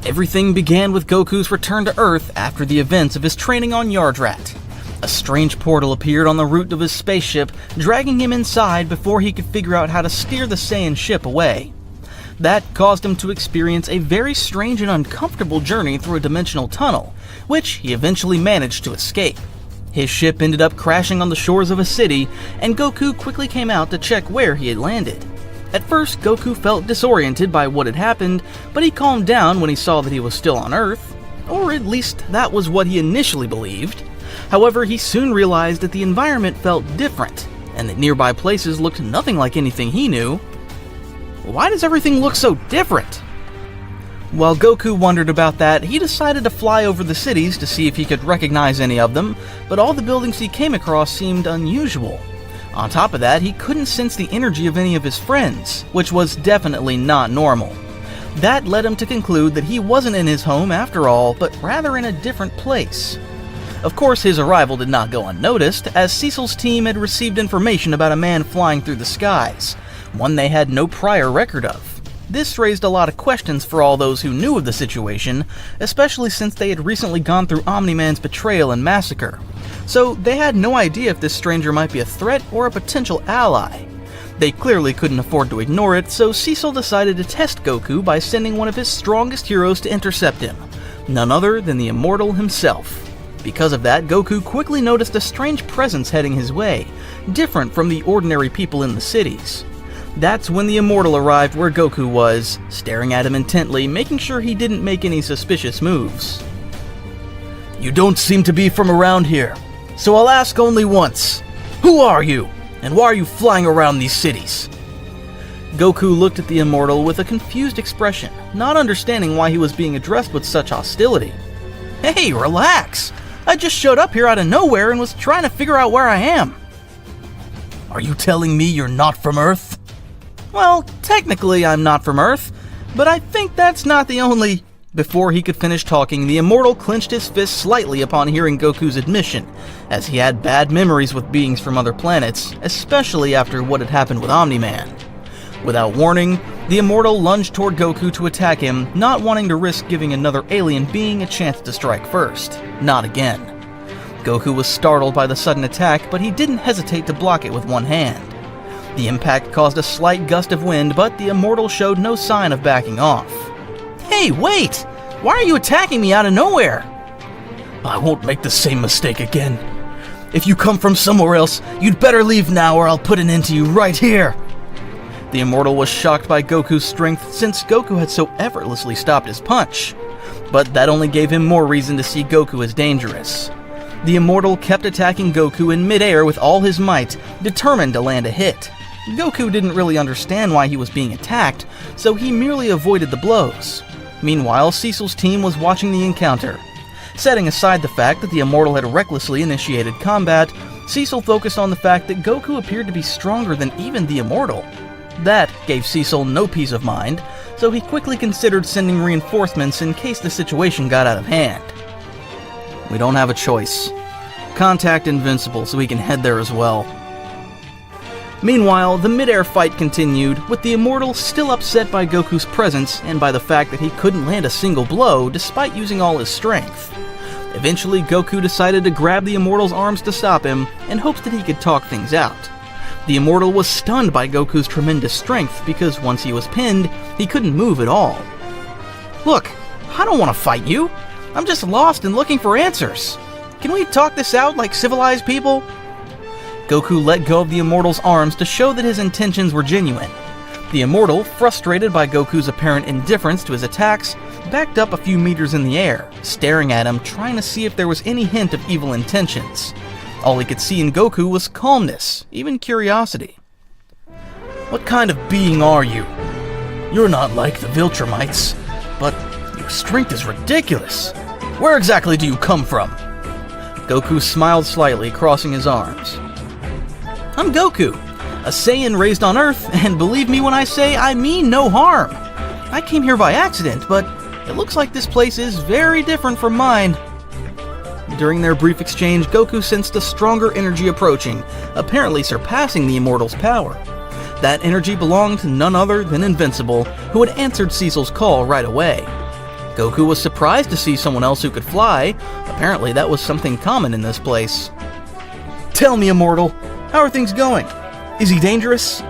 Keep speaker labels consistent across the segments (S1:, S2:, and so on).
S1: Everything began with Goku's return to Earth after the events of his training on Yardrat. A strange portal appeared on the route of his spaceship, dragging him inside before he could figure out how to steer the Saiyan ship away. That caused him to experience a very strange and uncomfortable journey through a dimensional tunnel, which he eventually managed to escape. His ship ended up crashing on the shores of a city, and Goku quickly came out to check where he had landed. At first, Goku felt disoriented by what had happened, but he calmed down when he saw that he was still on Earth, or at least that was what he initially believed. However, he soon realized that the environment felt different, and that nearby places looked nothing like anything he knew. Why does everything look so different? While Goku wondered about that, he decided to fly over the cities to see if he could recognize any of them, but all the buildings he came across seemed unusual. On top of that, he couldn't sense the energy of any of his friends, which was definitely not normal. That led him to conclude that he wasn't in his home after all, but rather in a different place. Of course, his arrival did not go unnoticed, as Cecil's team had received information about a man flying through the skies, one they had no prior record of. This raised a lot of questions for all those who knew of the situation, especially since they had recently gone through Omni-Man's betrayal and massacre. So they had no idea if this stranger might be a threat or a potential ally. They clearly couldn't afford to ignore it, so Cecil decided to test Goku by sending one of his strongest heroes to intercept him, none other than the Immortal himself. Because of that, Goku quickly noticed a strange presence heading his way, different from the ordinary people in the cities. That's when the Immortal arrived where Goku was, staring at him intently, making sure he didn't make any suspicious moves. "You don't seem to be from around here, so I'll ask only once. Who are you, and why are you flying around these cities?" Goku looked at the Immortal with a confused expression, not understanding why he was being addressed with such hostility. "Hey, relax! I just showed up here out of nowhere and was trying to figure out where I am." "Are you telling me you're not from Earth?" "Well, technically I'm not from Earth, but I think that's not the only..." Before he could finish talking, the Immortal clenched his fist slightly upon hearing Goku's admission, as he had bad memories with beings from other planets, especially after what had happened with Omni-Man. Without warning, the Immortal lunged toward Goku to attack him, not wanting to risk giving another alien being a chance to strike first. Not again. Goku was startled by the sudden attack, but he didn't hesitate to block it with one hand. The impact caused a slight gust of wind, but the Immortal showed no sign of backing off. "Hey, wait! Why are you attacking me out of nowhere?" "I won't make the same mistake again. If you come from somewhere else, you'd better leave now or I'll put an end to you right here." The Immortal was shocked by Goku's strength since Goku had so effortlessly stopped his punch. But that only gave him more reason to see Goku as dangerous. The Immortal kept attacking Goku in midair with all his might, determined to land a hit. Goku didn't really understand why he was being attacked, so he merely avoided the blows. Meanwhile, Cecil's team was watching the encounter. Setting aside the fact that the Immortal had recklessly initiated combat, Cecil focused on the fact that Goku appeared to be stronger than even the Immortal. That gave Cecil no peace of mind, so he quickly considered sending reinforcements in case the situation got out of hand. "We don't have a choice. Contact Invincible so we can head there as well." Meanwhile, the mid-air fight continued, with the Immortal still upset by Goku's presence and by the fact that he couldn't land a single blow despite using all his strength. Eventually, Goku decided to grab the Immortal's arms to stop him, in hopes that he could talk things out. The Immortal was stunned by Goku's tremendous strength because once he was pinned, he couldn't move at all. "Look, I don't want to fight you. I'm just lost and looking for answers. Can we talk this out like civilized people?" Goku let go of the Immortal's arms to show that his intentions were genuine. The Immortal, frustrated by Goku's apparent indifference to his attacks, backed up a few meters in the air, staring at him, trying to see if there was any hint of evil intentions. All he could see in Goku was calmness, even curiosity. "What kind of being are you? You're not like the Viltromites, but your strength is ridiculous. Where exactly do you come from?" Goku smiled slightly, crossing his arms. "I'm Goku, a Saiyan raised on Earth, and believe me when I say I mean no harm. I came here by accident, but it looks like this place is very different from mine." During their brief exchange, Goku sensed a stronger energy approaching, apparently surpassing the Immortal's power. That energy belonged to none other than Invincible, who had answered Cecil's call right away. Goku was surprised to see someone else who could fly. Apparently that was something common in this place. "Tell me, Immortal, how are things going? Is he dangerous?"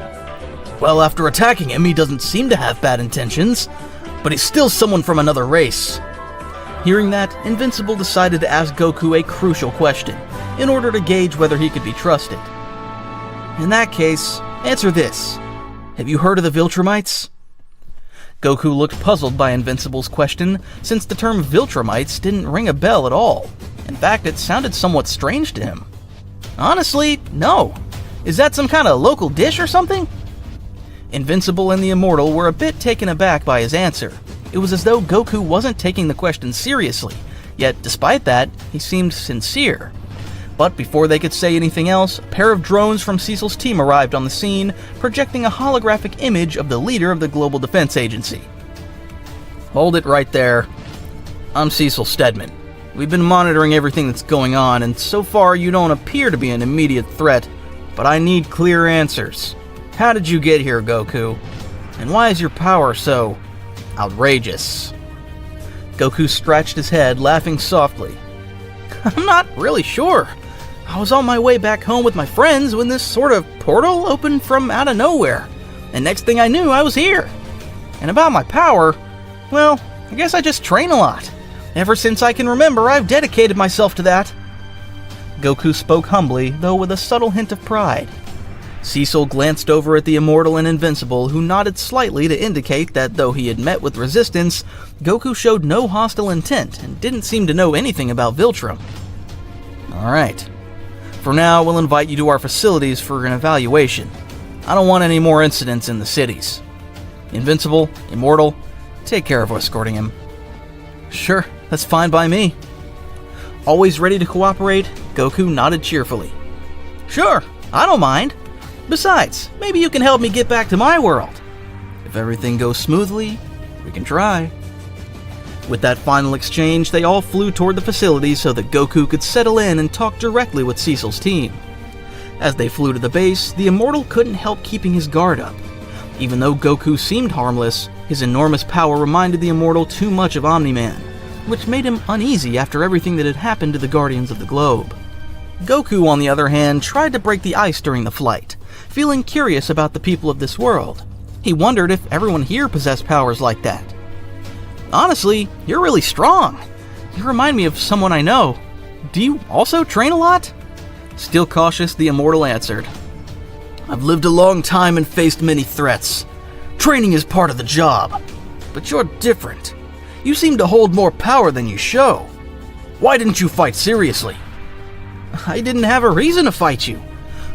S1: "Well, after attacking him, he doesn't seem to have bad intentions, but he's still someone from another race." Hearing that, Invincible decided to ask Goku a crucial question, in order to gauge whether he could be trusted. "In that case, answer this. Have you heard of the Viltromites?" Goku looked puzzled by Invincible's question, since the term Viltromites didn't ring a bell at all. In fact, it sounded somewhat strange to him. "Honestly, no. Is that some kind of local dish or something?" Invincible and the Immortal were a bit taken aback by his answer. It was as though Goku wasn't taking the question seriously, yet despite that, he seemed sincere. But before they could say anything else, a pair of drones from Cecil's team arrived on the scene, projecting a holographic image of the leader of the Global Defense Agency. "Hold it right there. I'm Cecil Stedman. We've been monitoring everything that's going on, and so far you don't appear to be an immediate threat, but I need clear answers. How did you get here, Goku? And why is your power so outrageous?" Goku scratched his head, laughing softly. "I'm not really sure. I was on my way back home with my friends when this sort of portal opened from out of nowhere, and next thing I knew, I was here. And about my power, well, I guess I just train a lot. Ever since I can remember, I've dedicated myself to that." Goku spoke humbly, though with a subtle hint of pride. Cecil glanced over at the Immortal and Invincible, who nodded slightly to indicate that though he had met with resistance, Goku showed no hostile intent and didn't seem to know anything about Viltrum. "Alright. For now, we'll invite you to our facilities for an evaluation. I don't want any more incidents in the cities. Invincible, Immortal, take care of escorting him." "Sure, that's fine by me." Always ready to cooperate, Goku nodded cheerfully. "Sure, I don't mind. Besides, maybe you can help me get back to my world. If everything goes smoothly, we can try." With that final exchange, they all flew toward the facility so that Goku could settle in and talk directly with Cecil's team. As they flew to the base, the Immortal couldn't help keeping his guard up. Even though Goku seemed harmless, his enormous power reminded the Immortal too much of Omni-Man, which made him uneasy after everything that had happened to the Guardians of the Globe. Goku, on the other hand, tried to break the ice during the flight, feeling curious about the people of this world. He wondered if everyone here possessed powers like that. "Honestly, you're really strong. You remind me of someone I know. Do you also train a lot?" Still cautious, the Immortal answered, "I've lived a long time and faced many threats. Training is part of the job. But you're different. You seem to hold more power than you show. Why didn't you fight seriously?" "I didn't have a reason to fight you.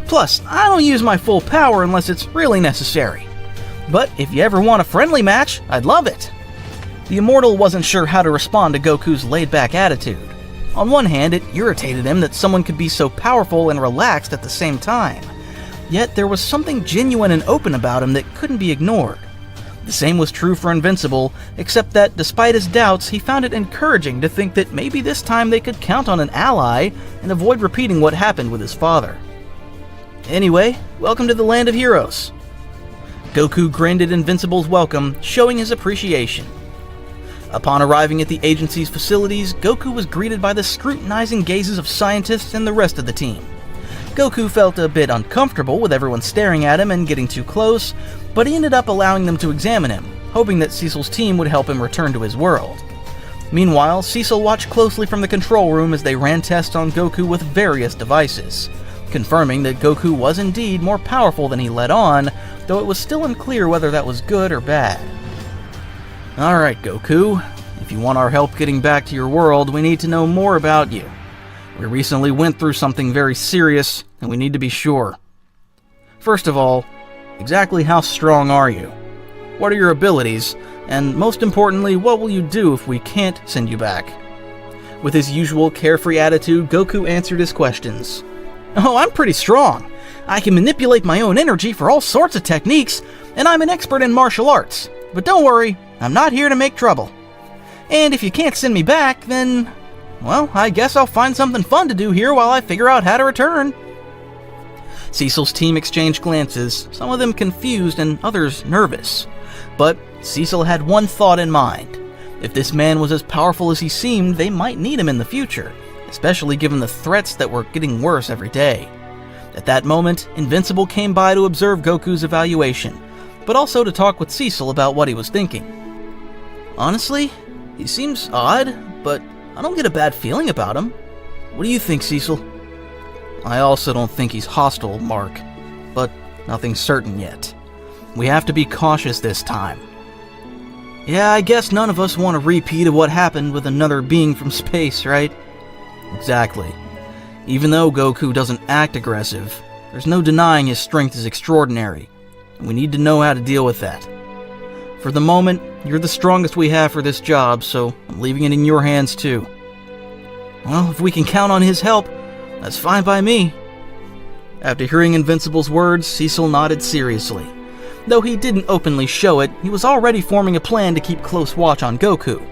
S1: Plus, I don't use my full power unless it's really necessary. But if you ever want a friendly match, I'd love it." The Immortal wasn't sure how to respond to Goku's laid-back attitude. On one hand, it irritated him that someone could be so powerful and relaxed at the same time. Yet there was something genuine and open about him that couldn't be ignored. The same was true for Invincible, except that despite his doubts, he found it encouraging to think that maybe this time they could count on an ally and avoid repeating what happened with his father. "Anyway, welcome to the Land of Heroes." Goku grinned at Invincible's welcome, showing his appreciation. Upon arriving at the agency's facilities, Goku was greeted by the scrutinizing gazes of scientists and the rest of the team. Goku felt a bit uncomfortable with everyone staring at him and getting too close, but he ended up allowing them to examine him, hoping that Cecil's team would help him return to his world. Meanwhile, Cecil watched closely from the control room as they ran tests on Goku with various devices, confirming that Goku was indeed more powerful than he let on, though it was still unclear whether that was good or bad. "Alright, Goku, if you want our help getting back to your world, we need to know more about you. We recently went through something very serious, and we need to be sure. First of all, exactly how strong are you? What are your abilities? And most importantly, what will you do if we can't send you back?" With his usual carefree attitude, Goku answered his questions. "Oh, I'm pretty strong. I can manipulate my own energy for all sorts of techniques, and I'm an expert in martial arts. But don't worry, I'm not here to make trouble. And if you can't send me back, then, well, I guess I'll find something fun to do here while I figure out how to return." Cecil's team exchanged glances, some of them confused and others nervous. But Cecil had one thought in mind. If this man was as powerful as he seemed, they might need him in the future, especially given the threats that were getting worse every day. At that moment, Invincible came by to observe Goku's evaluation, but also to talk with Cecil about what he was thinking. Honestly, he seems odd, but I don't get a bad feeling about him. What do you think, Cecil? I also don't think he's hostile, Mark, but nothing's certain yet. We have to be cautious this time. Yeah, I guess none of us want a repeat of what happened with another being from space, right? Exactly. Even though Goku doesn't act aggressive, there's no denying his strength is extraordinary, and we need to know how to deal with that. For the moment, you're the strongest we have for this job, so I'm leaving it in your hands too. Well, if we can count on his help, that's fine by me. After hearing Invincible's words, Cecil nodded seriously. Though he didn't openly show it, he was already forming a plan to keep close watch on Goku,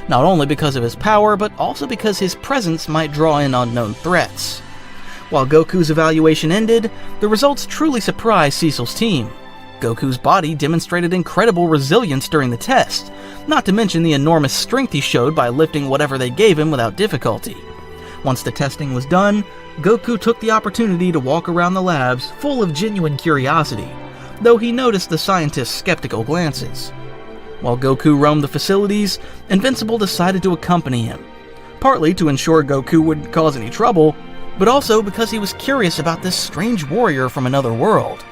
S1: not only because of his power, but also because his presence might draw in unknown threats. While Goku's evaluation ended, the results truly surprised Cecil's team. Goku's body demonstrated incredible resilience during the test, not to mention the enormous strength he showed by lifting whatever they gave him without difficulty. Once the testing was done, Goku took the opportunity to walk around the labs full of genuine curiosity, though he noticed the scientists' skeptical glances. While Goku roamed the facilities, Invincible decided to accompany him, partly to ensure Goku wouldn't cause any trouble, but also because he was curious about this strange warrior from another world.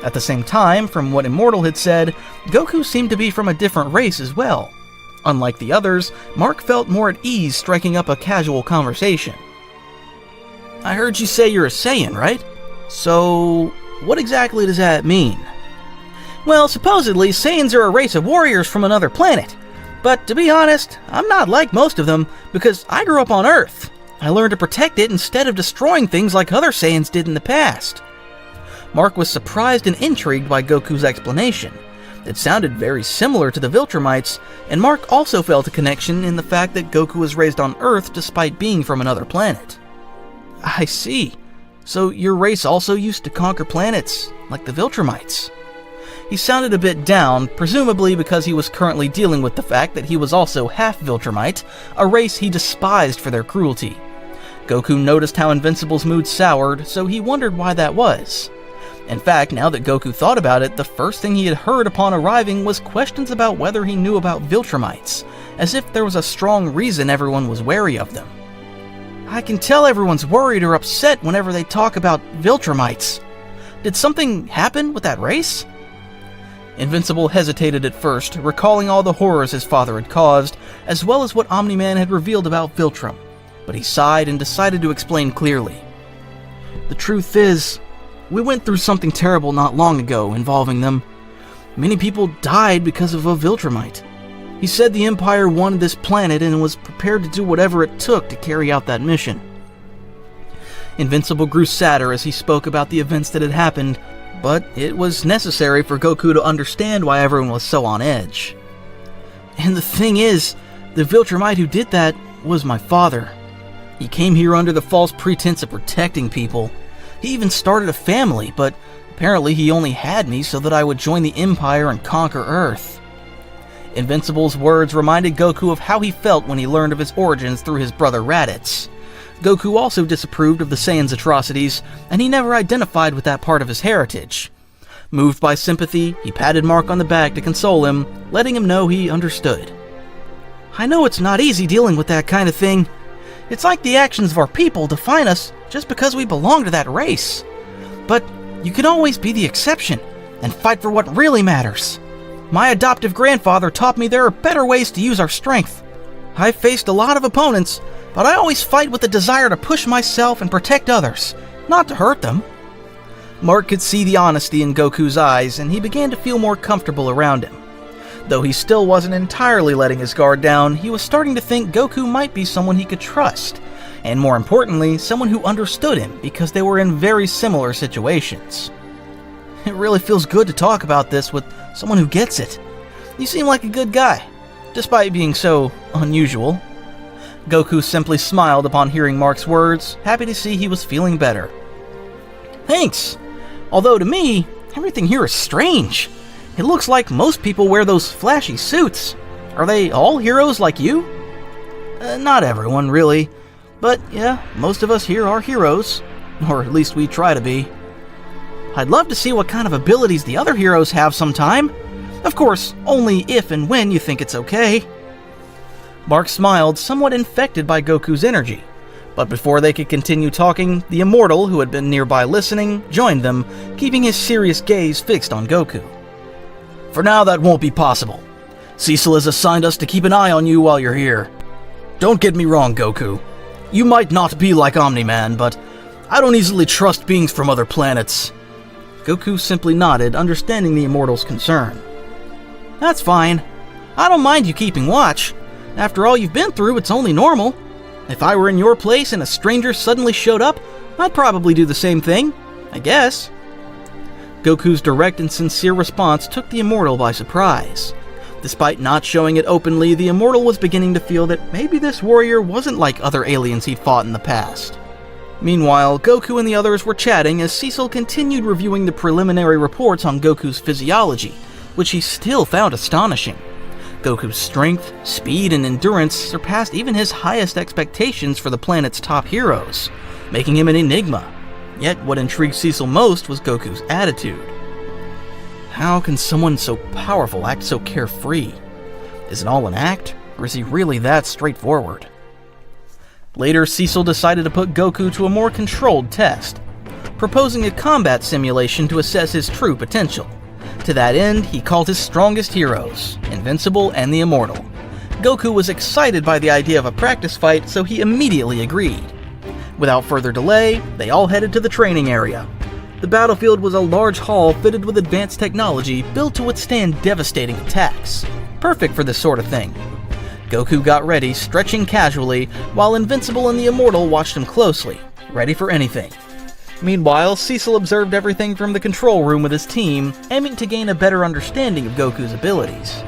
S1: At the same time, from what Immortal had said, Goku seemed to be from a different race as well. Unlike the others, Mark felt more at ease striking up a casual conversation. I heard you say you're a Saiyan, right? So, what exactly does that mean? Well, supposedly, Saiyans are a race of warriors from another planet. But to be honest, I'm not like most of them, because I grew up on Earth. I learned to protect it instead of destroying things like other Saiyans did in the past. Mark was surprised and intrigued by Goku's explanation. It sounded very similar to the Viltromites, and Mark also felt a connection in the fact that Goku was raised on Earth despite being from another planet. I see. So your race also used to conquer planets, like the Viltromites. He sounded a bit down, presumably because he was currently dealing with the fact that he was also half Viltromite, a race he despised for their cruelty. Goku noticed how Invincible's mood soured, so he wondered why that was. In fact, now that Goku thought about it, the first thing he had heard upon arriving was questions about whether he knew about Viltromites, as if there was a strong reason everyone was wary of them. I can tell everyone's worried or upset whenever they talk about Viltromites. Did something happen with that race? Invincible hesitated at first, recalling all the horrors his father had caused, as well as what Omni-Man had revealed about Viltrum, but he sighed and decided to explain clearly. The truth is, we went through something terrible not long ago involving them. Many people died because of a Viltromite. He said the Empire wanted this planet and was prepared to do whatever it took to carry out that mission. Invincible grew sadder as he spoke about the events that had happened, but it was necessary for Goku to understand why everyone was so on edge. And the thing is, the Viltromite who did that was my father. He came here under the false pretense of protecting people. He even started a family, but apparently he only had me so that I would join the Empire and conquer Earth. Invincible's words reminded Goku of how he felt when he learned of his origins through his brother Raditz. Goku also disapproved of the Saiyans' atrocities, and he never identified with that part of his heritage. Moved by sympathy, he patted Mark on the back to console him, letting him know he understood. I know it's not easy dealing with that kind of thing. It's like the actions of our people define us just because we belong to that race. But you can always be the exception and fight for what really matters. My adoptive grandfather taught me there are better ways to use our strength. I've faced a lot of opponents, but I always fight with the desire to push myself and protect others, not to hurt them. Mark could see the honesty in Goku's eyes, and he began to feel more comfortable around him. Though he still wasn't entirely letting his guard down, he was starting to think Goku might be someone he could trust, and more importantly, someone who understood him because they were in very similar situations. It really feels good to talk about this with someone who gets it. You seem like a good guy, despite being so unusual. Goku simply smiled upon hearing Mark's words, happy to see he was feeling better. Thanks! Although to me, everything here is strange. It looks like most people wear those flashy suits. Are they all heroes like you? Not everyone, really. But yeah, most of us here are heroes. Or at least we try to be. I'd love to see what kind of abilities the other heroes have sometime. Of course, only if and when you think it's okay. Mark smiled, somewhat infected by Goku's energy. But before they could continue talking, the Immortal, who had been nearby listening, joined them, keeping his serious gaze fixed on Goku. For now, that won't be possible. Cecil has assigned us to keep an eye on you while you're here. Don't get me wrong, Goku. You might not be like Omni-Man, but I don't easily trust beings from other planets. Goku simply nodded, understanding the Immortal's concern. That's fine. I don't mind you keeping watch. After all you've been through, it's only normal. If I were in your place and a stranger suddenly showed up, I'd probably do the same thing, I guess. Goku's direct and sincere response took the Immortal by surprise. Despite not showing it openly, the Immortal was beginning to feel that maybe this warrior wasn't like other aliens he'd fought in the past. Meanwhile, Goku and the others were chatting as Cecil continued reviewing the preliminary reports on Goku's physiology, which he still found astonishing. Goku's strength, speed, and endurance surpassed even his highest expectations for the planet's top heroes, making him an enigma. Yet what intrigued Cecil most was Goku's attitude. How can someone so powerful act so carefree? Is it all an act, or is he really that straightforward? Later, Cecil decided to put Goku to a more controlled test, proposing a combat simulation to assess his true potential. To that end, he called his strongest heroes, Invincible and the Immortal. Goku was excited by the idea of a practice fight, so he immediately agreed. Without further delay, they all headed to the training area. The battlefield was a large hall fitted with advanced technology built to withstand devastating attacks. Perfect for this sort of thing. Goku got ready, stretching casually, while Invincible and the Immortal watched him closely, ready for anything. Meanwhile, Cecil observed everything from the control room with his team, aiming to gain a better understanding of Goku's abilities.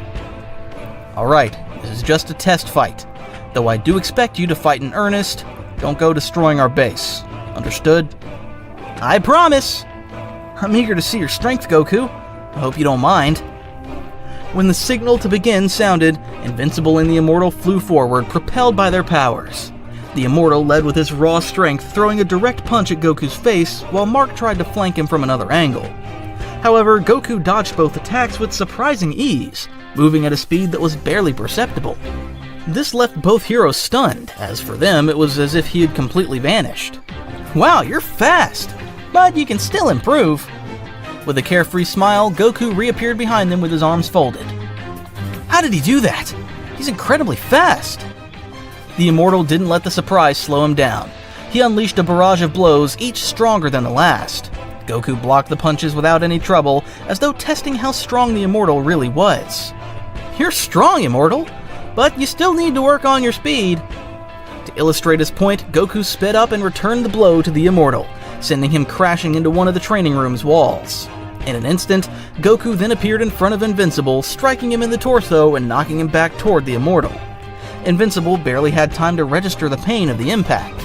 S1: Alright, this is just a test fight. Though I do expect you to fight in earnest, don't go destroying our base. Understood? I promise! I'm eager to see your strength, Goku. I hope you don't mind. When the signal to begin sounded, Invincible and the Immortal flew forward, propelled by their powers. The Immortal led with his raw strength, throwing a direct punch at Goku's face, while Mark tried to flank him from another angle. However, Goku dodged both attacks with surprising ease, moving at a speed that was barely perceptible. This left both heroes stunned, as for them, it was as if he had completely vanished. Wow, you're fast! But you can still improve. With a carefree smile, Goku reappeared behind them with his arms folded. How did he do that? He's incredibly fast! The Immortal didn't let the surprise slow him down. He unleashed a barrage of blows, each stronger than the last. Goku blocked the punches without any trouble, as though testing how strong the Immortal really was. You're strong, Immortal, but you still need to work on your speed. To illustrate his point, Goku sped up and returned the blow to the Immortal, sending him crashing into one of the training room's walls. In an instant, Goku then appeared in front of Invincible, striking him in the torso and knocking him back toward the Immortal. Invincible barely had time to register the pain of the impact.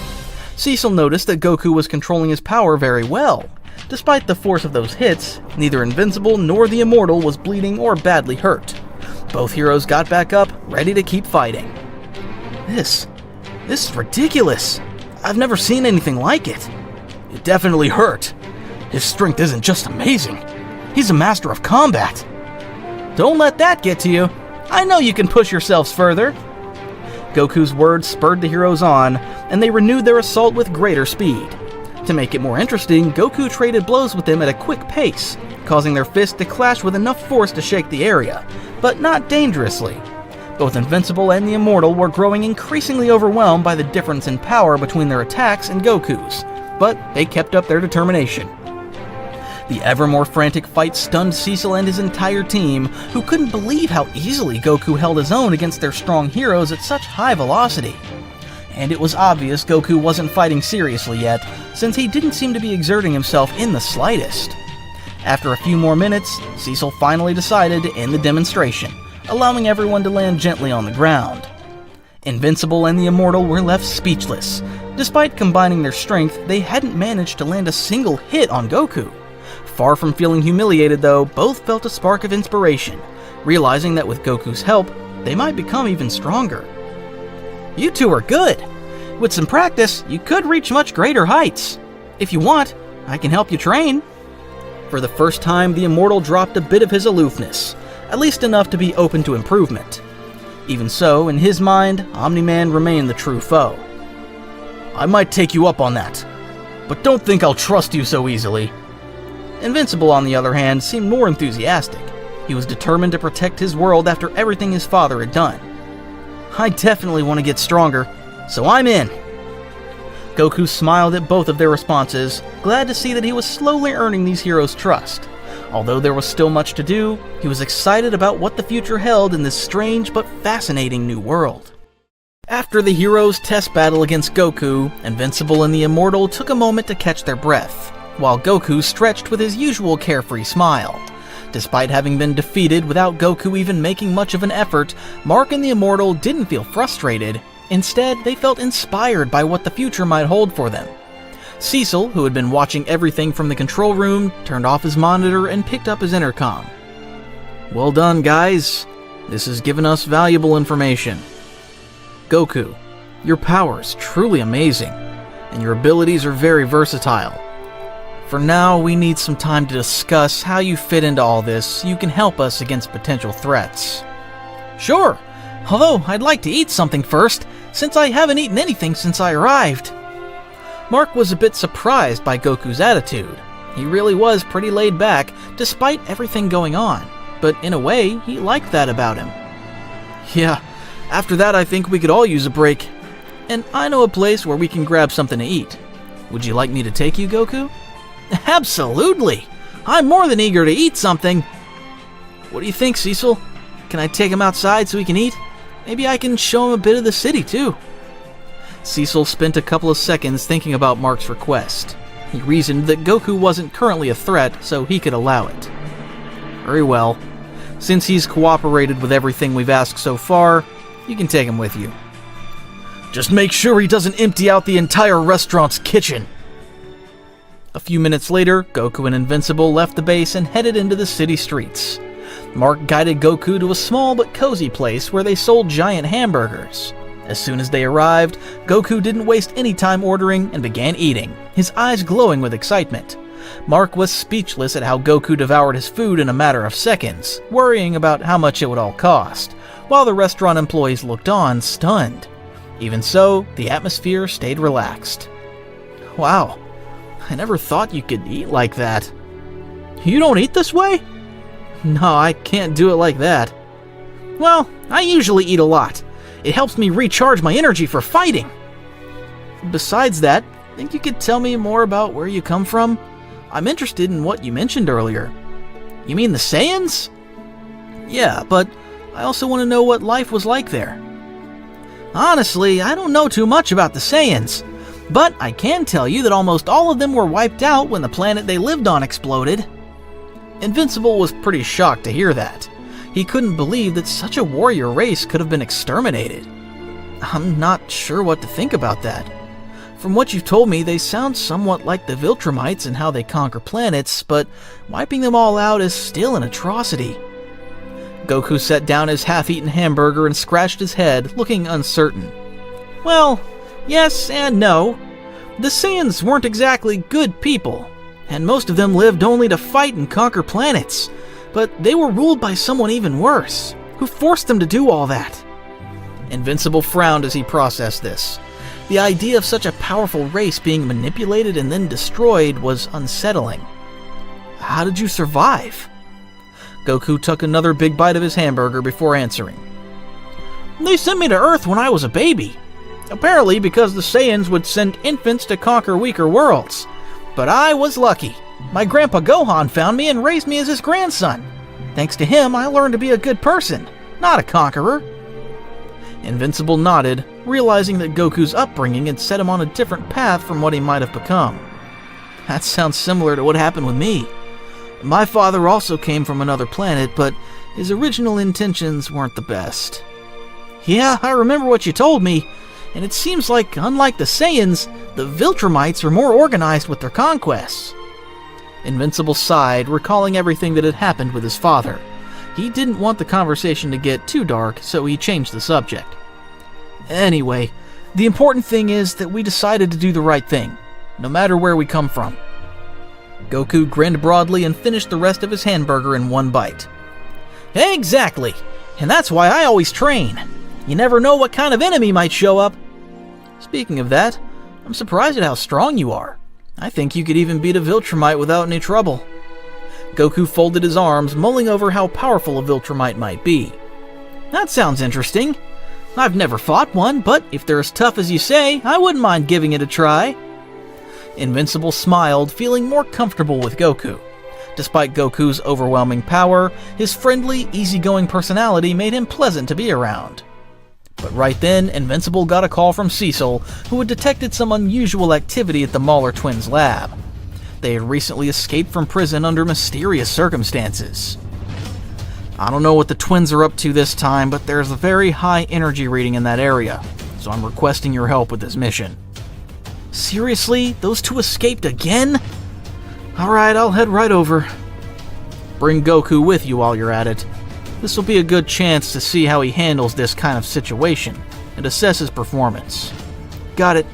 S1: Cecil noticed that Goku was controlling his power very well. Despite the force of those hits, neither Invincible nor the Immortal was bleeding or badly hurt. Both heroes got back up, ready to keep fighting. This is ridiculous. I've never seen anything like it. It definitely hurt. His strength isn't just amazing. He's a master of combat. Don't let that get to you. I know you can push yourselves further. Goku's words spurred the heroes on, and they renewed their assault with greater speed. To make it more interesting, Goku traded blows with them at a quick pace, causing their fists to clash with enough force to shake the area, but not dangerously. Both Invincible and the Immortal were growing increasingly overwhelmed by the difference in power between their attacks and Goku's, but they kept up their determination. The ever more frantic fight stunned Cecil and his entire team, who couldn't believe how easily Goku held his own against their strong heroes at such high velocity. And it was obvious Goku wasn't fighting seriously yet, since he didn't seem to be exerting himself in the slightest. After a few more minutes, Cecil finally decided to end the demonstration, allowing everyone to land gently on the ground. Invincible and the Immortal were left speechless. Despite combining their strength, they hadn't managed to land a single hit on Goku. Far from feeling humiliated though, both felt a spark of inspiration, realizing that with Goku's help, they might become even stronger. You two are good. With some practice, you could reach much greater heights. If you want, I can help you train. For the first time, the Immortal dropped a bit of his aloofness, at least enough to be open to improvement. Even so, in his mind, Omni-Man remained the true foe. I might take you up on that, but don't think I'll trust you so easily. Invincible, on the other hand, seemed more enthusiastic. He was determined to protect his world after everything his father had done. I definitely want to get stronger, so I'm in. Goku smiled at both of their responses, glad to see that he was slowly earning these heroes' trust. Although there was still much to do, he was excited about what the future held in this strange but fascinating new world. After the heroes' test battle against Goku, Invincible and the Immortal took a moment to catch their breath, while Goku stretched with his usual carefree smile. Despite having been defeated without Goku even making much of an effort, Mark and the Immortal didn't feel frustrated. Instead, they felt inspired by what the future might hold for them. Cecil, who had been watching everything from the control room, turned off his monitor and picked up his intercom. Well done, guys. This has given us valuable information. Goku, your power is truly amazing, and your abilities are very versatile. For now, we need some time to discuss how you fit into all this so you can help us against potential threats. Sure, although I'd like to eat something first, since I haven't eaten anything since I arrived. Mark was a bit surprised by Goku's attitude. He really was pretty laid back, despite everything going on, but in a way, he liked that about him. Yeah, after that I think we could all use a break, and I know a place where we can grab something to eat. Would you like me to take you, Goku? Absolutely! I'm more than eager to eat something! What do you think, Cecil? Can I take him outside so he can eat? Maybe I can show him a bit of the city, too. Cecil spent a couple of seconds thinking about Mark's request. He reasoned that Goku wasn't currently a threat, so he could allow it. Very well. Since he's cooperated with everything we've asked so far, you can take him with you. Just make sure he doesn't empty out the entire restaurant's kitchen. A few minutes later, Goku and Invincible left the base and headed into the city streets. Mark guided Goku to a small but cozy place where they sold giant hamburgers. As soon as they arrived, Goku didn't waste any time ordering and began eating, his eyes glowing with excitement. Mark was speechless at how Goku devoured his food in a matter of seconds, worrying about how much it would all cost, while the restaurant employees looked on, stunned. Even so, the atmosphere stayed relaxed. Wow, I never thought you could eat like that. You don't eat this way? No, I can't do it like that. Well, I usually eat a lot. It helps me recharge my energy for fighting. Besides that, think you could tell me more about where you come from? I'm interested in what you mentioned earlier. You mean the Saiyans? Yeah, but I also want to know what life was like there. Honestly, I don't know too much about the Saiyans, but I can tell you that almost all of them were wiped out when the planet they lived on exploded. Invincible was pretty shocked to hear that. He couldn't believe that such a warrior race could have been exterminated. I'm not sure what to think about that. From what you've told me, they sound somewhat like the Viltromites in how they conquer planets, but wiping them all out is still an atrocity. Goku set down his half-eaten hamburger and scratched his head, looking uncertain. Well, yes and no. The Saiyans weren't exactly good people, and most of them lived only to fight and conquer planets. But they were ruled by someone even worse, who forced them to do all that. Invincible frowned as he processed this. The idea of such a powerful race being manipulated and then destroyed was unsettling. How did you survive? Goku took another big bite of his hamburger before answering. They sent me to Earth when I was a baby. Apparently because the Saiyans would send infants to conquer weaker worlds. But I was lucky. My grandpa Gohan found me and raised me as his grandson. Thanks to him, I learned to be a good person, not a conqueror. Invincible nodded, realizing that Goku's upbringing had set him on a different path from what he might have become. That sounds similar to what happened with me. My father also came from another planet, but his original intentions weren't the best. Yeah, I remember what you told me, and it seems like, unlike the Saiyans, the Viltromites are more organized with their conquests. Invincible sighed, recalling everything that had happened with his father. He didn't want the conversation to get too dark, so he changed the subject. Anyway, the important thing is that we decided to do the right thing, no matter where we come from. Goku grinned broadly and finished the rest of his hamburger in one bite. Exactly! And that's why I always train. You never know what kind of enemy might show up. Speaking of that, I'm surprised at how strong you are. I think you could even beat a Viltromite without any trouble. Goku folded his arms, mulling over how powerful a Viltromite might be. That sounds interesting. I've never fought one, but if they're as tough as you say, I wouldn't mind giving it a try. Invincible smiled, feeling more comfortable with Goku. Despite Goku's overwhelming power, his friendly, easygoing personality made him pleasant to be around. But right then, Invincible got a call from Cecil, who had detected some unusual activity at the Mauler twins' lab. They had recently escaped from prison under mysterious circumstances. I don't know what the twins are up to this time, but there's a very high energy reading in that area, so I'm requesting your help with this mission. Seriously? Those two escaped again? Alright, I'll head right over. Bring Goku with you while you're at it. This will be a good chance to see how he handles this kind of situation and assess his performance. Got it.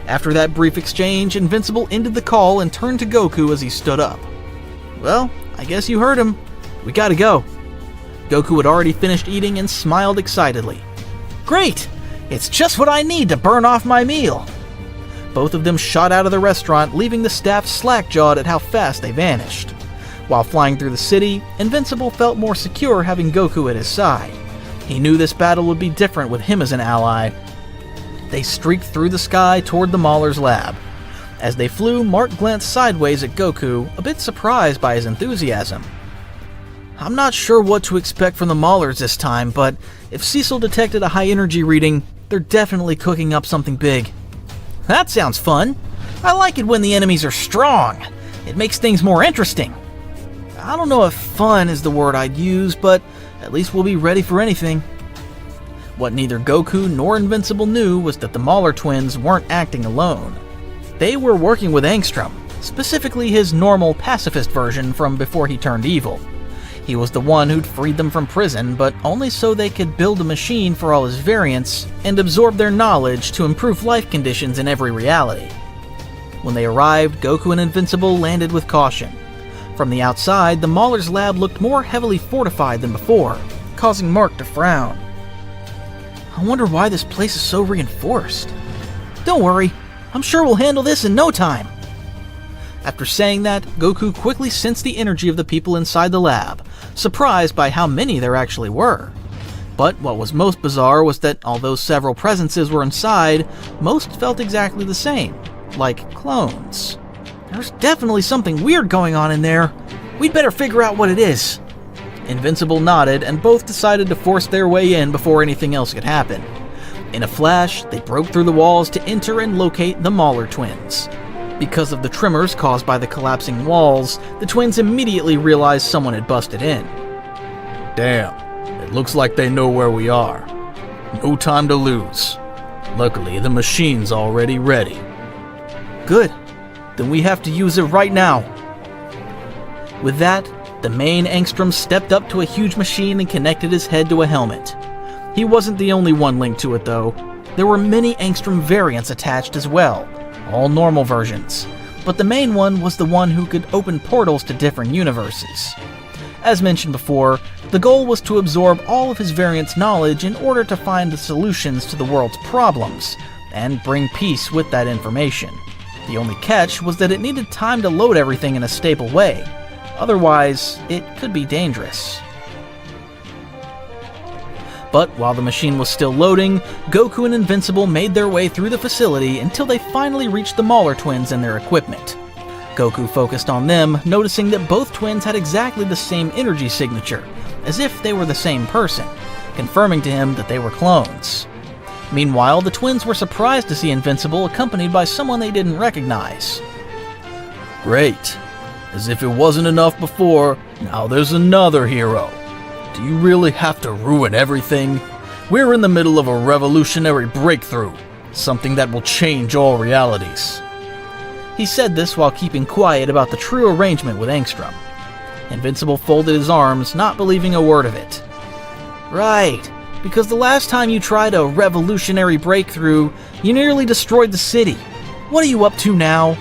S1: After that brief exchange, Invincible ended the call and turned to Goku as he stood up. Well, I guess you heard him. We gotta go. Goku had already finished eating and smiled excitedly. Great! It's just what I need to burn off my meal. Both of them shot out of the restaurant, leaving the staff slack-jawed at how fast they vanished. While flying through the city, Invincible felt more secure having Goku at his side. He knew this battle would be different with him as an ally. They streaked through the sky toward the Mauler's lab. As they flew, Mark glanced sideways at Goku, a bit surprised by his enthusiasm. I'm not sure what to expect from the Maulers this time, but if Cecil detected a high energy reading, they're definitely cooking up something big. That sounds fun. I like it when the enemies are strong. It makes things more interesting. I don't know if fun is the word I'd use, but at least we'll be ready for anything. What neither Goku nor Invincible knew was that the Mauler twins weren't acting alone. They were working with Angstrom, specifically his normal pacifist version from before he turned evil. He was the one who'd freed them from prison, but only so they could build a machine for all his variants and absorb their knowledge to improve life conditions in every reality. When they arrived, Goku and Invincible landed with caution. From the outside, the Mauler's lab looked more heavily fortified than before, causing Mark to frown. I wonder why this place is so reinforced. Don't worry, I'm sure we'll handle this in no time. After saying that, Goku quickly sensed the energy of the people inside the lab, surprised by how many there actually were. But what was most bizarre was that although several presences were inside, most felt exactly the same, like clones. There's definitely something weird going on in there. We'd better figure out what it is. Invincible nodded, and both decided to force their way in before anything else could happen. In a flash, they broke through the walls to enter and locate the Mauler twins. Because of the tremors caused by the collapsing walls, the twins immediately realized someone had busted in.
S2: Damn, it looks like they know where we are. No time to lose. Luckily, the machine's already ready.
S1: Good. Then we have to use it right now. With that, the main Angstrom stepped up to a huge machine and connected his head to a helmet. He wasn't the only one linked to it, though. There were many Angstrom variants attached as well, all normal versions, but the main one was the one who could open portals to different universes. As mentioned before, the goal was to absorb all of his variants' knowledge in order to find the solutions to the world's problems, and bring peace with that information. The only catch was that it needed time to load everything in a stable way, otherwise it could be dangerous. But while the machine was still loading, Goku and Invincible made their way through the facility until they finally reached the Mauler twins and their equipment. Goku focused on them, noticing that both twins had exactly the same energy signature, as if they were the same person, confirming to him that they were clones. Meanwhile, the twins were surprised to see Invincible accompanied by someone they didn't recognize.
S2: Great. As if it wasn't enough before, now there's another hero. Do you really have to ruin everything? We're in the middle of a revolutionary breakthrough, something that will change all realities.
S1: He said this while keeping quiet about the true arrangement with Angstrom. Invincible folded his arms, not believing a word of it. Right, because the last time you tried a revolutionary breakthrough, you nearly destroyed the city. What are you up to now?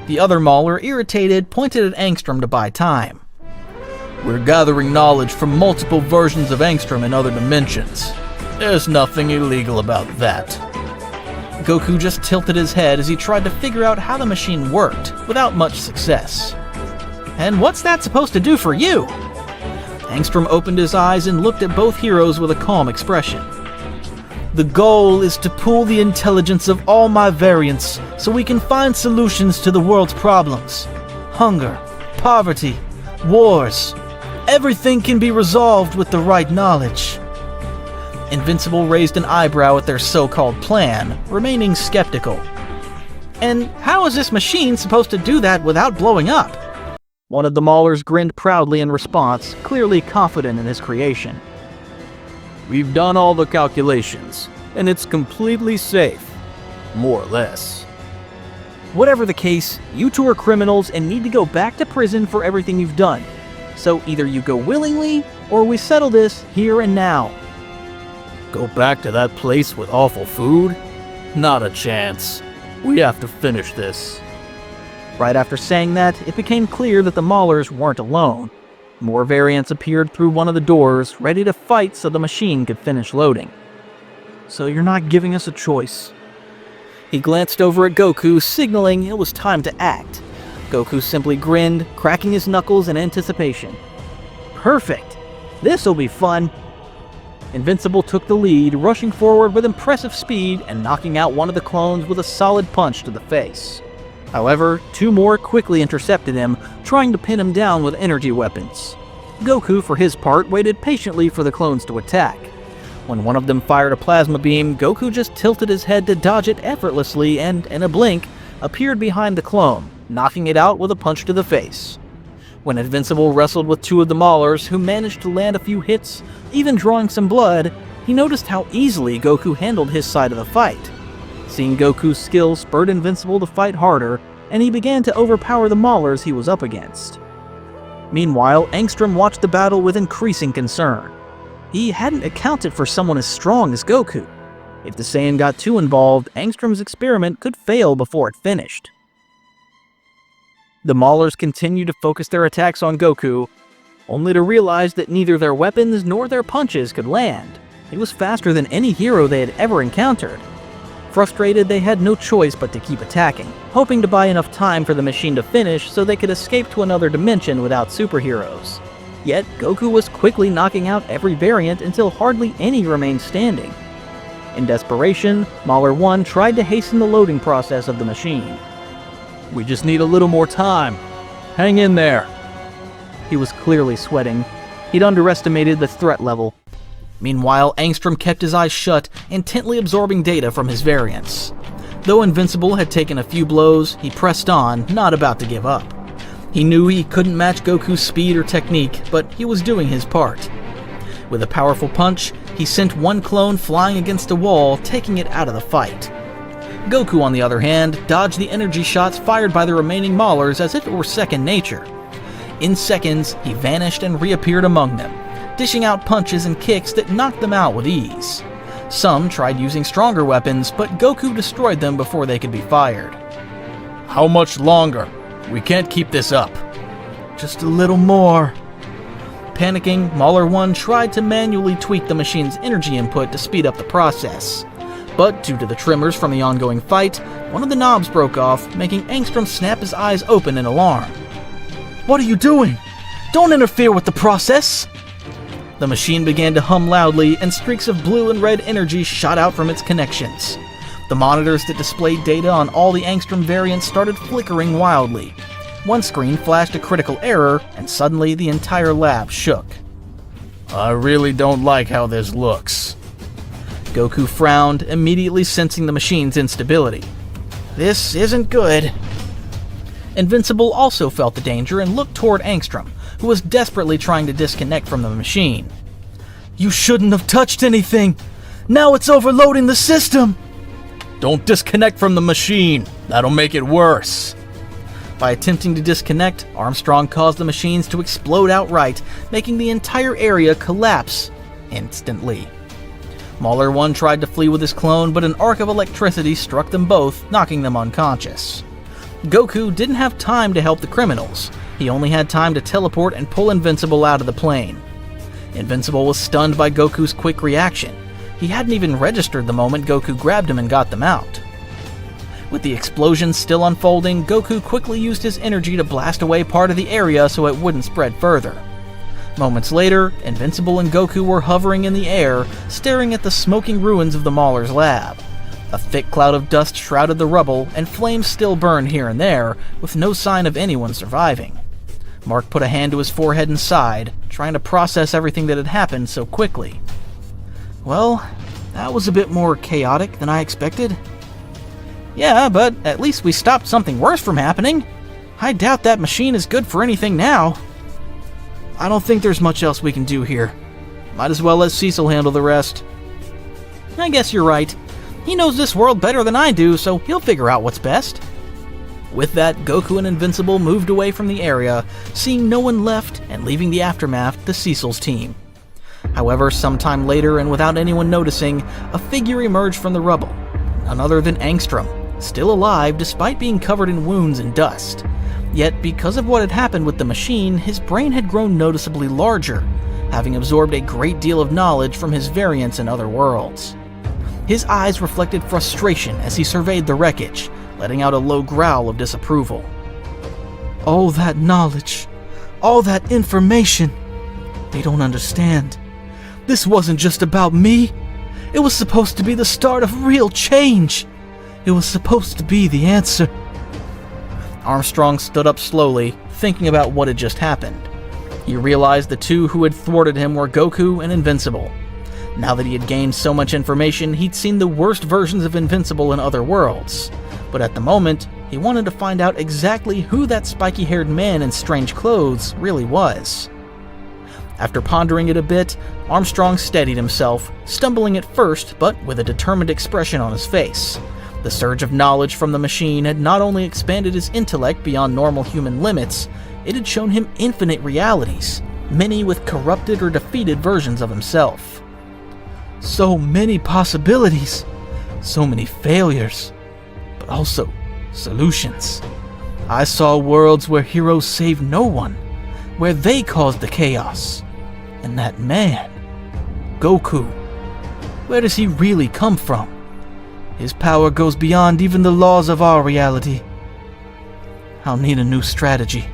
S1: The other Mauler, irritated, pointed at Angstrom to buy time.
S2: We're gathering knowledge from multiple versions of Angstrom in other dimensions. There's nothing illegal about that.
S1: Goku just tilted his head as he tried to figure out how the machine worked, without much success. And what's that supposed to do for you? Angstrom opened his eyes and looked at both heroes with a calm expression. The goal is to pool the intelligence of all my variants so we can find solutions to the world's problems. Hunger, poverty, wars. Everything can be resolved with the right knowledge. Invincible raised an eyebrow at their so-called plan, remaining skeptical. And how is this machine supposed to do that without blowing up? One of the Maulers grinned proudly in response, clearly confident in his creation.
S2: We've done all the calculations, and it's completely safe. More or less.
S1: Whatever the case, you two are criminals and need to go back to prison for everything you've done. So either you go willingly, or we settle this here and now.
S2: Go back to that place with awful food? Not a chance. We have to finish this.
S1: Right after saying that, it became clear that the Maulers weren't alone. More variants appeared through one of the doors, ready to fight so the machine could finish loading. So you're not giving us a choice. He glanced over at Goku, signaling it was time to act. Goku simply grinned, cracking his knuckles in anticipation. Perfect! This'll be fun! Invincible took the lead, rushing forward with impressive speed and knocking out one of the clones with a solid punch to the face. However, two more quickly intercepted him, trying to pin him down with energy weapons. Goku, for his part, waited patiently for the clones to attack. When one of them fired a plasma beam, Goku just tilted his head to dodge it effortlessly and, in a blink, appeared behind the clone, knocking it out with a punch to the face. When Invincible wrestled with two of the Maulers, who managed to land a few hits, even drawing some blood, he noticed how easily Goku handled his side of the fight. Seeing Goku's skill spurred Invincible to fight harder, and he began to overpower the Maulers he was up against. Meanwhile, Angstrom watched the battle with increasing concern. He hadn't accounted for someone as strong as Goku. If the Saiyan got too involved, Angstrom's experiment could fail before it finished. The Maulers continued to focus their attacks on Goku, only to realize that neither their weapons nor their punches could land. He was faster than any hero they had ever encountered. Frustrated, they had no choice but to keep attacking, hoping to buy enough time for the machine to finish so they could escape to another dimension without superheroes. Yet, Goku was quickly knocking out every variant until hardly any remained standing. In desperation, Mauler 1 tried to hasten the loading process of the machine.
S2: We just need a little more time. Hang in there.
S1: He was clearly sweating. He'd underestimated the threat level. Meanwhile, Angstrom kept his eyes shut, intently absorbing data from his variants. Though Invincible had taken a few blows, he pressed on, not about to give up. He knew he couldn't match Goku's speed or technique, but he was doing his part. With a powerful punch, he sent one clone flying against a wall, taking it out of the fight. Goku, on the other hand, dodged the energy shots fired by the remaining Maulers as if it were second nature. In seconds, he vanished and reappeared among them, dishing out punches and kicks that knocked them out with ease. Some tried using stronger weapons, but Goku destroyed them before they could be fired.
S2: How much longer? We can't keep this up.
S1: Just a little more. Panicking, Mauler 1 tried to manually tweak the machine's energy input to speed up the process. But due to the tremors from the ongoing fight, one of the knobs broke off, making Angstrom snap his eyes open in alarm. What are you doing? Don't interfere with the process! The machine began to hum loudly, and streaks of blue and red energy shot out from its connections. The monitors that displayed data on all the Angstrom variants started flickering wildly. One screen flashed a critical error, and suddenly the entire lab shook.
S2: I really don't like how this looks.
S1: Goku frowned, immediately sensing the machine's instability. This isn't good. Invincible also felt the danger and looked toward Angstrom, who was desperately trying to disconnect from the machine. You shouldn't have touched anything! Now it's overloading the system!
S2: Don't disconnect from the machine. That'll make it worse.
S1: By attempting to disconnect, Armstrong caused the machines to explode outright, making the entire area collapse instantly. Mauler 1 tried to flee with his clone, but an arc of electricity struck them both, knocking them unconscious. Goku didn't have time to help the criminals. He only had time to teleport and pull Invincible out of the plane. Invincible was stunned by Goku's quick reaction. He hadn't even registered the moment Goku grabbed him and got them out. With the explosion still unfolding, Goku quickly used his energy to blast away part of the area so it wouldn't spread further. Moments later, Invincible and Goku were hovering in the air, staring at the smoking ruins of the Mauler's lab. A thick cloud of dust shrouded the rubble, and flames still burned here and there, with no sign of anyone surviving. Mark put a hand to his forehead and sighed, trying to process everything that had happened so quickly. Well, that was a bit more chaotic than I expected. Yeah, but at least we stopped something worse from happening. I doubt that machine is good for anything now. I don't think there's much else we can do here. Might as well let Cecil handle the rest. I guess you're right. He knows this world better than I do, so he'll figure out what's best. With that, Goku and Invincible moved away from the area, seeing no one left and leaving the aftermath to Cecil's team. However, sometime later and without anyone noticing, a figure emerged from the rubble. None other than Angstrom, still alive despite being covered in wounds and dust. Yet, because of what had happened with the machine, his brain had grown noticeably larger, having absorbed a great deal of knowledge from his variants in other worlds. His eyes reflected frustration as he surveyed the wreckage, letting out a low growl of disapproval. All that knowledge, all that information, they don't understand. This wasn't just about me. It was supposed to be the start of real change. It was supposed to be the answer. Armstrong stood up slowly, thinking about what had just happened. He realized the two who had thwarted him were Goku and Invincible. Now that he had gained so much information, he'd seen the worst versions of Invincible in other worlds. But at the moment, he wanted to find out exactly who that spiky-haired man in strange clothes really was. After pondering it a bit, Armstrong steadied himself, stumbling at first, but with a determined expression on his face. The surge of knowledge from the machine had not only expanded his intellect beyond normal human limits, it had shown him infinite realities, many with corrupted or defeated versions of himself. So many possibilities, so many failures, but also solutions. I saw worlds where heroes saved no one, where they caused the chaos. And that man, Goku, where does he really come from? His power goes beyond even the laws of our reality. I'll need a new strategy.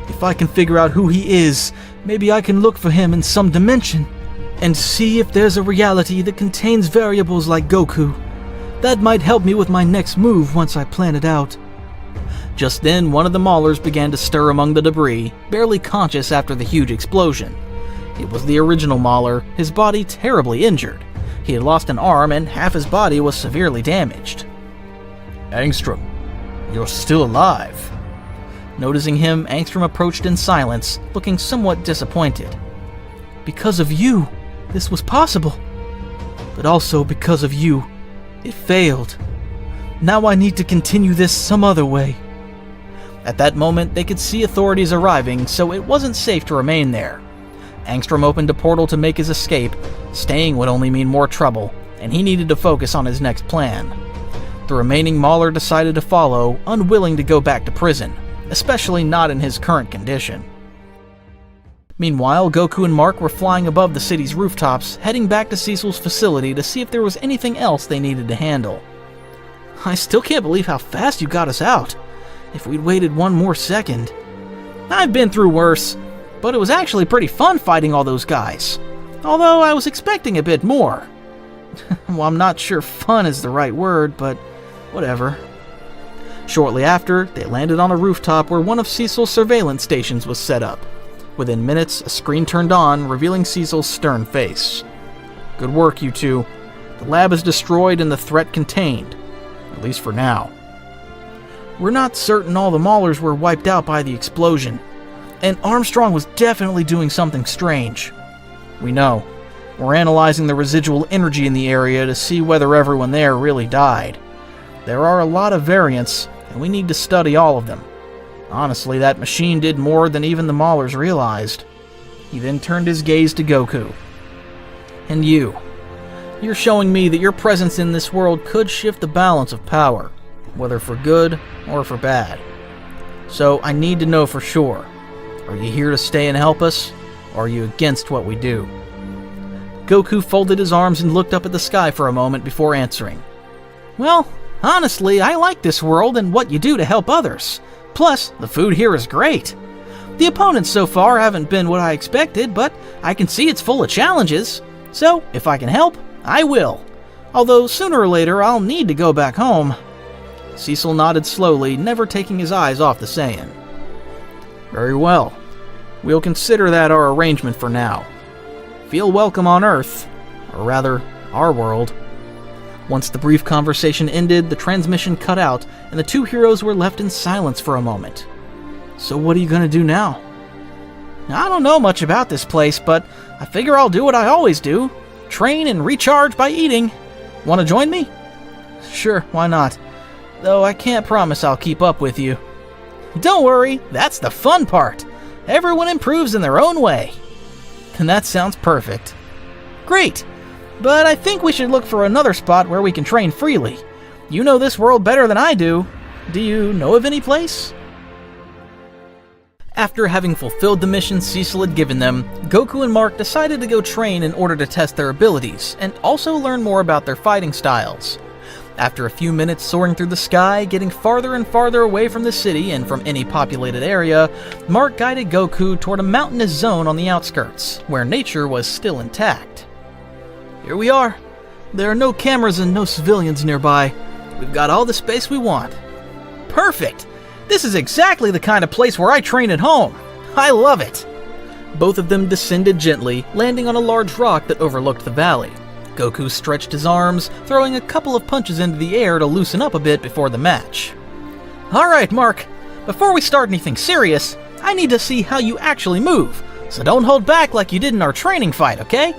S1: If I can figure out who he is, maybe I can look for him in some dimension and see if there's a reality that contains variables like Goku. That might help me with my next move once I plan it out. Just then, one of the Maulers began to stir among the debris, barely conscious after the huge explosion. It was the original Mauler, his body terribly injured. He had lost an arm and half his body was severely damaged.
S2: Angstrom, you're still alive.
S1: Noticing him, Angstrom approached in silence, looking somewhat disappointed. Because of you, this was possible. But also because of you, it failed. Now I need to continue this some other way. At that moment, they could see authorities arriving, so it wasn't safe to remain there. Angstrom opened a portal to make his escape. Staying would only mean more trouble, and he needed to focus on his next plan. The remaining Mauler decided to follow, unwilling to go back to prison, especially not in his current condition. Meanwhile, Goku and Mark were flying above the city's rooftops, heading back to Cecil's facility to see if there was anything else they needed to handle. I still can't believe how fast you got us out. If we'd waited one more second. I've been through worse, but it was actually pretty fun fighting all those guys. Although I was expecting a bit more. Well, I'm not sure fun is the right word, but whatever. Shortly after, they landed on a rooftop where one of Cecil's surveillance stations was set up. Within minutes, a screen turned on, revealing Cecil's stern face. Good work, you two. The lab is destroyed and the threat contained. At least for now. We're not certain all the Maulers were wiped out by the explosion. And Armstrong was definitely doing something strange. We know. We're analyzing the residual energy in the area to see whether everyone there really died. There are a lot of variants, and we need to study all of them. Honestly, that machine did more than even the Maulers realized. He then turned his gaze to Goku. And you're showing me that your presence in this world could shift the balance of power, whether for good or for bad. So I need to know for sure. Are you here to stay and help us, or are you against what we do? Goku folded his arms and looked up at the sky for a moment before answering. Well, honestly, I like this world and what you do to help others. Plus, the food here is great. The opponents so far haven't been what I expected, but I can see it's full of challenges. So, if I can help, I will. Although sooner or later I'll need to go back home. Cecil nodded slowly, never taking his eyes off the Saiyan. Very well. We'll consider that our arrangement for now. Feel welcome on Earth, or rather, our world. Once the brief conversation ended, the transmission cut out, and the two heroes were left in silence for a moment. So what are you gonna do now? I don't know much about this place, but I figure I'll do what I always do. Train and recharge by eating. Want to join me? Sure, why not? Though I can't promise I'll keep up with you. Don't worry, that's the fun part. Everyone improves in their own way. And that sounds perfect. Great, but I think we should look for another spot where we can train freely. You know this world better than I do. Do you know of any place? After having fulfilled the mission Cecil had given them, Goku and Mark decided to go train in order to test their abilities, and also learn more about their fighting styles. After a few minutes soaring through the sky, getting farther and farther away from the city and from any populated area, Mark guided Goku toward a mountainous zone on the outskirts, where nature was still intact. Here we are. There are no cameras and no civilians nearby. We've got all the space we want. Perfect! This is exactly the kind of place where I train at home. I love it. Both of them descended gently, landing on a large rock that overlooked the valley. Goku stretched his arms, throwing a couple of punches into the air to loosen up a bit before the match. Alright, Mark. Before we start anything serious, I need to see how you actually move, so don't hold back like you did in our training fight, okay?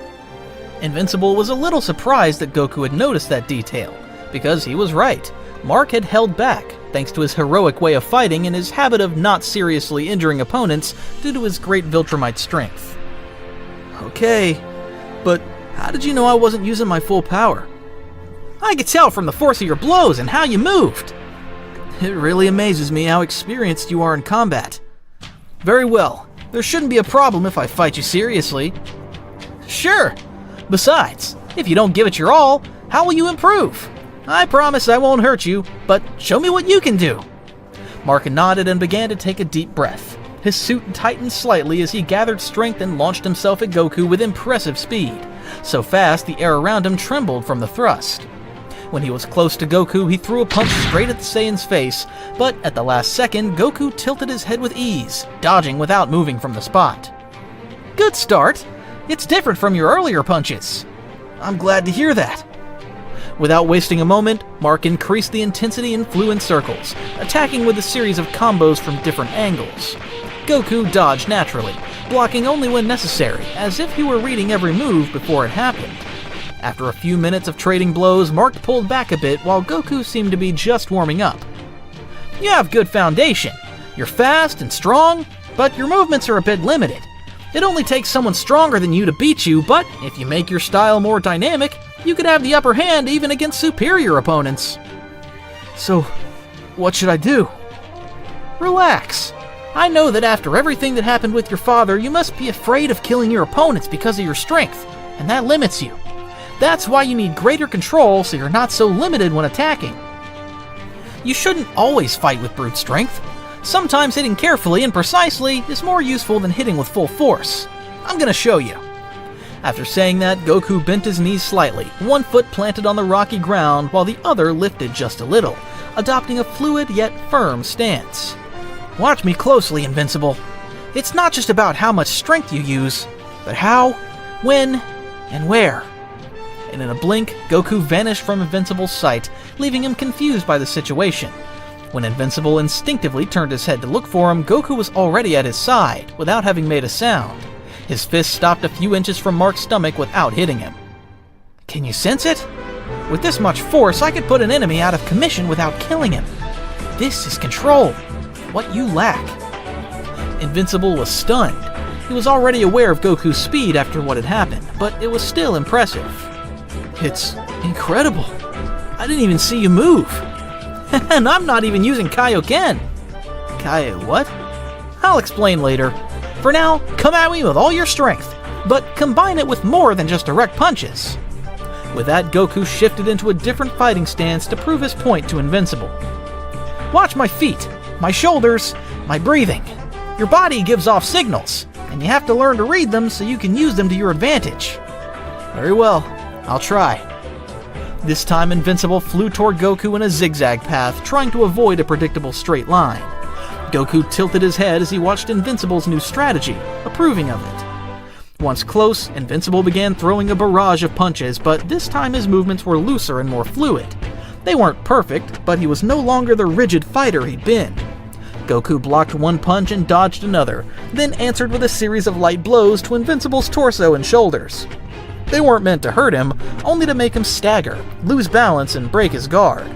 S1: Invincible was a little surprised that Goku had noticed that detail, because he was right. Mark had held back, thanks to his heroic way of fighting and his habit of not seriously injuring opponents due to his great Viltromite strength. Okay, but how did you know I wasn't using my full power? I could tell from the force of your blows and how you moved. It really amazes me how experienced you are in combat. Very well, there shouldn't be a problem if I fight you seriously. Sure. Besides, if you don't give it your all, how will you improve? I promise I won't hurt you, but show me what you can do. Mark nodded and began to take a deep breath. His suit tightened slightly as he gathered strength and launched himself at Goku with impressive speed. So fast, the air around him trembled from the thrust. When he was close to Goku, he threw a punch straight at the Saiyan's face, but at the last second, Goku tilted his head with ease, dodging without moving from the spot. Good start. It's different from your earlier punches. I'm glad to hear that. Without wasting a moment, Mark increased the intensity and flew in circles, attacking with a series of combos from different angles. Goku dodged naturally, blocking only when necessary, as if he were reading every move before it happened. After a few minutes of trading blows, Mark pulled back a bit while Goku seemed to be just warming up. You have good foundation. You're fast and strong, but your movements are a bit limited. It only takes someone stronger than you to beat you, but if you make your style more dynamic, you could have the upper hand even against superior opponents. So, what should I do? Relax. I know that after everything that happened with your father, you must be afraid of killing your opponents because of your strength, and that limits you. That's why you need greater control so you're not so limited when attacking. You shouldn't always fight with brute strength. Sometimes hitting carefully and precisely is more useful than hitting with full force. I'm gonna show you. After saying that, Goku bent his knees slightly, one foot planted on the rocky ground while the other lifted just a little, adopting a fluid yet firm stance. Watch me closely, Invincible. It's not just about how much strength you use, but how, when, and where. And in a blink, Goku vanished from Invincible's sight, leaving him confused by the situation. When Invincible instinctively turned his head to look for him, Goku was already at his side, without having made a sound. His fist stopped a few inches from Mark's stomach without hitting him. Can you sense it? With this much force, I could put an enemy out of commission without killing him. This is control. what you lack. Invincible was stunned. He was already aware of Goku's speed after what had happened, but it was still impressive. It's incredible. I didn't even see you move. And I'm not even using Kaioken. What? I'll explain later. For now, come at me with all your strength, but combine it with more than just direct punches. With that, Goku shifted into a different fighting stance to prove his point to Invincible. Watch my feet, my shoulders, my breathing. Your body gives off signals, and you have to learn to read them so you can use them to your advantage. Very well, I'll try. This time, Invincible flew toward Goku in a zigzag path, trying to avoid a predictable straight line. Goku tilted his head as he watched Invincible's new strategy, approving of it. Once close, Invincible began throwing a barrage of punches, but this time his movements were looser and more fluid. They weren't perfect, but he was no longer the rigid fighter he'd been. Goku blocked one punch and dodged another, then answered with a series of light blows to Invincible's torso and shoulders. They weren't meant to hurt him, only to make him stagger, lose balance, and break his guard.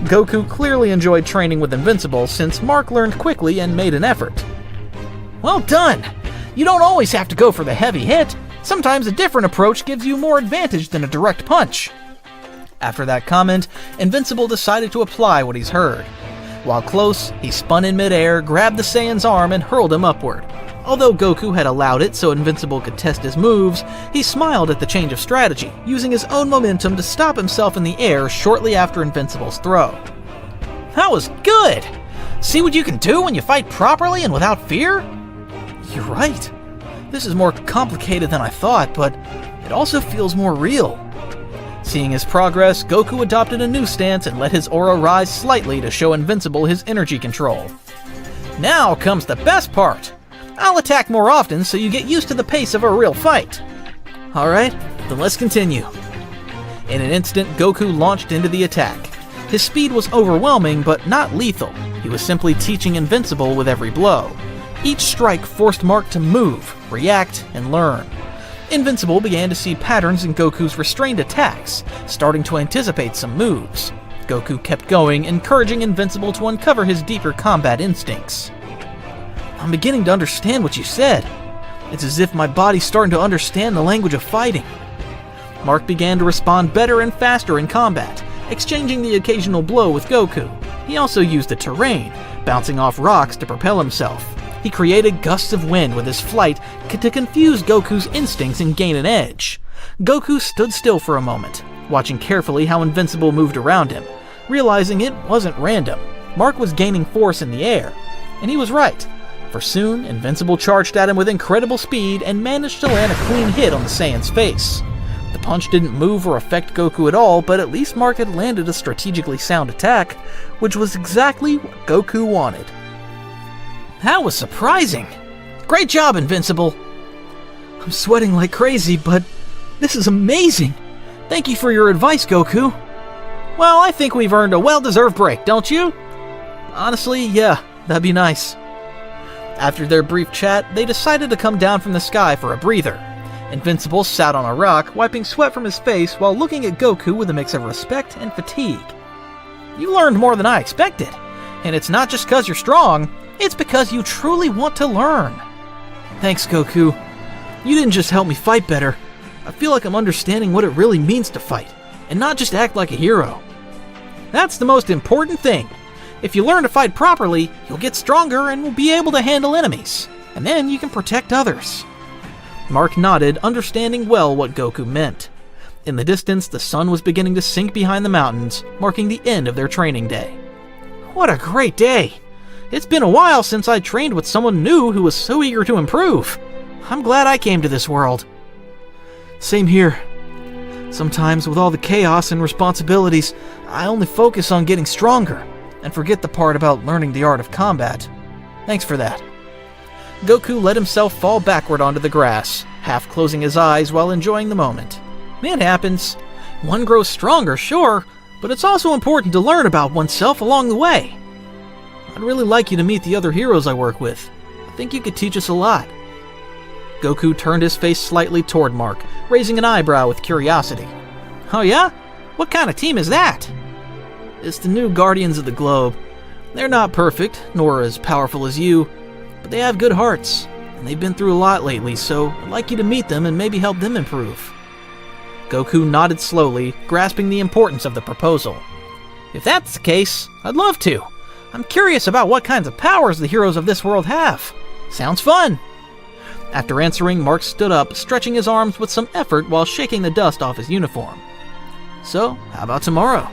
S1: Goku clearly enjoyed training with Invincible since Mark learned quickly and made an effort. Well done! You don't always have to go for the heavy hit. Sometimes a different approach gives you more advantage than a direct punch. After that comment, Invincible decided to apply what he's heard. While close, he spun in midair, grabbed the Saiyan's arm, and hurled him upward. Although Goku had allowed it so Invincible could test his moves, he smiled at the change of strategy, using his own momentum to stop himself in the air shortly after Invincible's throw. That was good! See what you can do when you fight properly and without fear? You're right. This is more complicated than I thought, but it also feels more real. Seeing his progress, Goku adopted a new stance and let his aura rise slightly to show Invincible his energy control. Now comes the best part! I'll attack more often so you get used to the pace of a real fight. Alright, then let's continue. In an instant, Goku launched into the attack. His speed was overwhelming, but not lethal. He was simply teaching Invincible with every blow. Each strike forced Mark to move, react, and learn. Invincible began to see patterns in Goku's restrained attacks, starting to anticipate some moves. Goku kept going, encouraging Invincible to uncover his deeper combat instincts. I'm beginning to understand what you said. It's as if my body's starting to understand the language of fighting. Mark began to respond better and faster in combat, exchanging the occasional blow with Goku. He also used the terrain, bouncing off rocks to propel himself. He created gusts of wind with his flight to confuse Goku's instincts and gain an edge. Goku stood still for a moment, watching carefully how Invincible moved around him, realizing it wasn't random. Mark was gaining force in the air, and he was right. For soon, Invincible charged at him with incredible speed and managed to land a clean hit on the Saiyan's face. The punch didn't move or affect Goku at all, but at least Mark had landed a strategically sound attack, which was exactly what Goku wanted. That was surprising! Great job, Invincible! I'm sweating like crazy, but this is amazing! Thank you for your advice, Goku. Well, I think we've earned a well-deserved break, don't you? Honestly, yeah, that'd be nice. After their brief chat, they decided to come down from the sky for a breather. Invincible sat on a rock, wiping sweat from his face while looking at Goku with a mix of respect and fatigue. You learned more than I expected, and it's not just because you're strong, it's because you truly want to learn. Thanks, Goku. You didn't just help me fight better. I feel like I'm understanding what it really means to fight, and not just act like a hero. That's the most important thing. If you learn to fight properly, you'll get stronger and will be able to handle enemies, and then you can protect others. Mark nodded, understanding well what Goku meant. In the distance, the sun was beginning to sink behind the mountains, marking the end of their training day. What a great day! It's been a while since I trained with someone new who was so eager to improve. I'm glad I came to this world. Same here. Sometimes, with all the chaos and responsibilities, I only focus on getting stronger, and forget the part about learning the art of combat. Thanks for that. Goku let himself fall backward onto the grass, half closing his eyes while enjoying the moment. It happens. One grows stronger, sure, but it's also important to learn about oneself along the way. I'd really like you to meet the other heroes I work with. I think you could teach us a lot. Goku turned his face slightly toward Mark, raising an eyebrow with curiosity. Oh yeah? What kind of team is that? It's the new Guardians of the Globe. They're not perfect, nor as powerful as you, but they have good hearts, and they've been through a lot lately, so I'd like you to meet them and maybe help them improve." Goku nodded slowly, grasping the importance of the proposal. "If that's the case, I'd love to. I'm curious about what kinds of powers the heroes of this world have. Sounds fun." After answering, Mark stood up, stretching his arms with some effort while shaking the dust off his uniform. "So, how about tomorrow?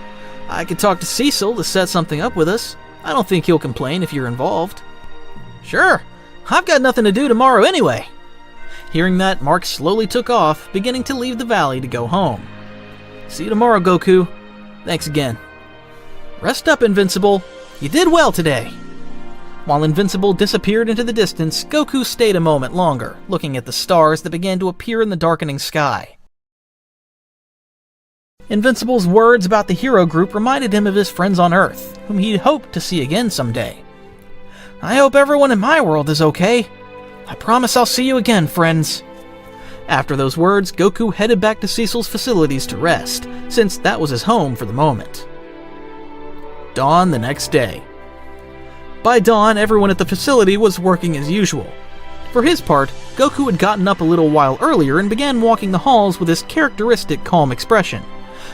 S1: I could talk to Cecil to set something up with us. I don't think he'll complain if you're involved." "Sure. I've got nothing to do tomorrow anyway." Hearing that, Mark slowly took off, beginning to leave the valley to go home. "See you tomorrow, Goku. Thanks again." "Rest up, Invincible. You did well today." While Invincible disappeared into the distance, Goku stayed a moment longer, looking at the stars that began to appear in the darkening sky. Invincible's words about the hero group reminded him of his friends on Earth, whom he'd hoped to see again someday. "I hope everyone in my world is okay. I promise I'll see you again, friends." After those words, Goku headed back to Cecil's facilities to rest, since that was his home for the moment. Dawn the next day. By dawn, everyone at the facility was working as usual. For his part, Goku had gotten up a little while earlier and began walking the halls with his characteristic calm expression.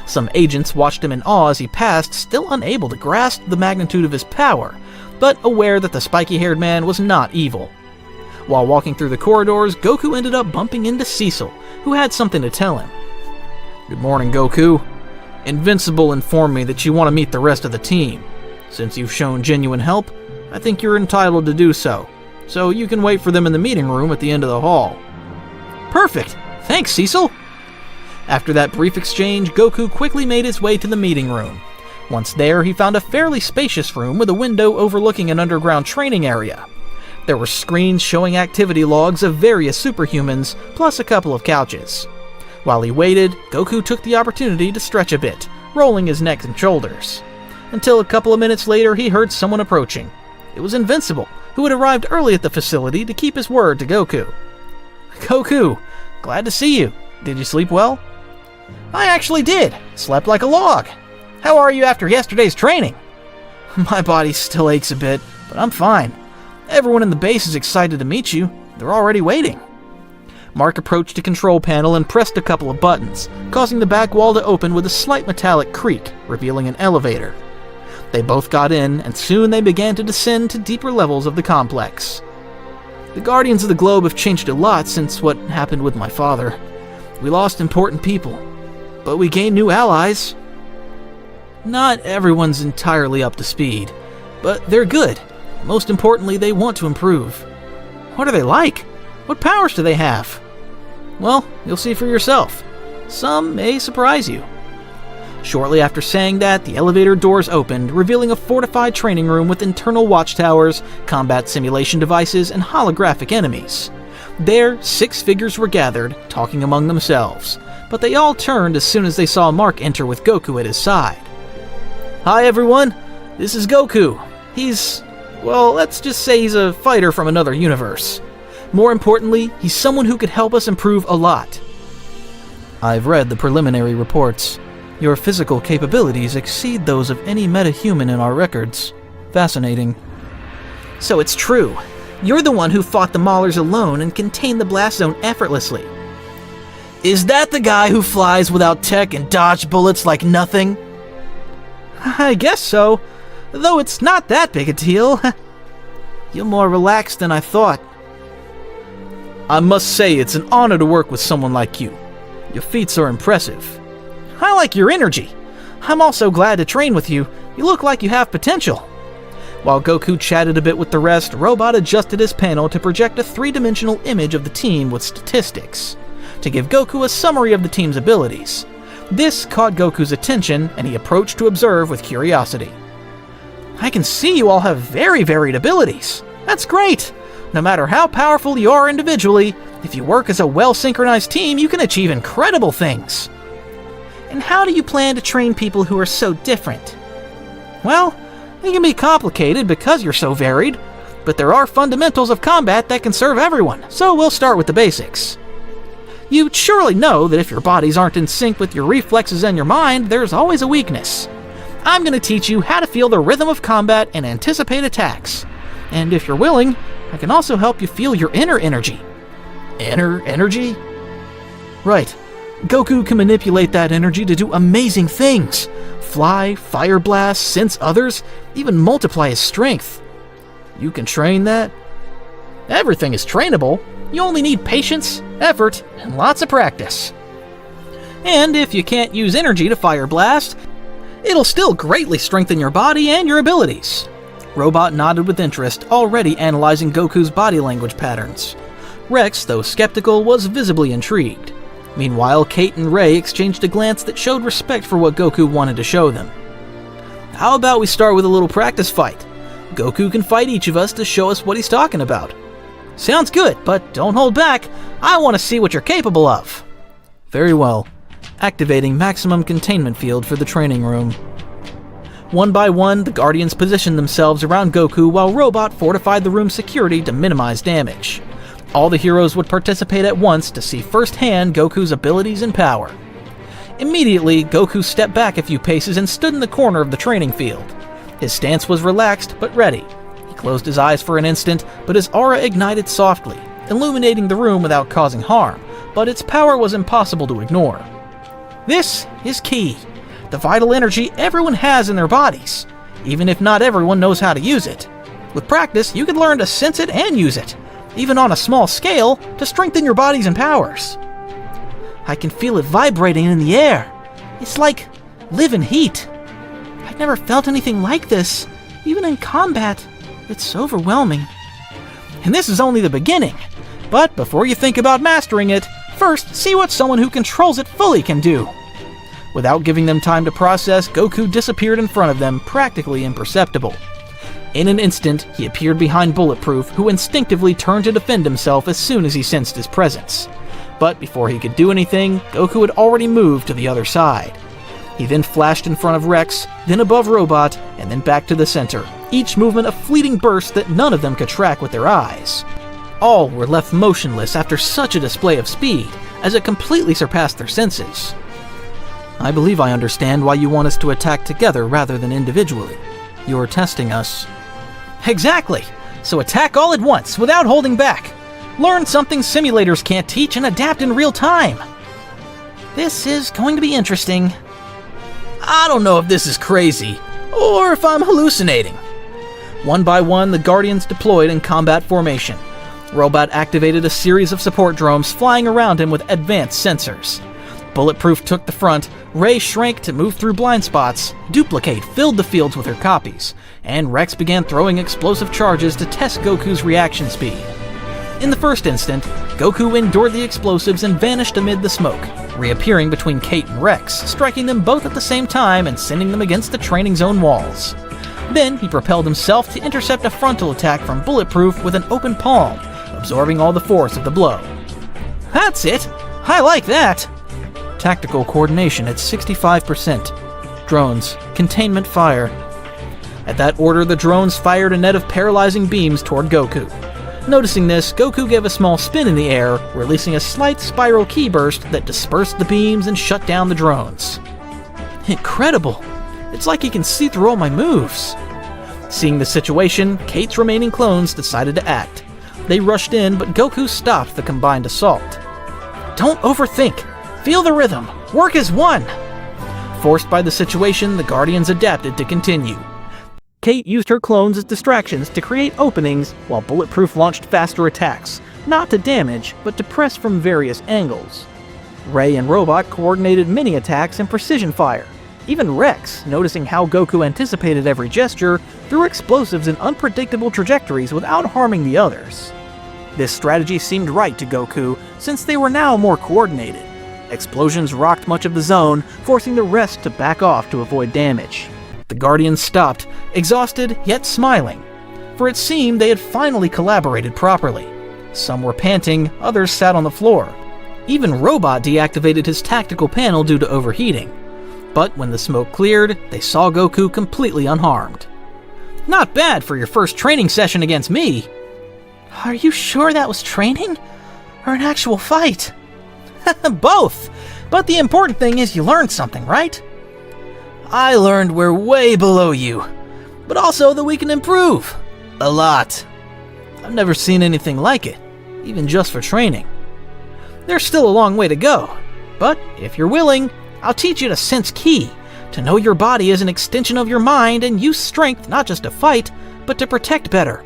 S1: Some agents watched him in awe as he passed, still unable to grasp the magnitude of his power, but aware that the spiky-haired man was not evil. While walking through the corridors, Goku ended up bumping into Cecil, who had something to tell him. "Good morning, Goku. Invincible informed me that you want to meet the rest of the team. Since you've shown genuine help, I think you're entitled to do so you can wait for them in the meeting room at the end of the hall." "Perfect! Thanks, Cecil!" After that brief exchange, Goku quickly made his way to the meeting room. Once there, he found a fairly spacious room with a window overlooking an underground training area. There were screens showing activity logs of various superhumans, plus a couple of couches. While he waited, Goku took the opportunity to stretch a bit, rolling his neck and shoulders. Until a couple of minutes later, he heard someone approaching. It was Invincible, who had arrived early at the facility to keep his word to Goku. "Goku, glad to see you. Did you sleep well?" "I actually did. Slept like a log. How are you after yesterday's training?" "My body still aches a bit, but I'm fine. Everyone in the base is excited to meet you. They're already waiting." Mark approached the control panel and pressed a couple of buttons, causing the back wall to open with a slight metallic creak, revealing an elevator. They both got in, and soon they began to descend to deeper levels of the complex. "The Guardians of the Globe have changed a lot since what happened with my father. We lost important people, but we gained new allies. Not everyone's entirely up to speed, but they're good. Most importantly, they want to improve." "What are they like? What powers do they have?" "Well, you'll see for yourself. Some may surprise you." Shortly after saying that, the elevator doors opened, revealing a fortified training room with internal watchtowers, combat simulation devices, and holographic enemies. There, 6 figures were gathered, talking among themselves, but they all turned as soon as they saw Mark enter with Goku at his side. "Hi everyone, this is Goku. Let's just say he's a fighter from another universe. More importantly, he's someone who could help us improve a lot. I've read the preliminary reports. Your physical capabilities exceed those of any metahuman in our records. Fascinating." "So it's true. You're the one who fought the Maulers alone and contained the blast zone effortlessly." "Is that the guy who flies without tech and dodged bullets like nothing?" "I guess so, though it's not that big a deal." "You're more relaxed than I thought." "I must say it's an honor to work with someone like you. Your feats are impressive." "I like your energy. I'm also glad to train with you. You look like you have potential." While Goku chatted a bit with the rest, Robot adjusted his panel to project a 3-dimensional image of the team with statistics, to give Goku a summary of the team's abilities. This caught Goku's attention, and he approached to observe with curiosity. "I can see you all have very varied abilities. That's great. No matter how powerful you are individually, if you work as a well-synchronized team, you can achieve incredible things." "And how do you plan to train people who are so different?" "Well, it can be complicated because you're so varied, but there are fundamentals of combat that can serve everyone, so we'll start with the basics. You surely know that if your bodies aren't in sync with your reflexes and your mind, there's always a weakness. I'm going to teach you how to feel the rhythm of combat and anticipate attacks. And if you're willing, I can also help you feel your inner energy.
S2: Inner energy?
S1: Right. Goku can manipulate that energy to do amazing things. Fly, fire blast, sense others, even multiply his strength.
S2: You can train that?
S1: Everything is trainable. You only need patience, effort, and lots of practice. And if you can't use energy to fire blast, it'll still greatly strengthen your body and your abilities. Robot nodded with interest, already analyzing Goku's body language patterns. Rex, though skeptical, was visibly intrigued. Meanwhile, Kate and Ray exchanged a glance that showed respect for what Goku wanted to show them. How about we start with a little practice fight? Goku can fight each of us to show us what he's talking about. Sounds good, but don't hold back. I want to see what you're capable of.
S2: Very well. Activating maximum containment field for the training room.
S1: One by one, the Guardians positioned themselves around Goku while Robot fortified the room's security to minimize damage. All the heroes would participate at once to see firsthand Goku's abilities and power. Immediately, Goku stepped back a few paces and stood in the corner of the training field. His stance was relaxed but ready. He closed his eyes for an instant, but his aura ignited softly, illuminating the room without causing harm, but its power was impossible to ignore. This is key. The vital energy everyone has in their bodies, even if not everyone knows how to use it. With practice, you can learn to sense it and use it, even on a small scale, to strengthen your bodies and powers. I can feel it vibrating in the air. It's like living heat. I've never felt anything like this, even in combat. It's overwhelming. And this is only the beginning. But before you think about mastering it, first see what someone who controls it fully can do. Without giving them time to process, Goku disappeared in front of them, practically imperceptible. In an instant, he appeared behind Bulletproof, who instinctively turned to defend himself as soon as he sensed his presence. But before he could do anything, Goku had already moved to the other side. He then flashed in front of Rex, then above Robot, and then back to the center, each movement a fleeting burst that none of them could track with their eyes. All were left motionless after such a display of speed, as it completely surpassed their senses.
S2: I believe I understand why you want us to attack together rather than individually. You're testing us.
S1: Exactly! So attack all at once, without holding back. Learn something simulators can't teach and adapt in real time. This is going to be interesting.
S2: I don't know if this is crazy, or if I'm hallucinating.
S1: One by one, the Guardians deployed in combat formation. Robot activated a series of support drones flying around him with advanced sensors. Bulletproof took the front, Ray shrank to move through blind spots, Duplicate filled the fields with her copies, and Rex began throwing explosive charges to test Goku's reaction speed. In the first instant, Goku endured the explosives and vanished amid the smoke, reappearing between Kate and Rex, striking them both at the same time and sending them against the training zone walls. Then he propelled himself to intercept a frontal attack from Bulletproof with an open palm, absorbing all the force of the blow. That's it! I like that!
S2: Tactical coordination at 65%. Drones, containment fire.
S1: At that order, the drones fired a net of paralyzing beams toward Goku. Noticing this, Goku gave a small spin in the air, releasing a slight spiral key burst that dispersed the beams and shut down the drones. Incredible! It's like he can see through all my moves. Seeing the situation, Kate's remaining clones decided to act. They rushed in, but Goku stopped the combined assault. Don't overthink. Feel the rhythm. Work as one. Forced by the situation, the Guardians adapted to continue. Kate used her clones as distractions to create openings, while Bulletproof launched faster attacks, not to damage, but to press from various angles. Ray and Robot coordinated mini attacks and precision fire. Even Rex, noticing how Goku anticipated every gesture, threw explosives in unpredictable trajectories without harming the others. This strategy seemed right to Goku, since they were now more coordinated. Explosions rocked much of the zone, forcing the rest to back off to avoid damage. The Guardians stopped, exhausted yet smiling, for it seemed they had finally collaborated properly. Some were panting, others sat on the floor. Even Robot deactivated his tactical panel due to overheating. But when the smoke cleared, they saw Goku completely unharmed. Not bad for your first training session against me. Are you sure that was training? Or an actual fight? Both! But the important thing is you learned something, right?
S2: I learned we're way below you, but also that we can improve. A lot. I've never seen anything like it, even just for training. There's still a long way to go, but if you're willing, I'll teach you to sense ki, to know your body as an extension of your mind and use strength not just to fight, but to protect better.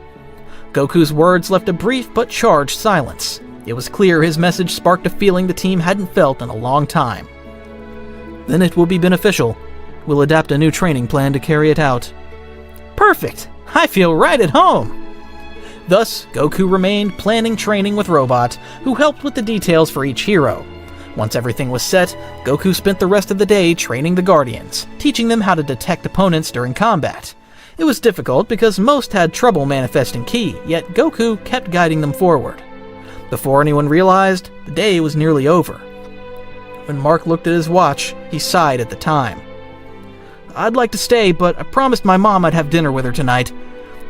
S2: Goku's words left a brief but charged silence. It was clear his message sparked a feeling the team hadn't felt in a long time. Then it will be beneficial. We'll adapt a new training plan to carry it out. Perfect! I feel right at home! Thus, Goku remained planning training with Robot, who helped with the details for each hero. Once everything was set, Goku spent the rest of the day training the Guardians, teaching them how to detect opponents during combat. It was difficult because most had trouble manifesting ki, yet Goku kept guiding them forward. Before anyone realized, the day was nearly over. When Mark looked at his watch, he sighed at the time. I'd like to stay, but I promised my mom I'd have dinner with her tonight.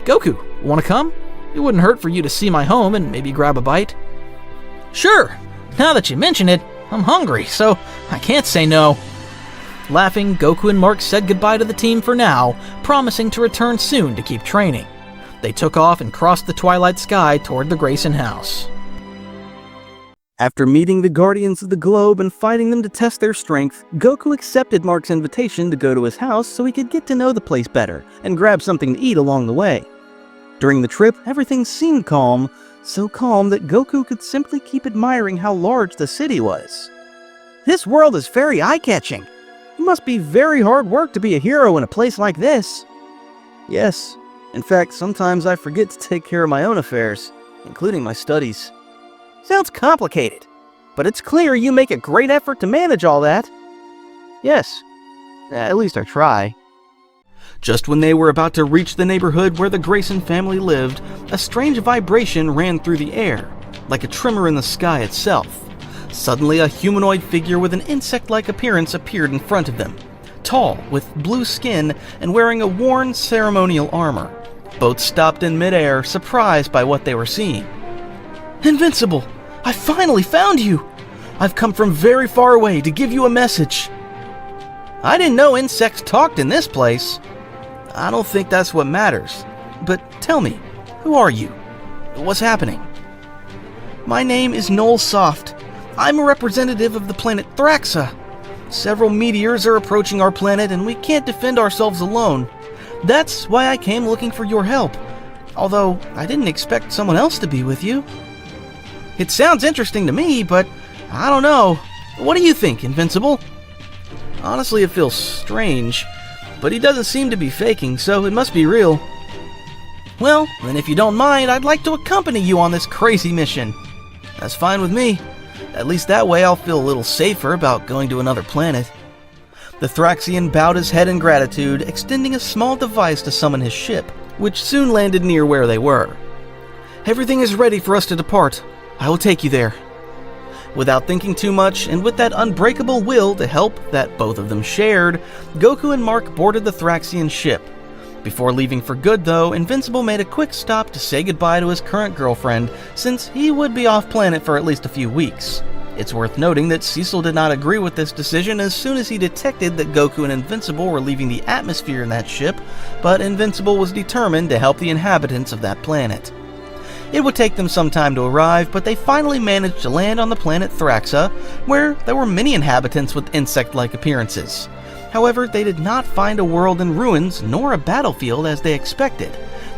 S2: Goku, wanna come? It wouldn't hurt for you to see my home and maybe grab a bite. Sure, now that you mention it, I'm hungry, so I can't say no. Laughing, Goku and Mark said goodbye to the team for now, promising to return soon to keep training. They took off and crossed the twilight sky toward the Grayson house.
S1: After meeting the Guardians of the Globe and fighting them to test their strength, Goku accepted Mark's invitation to go to his house so he could get to know the place better and grab something to eat along the way. During the trip, everything seemed calm, so calm that Goku could simply keep admiring how large the city was. This world is very eye-catching. It must be very hard work to be a hero in a place like this. Yes, in fact, sometimes I forget to take care of my own affairs, including my studies. Sounds complicated, but it's clear you make a great effort to manage all that. Yes, at least I try. Just when they were about to reach the neighborhood where the Grayson family lived, a strange vibration ran through the air, like a tremor in the sky itself. Suddenly, a humanoid figure with an insect-like appearance appeared in front of them, tall, with blue skin, and wearing a worn ceremonial armor. Both stopped in midair, surprised by what they were seeing. Invincible! I finally found you! I've come from very far away to give you a message. I didn't know insects talked in this place. I don't think that's what matters. But tell me, who are you? What's happening? My name is Noel Soft. I'm a representative of the planet Thraxa. Several meteors are approaching our planet and we can't defend ourselves alone. That's why I came looking for your help. Although, I didn't expect someone else to be with you. It sounds interesting to me, but I don't know. What do you think, Invincible? Honestly, it feels strange, but he doesn't seem to be faking, so it must be real. Well, then if you don't mind, I'd like to accompany you on this crazy mission. That's fine with me. At least that way I'll feel a little safer about going to another planet. The Thraxian bowed his head in gratitude, extending a small device to summon his ship, which soon landed near where they were. Everything is ready for us to depart. I will take you there. Without thinking too much, and with that unbreakable will to help that both of them shared, Goku and Mark boarded the Thraxian ship. Before leaving for good, though, Invincible made a quick stop to say goodbye to his current girlfriend, since he would be off-planet for at least a few weeks. It's worth noting that Cecil did not agree with this decision as soon as he detected that Goku and Invincible were leaving the atmosphere in that ship, but Invincible was determined to help the inhabitants of that planet. It would take them some time to arrive, but they finally managed to land on the planet Thraxa, where there were many inhabitants with insect-like appearances. However, they did not find a world in ruins nor a battlefield as they expected.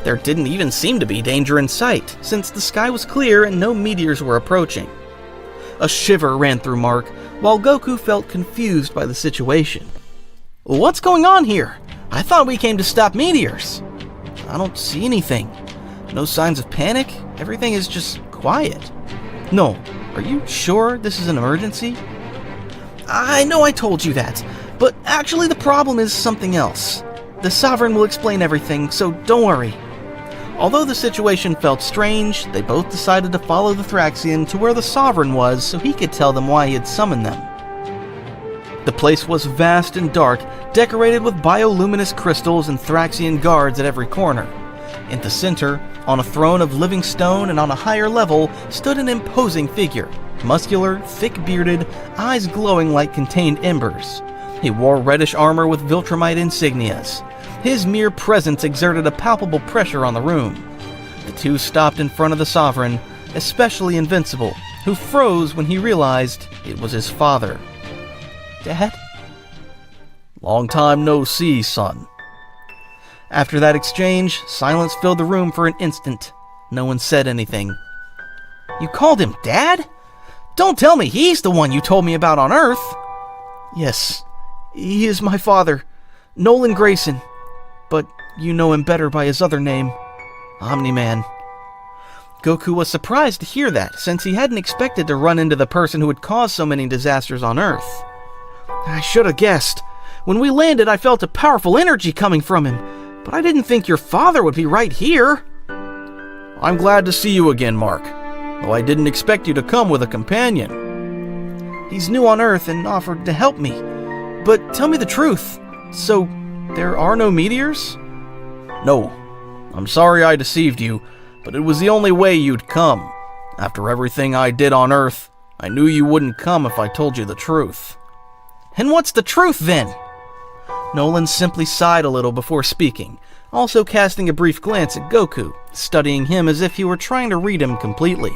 S1: There didn't even seem to be danger in sight, since the sky was clear and no meteors were approaching. A shiver ran through Mark, while Goku felt confused by the situation. What's going on here? I thought we came to stop meteors. I don't see anything. No signs of panic. Everything is just quiet. No, are you sure this is an emergency? I know I told you that, but actually the problem is something else. The Sovereign will explain everything, so don't worry. Although the situation felt strange, they both decided to follow the Thraxian to where the Sovereign was so he could tell them why he had summoned them. The place was vast and dark, decorated with bioluminescent crystals and Thraxian guards at every corner. In the center, on a throne of living stone and on a higher level, stood an imposing figure, muscular, thick-bearded, eyes glowing like contained embers. He wore reddish armor with Viltromite insignias. His mere presence exerted a palpable pressure on the room. The two stopped in front of the Sovereign, especially Invincible, who froze when he realized it was his father. "Dad?"
S2: "Long time no see, son."
S1: After that exchange, silence filled the room for an instant. No one said anything. "You called him Dad? Don't tell me he's the one you told me about on Earth." "Yes, he is my father, Nolan Grayson. But you know him better by his other name, Omni-Man." Goku was surprised to hear that, since he hadn't expected to run into the person who had caused so many disasters on Earth. "I should have guessed. When we landed, I felt a powerful energy coming from him, but I didn't think your father would be right here."
S2: "I'm glad to see you again, Mark, though I didn't expect you to come with a companion."
S1: "He's new on Earth and offered to help me. But tell me the truth. So, there are no meteors?"
S2: "No. I'm sorry I deceived you, but it was the only way you'd come. After everything I did on Earth, I knew you wouldn't come if I told you the truth."
S1: "And what's the truth, then?" Nolan simply sighed a little before speaking, also casting a brief glance at Goku, studying him as if he were trying to read him completely.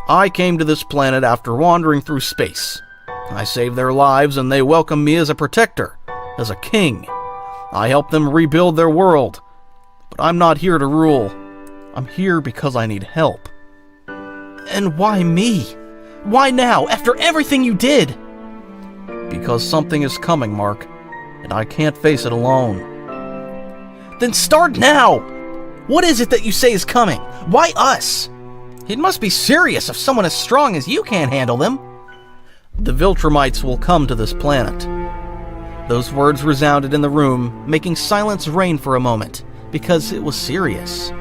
S2: "I came to this planet after wandering through space. I saved their lives and they welcomed me as a protector, as a king. I helped them rebuild their world. But I'm not here to rule. I'm here because I need help."
S1: "And why me? Why now, after everything you did?"
S2: "Because something is coming, Mark, and I can't face it alone."
S1: "Then start now! What is it that you say is coming? Why us? It must be serious if someone as strong as you can't handle them."
S2: "The Viltromites will come to this planet."
S1: Those words resounded in the room, making silence reign for a moment, because it was serious.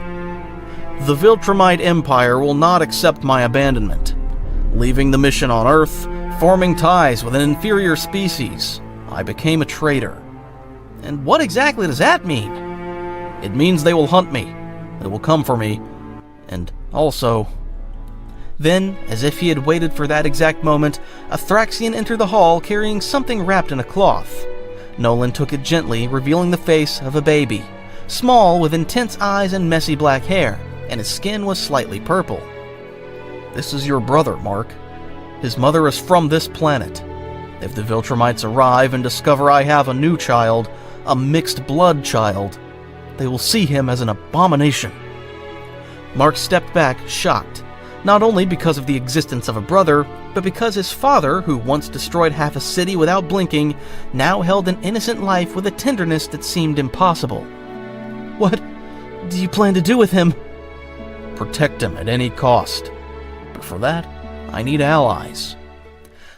S2: "The Viltromite Empire will not accept my abandonment. Leaving the mission on Earth, forming ties with an inferior species, I became a traitor."
S1: "And what exactly does that mean?"
S2: "It means they will hunt me. They will come for me. And also..."
S1: Then, as if he had waited for that exact moment, a Thraxian entered the hall carrying something wrapped in a cloth. Nolan took it gently, revealing the face of a baby, small with intense eyes and messy black hair, and his skin was slightly purple.
S2: "This is your brother, Mark. His mother is from this planet. If the Viltromites arrive and discover I have a new child, a mixed blood child, they will see him as an abomination."
S1: Mark stepped back, shocked, not only because of the existence of a brother, but because his father, who once destroyed half a city without blinking, now held an innocent life with a tenderness that seemed impossible. "What do you plan to do with him?"
S2: "Protect him at any cost. But for that, I need allies."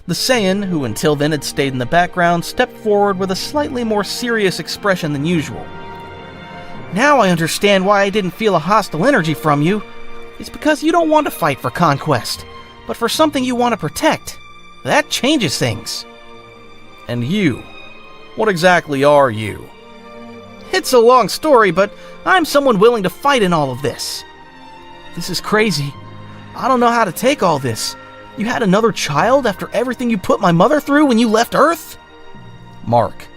S1: The Saiyan, who until then had stayed in the background, stepped forward with a slightly more serious expression than usual. "Now I understand why I didn't feel a hostile energy from you. It's because you don't want to fight for conquest, but for something you want to protect. That changes things."
S2: "And you? What exactly are you?"
S1: "It's a long story, but I'm someone willing to fight in all of this." "This is crazy. I don't know how to take all this. You had another child after everything you put my mother through when you left Earth?"
S2: "Mark,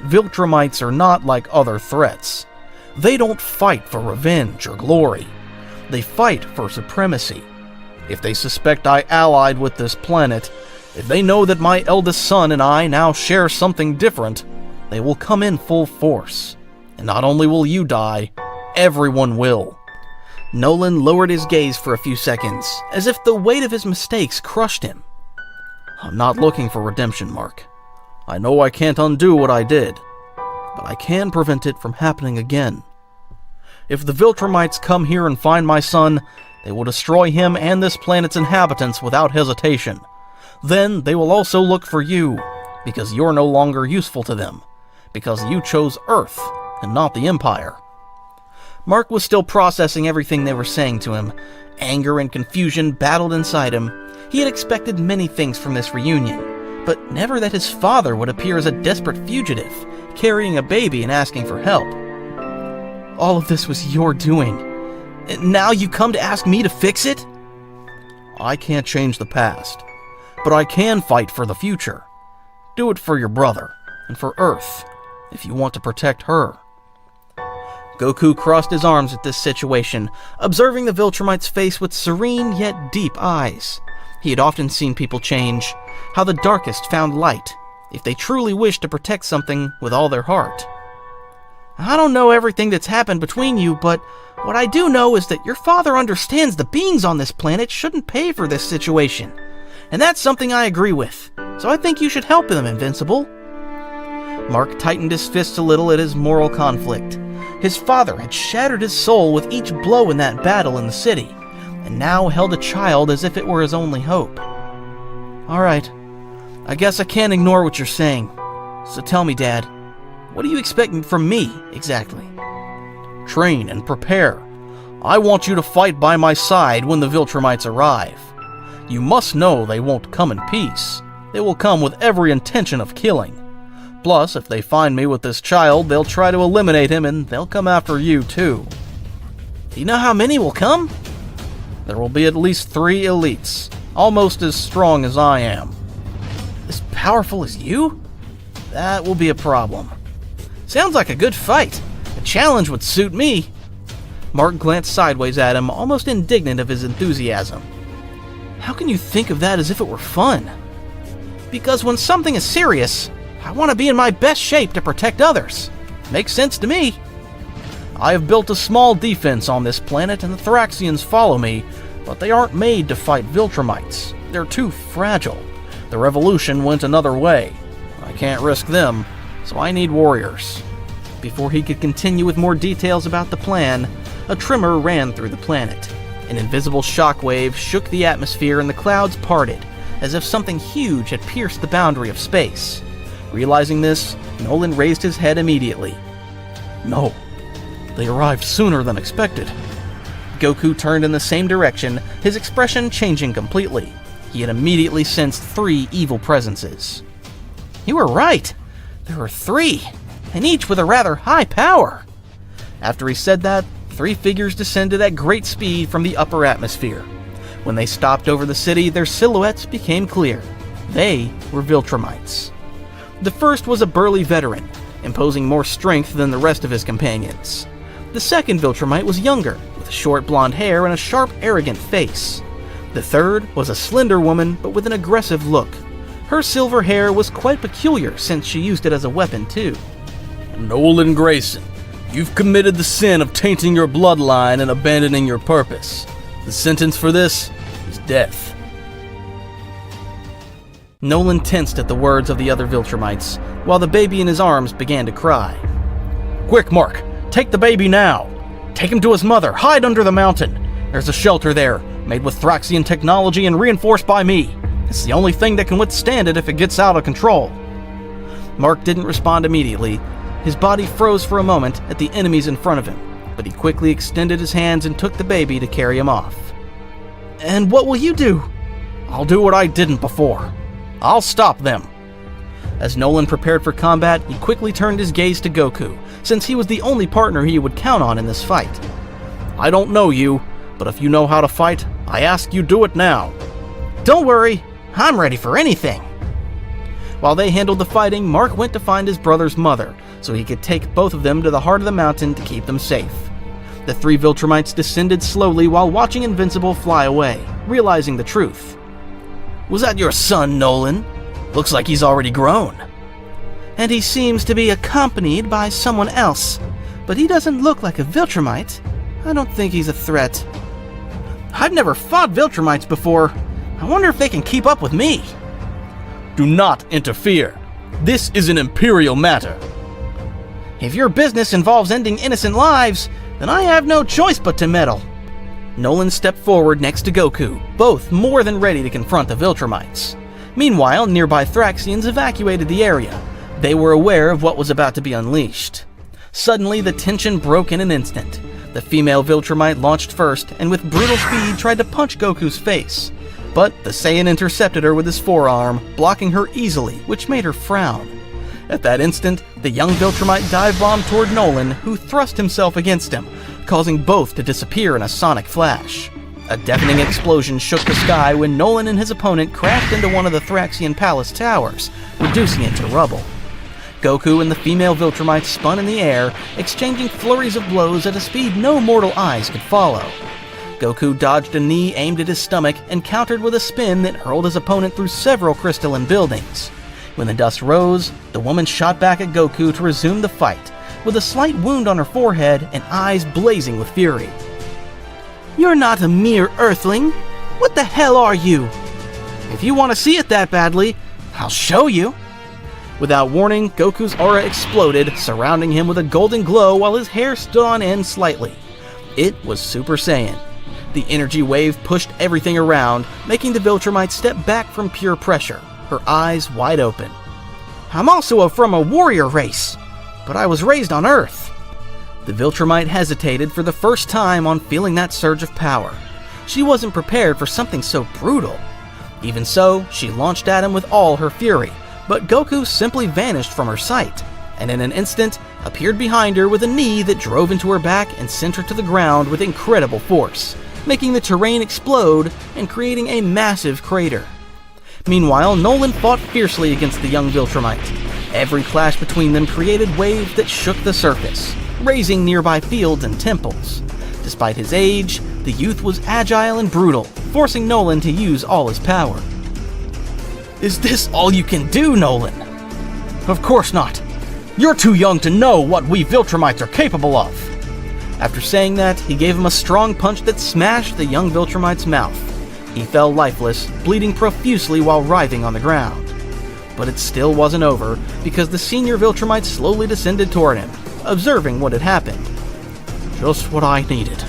S2: Viltromites are not like other threats. They don't fight for revenge or glory. They fight for supremacy. If they suspect I allied with this planet, if they know that my eldest son and I now share something different, they will come in full force. And not only will you die, everyone will."
S1: Nolan lowered his gaze for a few seconds, as if the weight of his mistakes crushed him.
S2: "I'm not looking for redemption, Mark. I know I can't undo what I did, but I can prevent it from happening again. If the Viltromites come here and find my son, they will destroy him and this planet's inhabitants without hesitation. Then they will also look for you, because you're no longer useful to them, because you chose Earth and not the Empire."
S1: Mark was still processing everything they were saying to him. Anger and confusion battled inside him. He had expected many things from this reunion, but never that his father would appear as a desperate fugitive, carrying a baby and asking for help. "All of this was your doing. And now you come to ask me to fix it?"
S2: "I can't change the past, but I can fight for the future. Do it for your brother, and for Earth, if you want to protect her.
S1: Goku crossed his arms at this situation, observing the Viltromite's face with serene yet deep eyes. He had often seen people change, how the darkest found light, if they truly wished to protect something with all their heart. I don't know everything that's happened between you, but what I do know is that your father understands the beings on this planet shouldn't pay for this situation. And that's something I agree with, so I think you should help them, Invincible. Mark tightened his fists a little at his moral conflict. His father had shattered his soul with each blow in that battle in the city, and now held a child as if it were his only hope. Alright, I guess I can't ignore what you're saying. So tell me, Dad, what do you expect from me, exactly?
S2: Train and prepare. I want you to fight by my side when the Viltromites arrive. You must know they won't come in peace. They will come with every intention of killing. Plus, if they find me with this child, they'll try to eliminate him and they'll come after you too.
S1: Do you know how many will come?
S2: There will be at least 3 elites, almost as strong as I am.
S1: As powerful as you? That will be a problem. Sounds like a good fight. A challenge would suit me. Mark glanced sideways at him, almost indignant of his enthusiasm. How can you think of that as if it were fun? Because when something is serious, I want to be in my best shape to protect others. Makes sense to me.
S2: I have built a small defense on this planet and the Thraxians follow me, but they aren't made to fight Viltromites. They're too fragile. The revolution went another way. I can't risk them, so I need warriors.
S1: Before he could continue with more details about the plan, a tremor ran through the planet. An invisible shockwave shook the atmosphere and the clouds parted, as if something huge had pierced the boundary of space. Realizing this, Nolan raised his head immediately.
S2: No, they arrived sooner than expected.
S1: Goku turned in the same direction, his expression changing completely. He had immediately sensed 3 evil presences. You were right. There were 3, and each with a rather high power. After he said that, 3 figures descended at great speed from the upper atmosphere. When they stopped over the city, their silhouettes became clear. They were Viltromites. The first was a burly veteran, imposing more strength than the rest of his companions. The second Viltromite was younger, with short blonde hair and a sharp, arrogant face. The third was a slender woman, but with an aggressive look. Her silver hair was quite peculiar since she used it as a weapon too.
S2: Nolan Grayson, you've committed the sin of tainting your bloodline and abandoning your purpose. The sentence for this is death.
S1: Nolan tensed at the words of the other Viltromites, while the baby in his arms began to cry.
S2: Quick, Mark! Take the baby now! Take him to his mother! Hide under the mountain! There's a shelter there, made with Thraxian technology and reinforced by me. It's the only thing that can withstand it if it gets out of control.
S1: Mark didn't respond immediately. His body froze for a moment at the enemies in front of him, but he quickly extended his hands and took the baby to carry him off. And what will you do?
S2: I'll do what I didn't before. I'll stop them.
S1: As Nolan prepared for combat, he quickly turned his gaze to Goku, since he was the only partner he would count on in this fight.
S2: I don't know you, but if you know how to fight, I ask you do it now.
S1: Don't worry, I'm ready for anything. While they handled the fighting, Mark went to find his brother's mother, so he could take both of them to the heart of the mountain to keep them safe. The 3 Viltromites descended slowly while watching Invincible fly away, realizing the truth.
S2: Was that your son, Nolan? Looks like he's already grown.
S1: And he seems to be accompanied by someone else, but he doesn't look like a Viltromite. I don't think he's a threat. I've never fought Viltromites before. I wonder if they can keep up with me.
S2: Do not interfere. This is an Imperial matter.
S1: If your business involves ending innocent lives, then I have no choice but to meddle. Nolan stepped forward next to Goku, both more than ready to confront the Viltromites. Meanwhile, nearby Thraxians evacuated the area. They were aware of what was about to be unleashed. Suddenly, the tension broke in an instant. The female Viltromite launched first, and with brutal speed tried to punch Goku's face. But the Saiyan intercepted her with his forearm, blocking her easily, which made her frown. At that instant, the young Viltromite dive-bombed toward Nolan, who thrust himself against him, causing both to disappear in a sonic flash. A deafening explosion shook the sky when Nolan and his opponent crashed into one of the Thraxian palace towers, reducing it to rubble. Goku and the female Viltromite spun in the air, exchanging flurries of blows at a speed no mortal eyes could follow. Goku dodged a knee aimed at his stomach and countered with a spin that hurled his opponent through several crystalline buildings. When the dust rose, the woman shot back at Goku to resume the fight, with a slight wound on her forehead and eyes blazing with fury. "You're not a mere earthling. What the hell are you? If you want to see it that badly, I'll show you." Without warning, Goku's aura exploded, surrounding him with a golden glow while his hair stood on end slightly. It was Super Saiyan. The energy wave pushed everything around, making the Viltromite step back from pure pressure, her eyes wide open. "I'm also from a warrior race, but I was raised on Earth." The Viltromite hesitated for the first time on feeling that surge of power. She wasn't prepared for something so brutal. Even so, she launched at him with all her fury, but Goku simply vanished from her sight, and in an instant appeared behind her with a knee that drove into her back and sent her to the ground with incredible force, making the terrain explode and creating a massive crater. Meanwhile, Nolan fought fiercely against the young Viltromite. Every clash between them created waves that shook the surface, raising nearby fields and temples. Despite his age, the youth was agile and brutal, forcing Nolan to use all his power. "Is this all you can do, Nolan?" "Of course not. You're too young to know what we Viltromites are capable of." After saying that, he gave him a strong punch that smashed the young Viltromite's mouth. He fell lifeless, bleeding profusely while writhing on the ground. But it still wasn't over, because the senior Viltromite slowly descended toward him, observing what had happened. "Just what I needed."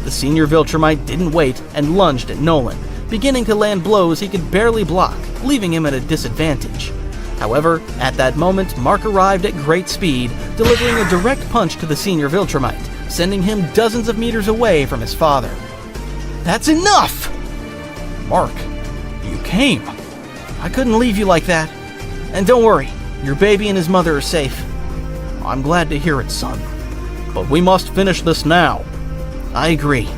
S1: The senior Viltromite didn't wait and lunged at Nolan, beginning to land blows he could barely block, leaving him at a disadvantage. However, at that moment, Mark arrived at great speed, delivering a direct punch to the senior Viltromite, sending him dozens of meters away from his father. "That's enough!" "Mark, you came. I couldn't leave you like that. And don't worry, your baby and his mother are safe." "I'm glad to hear it, son. But we must finish this now." "I agree."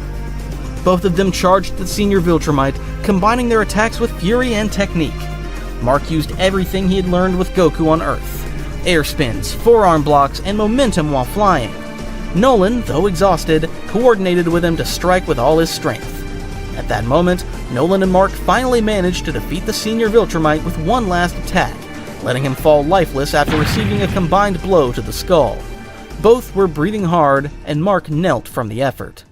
S1: Both of them charged the senior Viltromite, combining their attacks with fury and technique. Mark used everything he had learned with Goku on Earth: air spins, forearm blocks, and momentum while flying. Nolan, though exhausted, coordinated with him to strike with all his strength. At that moment, Nolan and Mark finally managed to defeat the senior Viltromite with one last attack, letting him fall lifeless after receiving a combined blow to the skull. Both were breathing hard, and Mark knelt from the effort.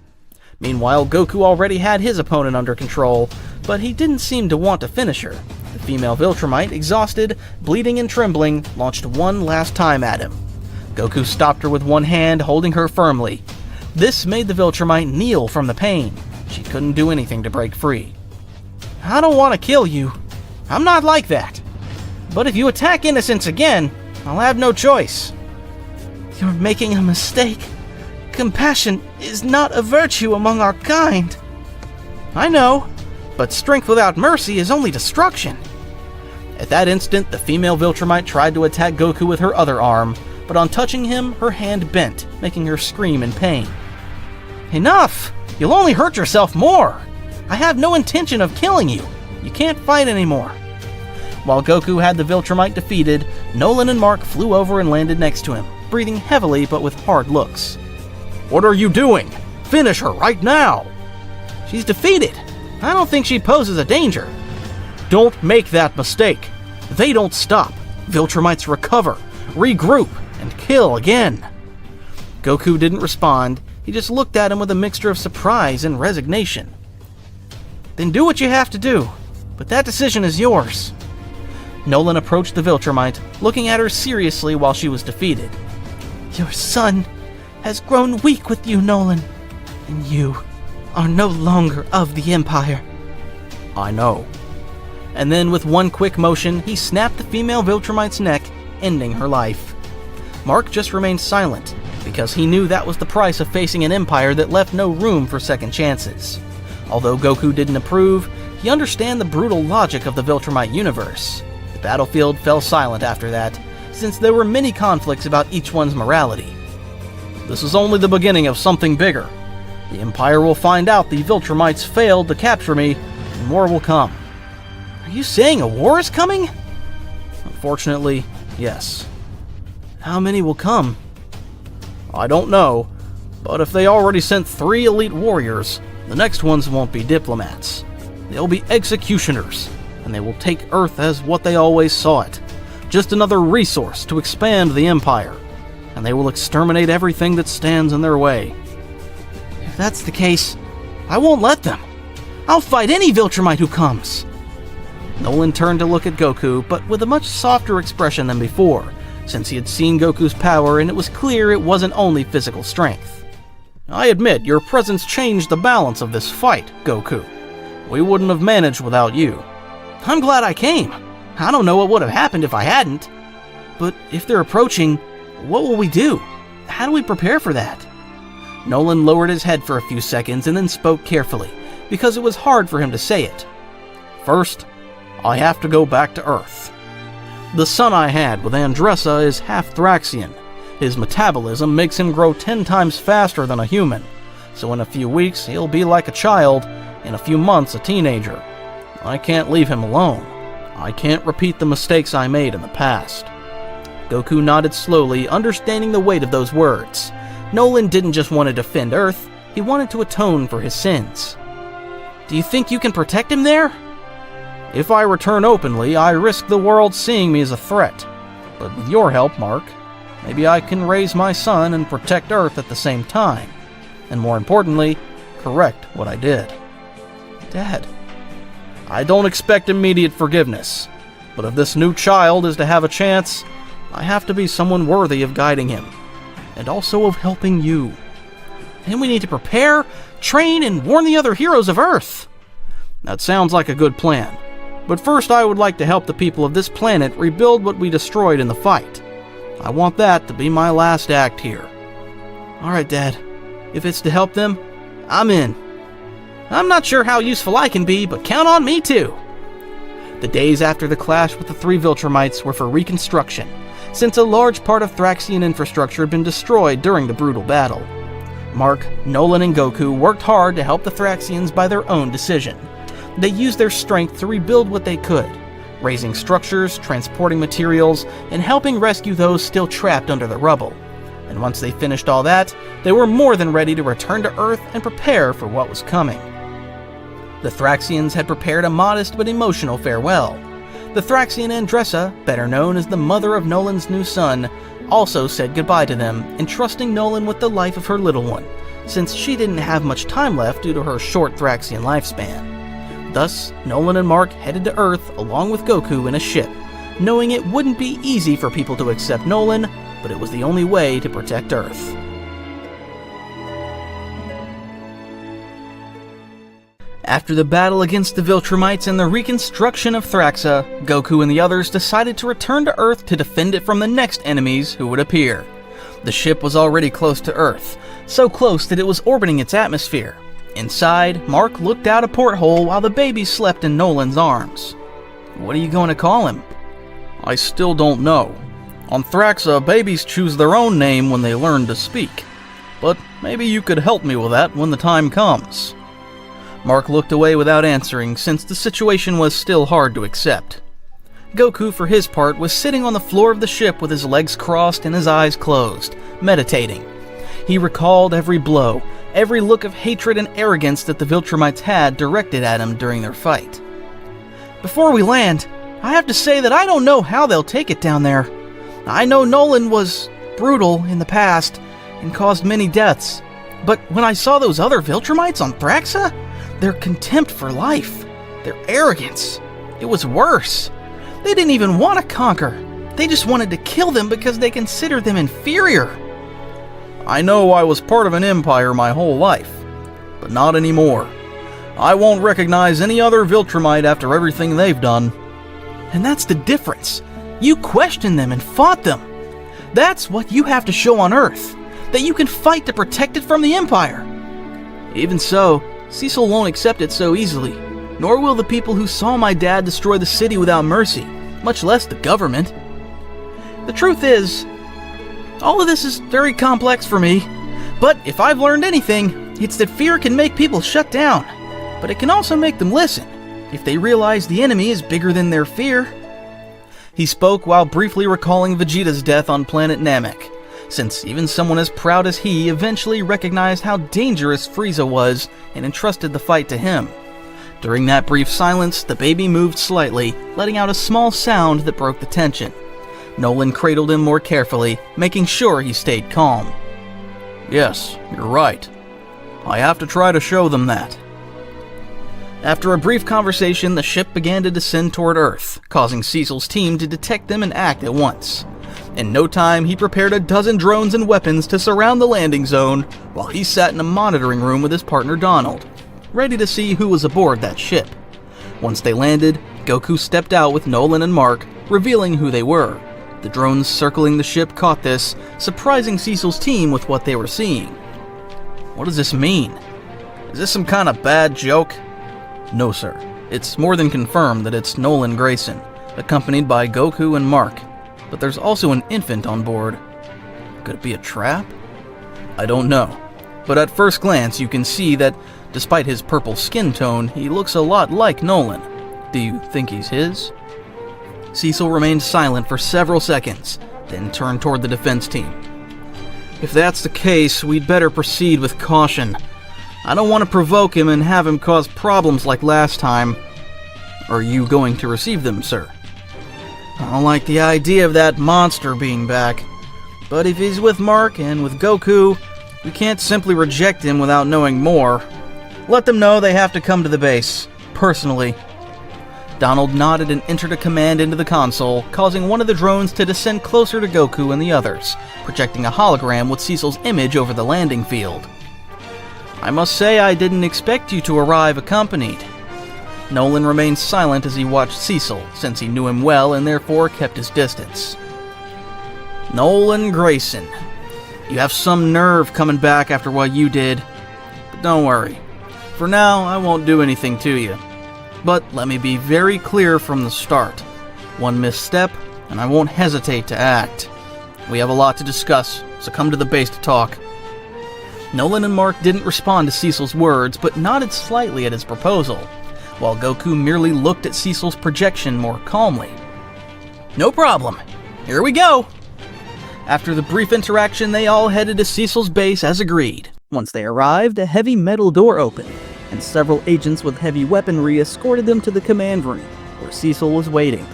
S1: Meanwhile, Goku already had his opponent under control, but he didn't seem to want to finish her. The female Viltromite, exhausted, bleeding and trembling, launched one last time at him. Goku stopped her with one hand, holding her firmly. This made the Viltromite kneel from the pain. She couldn't do anything to break free. "I don't want to kill you. I'm not like that. But if you attack innocents again, I'll have no choice." "You're making a mistake. Compassion is not a virtue among our kind." "I know, but strength without mercy is only destruction." At that instant, the female Viltromite tried to attack Goku with her other arm, but on touching him, her hand bent, making her scream in pain. "Enough! You'll only hurt yourself more. I have no intention of killing you. You can't fight anymore." While Goku had the Viltromite defeated, Nolan and Mark flew over and landed next to him, breathing heavily but with hard looks. "What are you doing? Finish her right now!" "She's defeated. I don't think she poses a danger." "Don't make that mistake. They don't stop. Viltromites recover, regroup, and kill again." Goku didn't respond. He just looked at him with a mixture of surprise and resignation. "Then do what you have to do, but that decision is yours." Nolan approached the Viltromite, looking at her seriously while she was defeated. "Your son has grown weak with you, Nolan, and you are no longer of the Empire." "I know." And then with one quick motion, he snapped the female Viltromite's neck, ending her life. Mark just remained silent, because he knew that was the price of facing an empire that left no room for second chances. Although Goku didn't approve, he understood the brutal logic of the Viltromite universe. The battlefield fell silent after that, since there were many conflicts about each one's morality. "This is only the beginning of something bigger. The Empire will find out the Viltromites failed to capture me, and more will come. Are you saying a war is coming? Unfortunately, yes. How many will come? I don't know, but if they already sent 3 elite warriors, the next ones won't be diplomats. They'll be executioners, and they will take Earth as what they always saw it. Just another resource to expand the Empire, and they will exterminate everything that stands in their way. If that's the case, I won't let them. I'll fight any Viltromite who comes. Nolan turned to look at Goku, but with a much softer expression than before, since he had seen Goku's power and it was clear it wasn't only physical strength. I admit your presence changed the balance of this fight, Goku. We wouldn't have managed without you. I'm glad I came. I don't know what would have happened if I hadn't. But if they're approaching, what will we do? How do we prepare for that? Nolan lowered his head for a few seconds and then spoke carefully, because it was hard for him to say it. First, I have to go back to Earth. The son I had with Andressa is half Thraxian. His metabolism makes him grow 10 times faster than a human, so in a few weeks he'll be like a child, in a few months a teenager. I can't leave him alone. I can't repeat the mistakes I made in the past. Goku nodded slowly, understanding the weight of those words. Nolan didn't just want to defend Earth, he wanted to atone for his sins. Do you think you can protect him there? If I return openly, I risk the world seeing me as a threat. But with your help, Mark, maybe I can raise my son and protect Earth at the same time. And more importantly, correct what I did. Dad, I don't expect immediate forgiveness. But if this new child is to have a chance, I have to be someone worthy of guiding him. And also of helping you. And we need to prepare, train, and warn the other heroes of Earth. That sounds like a good plan. But first I would like to help the people of this planet rebuild what we destroyed in the fight. I want that to be my last act here. Alright, Dad. If it's to help them, I'm in. I'm not sure how useful I can be, but count on me too. The days after the clash with the 3 Viltromites were for reconstruction, since a large part of Thraxian infrastructure had been destroyed during the brutal battle. Mark, Nolan, and Goku worked hard to help the Thraxians by their own decision. They used their strength to rebuild what they could, raising structures, transporting materials, and helping rescue those still trapped under the rubble. And once they finished all that, they were more than ready to return to Earth and prepare for what was coming. The Thraxians had prepared a modest but emotional farewell. The Thraxian Andressa, better known as the mother of Nolan's new son, also said goodbye to them, entrusting Nolan with the life of her little one, since she didn't have much time left due to her short Thraxian lifespan. Thus, Nolan and Mark headed to Earth along with Goku in a ship, knowing it wouldn't be easy for people to accept Nolan, but it was the only way to protect Earth. After the battle against the Viltromites and the reconstruction of Thraxa, Goku and the others decided to return to Earth to defend it from the next enemies who would appear. The ship was already close to Earth, so close that it was orbiting its atmosphere. Inside, Mark looked out a porthole while the baby slept in Nolan's arms. What are you going to call him? I still don't know. On Thraxa, babies choose their own name when they learn to speak. But maybe you could help me with that when the time comes. Mark looked away without answering, since the situation was still hard to accept. Goku, for his part, was sitting on the floor of the ship with his legs crossed and his eyes closed, meditating. He recalled every blow, every look of hatred and arrogance that the Viltromites had directed at him during their fight. Before we land, I have to say that I don't know how they'll take it down there. I know Nolan was brutal in the past and caused many deaths, but when I saw those other Viltromites on Thraxa, their contempt for life, their arrogance, it was worse. They didn't even want to conquer. They just wanted to kill them because they considered them inferior. I know I was part of an empire my whole life, but not anymore. I won't recognize any other Viltromite after everything they've done. And that's the difference. You questioned them and fought them. That's what you have to show on Earth, that you can fight to protect it from the Empire. Even so, Cecil won't accept it so easily, nor will the people who saw my dad destroy the city without mercy, much less the government. The truth is, all of this is very complex for me, but if I've learned anything, It's that fear can make people shut down, but it can also make them listen, if they realize the enemy is bigger than their fear. He spoke while briefly recalling Vegeta's death on planet Namek, since even someone as proud as he eventually recognized how dangerous Frieza was and entrusted the fight to him. During that brief silence, the baby moved slightly, letting out a small sound that broke the tension. Nolan cradled him more carefully, making sure he stayed calm.
S2: Yes, you're right. I have to try to show them that.
S1: After a brief conversation, the ship began to descend toward Earth, causing Cecil's team to detect them and act at once. In no time, he prepared a dozen drones and weapons to surround the landing zone, while he sat in a monitoring room with his partner Donald, ready to see who was aboard that ship. Once they landed, Goku stepped out with Nolan and Mark, revealing who they were. The drones circling the ship caught this, surprising Cecil's team with what they were seeing.
S2: What does this mean? Is this some kind of bad joke?
S1: No, sir. It's more than confirmed that it's Nolan Grayson, accompanied by Goku and Mark. But there's also an infant on board. Could it be a trap? I don't know. But at first glance, you can see that, despite his purple skin tone, he looks a lot like Nolan. Do you think he's his? Cecil remained silent for several seconds, then turned toward the defense team. If that's the case, we'd better proceed with caution. I don't want to provoke him and have him cause problems like last time. Are you going to receive them, sir? I don't like the idea of that monster being back. But if he's with Mark and with Goku, we can't simply reject him without knowing more. Let them know they have to come to the base, personally. Donald nodded and entered a command into the console, causing one of the drones to descend closer to Goku and the others, projecting a hologram with Cecil's image over the landing field. I must say I didn't expect you to arrive accompanied. Nolan remained silent as he watched Cecil, since he knew him well and therefore kept his distance. Nolan Grayson, you have some nerve coming back after what you did. But don't worry. For now, I won't do anything to you. But let me be very clear from the start. One misstep, and I won't hesitate to act. We have a lot to discuss, so come to the base to talk. Nolan and Mark didn't respond to Cecil's words, but nodded slightly at his proposal, while Goku merely looked at Cecil's projection more calmly. No problem. Here we go! After the brief interaction, they all headed to Cecil's base as agreed. Once they arrived, a heavy metal door opened, and several agents with heavy weaponry escorted them to the command room, where Cecil was waiting.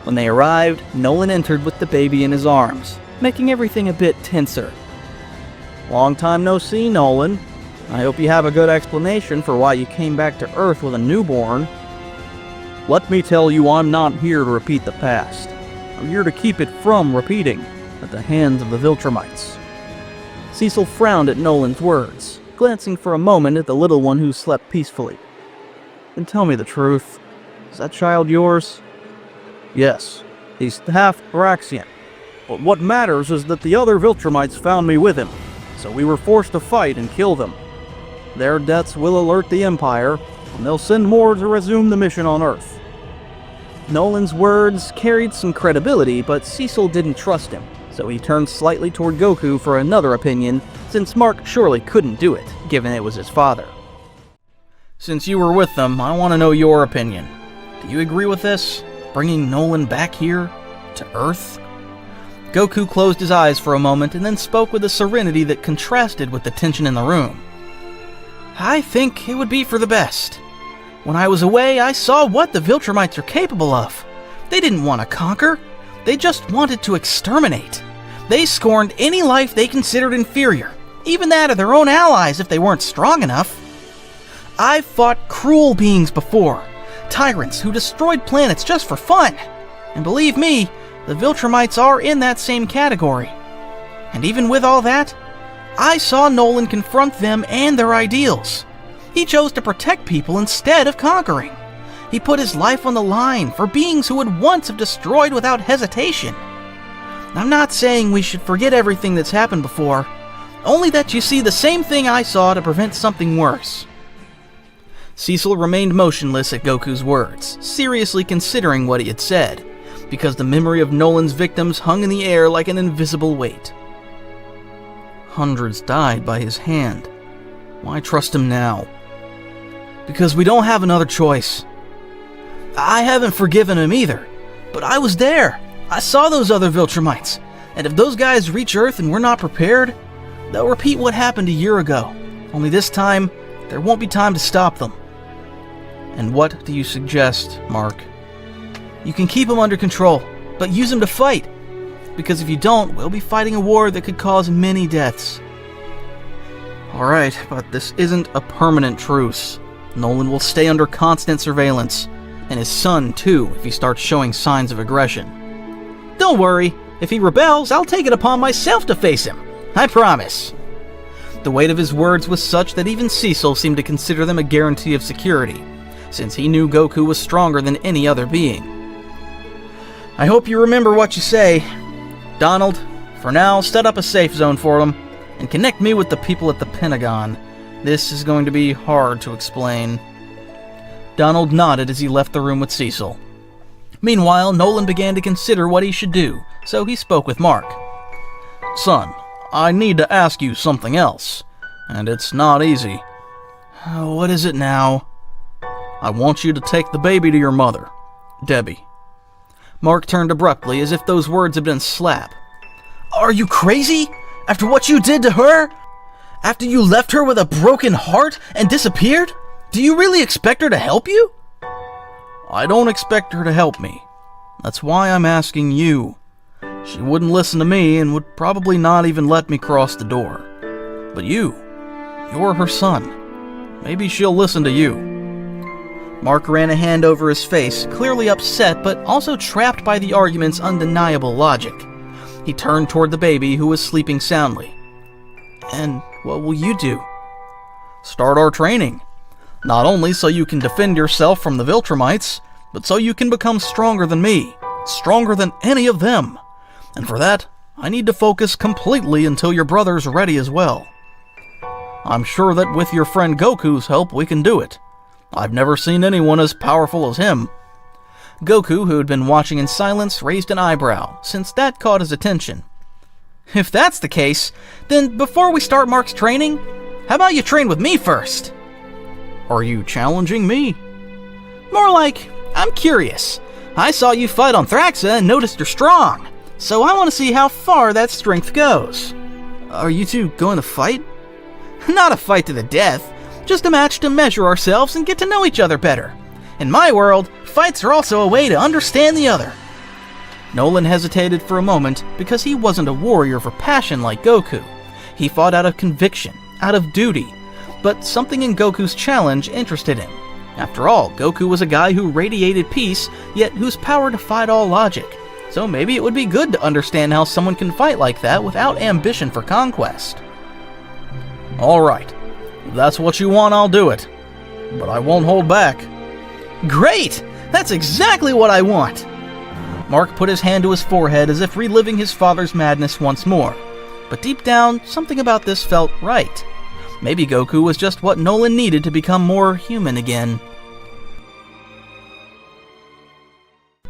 S1: When they arrived, Nolan entered with the baby in his arms, making everything a bit tenser. Long time no see, Nolan. I hope you have a good explanation for why you came back to Earth with a newborn. Let me tell you, I'm not here to repeat the past. I'm here to keep it from repeating at the hands of the Viltromites. Cecil frowned at Nolan's words, glancing for a moment at the little one who slept peacefully. Then tell me the truth. Is that child yours? Yes, he's half Thraxian. But what matters is that the other Viltromites found me with him, so we were forced to fight and kill them. Their deaths will alert the Empire, and they'll send more to resume the mission on Earth. Nolan's words carried some credibility, but Cecil didn't trust him, so he turned slightly toward Goku for another opinion, since Mark surely couldn't do it, given it was his father. Since you were with them, I want to know your opinion. Do you agree with this? Bringing Nolan back here? To Earth? Goku closed his eyes for a moment and then spoke with a serenity that contrasted with the tension in the room. I think it would be for the best. When I was away, I saw what the Viltromites are capable of. They didn't want to conquer. They just wanted to exterminate. They scorned any life they considered inferior, even that of their own allies if they weren't strong enough. I've fought cruel beings before, tyrants who destroyed planets just for fun. And believe me, the Viltromites are in that same category. And even with all that, I saw Nolan confront them and their ideals. He chose to protect people instead of conquering. He put his life on the line for beings who would once have destroyed without hesitation. I'm not saying we should forget everything that's happened before, only that you see the same thing I saw to prevent something worse. Cecil remained motionless at Goku's words, seriously considering what he had said, because the memory of Nolan's victims hung in the air like an invisible weight. Hundreds died by his hand. Why trust him now? Because we don't have another choice. I haven't forgiven him either, but I was there. I saw those other Viltromites, and if those guys reach Earth and we're not prepared, they'll repeat what happened a year ago. Only this time, there won't be time to stop them. And what do you suggest, Mark? You can keep them under control, but use them to fight. Because if you don't, we'll be fighting a war that could cause many deaths. Alright, but this isn't a permanent truce. Nolan will stay under constant surveillance. And his son, too, if he starts showing signs of aggression. Don't worry. If he rebels, I'll take it upon myself to face him. I promise. The weight of his words was such that even Cecil seemed to consider them a guarantee of security, since he knew Goku was stronger than any other being. I hope you remember what you say. Donald, for now, set up a safe zone for them, and connect me with the people at the Pentagon. This is going to be hard to explain. Donald nodded as he left the room with Cecil. Meanwhile, Nolan began to consider what he should do, so he spoke with Mark.
S2: Son, I need to ask you something else, and it's not easy.
S1: What is it now?
S2: I want you to take the baby to your mother, Debbie.
S1: Mark turned abruptly as if those words had been a slap. Are you crazy? After what you did to her? After you left her with a broken heart and disappeared? Do you really expect her to help you?
S2: I don't expect her to help me. That's why I'm asking you. She wouldn't listen to me and would probably not even let me cross the door. But you're her son. Maybe she'll listen to you.
S1: Mark ran a hand over his face, clearly upset but also trapped by the argument's undeniable logic. He turned toward the baby, who was sleeping soundly. And what will you do?
S2: Start our training. Not only so you can defend yourself from the Viltromites, but so you can become stronger than me, stronger than any of them. And for that, I need to focus completely until your brother's ready as well. I'm sure that with your friend Goku's help, we can do it. I've never seen anyone as powerful as him.
S1: Goku, who had been watching in silence, raised an eyebrow, since that caught his attention. If that's the case, then before we start Mark's training, how about you train with me first?
S2: Are you challenging me?
S1: More like, I'm curious. I saw you fight on Thraxa and noticed you're strong, so I want to see how far that strength goes. Are you two going to fight? Not a fight to the death, just a match to measure ourselves and get to know each other better. In my world, fights are also a way to understand the other. Nolan hesitated for a moment because he wasn't a warrior for passion like Goku. He fought out of conviction, out of duty, but something in Goku's challenge interested him. After all, Goku was a guy who radiated peace, yet whose power defied all logic. So maybe it would be good to understand how someone can fight like that without ambition for conquest.
S2: All right. If that's what you want, I'll do it. But I won't hold back.
S1: Great! That's exactly what I want! Mark put his hand to his forehead as if reliving his father's madness once more. But deep down, something about this felt right. Maybe Goku was just what Nolan needed to become more human again.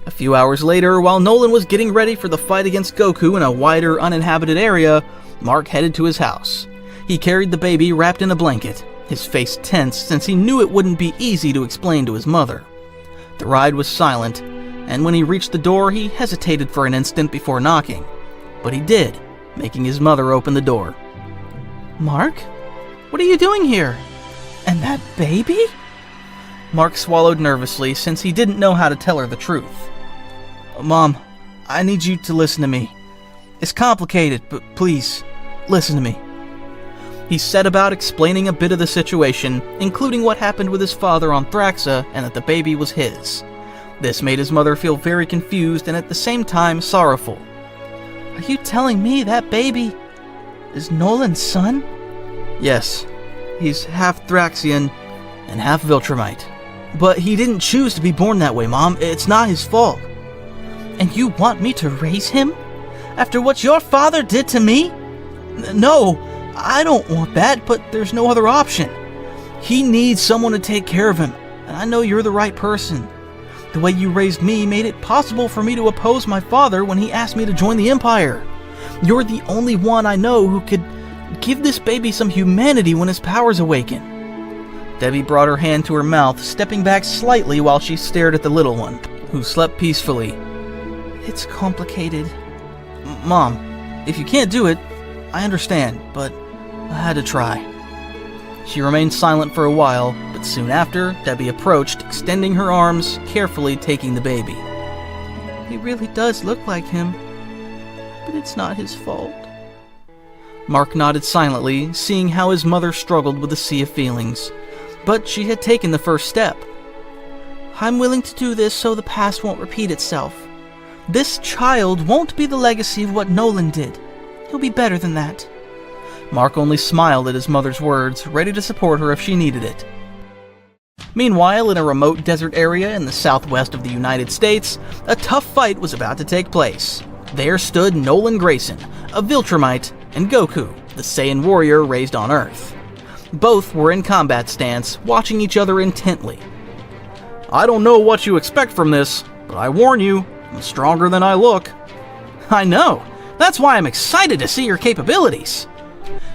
S1: A few hours later, while Nolan was getting ready for the fight against Goku in a wider, uninhabited area, Mark headed to his house. He carried the baby wrapped in a blanket, his face tense since he knew it wouldn't be easy to explain to his mother. The ride was silent, and when he reached the door, he hesitated for an instant before knocking. But he did, making his mother open the door. Mark? What are you doing here? And that baby? Mark swallowed nervously since he didn't know how to tell her the truth. Mom, I need you to listen to me. It's complicated, but please, listen to me. He set about explaining a bit of the situation, including what happened with his father on Thraxa and that the baby was his. This made his mother feel very confused and at the same time sorrowful. Are you telling me that baby is Nolan's son? Yes, he's half Thraxian and half Viltromite. But he didn't choose to be born that way, Mom. It's not his fault. And you want me to raise him? After what your father did to me? No, I don't want that, but there's no other option. He needs someone to take care of him, and I know you're the right person. The way you raised me made it possible for me to oppose my father when he asked me to join the Empire. You're the only one I know who could give this baby some humanity when his powers awaken. Debbie brought her hand to her mouth, stepping back slightly while she stared at the little one, who slept peacefully. It's complicated. Mom, if you can't do it, I understand, but I had to try. She remained silent for a while, but soon after, Debbie approached, extending her arms, carefully taking the baby. He really does look like him, but it's not his fault. Mark nodded silently, seeing how his mother struggled with a sea of feelings, but she had taken the first step. I'm willing to do this so the past won't repeat itself. This child won't be the legacy of what Nolan did. He'll be better than that. Mark only smiled at his mother's words, ready to support her if she needed it. Meanwhile, in a remote desert area in the southwest of the United States, a tough fight was about to take place. There stood Nolan Grayson, a Viltromite, and Goku, the Saiyan warrior raised on Earth. Both were in combat stance, watching each other intently. I don't know what you expect from this, but I warn you, I'm stronger than I look. I know! That's why I'm excited to see your capabilities!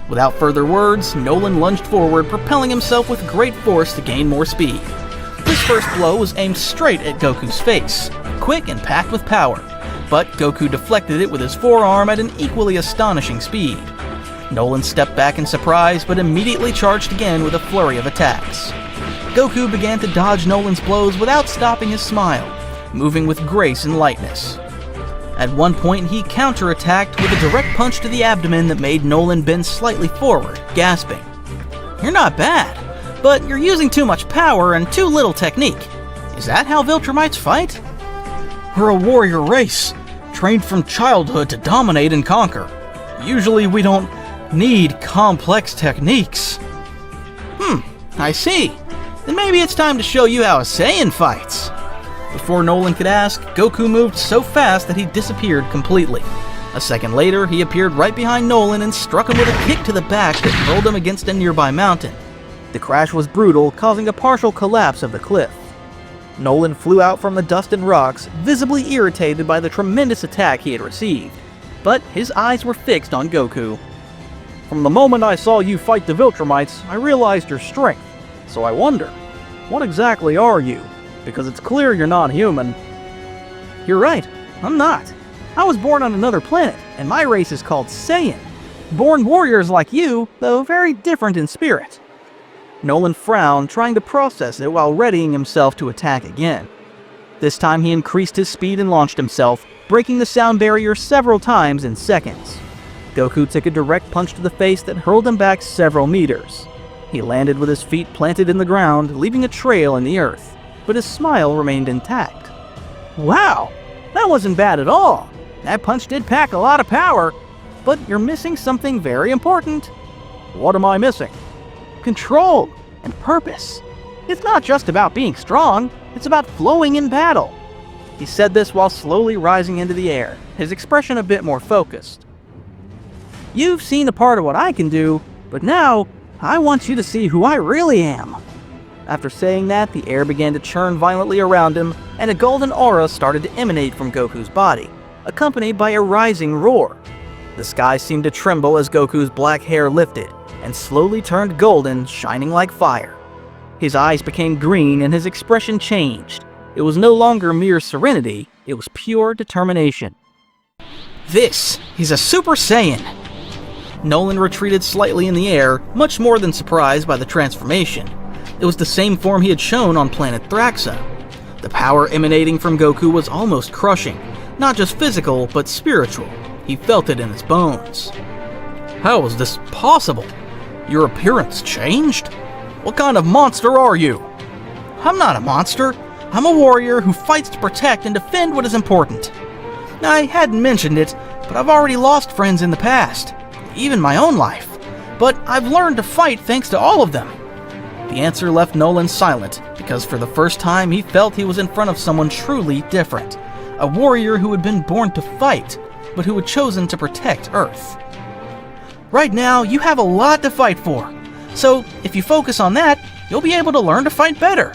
S1: Without further words, Nolan lunged forward, propelling himself with great force to gain more speed. His first blow was aimed straight at Goku's face, quick and packed with power, but Goku deflected it with his forearm at an equally astonishing speed. Nolan stepped back in surprise, but immediately charged again with a flurry of attacks. Goku began to dodge Nolan's blows without stopping his smile, moving with grace and lightness. At one point, he counterattacked with a direct punch to the abdomen that made Nolan bend slightly forward, gasping. You're not bad, but you're using too much power and too little technique. Is that how Viltromites fight? We're a warrior race, trained from childhood to dominate and conquer. Usually we don't need complex techniques. I see. Then maybe it's time to show you how a Saiyan fights. Before Nolan could ask, Goku moved so fast that he disappeared completely. A second later, he appeared right behind Nolan and struck him with a kick to the back that hurled him against a nearby mountain. The crash was brutal, causing a partial collapse of the cliff. Nolan flew out from the dust and rocks, visibly irritated by the tremendous attack he had received. But his eyes were fixed on Goku. From the moment I saw you fight the Viltromites, I realized your strength. So I wonder, what exactly are you? Because it's clear you're not human. You're right, I'm not. I was born on another planet, and my race is called Saiyan. Born warriors like you, though very different in spirit. Nolan frowned, trying to process it while readying himself to attack again. This time he increased his speed and launched himself, breaking the sound barrier several times in seconds. Goku took a direct punch to the face that hurled him back several meters. He landed with his feet planted in the ground, leaving a trail in the earth. But his smile remained intact. Wow, that wasn't bad at all. That punch did pack a lot of power, but you're missing something very important. What am I missing? Control and purpose. It's not just about being strong, it's about flowing in battle. He said this while slowly rising into the air, his expression a bit more focused. You've seen a part of what I can do, but now I want you to see who I really am. After saying that, the air began to churn violently around him, and a golden aura started to emanate from Goku's body, accompanied by a rising roar. The sky seemed to tremble as Goku's black hair lifted, and slowly turned golden, shining like fire. His eyes became green and his expression changed. It was no longer mere serenity, it was pure determination. This is a Super Saiyan! Nolan retreated slightly in the air, much more than surprised by the transformation. It was the same form he had shown on planet Thraxa. The power emanating from Goku was almost crushing, not just physical, but spiritual. He felt it in his bones. How is this possible? Your appearance changed? What kind of monster are you? I'm not a monster. I'm a warrior who fights to protect and defend what is important. I hadn't mentioned it, but I've already lost friends in the past, even my own life. But I've learned to fight thanks to all of them. The answer left Nolan silent, because for the first time he felt he was in front of someone truly different. A warrior who had been born to fight, but who had chosen to protect Earth. Right now, you have a lot to fight for. So, if you focus on that, you'll be able to learn to fight better.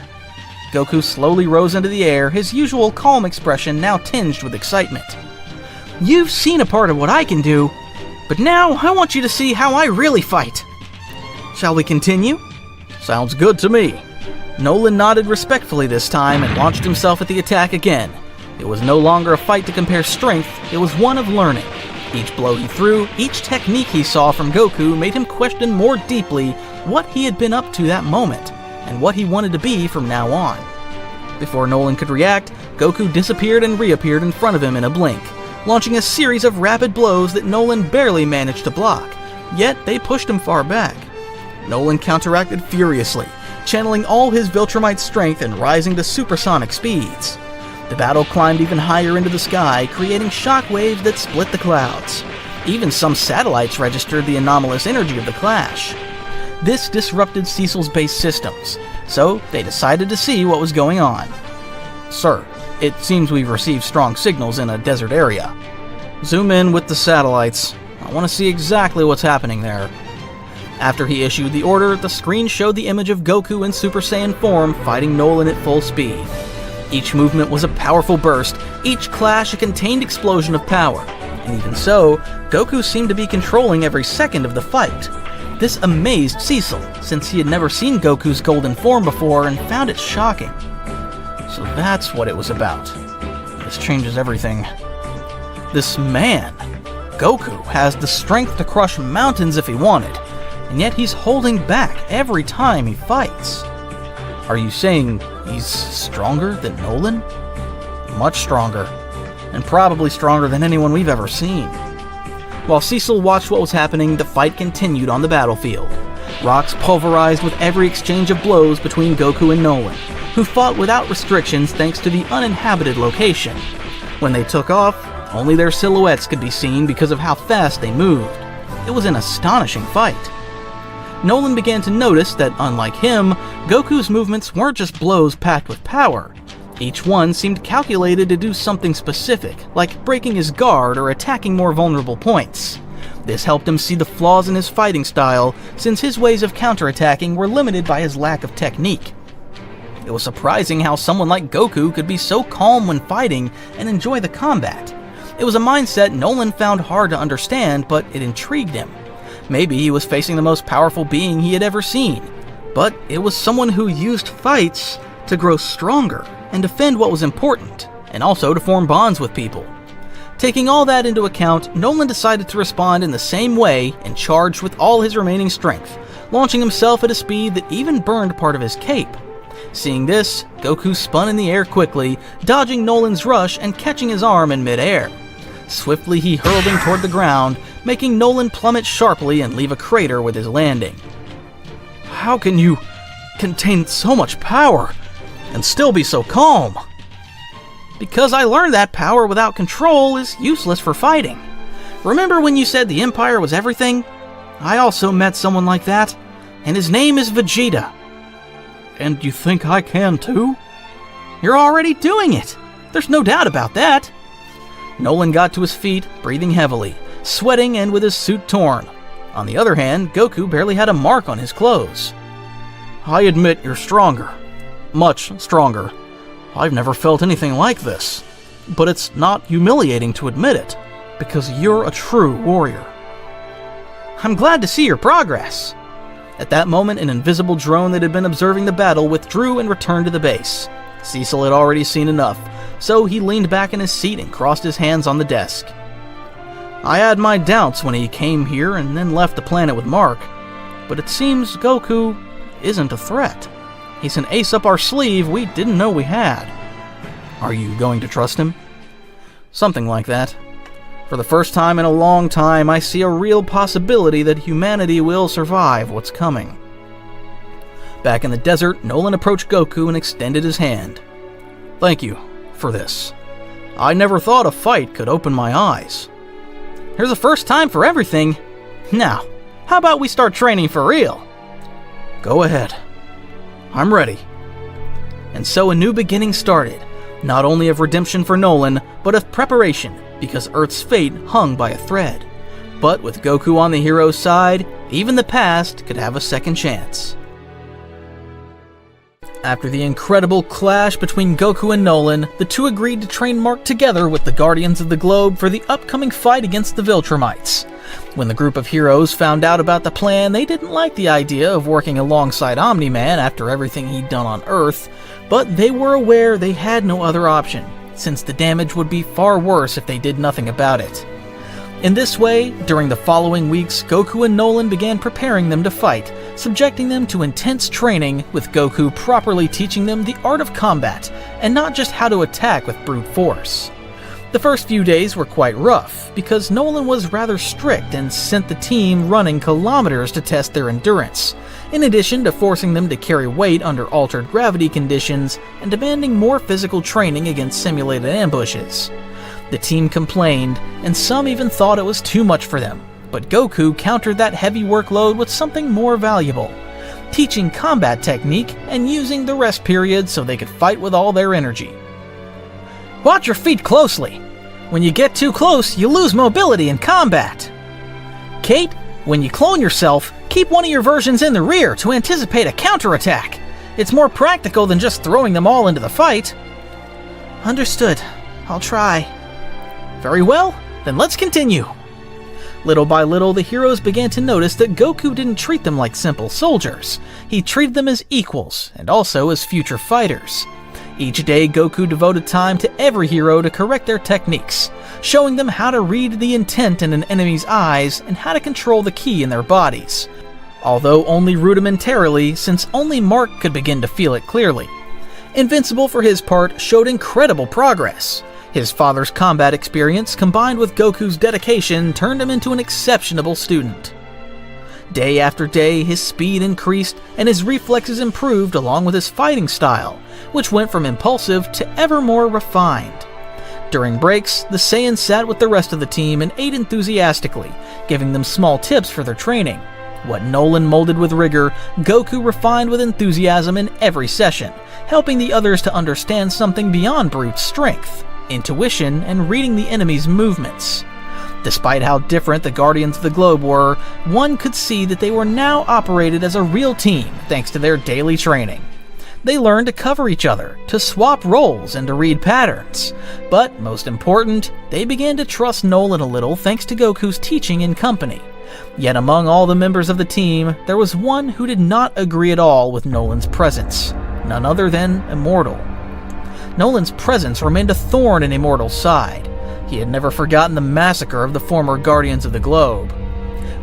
S1: Goku slowly rose into the air, his usual calm expression now tinged with excitement. You've seen a part of what I can do, But now, I want you to see how I really fight. Shall we continue?
S2: Sounds good to me.
S1: Nolan nodded respectfully this time and launched himself at the attack again. It was no longer a fight to compare strength, it was one of learning. Each blow he threw, each technique he saw from Goku made him question more deeply what he had been up to that moment, and what he wanted to be from now on. Before Nolan could react, Goku disappeared and reappeared in front of him in a blink, launching a series of rapid blows that Nolan barely managed to block, yet they pushed him far back. Nolan counteracted furiously, channeling all his Viltromite strength and rising to supersonic speeds. The battle climbed even higher into the sky, creating shockwaves that split the clouds. Even some satellites registered the anomalous energy of the clash. This disrupted Cecil's base systems, so they decided to see what was going on.
S2: Sir, it seems we've received strong signals in a desert area. Zoom in with the satellites. I want to see exactly what's happening there.
S1: After he issued the order, the screen showed the image of Goku in Super Saiyan form fighting Nolan at full speed. Each movement was a powerful burst, each clash a contained explosion of power. And even so, Goku seemed to be controlling every second of the fight. This amazed Cecil, since he had never seen Goku's golden form before and found it shocking.
S2: So that's what it was about. This changes everything.
S1: This man, Goku, has the strength to crush mountains if he wanted, and yet he's holding back every time he fights.
S2: Are you saying he's stronger than Nolan?
S1: Much stronger, and probably stronger than anyone we've ever seen. While Cecil watched what was happening, the fight continued on the battlefield. Rocks pulverized with every exchange of blows between Goku and Nolan, who fought without restrictions thanks to the uninhabited location. When they took off, only their silhouettes could be seen because of how fast they moved. It was an astonishing fight. Nolan began to notice that, unlike him, Goku's movements weren't just blows packed with power. Each one seemed calculated to do something specific, like breaking his guard or attacking more vulnerable points. This helped him see the flaws in his fighting style, since his ways of counterattacking were limited by his lack of technique. It was surprising how someone like Goku could be so calm when fighting and enjoy the combat. It was a mindset Nolan found hard to understand, but it intrigued him. Maybe he was facing the most powerful being he had ever seen, but it was someone who used fights to grow stronger and defend what was important, and also to form bonds with people. Taking all that into account, Nolan decided to respond in the same way and charged with all his remaining strength, launching himself at a speed that even burned part of his cape. Seeing this, Goku spun in the air quickly, dodging Nolan's rush and catching his arm in mid-air. Swiftly he hurled him toward the ground, making Nolan plummet sharply and leave a crater with his landing.
S2: How can you contain so much power and still be so calm?
S1: Because I learned that power without control is useless for fighting. Remember when you said the Empire was everything? I also met someone like that, and his name is Vegeta.
S2: And you think I can too?
S1: You're already doing it! There's no doubt about that! Nolan got to his feet, breathing heavily, sweating and with his suit torn. On the other hand, Goku barely had a mark on his clothes.
S2: I admit you're stronger. Much stronger. I've never felt anything like this. But it's not humiliating to admit it, because you're a true warrior.
S1: I'm glad to see your progress. At that moment, an invisible drone that had been observing the battle withdrew and returned to the base. Cecil had already seen enough, so he leaned back in his seat and crossed his hands on the desk. I had my doubts when he came here and then left the planet with Mark, but it seems Goku isn't a threat. He's an ace up our sleeve we didn't know we had.
S2: Are you going to trust him?
S1: Something like that. For the first time in a long time, I see a real possibility that humanity will survive what's coming. Back in the desert, Nolan approached Goku and extended his hand.
S2: Thank you for this. I never thought a fight could open my eyes.
S1: There's a first time for everything. Now, how about we start training for real?
S2: Go ahead. I'm ready.
S1: And so a new beginning started, not only of redemption for Nolan, but of preparation, because Earth's fate hung by a thread. But with Goku on the hero's side, even the past could have a second chance. After the incredible clash between Goku and Nolan, the two agreed to train Mark together with the Guardians of the Globe for the upcoming fight against the Viltromites. When the group of heroes found out about the plan, they didn't like the idea of working alongside Omni-Man after everything he'd done on Earth, but they were aware they had no other option, since the damage would be far worse if they did nothing about it. In this way, during the following weeks, Goku and Nolan began preparing them to fight, subjecting them to intense training, with Goku properly teaching them the art of combat, and not just how to attack with brute force. The first few days were quite rough, because Nolan was rather strict and sent the team running kilometers to test their endurance, in addition to forcing them to carry weight under altered gravity conditions and demanding more physical training against simulated ambushes. The team complained, and some even thought it was too much for them, but Goku countered that heavy workload with something more valuable: teaching combat technique and using the rest period so they could fight with all their energy. Watch your feet closely. When you get too close, you lose mobility in combat. Kate, when you clone yourself, keep one of your versions in the rear to anticipate a counterattack. It's more practical than just throwing them all into the fight. Understood. I'll try. Very well, then let's continue. Little by little, the heroes began to notice that Goku didn't treat them like simple soldiers. He treated them as equals, and also as future fighters. Each day, Goku devoted time to every hero to correct their techniques, showing them how to read the intent in an enemy's eyes and how to control the ki in their bodies. Although only rudimentarily, since only Mark could begin to feel it clearly. Invincible, for his part, showed incredible progress. His father's combat experience, combined with Goku's dedication, turned him into an exceptional student. Day after day, his speed increased and his reflexes improved along with his fighting style, which went from impulsive to ever more refined. During breaks, the Saiyan sat with the rest of the team and ate enthusiastically, giving them small tips for their training. What Nolan molded with rigor, Goku refined with enthusiasm in every session, helping the others to understand something beyond brute strength: intuition and reading the enemy's movements. Despite how different the Guardians of the Globe were, one could see that they were now operated as a real team thanks to their daily training. They learned to cover each other, to swap roles, and to read patterns. But, most important, they began to trust Nolan a little thanks to Goku's teaching and company. Yet among all the members of the team, there was one who did not agree at all with Nolan's presence. None other than Immortal. Nolan's presence remained a thorn in Immortal's side. He had never forgotten the massacre of the former Guardians of the Globe.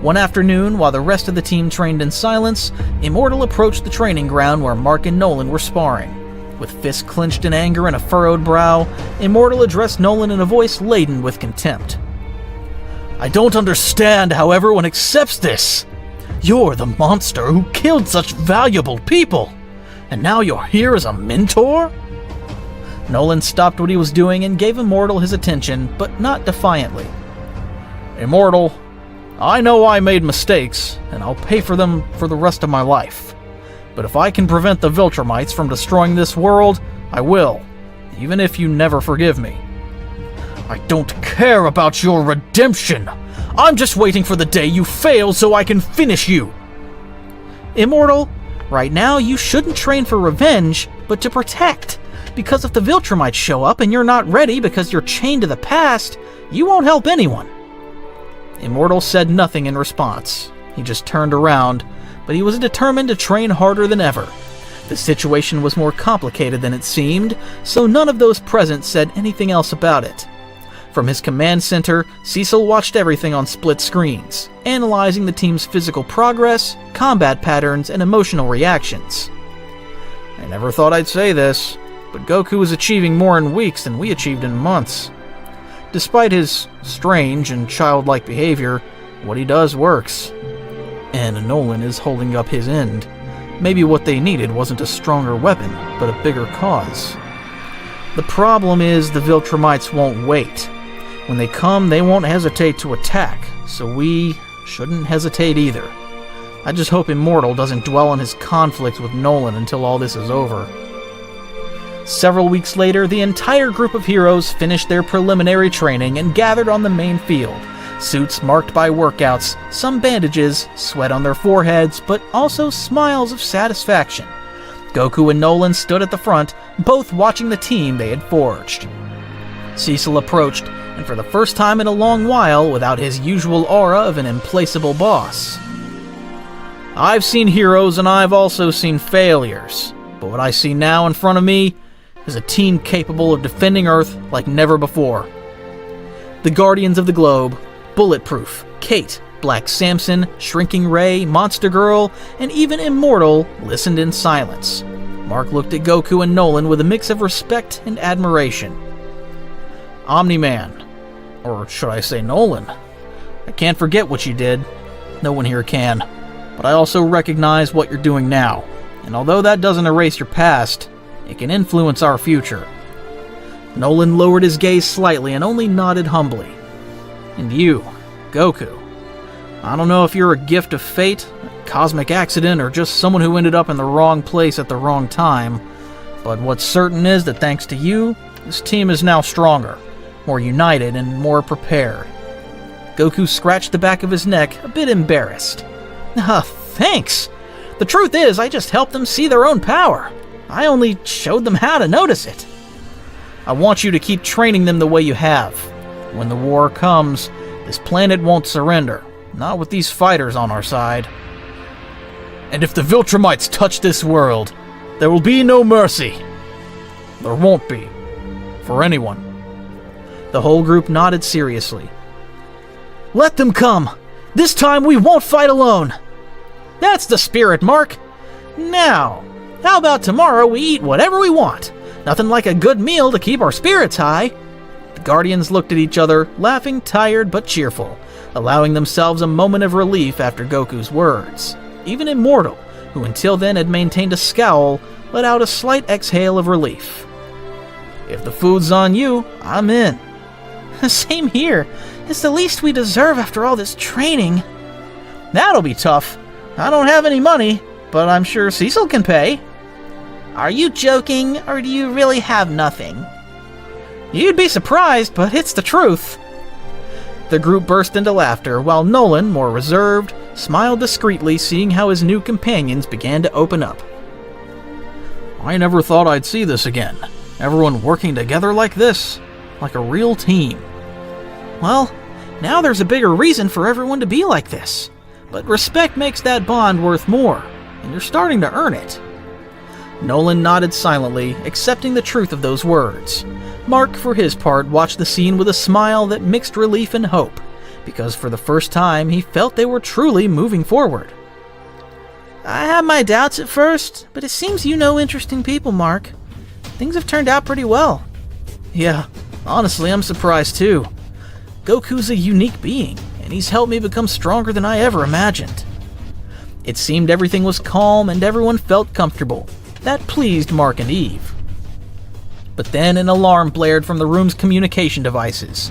S1: One afternoon, while the rest of the team trained in silence, Immortal approached the training ground where Mark and Nolan were sparring. With fists clenched in anger and a furrowed brow, Immortal addressed Nolan in a voice laden with contempt. "I don't understand how everyone accepts this. You're the monster who killed such valuable people, and now you're here as a mentor?" Nolan stopped what he was doing and gave Immortal his attention, but not defiantly. "Immortal, I know I made mistakes, and I'll pay for them for the rest of my life. But if I can prevent the Viltromites from destroying this world, I will, even if you never forgive me." "I don't care about your redemption. I'm just waiting for the day you fail so I can finish you." "Immortal, right now you shouldn't train for revenge, but to protect. Because if the Viltromites show up and you're not ready because you're chained to the past, you won't help anyone." Immortal said nothing in response. He just turned around, but he was determined to train harder than ever. The situation was more complicated than it seemed, so none of those present said anything else about it. From his command center, Cecil watched everything on split screens, analyzing the team's physical progress, combat patterns, and emotional reactions. "I never thought I'd say this, but Goku is achieving more in weeks than we achieved in months. Despite his strange and childlike behavior, what he does works. And Nolan is holding up his end. Maybe what they needed wasn't a stronger weapon, but a bigger cause. The problem is the Viltromites won't wait. When they come, they won't hesitate to attack, so we shouldn't hesitate either. I just hope Immortal doesn't dwell on his conflict with Nolan until all this is over." Several weeks later, the entire group of heroes finished their preliminary training and gathered on the main field. Suits marked by workouts, some bandages, sweat on their foreheads, but also smiles of satisfaction. Goku and Nolan stood at the front, both watching the team they had forged. Cecil approached, and for the first time in a long while, without his usual aura of an implacable boss. I've seen heroes and I've also seen failures, but what I see now in front of me is a team capable of defending Earth like never before. The Guardians of the Globe, Bulletproof, Kate, Black Samson, Shrinking Ray, Monster Girl, and even Immortal listened in silence. Mark looked at Goku and Nolan with a mix of respect and admiration. Omni-Man, or should I say Nolan, I can't forget what you did. No one here can. But I also recognize what you're doing now, and although that doesn't erase your past, it can influence our future. Nolan lowered his gaze slightly and only nodded humbly. And you, Goku, I don't know if you're a gift of fate, a cosmic accident, or just someone who ended up in the wrong place at the wrong time, but what's certain is that thanks to you, this team is now stronger, more united, and more prepared. Goku scratched the back of his neck, a bit embarrassed. Thanks. The truth is, I just helped them see their own power. I only showed them how to notice it. I want you to keep training them the way you have. When the war comes, this planet won't surrender. Not with these fighters on our side. And if the Viltromites touch this world, there will be no mercy. There won't be. For anyone. The whole group nodded seriously. Let them come! This time we won't fight alone! That's the spirit, Mark! Now, how about tomorrow we eat whatever we want? Nothing like a good meal to keep our spirits high. The Guardians looked at each other, laughing, tired but cheerful, allowing themselves a moment of relief after Goku's words. Even Immortal, who until then had maintained a scowl, let out a slight exhale of relief. If the food's on you, I'm in. Same here. It's the least we deserve after all this training. That'll be tough. I don't have any money, but I'm sure Cecil can pay. Are you joking, or do you really have nothing? You'd be surprised, but it's the truth. The group burst into laughter, while Nolan, more reserved, smiled discreetly, seeing how his new companions began to open up. I never thought I'd see this again. Everyone working together like this, like a real team. Well, now there's a bigger reason for everyone to be like this. But respect makes that bond worth more, and you're starting to earn it. Nolan nodded silently, accepting the truth of those words. Mark, for his part, watched the scene with a smile that mixed relief and hope, because for the first time he felt they were truly moving forward. I had my doubts at first, but it seems you know interesting people, Mark. Things have turned out pretty well. Yeah, honestly, I'm surprised too. Goku's a unique being, and he's helped me become stronger than I ever imagined. It seemed everything was calm and everyone felt comfortable. That pleased Mark and Eve. But then an alarm blared from the room's communication devices.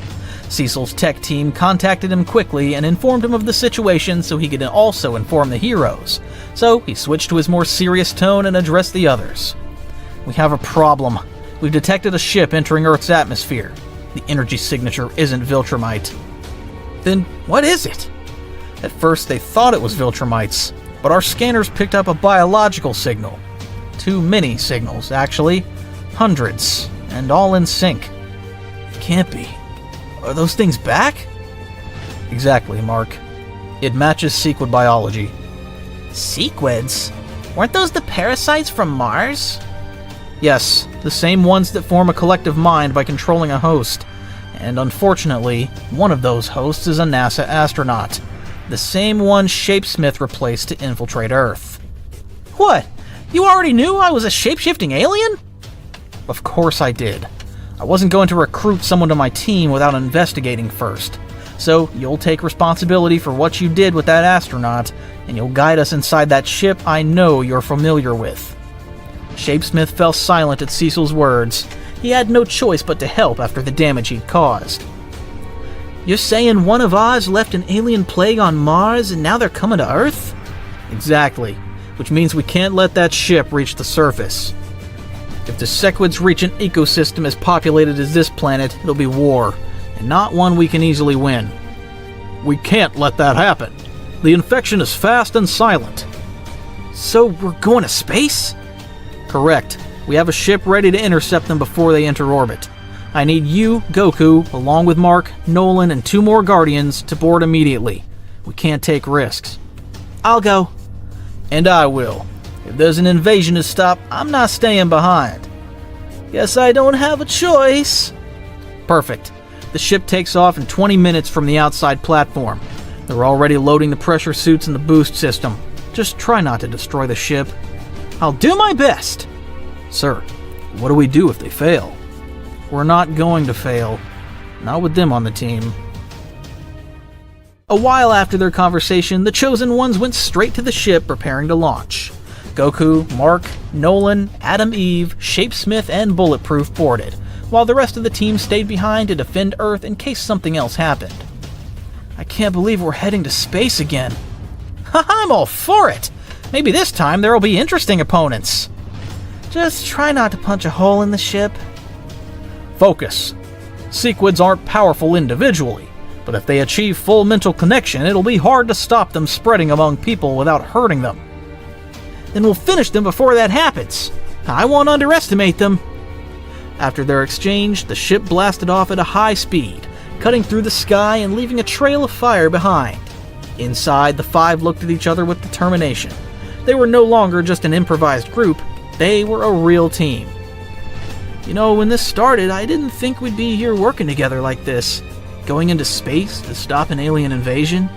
S1: Cecil's tech team contacted him quickly and informed him of the situation so he could also inform the heroes. So he switched to his more serious tone and addressed the others. We have a problem. We've detected a ship entering Earth's atmosphere. The energy signature isn't Viltromite. Then what is it? At first they thought it was Viltromites, but our scanners picked up a biological signal. Too many signals, actually. Hundreds, and all in sync. Can't be. Are those things back? Exactly, Mark. It matches sequid biology. Sequids? Weren't those the parasites from Mars? Yes, the same ones that form a collective mind by controlling a host. And unfortunately, one of those hosts is a NASA astronaut. The same one Shapesmith replaced to infiltrate Earth. What? You already knew I was a shape-shifting alien? Of course I did. I wasn't going to recruit someone to my team without investigating first. So you'll take responsibility for what you did with that astronaut, and you'll guide us inside that ship I know you're familiar with. Shapesmith fell silent at Cecil's words. He had no choice but to help after the damage he'd caused. You're saying one of ours left an alien plague on Mars and now they're coming to Earth? Exactly, which means we can't let that ship reach the surface. If the Sequids reach an ecosystem as populated as this planet, it'll be war, and not one we can easily win. We can't let that happen. The infection is fast and silent. So we're going to space? Correct. We have a ship ready to intercept them before they enter orbit. I need you, Goku, along with Mark, Nolan, and 2 more Guardians to board immediately. We can't take risks. I'll go.
S2: And I will. If there's an invasion to stop, I'm not staying behind. Guess I don't have a choice.
S1: Perfect. The ship takes off in 20 minutes from the outside platform. They're already loading the pressure suits in the boost system. Just try not to destroy the ship. I'll do my best.
S2: Sir, what do we do if they fail?
S1: We're not going to fail.
S2: Not with them on the team.
S1: A while after their conversation, the Chosen Ones went straight to the ship preparing to launch. Goku, Mark, Nolan, Adam Eve, Shapesmith, and Bulletproof boarded, while the rest of the team stayed behind to defend Earth in case something else happened. I can't believe we're heading to space again. I'm all for it! Maybe this time there'll be interesting opponents. Just try not to punch a hole in the ship.
S2: Focus. Sequids aren't powerful individually, but if they achieve full mental connection, it'll be hard to stop them spreading among people without hurting them.
S1: Then we'll finish them before that happens. I won't underestimate them. After their exchange, the ship blasted off at a high speed, cutting through the sky and leaving a trail of fire behind. Inside, the 5 looked at each other with determination. They were no longer just an improvised group, they were a real team. You know, when this started, I didn't think we'd be here working together like this, going into space to stop an alien invasion.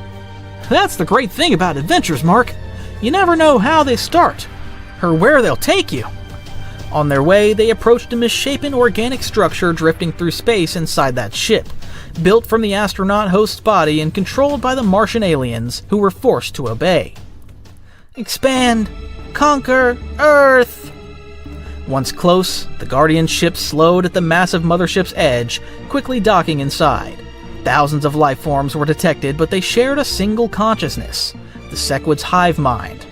S1: That's the great thing about adventures, Mark. You never know how they start, or where they'll take you. On their way, they approached a misshapen organic structure drifting through space inside that ship, built from the astronaut host's body and controlled by the Martian aliens, who were forced to obey. Expand! Conquer Earth! Once close, the Guardian ship slowed at the massive mothership's edge, quickly docking inside. Thousands of life forms were detected, but they shared a single consciousness, the Sequid's hive mind.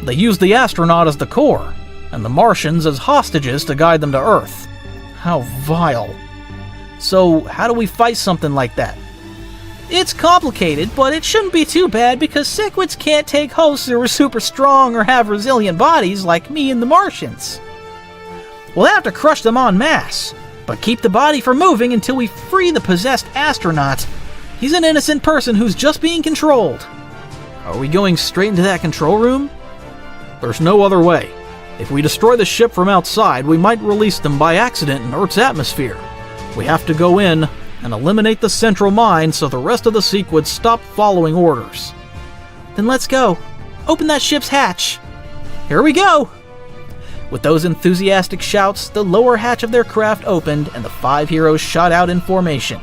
S2: They used the astronaut as the core, and the Martians as hostages to guide them to Earth. How vile. So, how do we fight something like that?
S1: It's complicated, but it shouldn't be too bad because Sequids can't take hosts who are super strong or have resilient bodies like me and the Martians. We'll have to crush them en masse, but keep the body from moving until we free the possessed astronaut. He's an innocent person who's just being controlled.
S2: Are we going straight into that control room? There's no other way. If we destroy the ship from outside, we might release them by accident in Earth's atmosphere. We have to go in and eliminate the central mind so the rest of the Sequids stop following orders.
S1: Then let's go. Open that ship's hatch. Here we go! With those enthusiastic shouts, the lower hatch of their craft opened and the 5 heroes shot out in formation.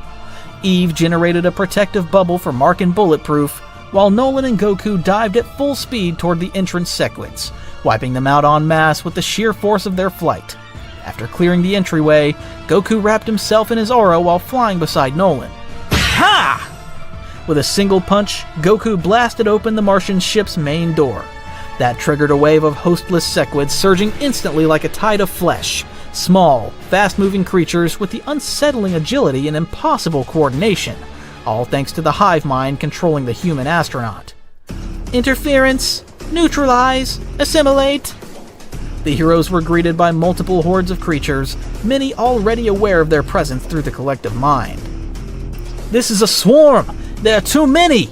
S1: Eve generated a protective bubble for Mark and Bulletproof, while Nolan and Goku dived at full speed toward the entrance Sequids, wiping them out en masse with the sheer force of their flight. After clearing the entryway, Goku wrapped himself in his aura while flying beside Nolan. Ha! With a single punch, Goku blasted open the Martian ship's main door. That triggered a wave of hostless Sequids surging instantly like a tide of flesh. Small, fast-moving creatures with the unsettling agility and impossible coordination, all thanks to the hive mind controlling the human astronaut. Interference! Neutralize! Assimilate! The heroes were greeted by multiple hordes of creatures, many already aware of their presence through the collective mind.
S2: This is a swarm! There are too many!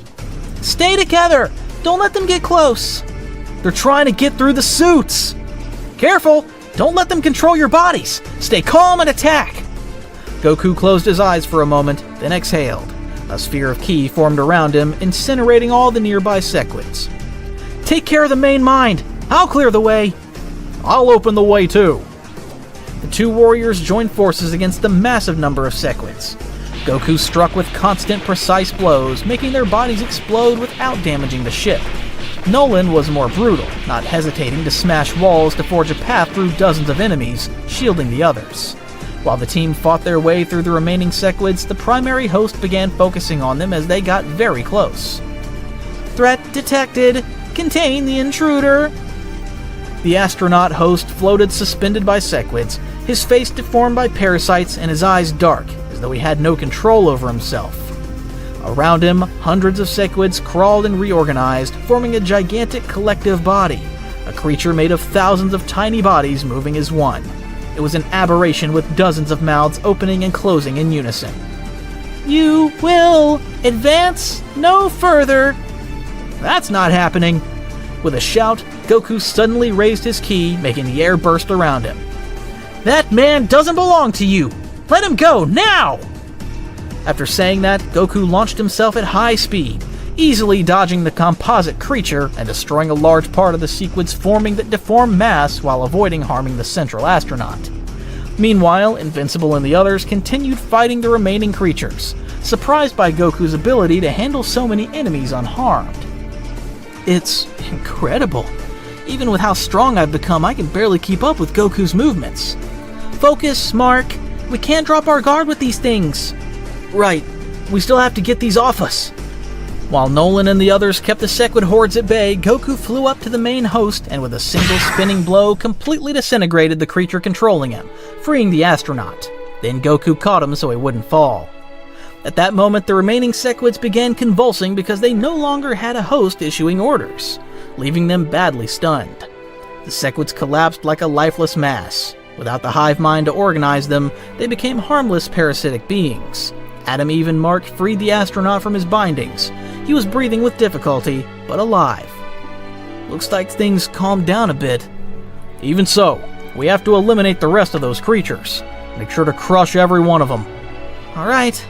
S1: Stay together! Don't let them get close!
S2: They're trying to get through the suits!
S1: Careful! Don't let them control your bodies! Stay calm and attack! Goku closed his eyes for a moment, then exhaled. A sphere of ki formed around him, incinerating all the nearby Sequids. Take care of the main mind! I'll clear the way!
S2: I'll open the way too!
S1: The 2 warriors joined forces against the massive number of Sequids. Goku struck with constant, precise blows, making their bodies explode without damaging the ship. Nolan was more brutal, not hesitating to smash walls to forge a path through dozens of enemies, shielding the others. While the team fought their way through the remaining Sequids, the primary host began focusing on them as they got very close. Threat detected! Contain the intruder! The astronaut host floated suspended by Sequids, his face deformed by parasites and his eyes dark, as though he had no control over himself. Around him, hundreds of Sequids crawled and reorganized, forming a gigantic collective body. a creature made of thousands of tiny bodies moving as one. It was an aberration with dozens of mouths opening and closing in unison. You will advance no further. That's not happening. With a shout, Goku suddenly raised his ki, making the air burst around him. That man doesn't belong to you! Let him go, now! After saying that, Goku launched himself at high speed, easily dodging the composite creature and destroying a large part of the sequence forming that deformed mass while avoiding harming the central astronaut. Meanwhile, Invincible and the others continued fighting the remaining creatures, surprised by Goku's ability to handle so many enemies unharmed. It's incredible. Even with how strong I've become, I can barely keep up with Goku's movements. Focus, Mark. We can't drop our guard with these things. Right. We still have to get these off us. While Nolan and the others kept the Sequid hordes at bay, Goku flew up to the main host and with a single spinning blow completely disintegrated the creature controlling him, freeing the astronaut. Then Goku caught him so he wouldn't fall. At that moment, the remaining Sequids began convulsing because they no longer had a host issuing orders, leaving them badly stunned. The Sequids collapsed like a lifeless mass. Without the hive mind to organize them, they became harmless parasitic beings. Adam Even Mark freed the astronaut from his bindings. He was breathing with difficulty, but alive. Looks like things calmed down a bit. Even so, we have to eliminate the rest of those creatures. Make sure to crush every one of them. Alright,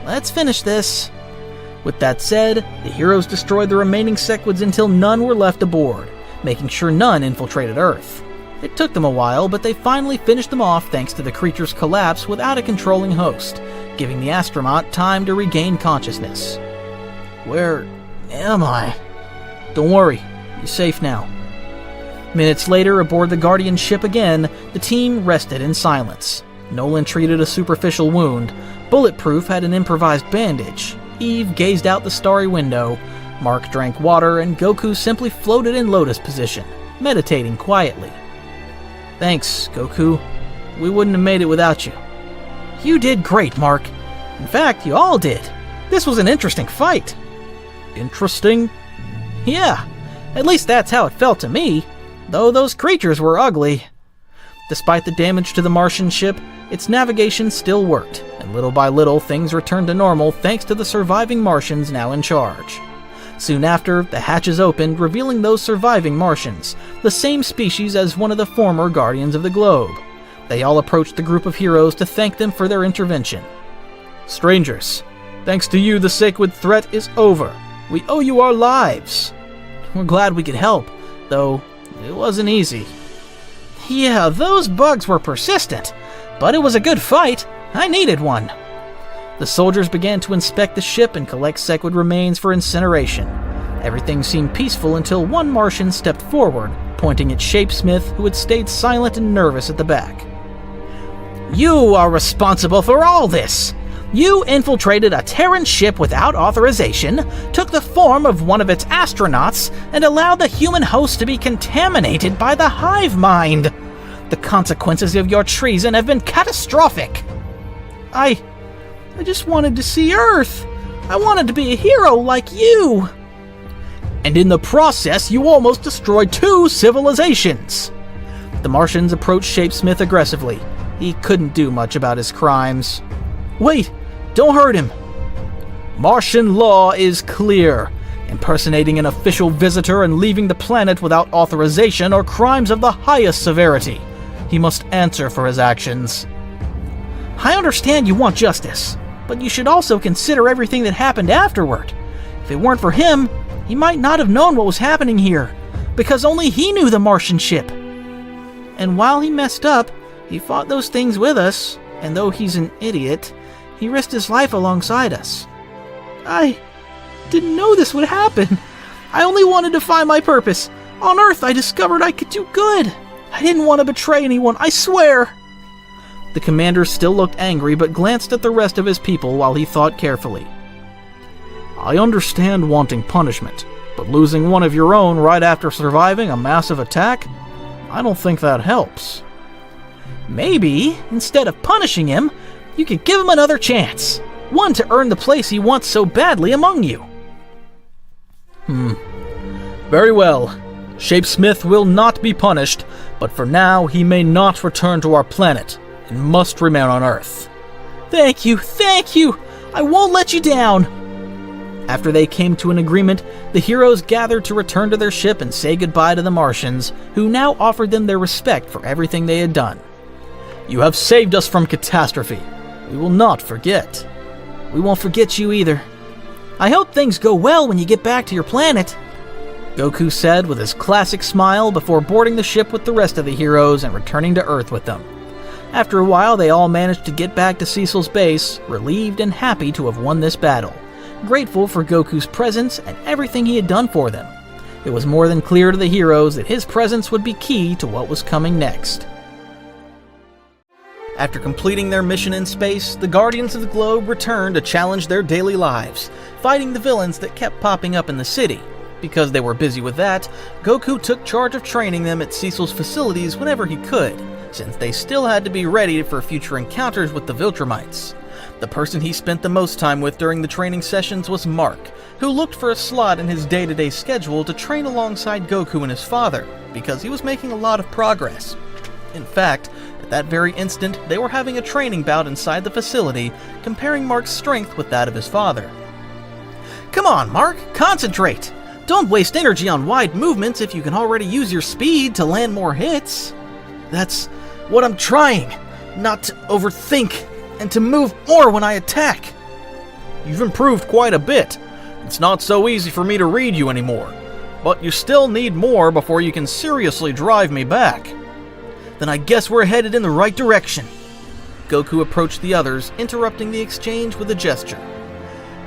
S1: let's finish this. With that said, the heroes destroyed the remaining Sequids until none were left aboard, making sure none infiltrated Earth. It took them a while, but they finally finished them off thanks to the creature's collapse without a controlling host, giving the astronaut time to regain consciousness. Where am I? Don't worry, you're safe now. Minutes later, aboard the Guardian ship again, the team rested in silence. Nolan treated a superficial wound. Bulletproof had an improvised bandage. Eve gazed out the starry window. Mark drank water, and Goku simply floated in lotus position, meditating quietly. Thanks, Goku. We wouldn't have made it without you. You did great, Mark. In fact, you all did. This was an interesting fight. Interesting? Yeah, at least that's how it felt to me, though those creatures were ugly. Despite the damage to the Martian ship, its navigation still worked, and little by little things returned to normal thanks to the surviving Martians now in charge. Soon after, the hatches opened, revealing those surviving Martians, the same species as one of the former Guardians of the Globe. They all approached the group of heroes to thank them for their intervention. Strangers, thanks to you, the Sequid threat is over. We owe you our lives. We're glad we could help, though it wasn't easy. Yeah, those bugs were persistent, but it was a good fight. I needed one. The soldiers began to inspect the ship and collect Sequid remains for incineration. Everything seemed peaceful until one Martian stepped forward, pointing at Shapesmith, who had stayed silent and nervous at the back. You are responsible for all this! You infiltrated a Terran ship without authorization, took the form of one of its astronauts, and allowed the human host to be contaminated by the hive mind. The consequences of your treason have been catastrophic. I just wanted to see Earth. I wanted to be a hero like you. And in the process, you almost destroyed 2 civilizations. The Martians approached Shapesmith aggressively. He couldn't do much about his crimes. Wait, don't hurt him. Martian law is clear. Impersonating an official visitor and leaving the planet without authorization are crimes of the highest severity. He must answer for his actions. I understand you want justice, but you should also consider everything that happened afterward. If it weren't for him, he might not have known what was happening here, because only he knew the Martian ship. And while he messed up, he fought those things with us, and though he's an idiot, he risked his life alongside us. I didn't know this would happen. I only wanted to find my purpose. On Earth, I discovered I could do good. I didn't want to betray anyone, I swear. The commander still looked angry, but glanced at the rest of his people while he thought carefully. I understand wanting punishment, but losing one of your own right after surviving a massive attack? I don't think that helps. Maybe, instead of punishing him, you could give him another chance. One to earn the place he wants so badly among you. Very well.
S2: Shapesmith will not be punished, but for now he may not return to our planet and must remain on Earth.
S1: Thank you! I won't let you down! After they came to an agreement, the heroes gathered to return to their ship and say goodbye to the Martians, who now offered them their respect for everything they had done.
S2: You have saved us from catastrophe. We will not forget.
S1: We won't forget you either. I hope things go well when you get back to your planet, Goku said with his classic smile before boarding the ship with the rest of the heroes and returning to Earth with them. After a while, they all managed to get back to Cecil's base, relieved and happy to have won this battle, grateful for Goku's presence and everything he had done for them. It was more than clear to the heroes that his presence would be key to what was coming next. After completing their mission in space, the Guardians of the Globe returned to challenge their daily lives, fighting the villains that kept popping up in the city. Because they were busy with that, Goku took charge of training them at Cecil's facilities whenever he could, since they still had to be ready for future encounters with the Viltromites. The person he spent the most time with during the training sessions was Mark, who looked for a slot in his day-to-day schedule to train alongside Goku and his father, because he was making a lot of progress. In fact, at that very instant, they were having a training bout inside the facility, comparing Mark's strength with that of his father. Come on, Mark, concentrate! Don't waste energy on wide movements if you can already use your speed to land more hits. That's what I'm trying, not to overthink, and to move more when I attack.
S2: You've improved quite a bit. It's not so easy for me to read you anymore, but you still need more before you can seriously drive me back.
S1: Then I guess we're headed in the right direction. Goku approached the others, interrupting the exchange with a gesture.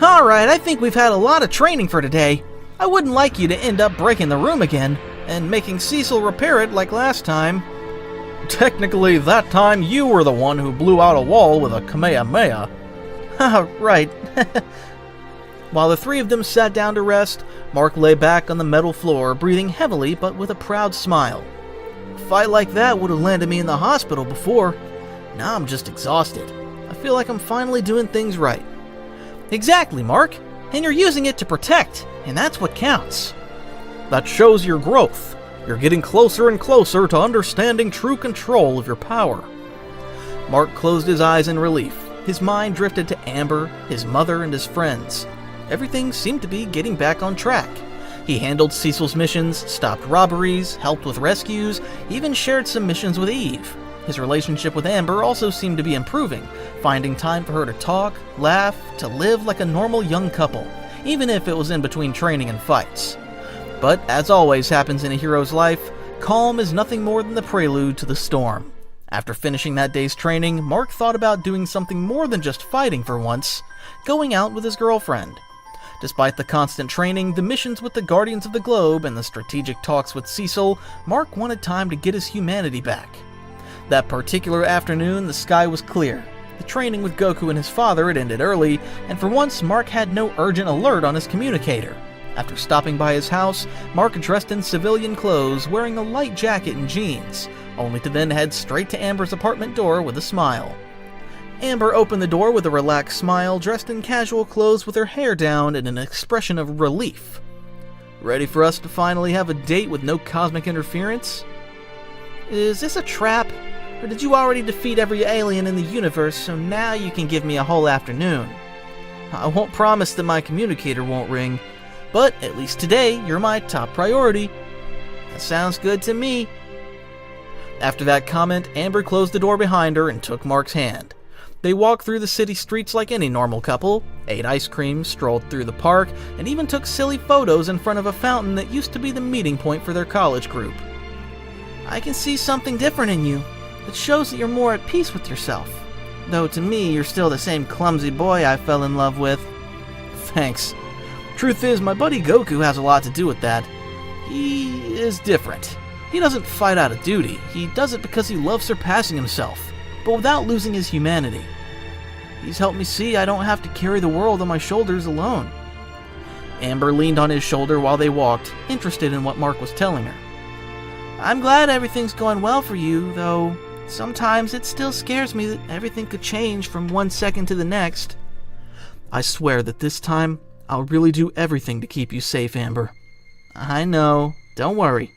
S1: Alright, I think we've had a lot of training for today. I wouldn't like you to end up breaking the room again, and making Cecil repair it like last time.
S2: Technically, that time you were the one who blew out a wall with a Kamehameha.
S1: Haha, right. While the three of them sat down to rest, Mark lay back on the metal floor, breathing heavily but with a proud smile. A fight like that would have landed me in the hospital before. Now I'm just exhausted. I feel like I'm finally doing things right. Exactly, Mark. And you're using it to protect, and that's what counts.
S2: That shows your growth. You're getting closer and closer to understanding true control of your power.
S1: Mark closed his eyes in relief. His mind drifted to Amber, his mother, and his friends. Everything seemed to be getting back on track. He handled Cecil's missions, stopped robberies, helped with rescues, even shared some missions with Eve. His relationship with Amber also seemed to be improving, finding time for her to talk, laugh, to live like a normal young couple, even if it was in between training and fights. But, as always happens in a hero's life, calm is nothing more than the prelude to the storm. After finishing that day's training, Mark thought about doing something more than just fighting for once, going out with his girlfriend. Despite the constant training, the missions with the Guardians of the Globe, and the strategic talks with Cecil, Mark wanted time to get his humanity back. That particular afternoon, the sky was clear. The training with Goku and his father had ended early, and for once Mark had no urgent alert on his communicator. After stopping by his house, Mark dressed in civilian clothes, wearing a light jacket and jeans, only to then head straight to Amber's apartment door with a smile. Amber opened the door with a relaxed smile, dressed in casual clothes with her hair down and an expression of relief. Ready for us to finally have a date with no cosmic interference? Is this a trap? Or did you already defeat every alien in the universe, so now you can give me a whole afternoon? I won't promise that my communicator won't ring, but at least today you're my top priority. That sounds good to me. After that comment, Amber closed the door behind her and took Mark's hand. They walked through the city streets like any normal couple, ate ice cream, strolled through the park, and even took silly photos in front of a fountain that used to be the meeting point for their college group. I can see something different in you. It shows that you're more at peace with yourself. Though to me, you're still the same clumsy boy I fell in love with. Thanks. Truth is, my buddy Goku has a lot to do with that. He is different. He doesn't fight out of duty. He does it because he loves surpassing himself, but without losing his humanity. He's helped me see I don't have to carry the world on my shoulders alone. Amber leaned on his shoulder while they walked, interested in what Mark was telling her. I'm glad everything's going well for you, though sometimes it still scares me that everything could change from one second to the next. I swear that this time, I'll really do everything to keep you safe, Amber. I know. Don't worry.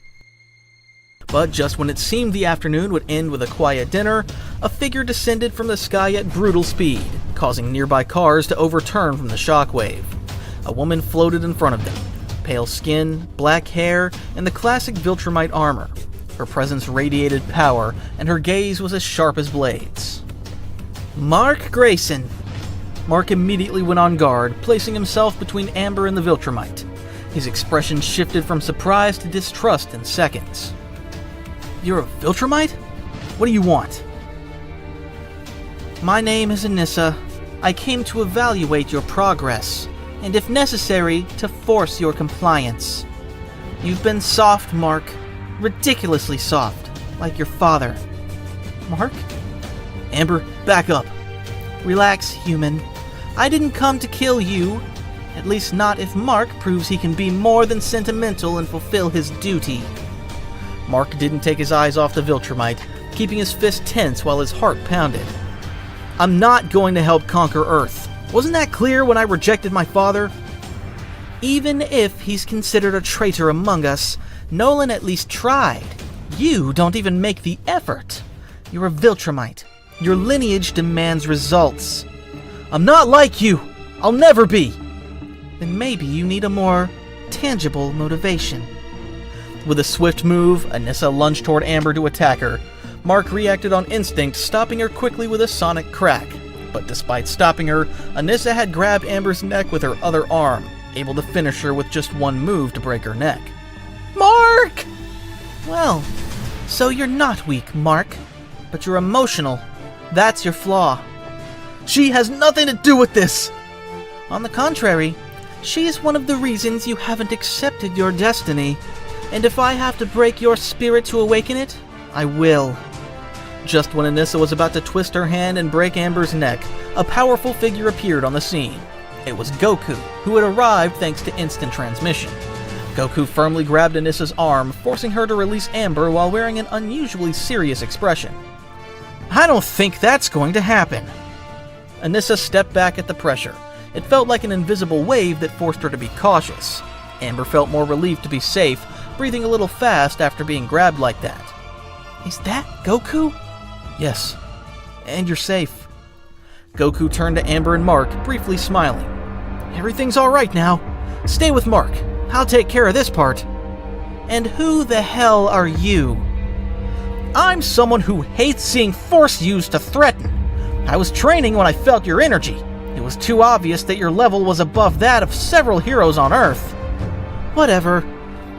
S1: But just when it seemed the afternoon would end with a quiet dinner, a figure descended from the sky at brutal speed, causing nearby cars to overturn from the shockwave. A woman floated in front of them, pale skin, black hair, and the classic Viltromite armor. Her presence radiated power, and her gaze was as sharp as blades. Mark Grayson. Mark immediately went on guard, placing himself between Amber and the Viltromite. His expression shifted from surprise to distrust in seconds. You're a Viltromite? What do you want? My name is Anissa. I came to evaluate your progress, and if necessary, to force your compliance. You've been soft, Mark. Ridiculously soft, like your father. Mark? Amber, back up. Relax, human. I didn't come to kill you. At least not if Mark proves he can be more than sentimental and fulfill his duty. Mark didn't take his eyes off the Viltromite, keeping his fist tense while his heart pounded. I'm not going to help conquer Earth. Wasn't that clear when I rejected my father? Even if he's considered a traitor among us, Nolan at least tried. You don't even make the effort. You're a Viltromite. Your lineage demands results. I'm not like you. I'll never be. Then maybe you need a more tangible motivation. With a swift move, Anissa lunged toward Amber to attack her. Mark reacted on instinct, stopping her quickly with a sonic crack. But despite stopping her, Anissa had grabbed Amber's neck with her other arm, able to finish her with just one move to break her neck. Mark! Well, so you're not weak, Mark. But you're emotional. That's your flaw. She has nothing to do with this! On the contrary, she is one of the reasons you haven't accepted your destiny. And if I have to break your spirit to awaken it, I will. Just when Anissa was about to twist her hand and break Amber's neck, a powerful figure appeared on the scene. It was Goku, who had arrived thanks to instant transmission. Goku firmly grabbed Anissa's arm, forcing her to release Amber while wearing an unusually serious expression. I don't think that's going to happen. Anissa stepped back at the pressure. It felt like an invisible wave that forced her to be cautious. Amber felt more relieved to be safe, breathing a little fast after being grabbed like that. Is that Goku? Yes. And you're safe. Goku turned to Amber and Mark, briefly smiling. Everything's alright now. Stay with Mark. I'll take care of this part. And who the hell are you? I'm someone who hates seeing force used to threaten. I was training when I felt your energy. It was too obvious that your level was above that of several heroes on Earth. Whatever.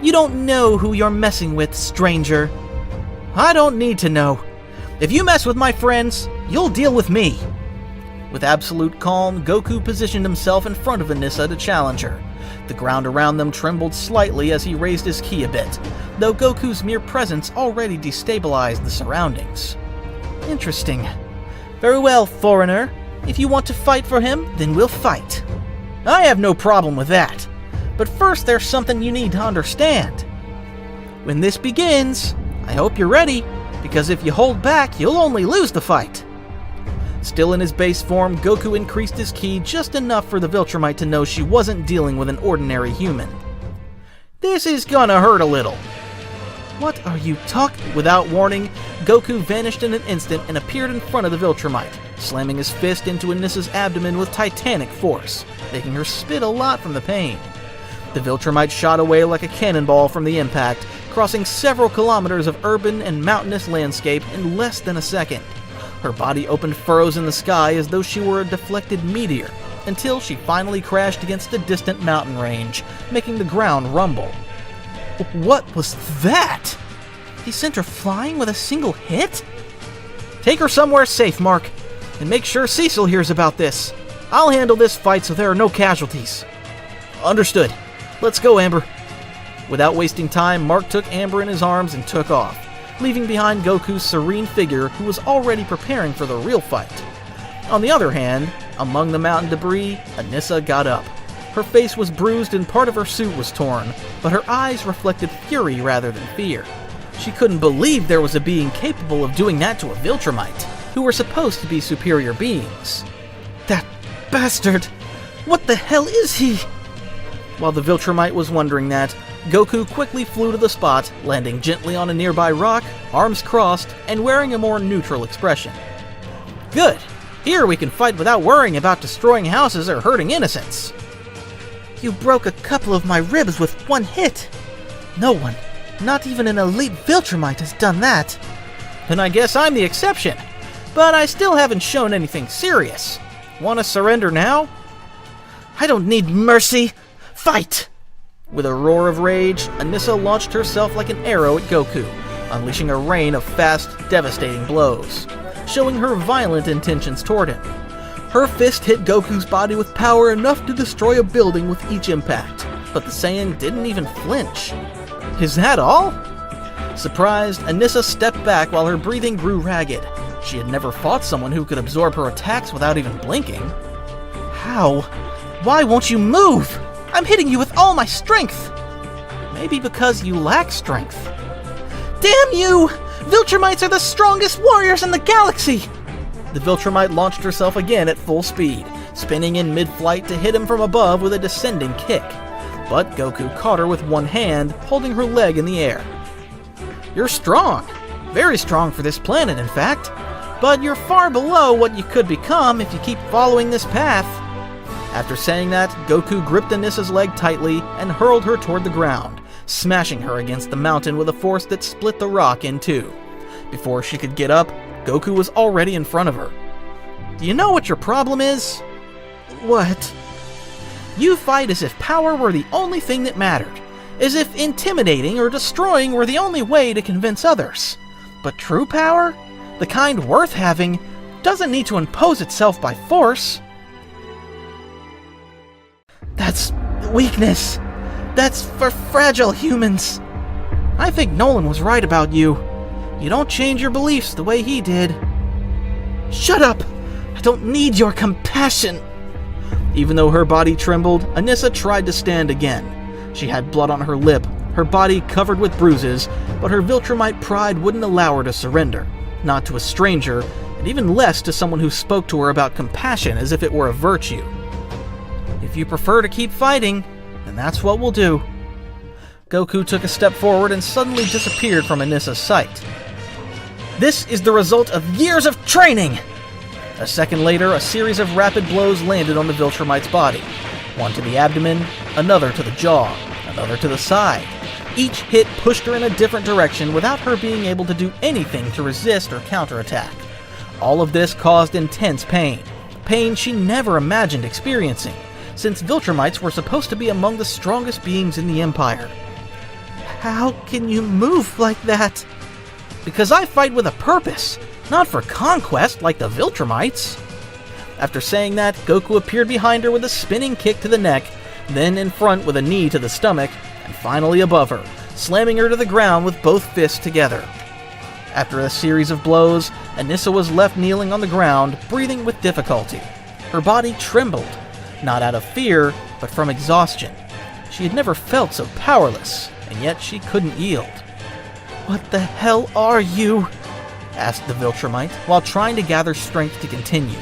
S1: You don't know who you're messing with, stranger. I don't need to know. If you mess with my friends, you'll deal with me. With absolute calm, Goku positioned himself in front of Anissa to challenge her. The ground around them trembled slightly as he raised his ki a bit, though Goku's mere presence already destabilized the surroundings. Interesting. Very well, foreigner. If you want to fight for him, then we'll fight. I have no problem with that. But first, there's something you need to understand. When this begins, I hope you're ready, because if you hold back, you'll only lose the fight. Still in his base form, Goku increased his ki just enough for the Viltromite to know she wasn't dealing with an ordinary human. This is gonna hurt a little. What are you talking? Without warning, Goku vanished in an instant and appeared in front of the Viltromite, slamming his fist into Anissa's abdomen with titanic force, making her spit a lot from the pain. The Viltromite shot away like a cannonball from the impact, crossing several kilometers of urban and mountainous landscape in less than a second. Her body opened furrows in the sky as though she were a deflected meteor, until she finally crashed against a distant mountain range, making the ground rumble. What was that? He sent her flying with a single hit? Take her somewhere safe, Mark, and make sure Cecil hears about this. I'll handle this fight so there are no casualties. Understood. Let's go, Amber. Without wasting time, Mark took Amber in his arms and took off, leaving behind Goku's serene figure who was already preparing for the real fight. On the other hand, among the mountain debris, Anissa got up. Her face was bruised and part of her suit was torn, but her eyes reflected fury rather than fear. She couldn't believe there was a being capable of doing that to a Viltromite, who were supposed to be superior beings. That bastard! What the hell is he? While the Viltromite was wondering that, Goku quickly flew to the spot, landing gently on a nearby rock, arms crossed, and wearing a more neutral expression. Good! Here we can fight without worrying about destroying houses or hurting innocents. You broke a couple of my ribs with one hit. No one, not even an elite Viltromite, has done that. Then I guess I'm the exception. But I still haven't shown anything serious. Want to surrender now? I don't need mercy. Fight! With a roar of rage, Anissa launched herself like an arrow at Goku, unleashing a rain of fast, devastating blows, showing her violent intentions toward him. Her fist hit Goku's body with power enough to destroy a building with each impact, but the Saiyan didn't even flinch. Is that all? Surprised, Anissa stepped back while her breathing grew ragged. She had never fought someone who could absorb her attacks without even blinking. How? Why won't you move? I'm hitting you with all my strength! Maybe because you lack strength. Damn you! Viltromites are the strongest warriors in the galaxy! The Viltromite launched herself again at full speed, spinning in mid-flight to hit him from above with a descending kick. But Goku caught her with one hand, holding her leg in the air. You're strong. Very strong for this planet, in fact. But you're far below what you could become if you keep following this path. After saying that, Goku gripped Anissa's leg tightly and hurled her toward the ground, smashing her against the mountain with a force that split the rock in two. Before she could get up, Goku was already in front of her. Do you know what your problem is? What? You fight as if power were the only thing that mattered, as if intimidating or destroying were the only way to convince others. But true power, the kind worth having, doesn't need to impose itself by force. That's weakness. That's for fragile humans. I think Nolan was right about you. You don't change your beliefs the way he did. Shut up! I don't need your compassion! Even though her body trembled, Anissa tried to stand again. She had blood on her lip, her body covered with bruises, but her Viltromite pride wouldn't allow her to surrender. Not to a stranger, and even less to someone who spoke to her about compassion as if it were a virtue. If you prefer to keep fighting, then that's what we'll do. Goku took a step forward and suddenly disappeared from Anissa's sight. This is the result of years of training! A second later, a series of rapid blows landed on the Viltromite's body. One to the abdomen, another to the jaw, another to the side. Each hit pushed her in a different direction without her being able to do anything to resist or counterattack. All of this caused intense pain. Pain she never imagined experiencing, since Viltromites were supposed to be among the strongest beings in the Empire. How can you move like that? Because I fight with a purpose, not for conquest like the Viltromites. After saying that, Goku appeared behind her with a spinning kick to the neck, then in front with a knee to the stomach, and finally above her, slamming her to the ground with both fists together. After a series of blows, Anissa was left kneeling on the ground, breathing with difficulty. Her body trembled, not out of fear, but from exhaustion. She had never felt so powerless, and yet she couldn't yield. What the hell are you? Asked the Viltromite, while trying to gather strength to continue.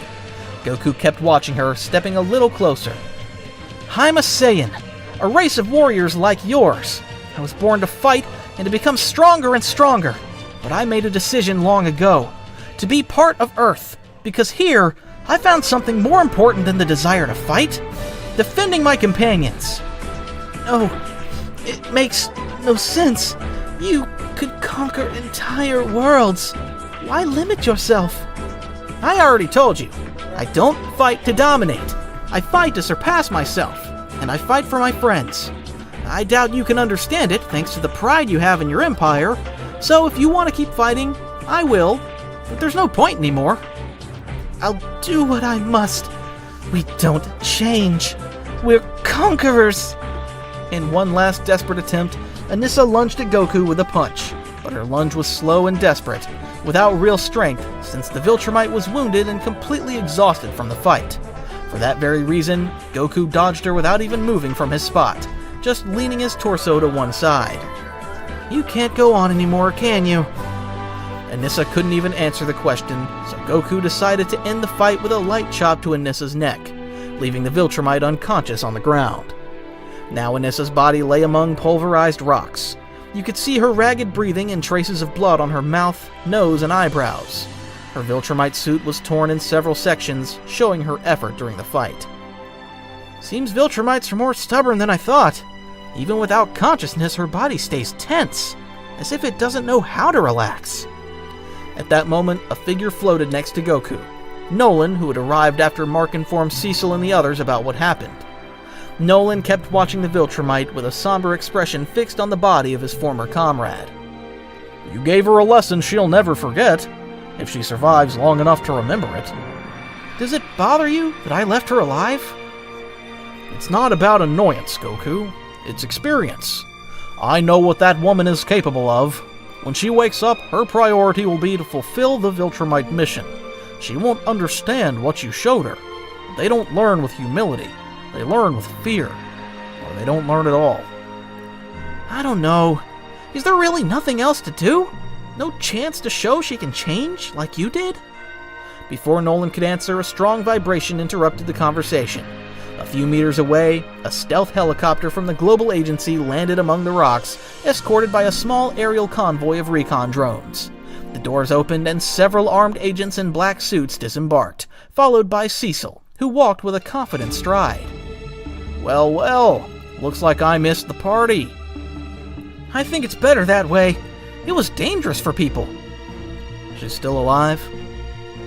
S1: Goku kept watching her, stepping a little closer. I'm a Saiyan, a race of warriors like yours. I was born to fight and to become stronger and stronger, but I made a decision long ago, to be part of Earth, because here I found something more important than the desire to fight, defending my companions. No, it makes no sense. You could conquer entire worlds. Why limit yourself? I already told you, I don't fight to dominate. I fight to surpass myself, and I fight for my friends. I doubt you can understand it thanks to the pride you have in your empire, so if you want to keep fighting, I will, but there's no point anymore. I'll do what I must. We don't change. We're conquerors. In one last desperate attempt, Anissa lunged at Goku with a punch, but her lunge was slow and desperate, without real strength, since the Viltromite was wounded and completely exhausted from the fight. For that very reason, Goku dodged her without even moving from his spot, just leaning his torso to one side. You can't go on anymore, can you? Anissa couldn't even answer the question, so Goku decided to end the fight with a light chop to Anissa's neck, leaving the Viltromite unconscious on the ground. Now Anissa's body lay among pulverized rocks. You could see her ragged breathing and traces of blood on her mouth, nose, and eyebrows. Her Viltromite suit was torn in several sections, showing her effort during the fight. Seems Viltromites are more stubborn than I thought. Even without consciousness, her body stays tense, as if it doesn't know how to relax. At that moment, a figure floated next to Goku. Nolan, who had arrived after Mark informed Cecil and the others about what happened. Nolan kept watching the Viltromite with a somber expression fixed on the body of his former comrade.
S2: You gave her a lesson she'll never forget, if she survives long enough to remember it.
S1: Does it bother you that I left her alive?
S2: It's not about annoyance, Goku. It's experience. I know what that woman is capable of. When she wakes up, her priority will be to fulfill the Viltromite mission. She won't understand what you showed her. They don't learn with humility. They learn with fear. Or they don't learn at all.
S1: I don't know. Is there really nothing else to do? No chance to show she can change, like you did? Before Nolan could answer, a strong vibration interrupted the conversation. A few meters away, a stealth helicopter from the global agency landed among the rocks, escorted by a small aerial convoy of recon drones. The doors opened and several armed agents in black suits disembarked, followed by Cecil, who walked with a confident stride.
S2: Well, well, looks like I missed the party.
S1: I think it's better that way. It was dangerous for people.
S2: She's still alive?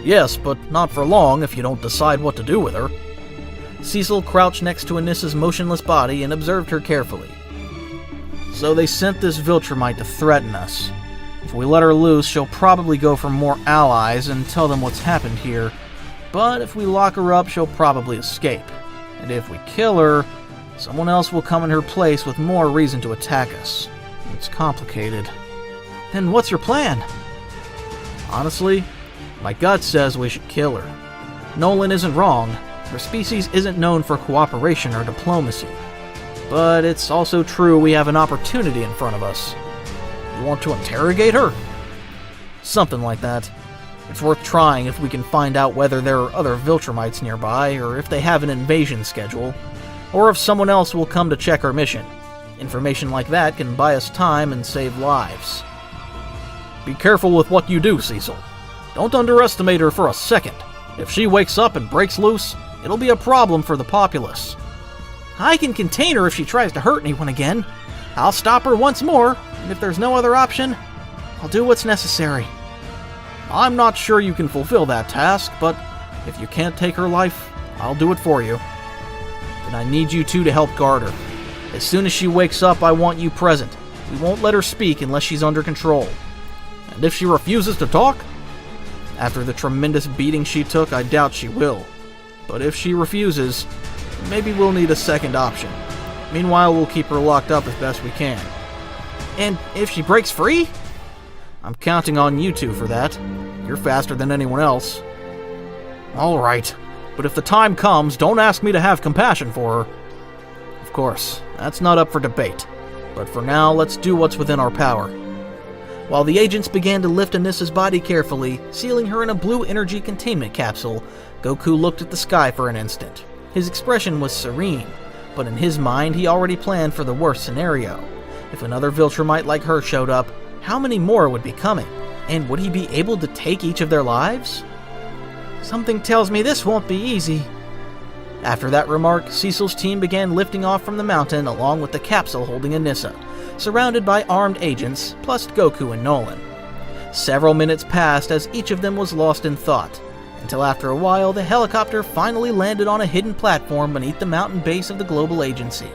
S2: Yes, but not for long if you don't decide what to do with her.
S1: Cecil crouched next to Anissa's motionless body and observed her carefully.
S2: So they sent this Viltromite to threaten us. If we let her loose, she'll probably go for more allies and tell them what's happened here. But if we lock her up, she'll probably escape. And if we kill her, someone else will come in her place with more reason to attack us. It's complicated.
S1: Then what's your plan?
S2: Honestly, my gut says we should kill her. Nolan isn't wrong. Her species isn't known for cooperation or diplomacy. But it's also true we have an opportunity in front of us. You want to interrogate her? Something like that. It's worth trying if we can find out whether there are other Viltromites nearby, or if they have an invasion schedule, or if someone else will come to check our mission. Information like that can buy us time and save lives. Be careful with what you do, Cecil. Don't underestimate her for a second. If she wakes up and breaks loose, it'll be a problem for the populace.
S1: I can contain her if she tries to hurt anyone again. I'll stop her once more, and if there's no other option, I'll do what's necessary.
S2: I'm not sure you can fulfill that task, but if you can't take her life, I'll do it for you. Then I need you two to help guard her. As soon as she wakes up, I want you present. We won't let her speak unless she's under control. And if she refuses to talk, after the tremendous beating she took, I doubt she will. But if she refuses, maybe we'll need a second option. Meanwhile, we'll keep her locked up as best we can.
S1: And if she breaks free?
S2: I'm counting on you two for that. You're faster than anyone else. All right, but if the time comes, don't ask me to have compassion for her. Of course, that's not up for debate. But for now, let's do what's within our power.
S1: While the agents began to lift Anissa's body carefully, sealing her in a blue energy containment capsule, Goku looked at the sky for an instant. His expression was serene, but in his mind he already planned for the worst scenario. If another Viltromite like her showed up, how many more would be coming? And would he be able to take each of their lives? Something tells me this won't be easy. After that remark, Cecil's team began lifting off from the mountain along with the capsule holding Anissa, surrounded by armed agents, plus Goku and Nolan. Several minutes passed as each of them was lost in thought, until after a while the helicopter finally landed on a hidden platform beneath the mountain base of the global agency.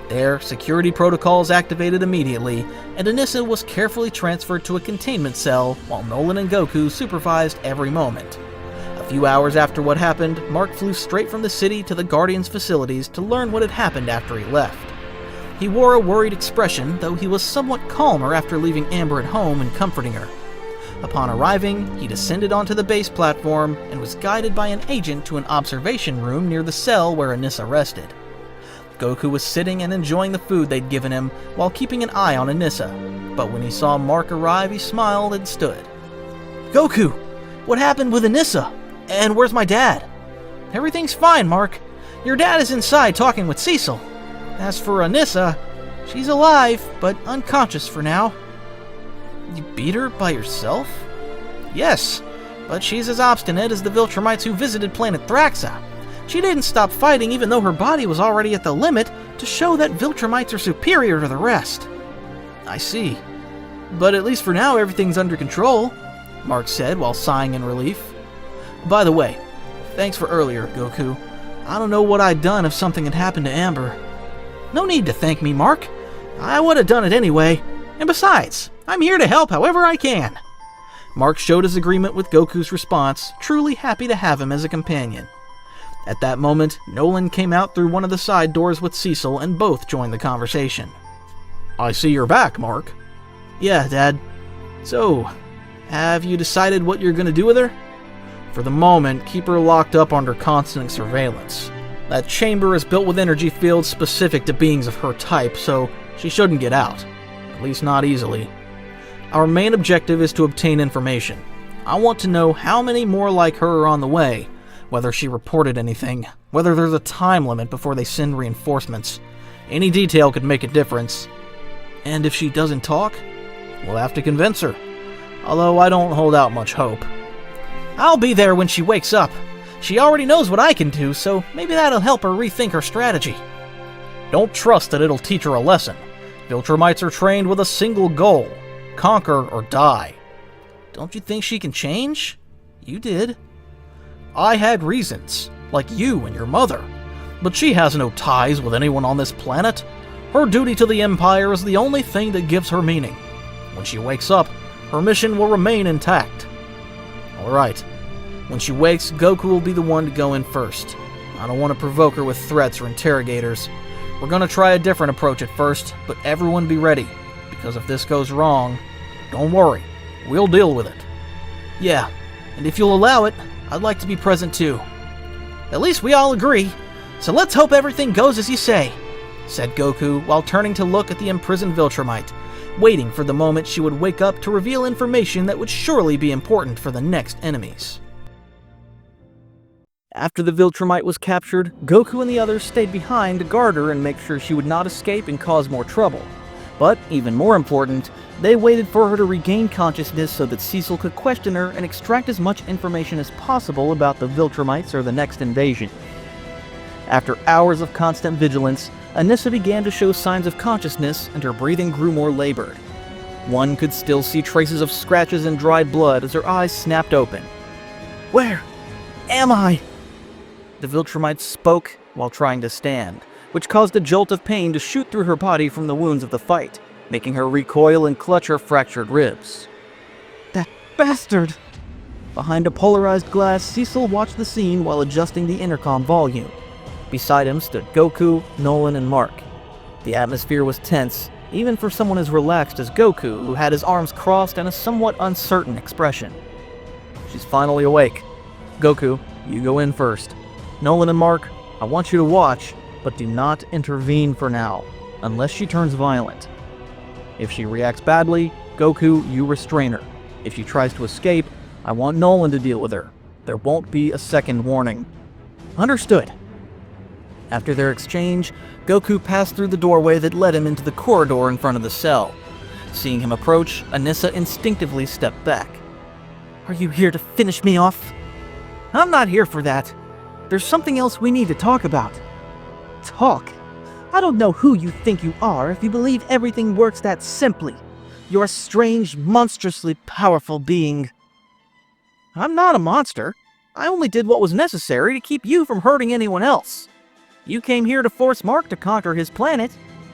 S1: There, security protocols activated immediately, and Anissa was carefully transferred to a containment cell while Nolan and Goku supervised every moment. A few hours after what happened, Mark flew straight from the city to the Guardian's facilities to learn what had happened after he left. He wore a worried expression, though he was somewhat calmer after leaving Amber at home and comforting her. Upon arriving, he descended onto the base platform and was guided by an agent to an observation room near the cell where Anissa rested. Goku was sitting and enjoying the food they'd given him while keeping an eye on Anissa, but when he saw Mark arrive, he smiled and stood. Goku, what happened with Anissa? And where's my dad?
S3: Everything's fine, Mark. Your dad is inside talking with Cecil.
S1: As for Anissa, she's alive, but unconscious for now.
S2: You beat her by yourself?
S1: Yes, but she's as obstinate as the Viltromites who visited planet Thraxa. She didn't stop fighting even though her body was already at the limit to show that Viltromites are superior to the rest.
S2: I see. But at least for now, everything's under control,
S1: Mark said while sighing in relief.
S2: By the way, thanks for earlier, Goku. I don't know what I'd done if something had happened to Amber.
S1: No need to thank me, Mark. I would have done it anyway. And besides, I'm here to help however I can. Mark showed his agreement with Goku's response, truly happy to have him as a companion. At that moment, Nolan came out through one of the side doors with Cecil and both joined the conversation.
S2: I see you're back, Mark.
S1: Yeah, Dad.
S2: So, have you decided what you're gonna do with her?
S1: For the moment, keep her locked up under constant surveillance. That chamber is built with energy fields specific to beings of her type, so she shouldn't get out. At least not easily. Our main objective is to obtain information. I want to know how many more like her are on the way, whether she reported anything, whether there's a time limit before they send reinforcements. Any detail could make a difference. And if she doesn't talk, we'll have to convince her. Although I don't hold out much hope. I'll be there when she wakes up. She already knows what I can do, so maybe that'll help her rethink her strategy.
S2: Don't trust that it'll teach her a lesson. Viltromites are trained with a single goal: conquer or die.
S1: Don't you think she can change? You did.
S2: I had reasons, like you and your mother. But she has no ties with anyone on this planet. Her duty to the Empire is the only thing that gives her meaning. When she wakes up, her mission will remain intact.
S1: Alright. When she wakes, Goku will be the one to go in first. I don't want to provoke her with threats or interrogators. We're gonna try a different approach at first, but everyone be ready. Because if this goes wrong,
S2: don't worry. We'll deal with it.
S1: Yeah, and if you'll allow it, I'd like to be present too. At least we all agree, so let's hope everything goes as you say, said Goku while turning to look at the imprisoned Viltromite, waiting for the moment she would wake up to reveal information that would surely be important for the next enemies. After the Viltromite was captured, Goku and the others stayed behind to guard her and make sure she would not escape and cause more trouble. But, even more important, they waited for her to regain consciousness so that Cecil could question her and extract as much information as possible about the Viltromites or the next invasion. After hours of constant vigilance, Anissa began to show signs of consciousness and her breathing grew more labored. One could still see traces of scratches and dried blood as her eyes snapped open. "Where am I?" The Viltromite spoke while trying to stand, which caused a jolt of pain to shoot through her body from the wounds of the fight, making her recoil and clutch her fractured ribs. "That bastard!" Behind a polarized glass, Cecil watched the scene while adjusting the intercom volume. Beside him stood Goku, Nolan, and Mark. The atmosphere was tense, even for someone as relaxed as Goku, who had his arms crossed and a somewhat uncertain expression. "She's finally awake. Goku, you go in first. Nolan and Mark, I want you to watch, but do not intervene for now, unless she turns violent. If she reacts badly, Goku, you restrain her. If she tries to escape, I want Nolan to deal with her. There won't be a second warning. Understood." After their exchange, Goku passed through the doorway that led him into the corridor in front of the cell. Seeing him approach, Anissa instinctively stepped back. "Are you here to finish me off?" "I'm not here for that. There's something else we need to talk about." "Talk? I don't know who you think you are if you believe everything works that simply. You're a strange, monstrously powerful being." "I'm not a monster. I only did what was necessary to keep you from hurting anyone else. You came here to force Mark to conquer his planet.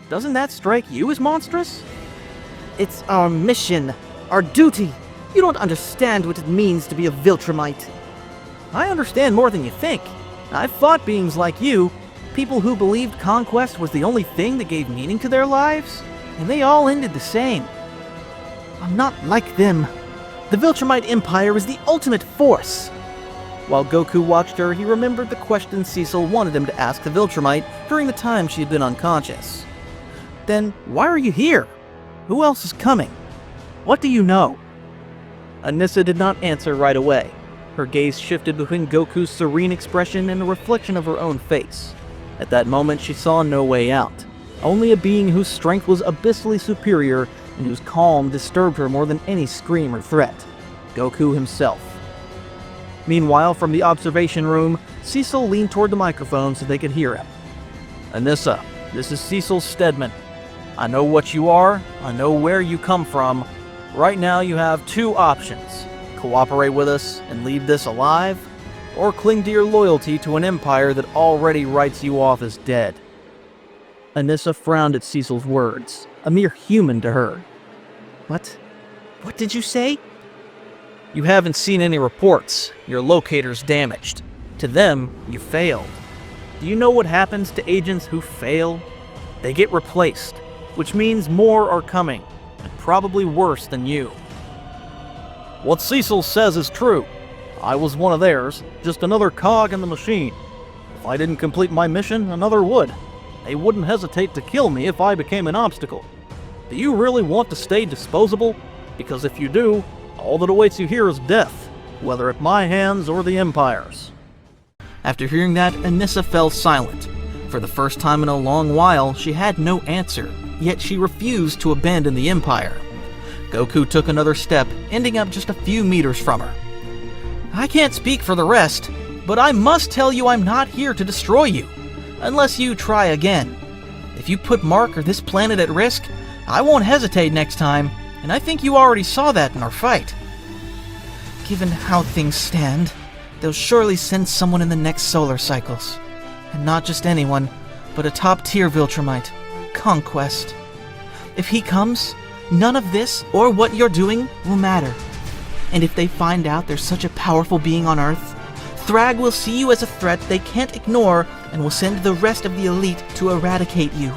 S1: Doesn't that strike you as monstrous?" "It's our mission, our duty. You don't understand what it means to be a Viltromite." "I understand more than you think. I've fought beings like you, people who believed conquest was the only thing that gave meaning to their lives, and they all ended the same. I'm not like them. The Viltromite Empire is the ultimate force." While Goku watched her, he remembered the question Cecil wanted him to ask the Viltromite during the time she had been unconscious. "Then why are you here? Who else is coming? What do you know?" Anissa did not answer right away. Her gaze shifted between Goku's serene expression and a reflection of her own face. At that moment, she saw no way out. only a being whose strength was abyssally superior and whose calm disturbed her more than any scream or threat: Goku himself. Meanwhile, from the observation room, Cecil leaned toward the microphone so they could hear him. "Anissa, this is Cecil Stedman. I know what you are, I know where you come from. Right now you have two options: cooperate with us and leave this alive, or cling to your loyalty to an empire that already writes you off as dead." Anissa frowned at Cecil's words, a mere human to her. What did you say?" "You haven't seen any reports. Your locator's damaged. To them, you failed. Do you know what happens to agents who fail? They get replaced, which means more are coming, and probably worse than you." "What Cecil says is true. I was one of theirs, just another cog in the machine. If I didn't complete my mission, another would. They wouldn't hesitate to kill me if I became an obstacle. Do you really want to stay disposable? Because if you do, all that awaits you here is death, whether at my hands or the Empire's." After hearing that, Anissa fell silent. For the first time in a long while, she had no answer, yet she refused to abandon the Empire. Goku took another step, ending up just a few meters from her. "I can't speak for the rest, but I must tell you I'm not here to destroy you, unless you try again. If you put Mark or this planet at risk, I won't hesitate next time, and I think you already saw that in our fight. Given how things stand, they'll surely send someone in the next solar cycles. And not just anyone, but a top-tier Viltromite, Conquest. If he comes, none of this or what you're doing will matter. And if they find out there's such a powerful being on Earth, Thragg will see you as a threat they can't ignore and will send the rest of the elite to eradicate you.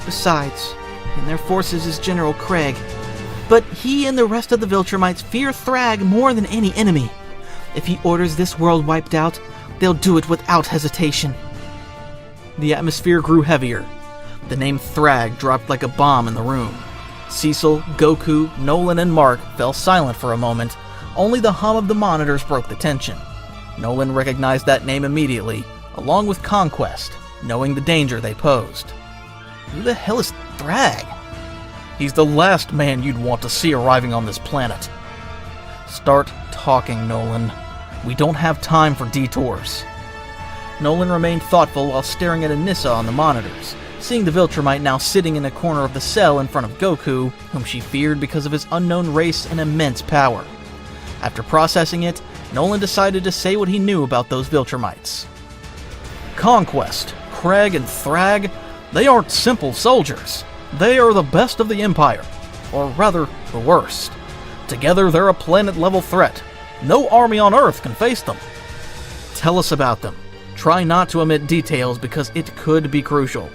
S1: Besides, in their forces is General Craig, but he and the rest of the Viltromites fear Thragg more than any enemy. If he orders this world wiped out, they'll do it without hesitation." The atmosphere grew heavier. The name Thragg dropped like a bomb in the room. Cecil, Goku, Nolan, and Mark fell silent for a moment. Only the hum of the monitors broke the tension. Nolan recognized that name immediately, along with Conquest, knowing the danger they posed. Who the hell is Thragg? He's the last man you'd want to see arriving on this planet. Start talking, Nolan. We don't have time for detours. Nolan remained thoughtful while staring at Anissa on the monitors, seeing the Viltromite now sitting in a corner of the cell in front of Goku, whom she feared because of his unknown race and immense power. After processing it, Nolan decided to say what he knew about those Viltromites. Conquest, Craig, and Thragg, they aren't simple soldiers. They are the best of the Empire, or rather, the worst. Together, they're a planet-level threat. No army on Earth can face them. Tell us about them. Try not to omit details because it could be crucial.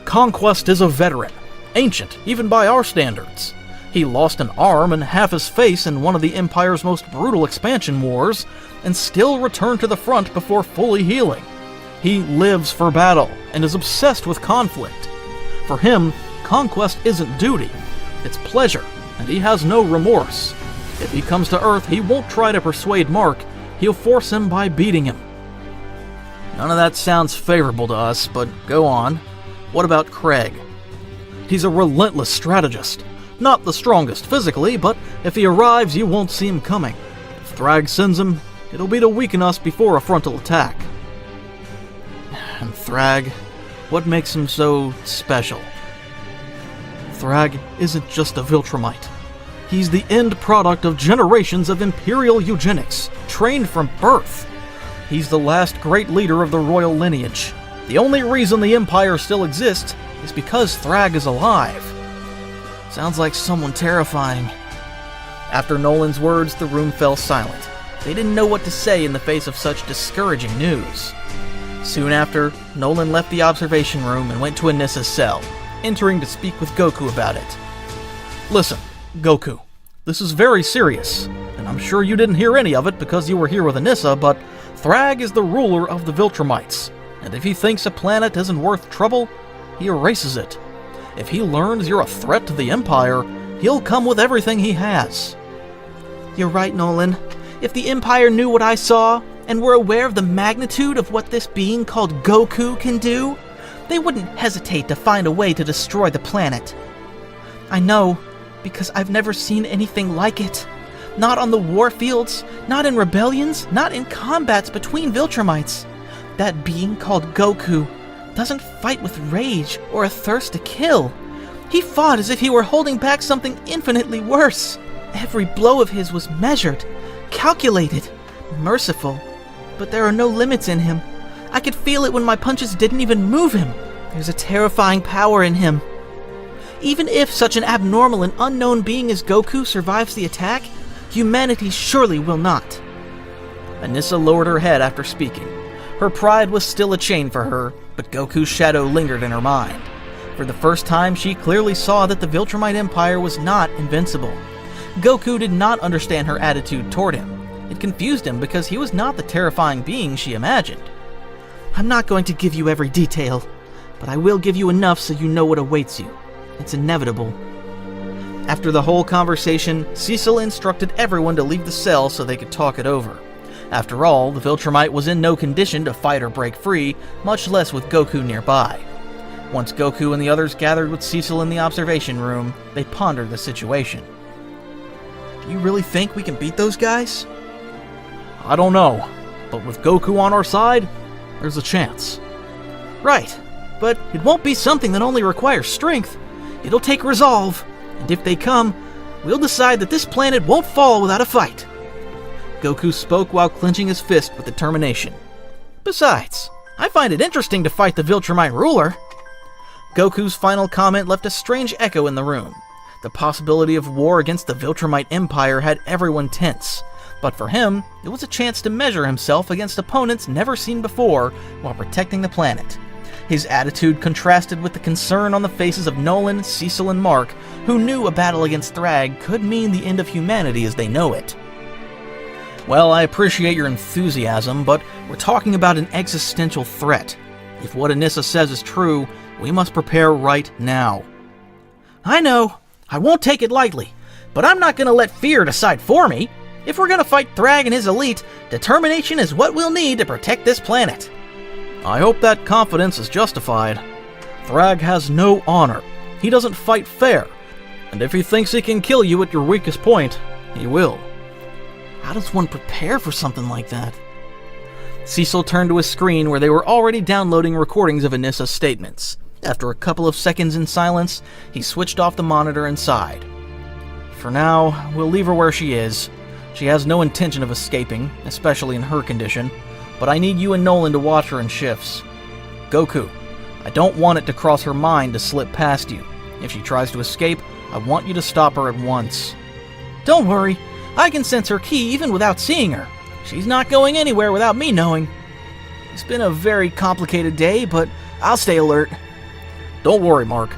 S1: Conquest is a veteran, ancient even by our standards. He lost an arm and half his face in one of the Empire's most brutal expansion wars, and still returned to the front before fully healing. He lives for battle and is obsessed with conflict. For him, conquest isn't duty, it's pleasure, and he has no remorse. If he comes to Earth, he won't try to persuade Mark, he'll force him by beating him. None of that sounds favorable to us, but go on. What about Craig? He's a relentless strategist. Not the strongest physically, but if he arrives, you won't see him coming. If Thragg sends him, it'll be to weaken us before a frontal attack. And Thragg, what makes him so special? Thragg isn't just a Viltromite. He's the end product of generations of Imperial eugenics, trained from birth. He's the last great leader of the royal lineage. The only reason the Empire still exists is because Thragg is alive. Sounds like someone terrifying. After Nolan's words, the room fell silent. They didn't know what to say in the face of such discouraging news. Soon after, Nolan left the observation room and went to Anissa's cell, entering to speak with Goku about it. Listen, Goku, this is very serious, and I'm sure you didn't hear any of it because you were here with Anissa, but Thragg is the ruler of the Viltromites, and if he thinks a planet isn't worth trouble, he erases it. If he learns you're a threat to the Empire, he'll come with everything he has. You're right, Nolan. If the Empire knew what I saw, and were aware of the magnitude of what this being called Goku can do, they wouldn't hesitate to find a way to destroy the planet. I know, because I've never seen anything like it. Not on the warfields, not in rebellions, not in combats between Viltromites. That being called Goku doesn't fight with rage or a thirst to kill. He fought as if he were holding back something infinitely worse. Every blow of his was measured, calculated, merciful. But there are no limits in him. I could feel it when my punches didn't even move him. There's a terrifying power in him. Even if such an abnormal and unknown being as Goku survives the attack, humanity surely will not.
S2: Anissa lowered her head after speaking. Her pride was still a chain for her, but Goku's shadow lingered in her mind. For the first time, she clearly saw that the Viltromite Empire was not invincible. Goku did not understand her attitude toward him. It confused him because he was not the terrifying being she imagined.
S1: I'm not going to give you every detail, but I will give you enough so you know what awaits you. It's inevitable.
S2: After the whole conversation, Cecil instructed everyone to leave the cell so they could talk it over. After all, the Viltromite was in no condition to fight or break free, much less with Goku nearby. Once Goku and the others gathered with Cecil in the observation room, they pondered the situation.
S1: Do you really think we can beat those guys?
S2: I don't know, but with Goku on our side, there's a chance.
S1: Right, but it won't be something that only requires strength. It'll take resolve, and if they come, we'll decide that this planet won't fall without a fight.
S2: Goku spoke while clenching his fist with determination.
S1: Besides, I find it interesting to fight the Viltromite ruler.
S2: Goku's final comment left a strange echo in the room. The possibility of war against the Viltromite Empire had everyone tense. But for him, it was a chance to measure himself against opponents never seen before while protecting the planet. His attitude contrasted with the concern on the faces of Nolan, Cecil, and Mark, who knew a battle against Thragg could mean the end of humanity as they know it.
S1: Well, I appreciate your enthusiasm, but we're talking about an existential threat. If what Anissa says is true, we must prepare right now. I know, I won't take it lightly, but I'm not going to let fear decide for me. If we're going to fight Thragg and his elite, determination is what we'll need to protect this planet.
S2: I hope that confidence is justified. Thragg has no honor. He doesn't fight fair. And if he thinks he can kill you at your weakest point, he will.
S1: How does one prepare for something like that?
S2: Cecil turned to his screen where they were already downloading recordings of Anissa's statements. After a couple of seconds in silence, he switched off the monitor and sighed. For now, we'll leave her where she is. She has no intention of escaping, especially in her condition, but I need you and Nolan to watch her in shifts. Goku, I don't want it to cross her mind to slip past you. If she tries to escape, I want you to stop her at once.
S1: Don't worry, I can sense her ki even without seeing her. She's not going anywhere without me knowing. It's been a very complicated day, but I'll stay alert.
S2: Don't worry, Mark.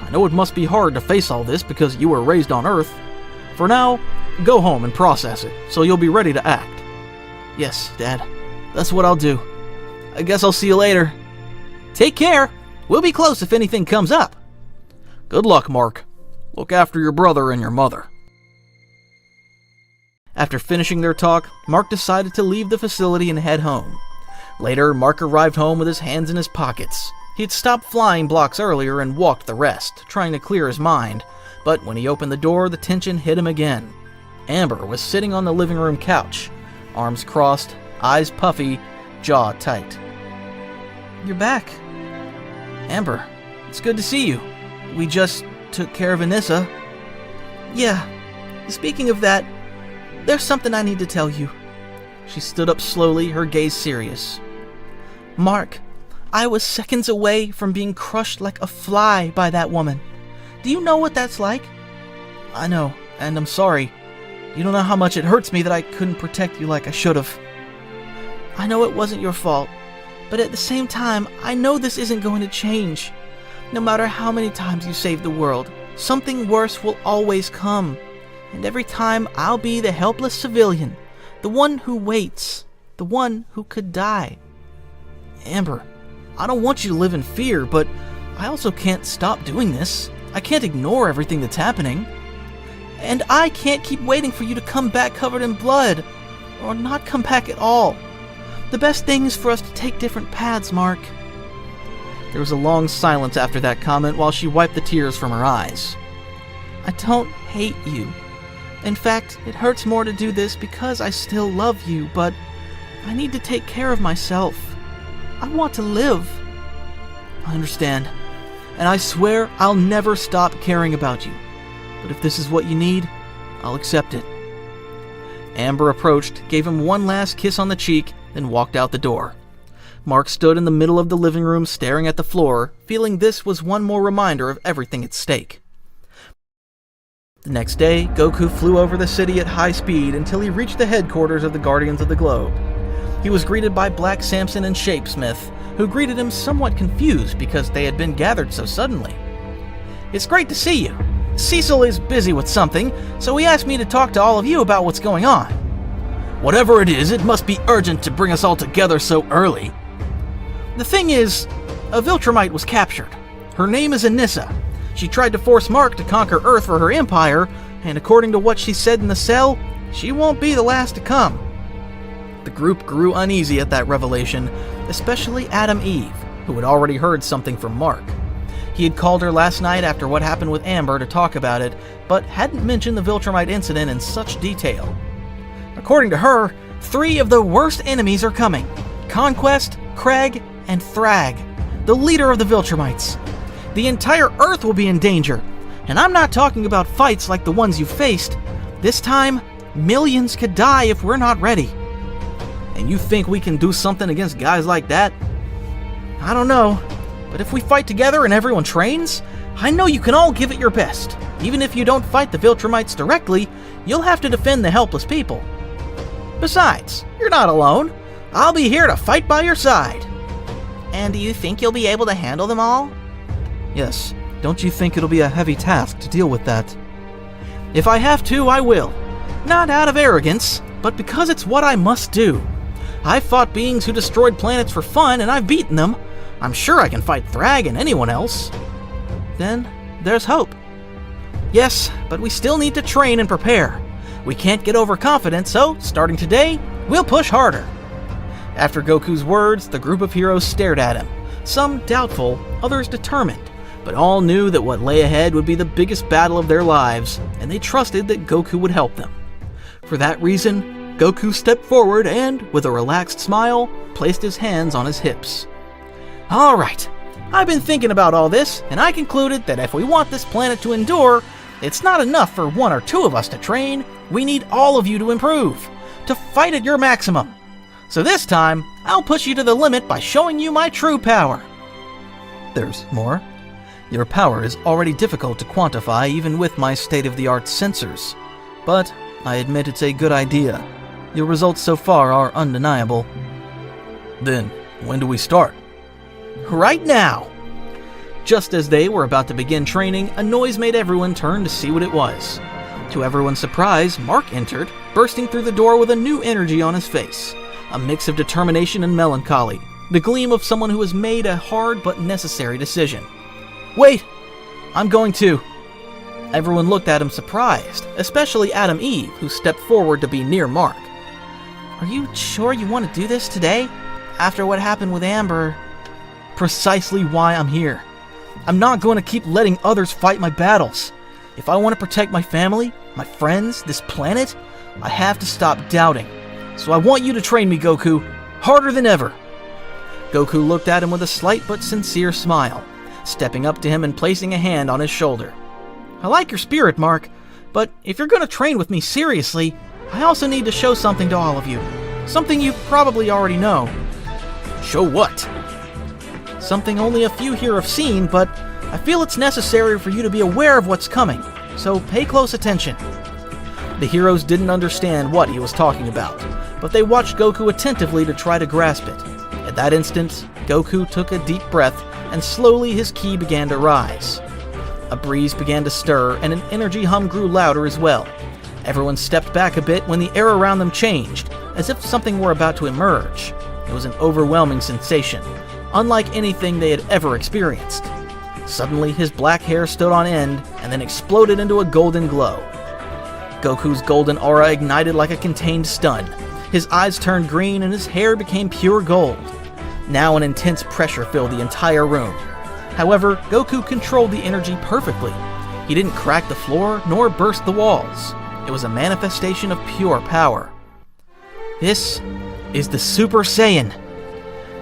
S2: I know it must be hard to face all this because you were raised on Earth. For now, go home and process it, so you'll be ready to act.
S1: Yes, Dad. That's what I'll do. I guess I'll see you later. Take care. We'll be close if anything comes up.
S2: Good luck, Mark. Look after your brother and your mother.
S1: After finishing their talk, Mark decided to leave the facility and head home. Later, Mark arrived home with his hands in his pockets. He had stopped flying blocks earlier and walked the rest, trying to clear his mind. But when he opened the door, the tension hit him again. Amber was sitting on the living room couch, arms crossed, eyes puffy, jaw tight. You're back. Amber, it's good to see you. We just took care of Anissa. Yeah, speaking of that, there's something I need to tell you. She stood up slowly, her gaze serious. Mark, I was seconds away from being crushed like a fly by that woman. Do you know what that's like? I know, and I'm sorry. You don't know how much it hurts me that I couldn't protect you like I should have. I know it wasn't your fault, but at the same time, I know this isn't going to change. No matter how many times you save the world, something worse will always come. And every time I'll be the helpless civilian, the one who waits, the one who could die. Amber, I don't want you to live in fear, but I also can't stop doing this. I can't ignore everything that's happening. And I can't keep waiting for you to come back covered in blood, or not come back at all. The best thing is for us to take different paths, Mark. There was a long silence after that comment while she wiped the tears from her eyes. I don't hate you. In fact, it hurts more to do this because I still love you, but I need to take care of myself. I want to live. I understand, and I swear I'll never stop caring about you. But if this is what you need, I'll accept it. Amber approached, gave him one last kiss on the cheek, then walked out the door. Mark stood in the middle of the living room staring at the floor, feeling this was one more reminder of everything at stake. The next day, Goku flew over the city at high speed until he reached the headquarters of the Guardians of the Globe. He was greeted by Black Samson and Shapesmith, who greeted him somewhat confused because they had been gathered so suddenly. It's great to see you. Cecil is busy with something, so he asked me to talk to all of you about what's going on.
S2: Whatever it is, it must be urgent to bring us all together so early.
S1: The thing is, a Viltromite was captured. Her name is Anissa. She tried to force Mark to conquer Earth for her empire, and according to what she said in the cell, she won't be the last to come. The group grew uneasy at that revelation, especially Adam Eve, who had already heard something from Mark. He had called her last night after what happened with Amber to talk about it, but hadn't mentioned the Viltromite incident in such detail. According to her, 3 of the worst enemies are coming: Conquest, Craig, and Thragg, the leader of the Viltromites. The entire Earth will be in danger, and I'm not talking about fights like the ones you faced. This time, millions could die if we're not ready.
S2: And you think we can do something against guys like that?
S1: I don't know, but if we fight together and everyone trains, I know you can all give it your best. Even if you don't fight the Viltromites directly, you'll have to defend the helpless people. Besides, you're not alone. I'll be here to fight by your side.
S3: And do you think you'll be able to handle them all?
S1: Yes. Don't you think it'll be a heavy task to deal with that? If I have to, I will. Not out of arrogance, but because it's what I must do. I've fought beings who destroyed planets for fun, and I've beaten them. I'm sure I can fight Thragg and anyone else. Then, there's hope. Yes, but we still need to train and prepare. We can't get overconfident, so, starting today, we'll push harder. After Goku's words, the group of heroes stared at him, some doubtful, others determined, but all knew that what lay ahead would be the biggest battle of their lives, and they trusted that Goku would help them. For that reason, Goku stepped forward and, with a relaxed smile, placed his hands on his hips. All right, I've been thinking about all this, and I concluded that if we want this planet to endure, it's not enough for 1 or 2 of us to train. We need all of you to improve, to fight at your maximum. So this time, I'll push you to the limit by showing you my true power. There's more. Your power is already difficult to quantify even with my state-of-the-art sensors. But I admit it's a good idea. Your results so far are undeniable.
S2: Then, when do we start?
S1: Right now! Just as they were about to begin training, a noise made everyone turn to see what it was. To everyone's surprise, Mark entered, bursting through the door with a new energy on his face. A mix of determination and melancholy, the gleam of someone who has made a hard but necessary decision. Wait! I'm going too. Everyone looked at him surprised, especially Adam Eve, who stepped forward to be near Mark. Are you sure you want to do this today? After what happened with Amber? Precisely why I'm here. I'm not going to keep letting others fight my battles. If I want to protect my family, my friends, this planet, I have to stop doubting. So I want you to train me, Goku, harder than ever. Goku looked at him with a slight but sincere smile, stepping up to him and placing a hand on his shoulder. I like your spirit, Mark, but if you're going to train with me seriously, I also need to show something to all of you. Something you probably already know.
S2: Show what?
S1: Something only a few here have seen, but I feel it's necessary for you to be aware of what's coming, so pay close attention. The heroes didn't understand what he was talking about, but they watched Goku attentively to try to grasp it. At that instant, Goku took a deep breath, and slowly his ki began to rise. A breeze began to stir, and an energy hum grew louder as well. Everyone stepped back a bit when the air around them changed, as if something were about to emerge. It was an overwhelming sensation, unlike anything they had ever experienced. Suddenly, his black hair stood on end, and then exploded into a golden glow. Goku's golden aura ignited like a contained stun. His eyes turned green, and his hair became pure gold. Now an intense pressure filled the entire room. However, Goku controlled the energy perfectly. He didn't crack the floor nor burst the walls. It was a manifestation of pure power. This is the Super Saiyan.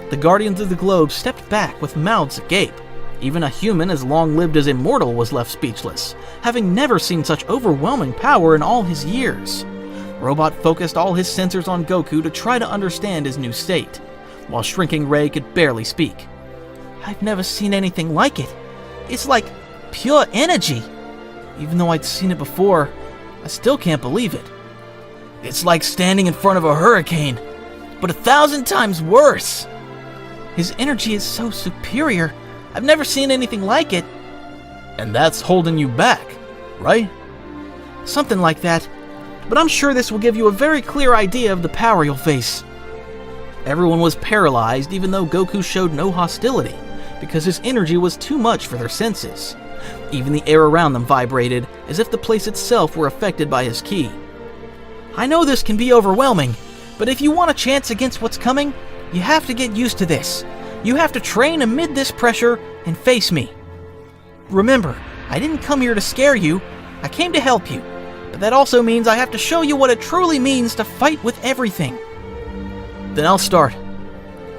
S1: The Guardians of the Globe stepped back with mouths agape. Even a human as long-lived as Immortal was left speechless, having never seen such overwhelming power in all his years. Robot focused all his sensors on Goku to try to understand his new state, while Shrinking Ray could barely speak. I've never seen anything like it. It's like pure energy. Even though I'd seen it before, I still can't believe it. It's like standing in front of a hurricane, but 1,000 times worse. His energy is so superior. I've never seen anything like it.
S2: And that's holding you back, right?
S1: Something like that. But I'm sure this will give you a very clear idea of the power you'll face. Everyone was paralyzed even though Goku showed no hostility, because his energy was too much for their senses. Even the air around them vibrated, as if the place itself were affected by his ki. I know this can be overwhelming, but if you want a chance against what's coming, you have to get used to this. You have to train amid this pressure and face me. Remember, I didn't come here to scare you, I came to help you. But that also means I have to show you what it truly means to fight with everything. Then I'll start.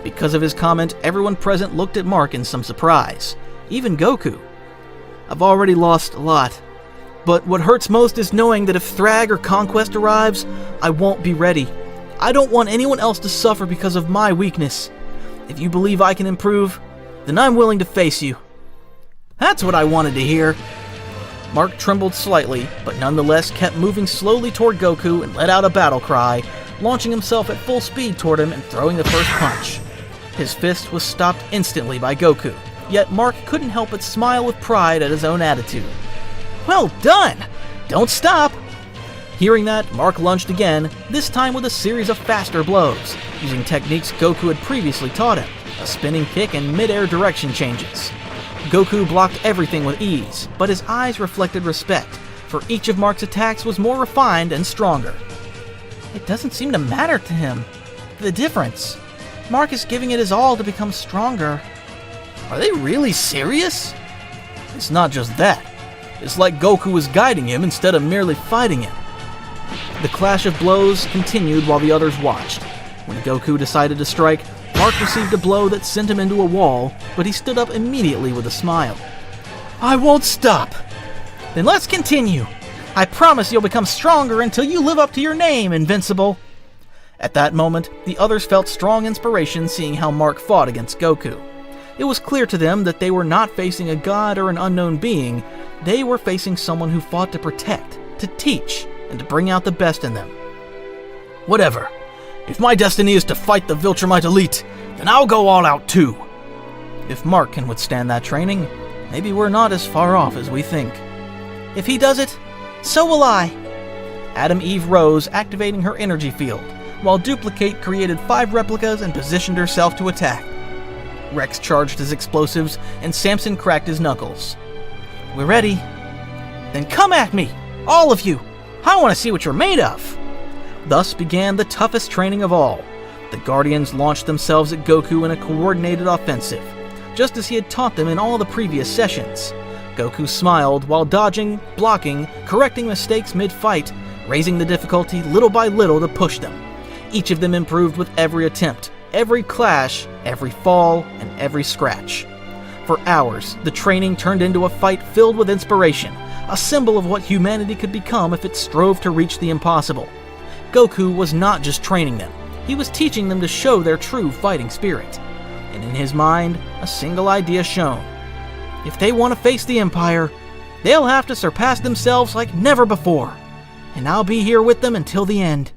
S1: Because of his comment, everyone present looked at Mark in some surprise, even Goku. I've already lost a lot, but what hurts most is knowing that if Thragg or Conquest arrives, I won't be ready. I don't want anyone else to suffer because of my weakness. If you believe I can improve, then I'm willing to face you. That's what I wanted to hear. Mark trembled slightly, but nonetheless kept moving slowly toward Goku and let out a battle cry, launching himself at full speed toward him and throwing the first punch. His fist was stopped instantly by Goku, yet Mark couldn't help but smile with pride at his own attitude. Well done! Don't stop! Hearing that, Mark lunged again, this time with a series of faster blows, using techniques Goku had previously taught him, a spinning kick and mid-air direction changes. Goku blocked everything with ease, but his eyes reflected respect, for each of Mark's attacks was more refined and stronger. It doesn't seem to matter to him. The difference. Mark is giving it his all to become stronger.
S2: Are they really serious? It's not just that. It's like Goku was guiding him instead of merely fighting him.
S1: The clash of blows continued while the others watched. When Goku decided to strike, Mark received a blow that sent him into a wall, but he stood up immediately with a smile. I won't stop! Then let's continue! I promise you'll become stronger until you live up to your name, Invincible! At that moment, the others felt strong inspiration seeing how Mark fought against Goku. It was clear to them that they were not facing a god or an unknown being, they were facing someone who fought to protect, to teach, and to bring out the best in them.
S2: Whatever. If my destiny is to fight the Viltromite elite, then I'll go all out too.
S1: If Mark can withstand that training, maybe we're not as far off as we think. If he does it, so will I. Adam Eve rose, activating her energy field, while Duplicate created 5 replicas and positioned herself to attack. Rex charged his explosives, and Samson cracked his knuckles. We're ready. Then come at me, all of you. I want to see what you're made of. Thus began the toughest training of all. The Guardians launched themselves at Goku in a coordinated offensive, just as he had taught them in all the previous sessions. Goku smiled while dodging, blocking, correcting mistakes mid-fight, raising the difficulty little by little to push them. Each of them improved with every attempt, every clash, every fall, and every scratch. For hours, the training turned into a fight filled with inspiration, a symbol of what humanity could become if it strove to reach the impossible. Goku was not just training them, he was teaching them to show their true fighting spirit. And in his mind, a single idea shone. If they want to face the Empire, they'll have to surpass themselves like never before. And I'll be here with them until the end.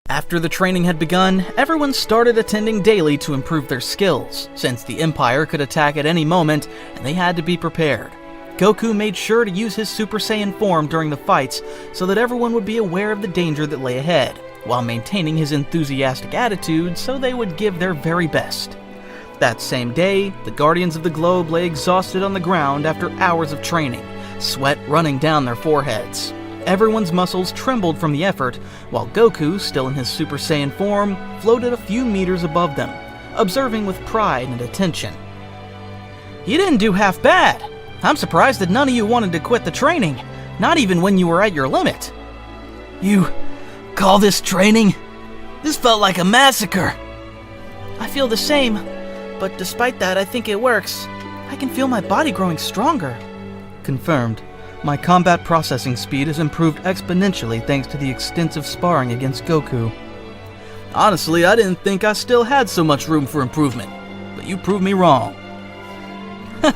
S1: After the training had begun, everyone started attending daily to improve their skills, since the Empire could attack at any moment and they had to be prepared. Goku made sure to use his Super Saiyan form during the fights so that everyone would be aware of the danger that lay ahead, while maintaining his enthusiastic attitude so they would give their very best. That same day, the Guardians of the Globe lay exhausted on the ground after hours of training, sweat running down their foreheads. Everyone's muscles trembled from the effort, while Goku, still in his Super Saiyan form, floated a few meters above them, observing with pride and attention. You didn't do half bad. I'm surprised that none of you wanted to quit the training, not even when you were at your limit.
S2: You call this training? This felt like a massacre.
S1: I feel the same, but despite that, I think it works. I can feel my body growing stronger. Confirmed. My combat processing speed has improved exponentially thanks to the extensive sparring against Goku.
S2: Honestly, I didn't think I still had so much room for improvement, but you proved me wrong.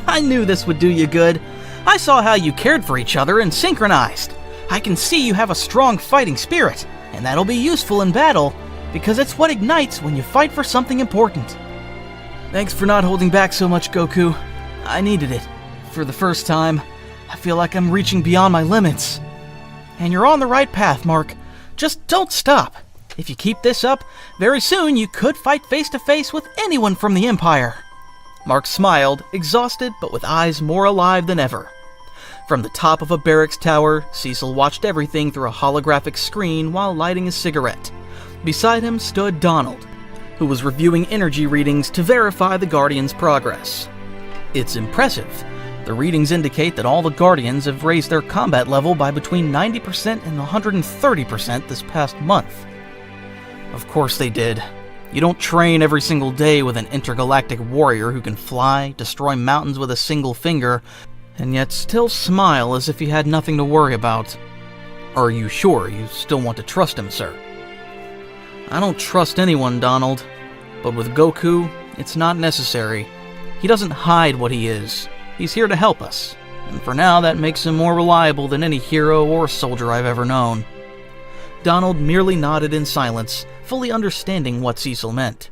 S1: I knew this would do you good. I saw how you cared for each other and synchronized. I can see you have a strong fighting spirit, and that'll be useful in battle, because it's what ignites when you fight for something important. Thanks for not holding back so much, Goku. I needed it. For the first time, I feel like I'm reaching beyond my limits. And you're on the right path, Mark. Just don't stop. If you keep this up, very soon you could fight face-to-face with anyone from the Empire. Mark smiled, exhausted but with eyes more alive than ever. From the top of a barracks tower, Cecil watched everything through a holographic screen while lighting a cigarette. Beside him stood Donald, who was reviewing energy readings to verify the Guardians' progress. It's impressive. The readings indicate that all the Guardians have raised their combat level by between 90% and 130% this past month. Of course they did. You don't train every single day with an intergalactic warrior who can fly, destroy mountains with a single finger, and yet still smile as if he had nothing to worry about. Are you sure you still want to trust him, sir? I don't trust anyone, Donald. But with Goku, it's not necessary. He doesn't hide what he is. He's here to help us. And for now, that makes him more reliable than any hero or soldier I've ever known. Donald merely nodded in silence, fully understanding what Cecil meant.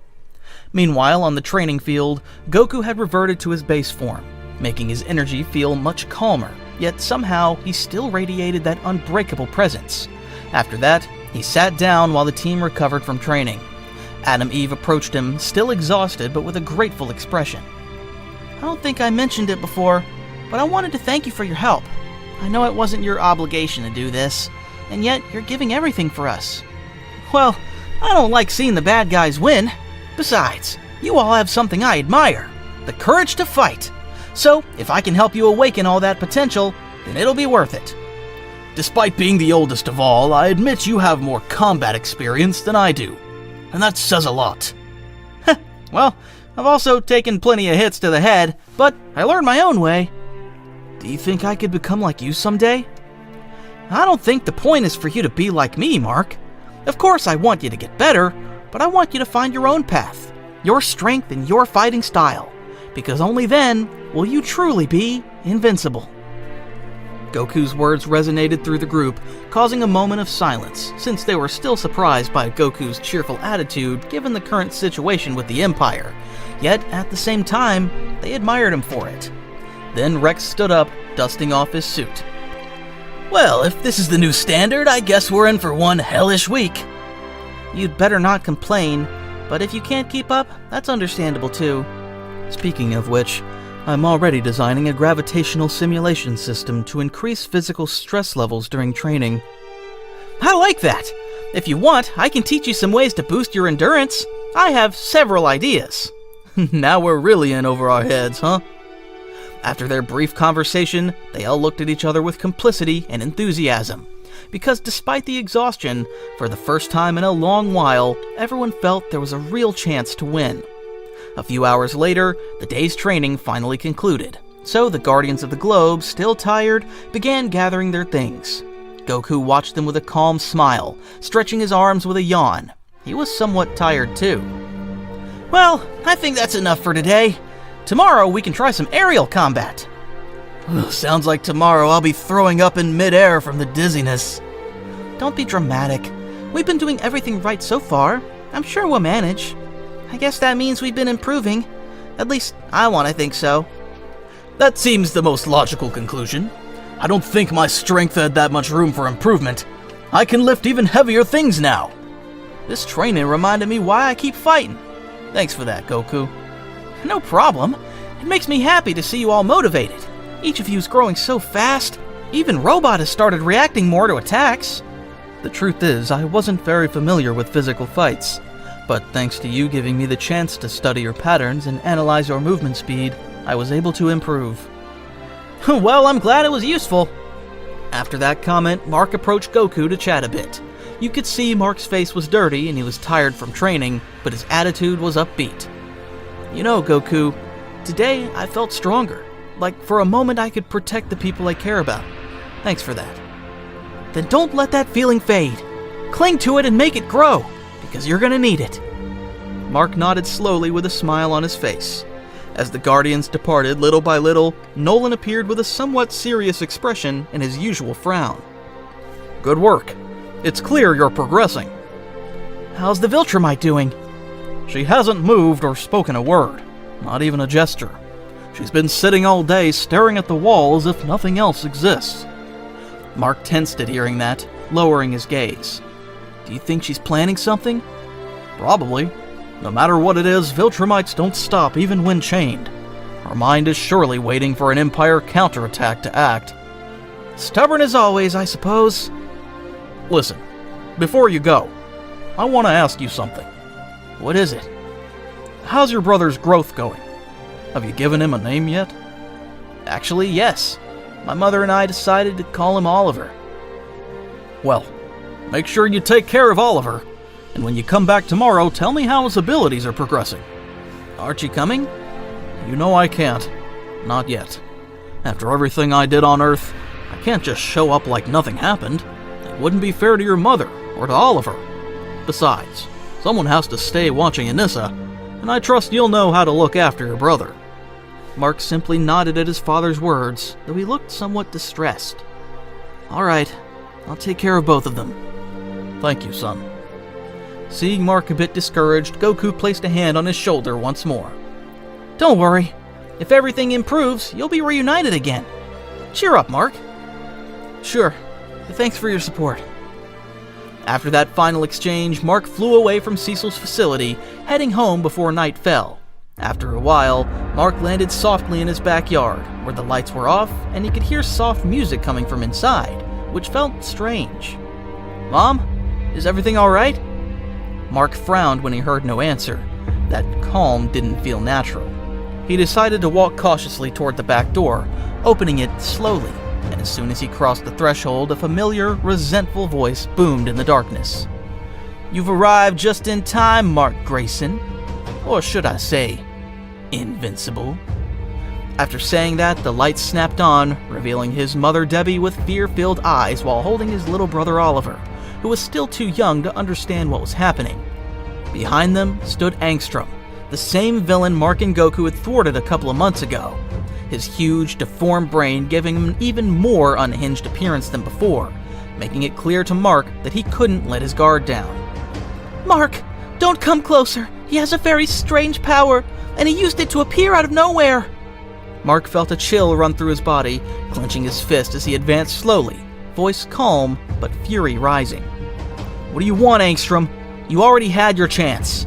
S1: Meanwhile, on the training field, Goku had reverted to his base form, making his energy feel much calmer, yet somehow he still radiated that unbreakable presence. After that, he sat down while the team recovered from training. Adam Eve approached him, still exhausted but with a grateful expression. I don't think I mentioned it before, but I wanted to thank you for your help. I know it wasn't your obligation to do this, and yet you're giving everything for us. Well, I don't like seeing the bad guys win. Besides, you all have something I admire, the courage to fight. So, if I can help you awaken all that potential, then it'll be worth it.
S2: Despite being the oldest of all, I admit you have more combat experience than I do. And that says a lot.
S1: Well, I've also taken plenty of hits to the head, but I learned my own way. Do you think I could become like you someday? I don't think the point is for you to be like me, Mark. Of course I want you to get better, but I want you to find your own path, your strength and your fighting style, because only then will you truly be invincible. Goku's words resonated through the group, causing a moment of silence, since they were still surprised by Goku's cheerful attitude given the current situation with the Empire. Yet, at the same time, they admired him for it. Then Rex stood up, dusting off his suit.
S2: Well, if this is the new standard, I guess we're in for one hellish week.
S1: You'd better not complain, but if you can't keep up, that's understandable too. Speaking of which, I'm already designing a gravitational simulation system to increase physical stress levels during training. I like that! If you want, I can teach you some ways to boost your endurance. I have several ideas.
S2: Now we're really in over our heads, huh?
S1: After their brief conversation, they all looked at each other with complicity and enthusiasm. Because despite the exhaustion, for the first time in a long while, everyone felt there was a real chance to win. A few hours later, the day's training finally concluded, so the Guardians of the Globe, still tired, began gathering their things. Goku watched them with a calm smile, stretching his arms with a yawn. He was somewhat tired too. Well, I think that's enough for today. Tomorrow we can try some aerial combat.
S2: Sounds like tomorrow I'll be throwing up in midair from the dizziness.
S1: Don't be dramatic. We've been doing everything right so far. I'm sure we'll manage. I guess that means we've been improving. At least, I want to think so.
S2: That seems the most logical conclusion. I don't think my strength had that much room for improvement. I can lift even heavier things now.
S1: This training reminded me why I keep fighting. Thanks for that, Goku. No problem. It makes me happy to see you all motivated. Each of you is growing so fast. Even Robot has started reacting more to attacks. The truth is, I wasn't very familiar with physical fights. But thanks to you giving me the chance to study your patterns and analyze your movement speed, I was able to improve. Well, I'm glad it was useful. After that comment, Mark approached Goku to chat a bit. You could see Mark's face was dirty and he was tired from training, but his attitude was upbeat. You know, Goku, today I felt stronger. Like for a moment I could protect the people I care about. Thanks for that. Then don't let that feeling fade. Cling to it and make it grow, because you're gonna need it. Mark nodded slowly with a smile on his face. As the Guardians departed little by little, Nolan appeared with a somewhat serious expression and his usual frown. Good work. It's clear you're progressing. How's the Viltromite doing? She hasn't moved or spoken a word, not even a gesture. She's been sitting all day staring at the wall as if nothing else exists. Mark tensed at hearing that, lowering his gaze. Do you think she's planning something? Probably. No matter what it is, Viltromites don't stop even when chained. Her mind is surely waiting for an Empire counterattack to act. Stubborn as always, I suppose. Listen, before you go, I want to ask you something. What is it? How's your brother's growth going? Have you given him a name yet? Actually, yes. My mother and I decided to call him Oliver. Well, make sure you take care of Oliver, and when you come back tomorrow, tell me how his abilities are progressing. Aren't you coming? You know I can't. Not yet. After everything I did on Earth, I can't just show up like nothing happened. It wouldn't be fair to your mother, or to Oliver. Besides, someone has to stay watching Anissa, and I trust you'll know how to look after your brother. Mark simply nodded at his father's words, though he looked somewhat distressed. All right, I'll take care of both of them. Thank you, son. Seeing Mark a bit discouraged, Goku placed a hand on his shoulder once more. Don't worry. If everything improves, you'll be reunited again. Cheer up, Mark. Sure. Thanks for your support. After that final exchange, Mark flew away from Cecil's facility, heading home before night fell. After a while, Mark landed softly in his backyard, where the lights were off and he could hear soft music coming from inside, which felt strange. Mom, is everything all right? Mark frowned when he heard no answer. That calm didn't feel natural. He decided to walk cautiously toward the back door, opening it slowly, and as soon as he crossed the threshold, a familiar, resentful voice boomed in the darkness. You've arrived just in time, Mark Grayson. Or should I say, Invincible. After saying that, the lights snapped on, revealing his mother Debbie with fear-filled eyes while holding his little brother Oliver, who was still too young to understand what was happening. Behind them stood Angstrom, the same villain Mark and Goku had thwarted a couple of months ago, his huge, deformed brain giving him an even more unhinged appearance than before, making it clear to Mark that he couldn't let his guard down. Mark, don't come closer. He has a very strange power, and he used it to appear out of nowhere. Mark felt a chill run through his body, clenching his fist as he advanced slowly, voice calm, but fury rising. What do you want, Angstrom? You already had your chance.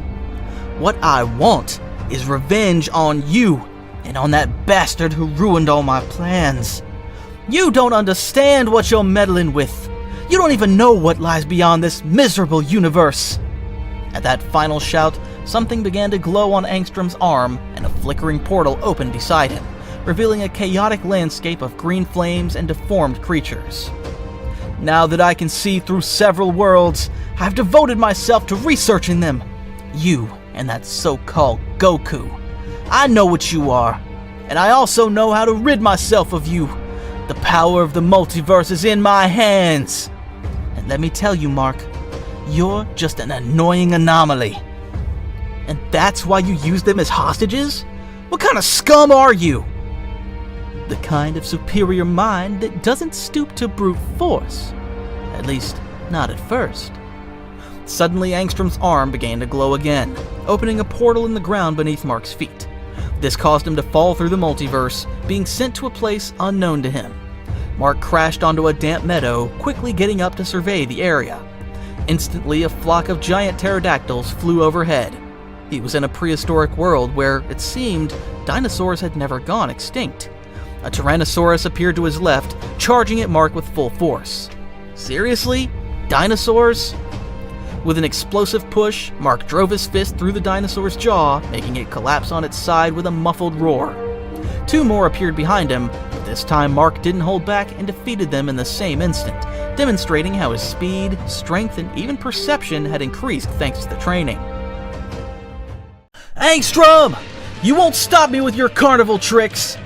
S1: What I want is revenge on you, and on that bastard who ruined all my plans. You don't understand what you're meddling with. You don't even know what lies beyond this miserable universe. At that final shout, something began to glow on Angstrom's arm, and a flickering portal opened beside him, revealing a chaotic landscape of green flames and deformed creatures. Now that I can see through several worlds, I've devoted myself to researching them. You and that so-called Goku. I know what you are, and I also know how to rid myself of you. The power of the multiverse is in my hands. And let me tell you, Mark, you're just an annoying anomaly. And that's why you use them as hostages? What kind of scum are you? The kind of superior mind that doesn't stoop to brute force. At least, not at first. Suddenly, Angstrom's arm began to glow again, opening a portal in the ground beneath Mark's feet. This caused him to fall through the multiverse, being sent to a place unknown to him. Mark crashed onto a damp meadow, quickly getting up to survey the area. Instantly, a flock of giant pterodactyls flew overhead. He was in a prehistoric world where, it seemed, dinosaurs had never gone extinct. A Tyrannosaurus appeared to his left, charging at Mark with full force. Seriously? Dinosaurs? With an explosive push, Mark drove his fist through the dinosaur's jaw, making it collapse on its side with a muffled roar. Two more appeared behind him, but this time Mark didn't hold back and defeated them in the same instant, demonstrating how his speed, strength, and even perception had increased thanks to the training.
S2: Angstrom! You won't stop me with your carnival tricks!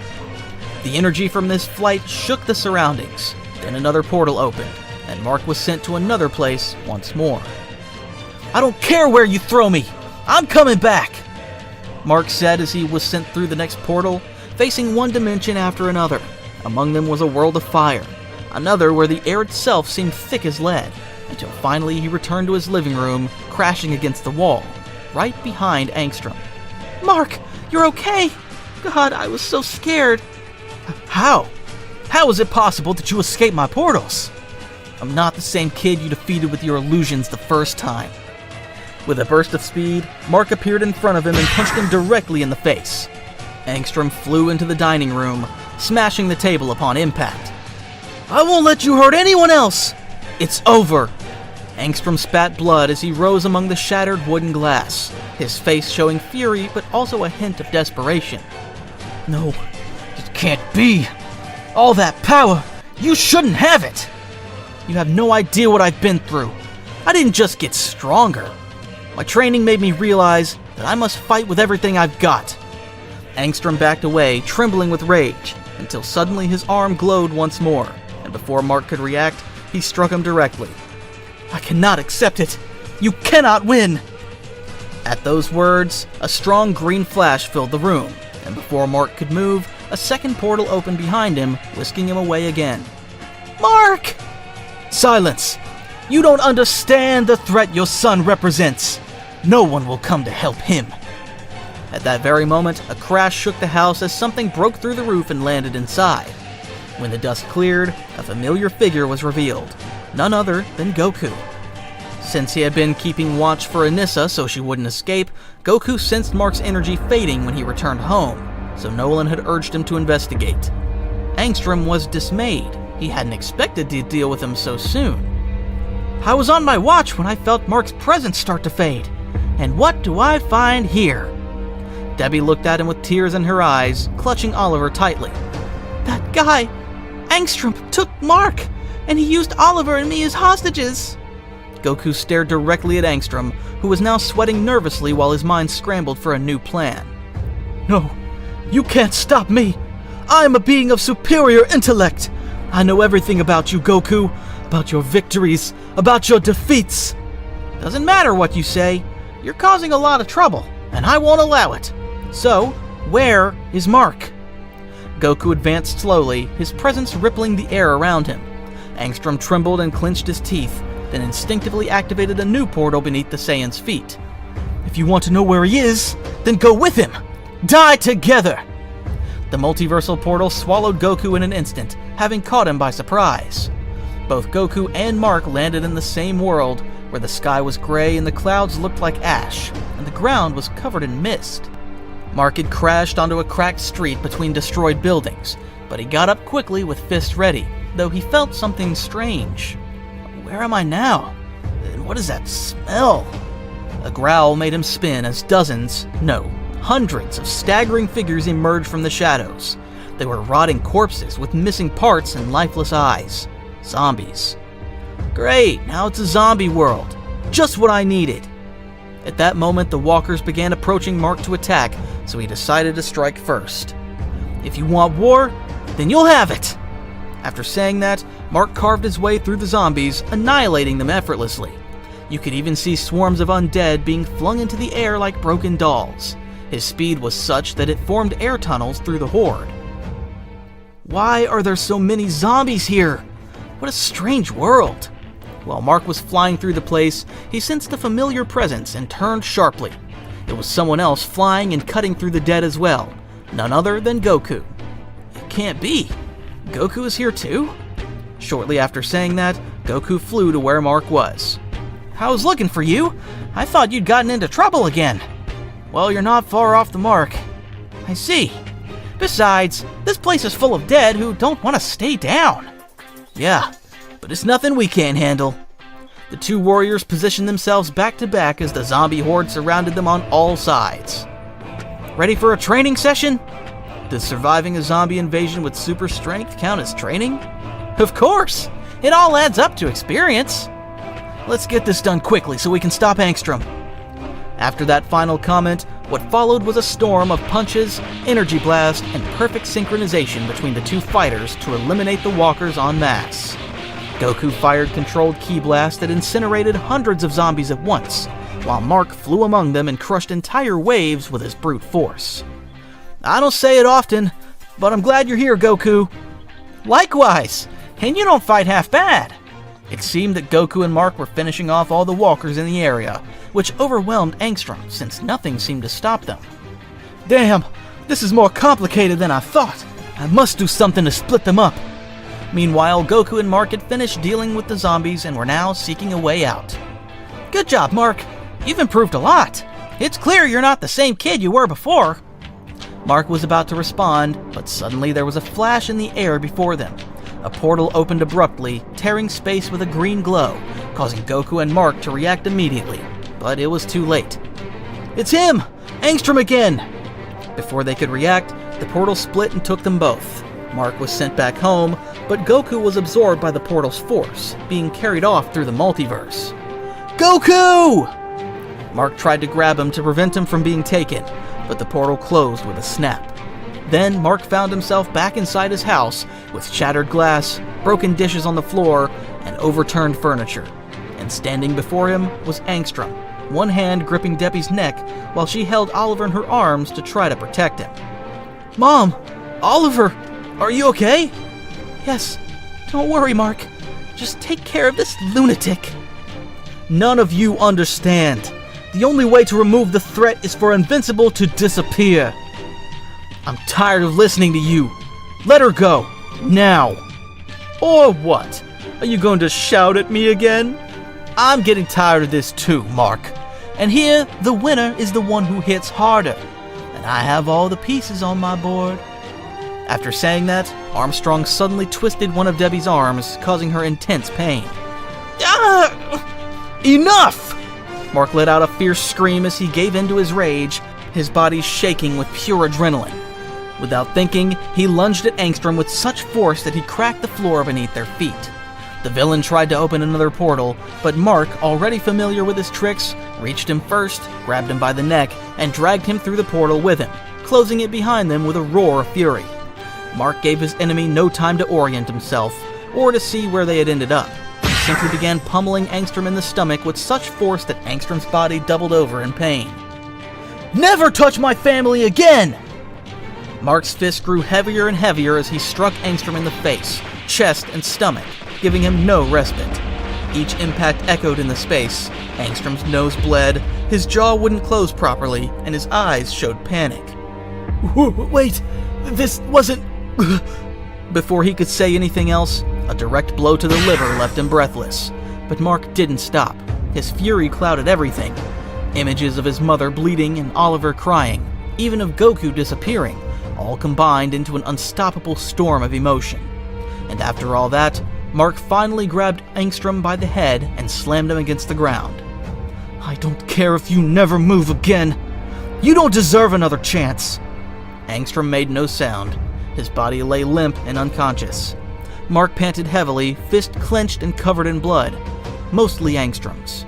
S1: The energy from this flight shook the surroundings. Then another portal opened, and Mark was sent to another place once more.
S2: I don't care where you throw me! I'm coming back!
S1: Mark said as he was sent through the next portal, facing one dimension after another. Among them was a world of fire, another where the air itself seemed thick as lead, until finally he returned to his living room, crashing against the wall, right behind Angstrom.
S3: Mark, you're okay? God, I was so scared.
S2: How? How is it possible that you escaped my portals?
S1: I'm not the same kid you defeated with your illusions the first time. With a burst of speed, Mark appeared in front of him and punched him directly in the face. Angstrom flew into the dining room, smashing the table upon impact.
S2: I won't let you hurt anyone else!
S1: It's over! Angstrom spat blood as he rose among the shattered wooden glass, his face showing fury but also a hint of desperation.
S2: No, it can't be! All that power! You shouldn't have it!
S1: You have no idea what I've been through. I didn't just get stronger. My training made me realize that I must fight with everything I've got. Angstrom backed away, trembling with rage, until suddenly his arm glowed once more, and before Mark could react, he struck him directly.
S2: I cannot accept it! You cannot win!
S1: At those words, a strong green flash filled the room, and before Mark could move, a second portal opened behind him, whisking him away again.
S3: Mark!
S2: Silence! You don't understand the threat your son represents. No one will come to help him.
S1: At that very moment, a crash shook the house as something broke through the roof and landed inside. When the dust cleared, a familiar figure was revealed, none other than Goku. Since he had been keeping watch for Anissa so she wouldn't escape, Goku sensed Mark's energy fading when he returned home, so Nolan had urged him to investigate. Angstrom was dismayed. He hadn't expected to deal with him so soon.
S3: I was on my watch when I felt Mark's presence start to fade. And what do I find here?
S1: Debbie looked at him with tears in her eyes, clutching Oliver tightly.
S3: That guy, Angstrom, took Mark, and he used Oliver and me as hostages.
S1: Goku stared directly at Angstrom, who was now sweating nervously while his mind scrambled for a new plan.
S2: No, you can't stop me. I'm a being of superior intellect. I know everything about you, Goku. About your victories, about your defeats.
S3: Doesn't matter what you say. You're causing a lot of trouble, and I won't allow it. So, where is Mark?
S1: Goku advanced slowly, his presence rippling the air around him. Angstrom trembled and clenched his teeth, then instinctively activated a new portal beneath the Saiyan's feet.
S2: If you want to know where he is, then go with him. Die together.
S1: The multiversal portal swallowed Goku in an instant, having caught him by surprise. Both Goku and Mark landed in the same world, where the sky was gray and the clouds looked like ash, and the ground was covered in mist. Mark had crashed onto a cracked street between destroyed buildings, but he got up quickly with fist ready, though he felt something strange. Where am I now? And what is that smell? A growl made him spin as hundreds of staggering figures emerged from the shadows. They were rotting corpses with missing parts and lifeless eyes. Zombies. Great, now it's a zombie world. Just what I needed. At that moment, the walkers began approaching Mark to attack, so he decided to strike first. If you want war, then you'll have it. After saying that, Mark carved his way through the zombies, annihilating them effortlessly. You could even see swarms of undead being flung into the air like broken dolls. His speed was such that it formed air tunnels through the horde. Why are there so many zombies here? What a strange world. While Mark was flying through the place, he sensed a familiar presence and turned sharply. It was someone else flying and cutting through the dead as well, none other than Goku. It can't be. Goku is here too? Shortly after saying that, Goku flew to where Mark was. I was looking for you. I thought you'd gotten into trouble again. Well, you're not far off the mark. I see. Besides, this place is full of dead who don't want to stay down. Yeah, but it's nothing we can't handle. The two warriors positioned themselves back to back as the zombie horde surrounded them on all sides. Ready for a training session? Does surviving a zombie invasion with super strength count as training? Of course! It all adds up to experience. Let's get this done quickly so we can stop Angstrom. After that final comment, what followed was a storm of punches, energy blast, and perfect synchronization between the two fighters to eliminate the walkers en masse. Goku fired controlled ki blasts that incinerated hundreds of zombies at once, while Mark flew among them and crushed entire waves with his brute force. I don't say it often, but I'm glad you're here, Goku. Likewise, and you don't fight half bad. It seemed that Goku and Mark were finishing off all the walkers in the area, which overwhelmed Angstrom since nothing seemed to stop them. Damn, this is more complicated than I thought. I must do something to split them up. Meanwhile, Goku and Mark had finished dealing with the zombies and were now seeking a way out. Good job, Mark. You've improved a lot. It's clear you're not the same kid you were before. Mark was about to respond, but suddenly there was a flash in the air before them. A portal opened abruptly, tearing space with a green glow, causing Goku and Mark to react immediately, but it was too late. It's him! Angstrom again! Before they could react, the portal split and took them both. Mark was sent back home, but Goku was absorbed by the portal's force, being carried off through the multiverse. Goku! Mark tried to grab him to prevent him from being taken, but the portal closed with a snap. Then Mark found himself back inside his house with shattered glass, broken dishes on the floor, and overturned furniture. And standing before him was Angstrom, one hand gripping Debbie's neck while she held Oliver in her arms to try to protect him. Mom! Oliver! Are you okay? Yes. Don't worry, Mark. Just take care of this lunatic. None of you understand. The only way to remove the threat is for Invincible to disappear. I'm tired of listening to you. Let her go. Now. Or what? Are you going to shout at me again? I'm getting tired of this too, Mark. And here, the winner is the one who hits harder. And I have all the pieces on my board. After saying that, Armstrong suddenly twisted one of Debbie's arms, causing her intense pain. Ah! Enough! Mark let out a fierce scream as he gave in to his rage, his body shaking with pure adrenaline. Without thinking, he lunged at Angstrom with such force that he cracked the floor beneath their feet. The villain tried to open another portal, but Mark, already familiar with his tricks, reached him first, grabbed him by the neck, and dragged him through the portal with him, closing it behind them with a roar of fury. Mark gave his enemy no time to orient himself, or to see where they had ended up. He simply began pummeling Angstrom in the stomach with such force that Angstrom's body doubled over in pain. Never touch my family again! Mark's fist grew heavier and heavier as he struck Angstrom in the face, chest, and stomach, giving him no respite. Each impact echoed in the space. Angstrom's nose bled, his jaw wouldn't close properly, and his eyes showed panic. Wait, this wasn't... Before he could say anything else, a direct blow to the liver left him breathless. But Mark didn't stop. His fury clouded everything. Images of his mother bleeding and Oliver crying, even of Goku disappearing, all combined into an unstoppable storm of emotion. And after all that, Mark finally grabbed Angstrom by the head and slammed him against the ground. I don't care if you never move again. You don't deserve another chance. Angstrom made no sound. His body lay limp and unconscious. Mark panted heavily, fist clenched and covered in blood, mostly Angstrom's.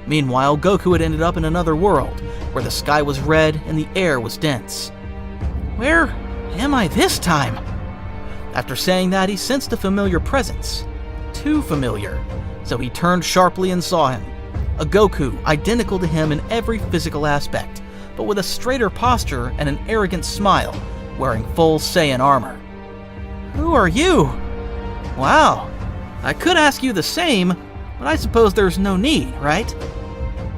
S1: Meanwhile, Goku had ended up in another world, where the sky was red and the air was dense. Where am I this time? After saying that, he sensed a familiar presence. Too familiar, so he turned sharply and saw him. A Goku identical to him in every physical aspect, but with a straighter posture and an arrogant smile, wearing full Saiyan armor. Who are you? Wow, I could ask you the same, but I suppose there's no need, right?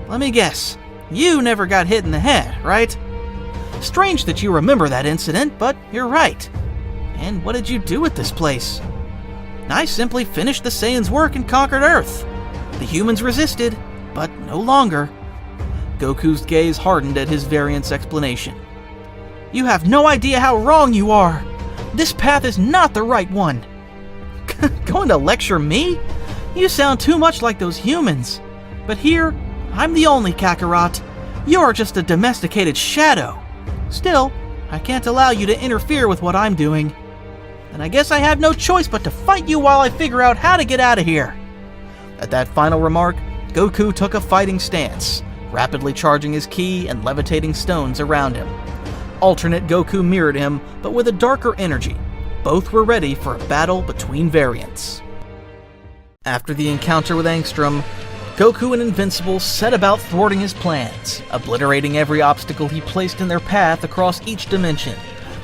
S1: Let me guess, you never got hit in the head, right? Strange that you remember that incident, but you're right. And what did you do at this place? I simply finished the Saiyans' work and conquered Earth. The humans resisted, but no longer. Goku's gaze hardened at his variant's explanation. You have no idea how wrong you are. This path is not the right one. Going to lecture me?
S3: You sound too much like those humans. But here, I'm the only Kakarot. You're just a domesticated shadow. Still, I can't allow you to interfere with what I'm doing. And I guess I have no choice but to fight you while I figure out how to get out of here.
S1: At that final remark, Goku took a fighting stance, rapidly charging his ki and levitating stones around him. Alternate Goku mirrored him, but with a darker energy. Both were ready for a battle between variants. After the encounter with Angstrom, Goku and Invincible set about thwarting his plans, obliterating every obstacle he placed in their path across each dimension.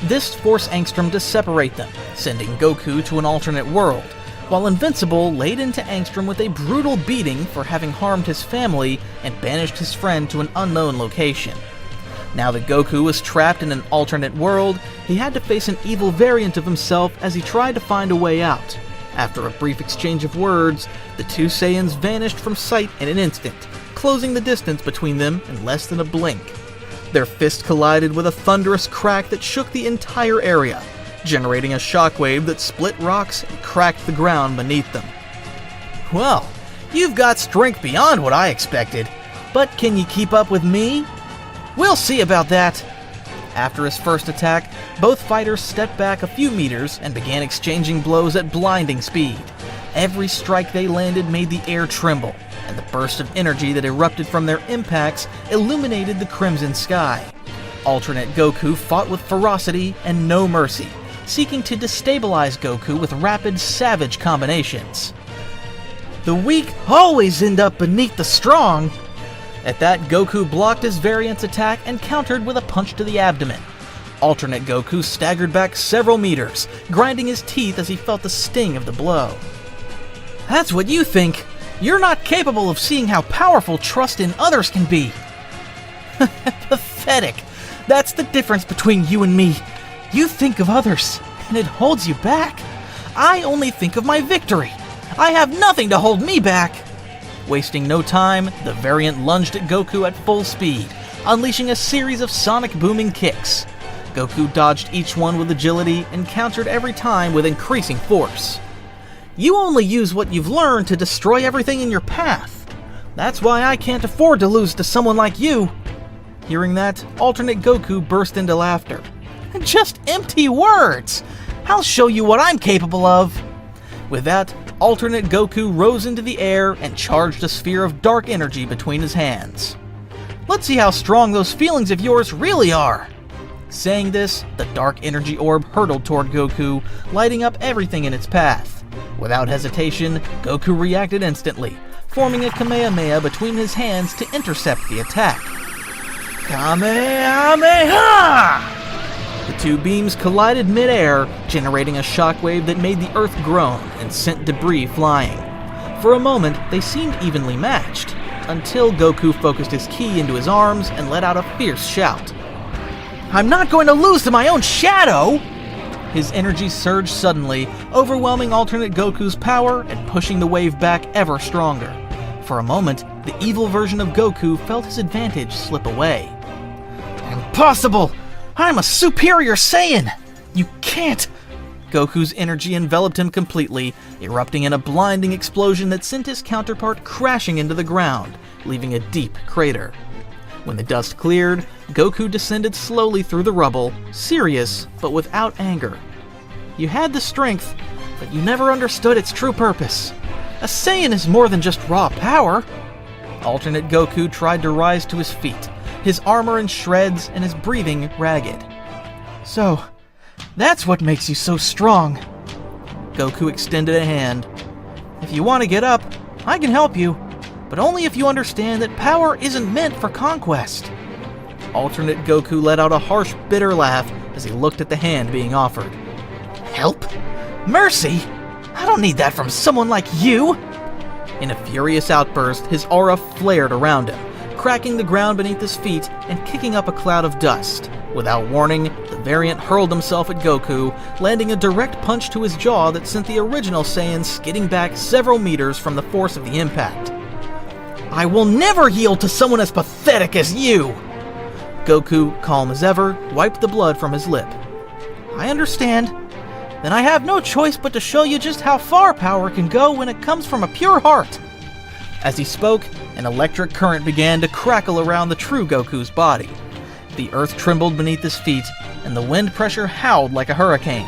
S1: This forced Angstrom to separate them, sending Goku to an alternate world, while Invincible laid into Angstrom with a brutal beating for having harmed his family and banished his friend to an unknown location. Now that Goku was trapped in an alternate world, he had to face an evil variant of himself as he tried to find a way out. After a brief exchange of words, the two Saiyans vanished from sight in an instant, closing the distance between them in less than a blink. Their fists collided with a thunderous crack that shook the entire area, generating a shockwave that split rocks and cracked the ground beneath them.
S3: Well, you've got strength beyond what I expected, but can you keep up with me? We'll see about that.
S1: After his first attack, both fighters stepped back a few meters and began exchanging blows at blinding speed. Every strike they landed made the air tremble, and the burst of energy that erupted from their impacts illuminated the crimson sky. Alternate Goku fought with ferocity and no mercy, seeking to destabilize Goku with rapid, savage combinations.
S3: The weak always end up beneath the strong.
S1: At that, Goku blocked his variant's attack and countered with a punch to the abdomen. Alternate Goku staggered back several meters, grinding his teeth as he felt the sting of the blow.
S3: That's what you think. You're not capable of seeing how powerful trust in others can be. Pathetic. That's the difference between you and me. You think of others, and it holds you back. I only think of my victory. I have nothing to hold me back.
S1: Wasting no time, the variant lunged at Goku at full speed, unleashing a series of sonic booming kicks. Goku dodged each one with agility and countered every time with increasing force.
S3: You only use what you've learned to destroy everything in your path. That's why I can't afford to lose to someone like you.
S1: Hearing that, alternate Goku burst into laughter.
S3: Just empty words. I'll show you what I'm capable of.
S1: With that, alternate Goku rose into the air and charged a sphere of dark energy between his hands.
S3: Let's see how strong those feelings of yours really are.
S1: Saying this, the dark energy orb hurtled toward Goku, lighting up everything in its path. Without hesitation, Goku reacted instantly, forming a Kamehameha between his hands to intercept the attack.
S3: Kamehameha!
S1: The two beams collided mid-air, generating a shockwave that made the earth groan and sent debris flying. For a moment, they seemed evenly matched, until Goku focused his ki into his arms and let out a fierce shout.
S3: I'm not going to lose to my own shadow!
S1: His energy surged suddenly, overwhelming alternate Goku's power and pushing the wave back ever stronger. For a moment, the evil version of Goku felt his advantage slip away.
S3: Impossible! I'm a superior Saiyan! You can't!
S1: Goku's energy enveloped him completely, erupting in a blinding explosion that sent his counterpart crashing into the ground, leaving a deep crater. When the dust cleared, Goku descended slowly through the rubble, serious but without anger.
S3: You had the strength, but you never understood its true purpose. A Saiyan is more than just raw power.
S1: Alternate Goku tried to rise to his feet, his armor in shreds and his breathing ragged.
S3: So, that's what makes you so strong.
S1: Goku extended a hand.
S3: If you want to get up, I can help you, but only if you understand that power isn't meant for conquest.
S1: Alternate Goku let out a harsh, bitter laugh as he looked at the hand being offered.
S3: Help? Mercy? I don't need that from someone like you!
S1: In a furious outburst, his aura flared around him, cracking the ground beneath his feet and kicking up a cloud of dust. Without warning, the variant hurled himself at Goku, landing a direct punch to his jaw that sent the original Saiyan skidding back several meters from the force of the impact.
S3: I will never yield to someone as pathetic as you!
S1: Goku, calm as ever, wiped the blood from his lip.
S3: I understand. then I have no choice but to show you just how far power can go when it comes from a pure heart.
S1: As he spoke, an electric current began to crackle around the true Goku's body. The earth trembled beneath his feet, and the wind pressure howled like a hurricane.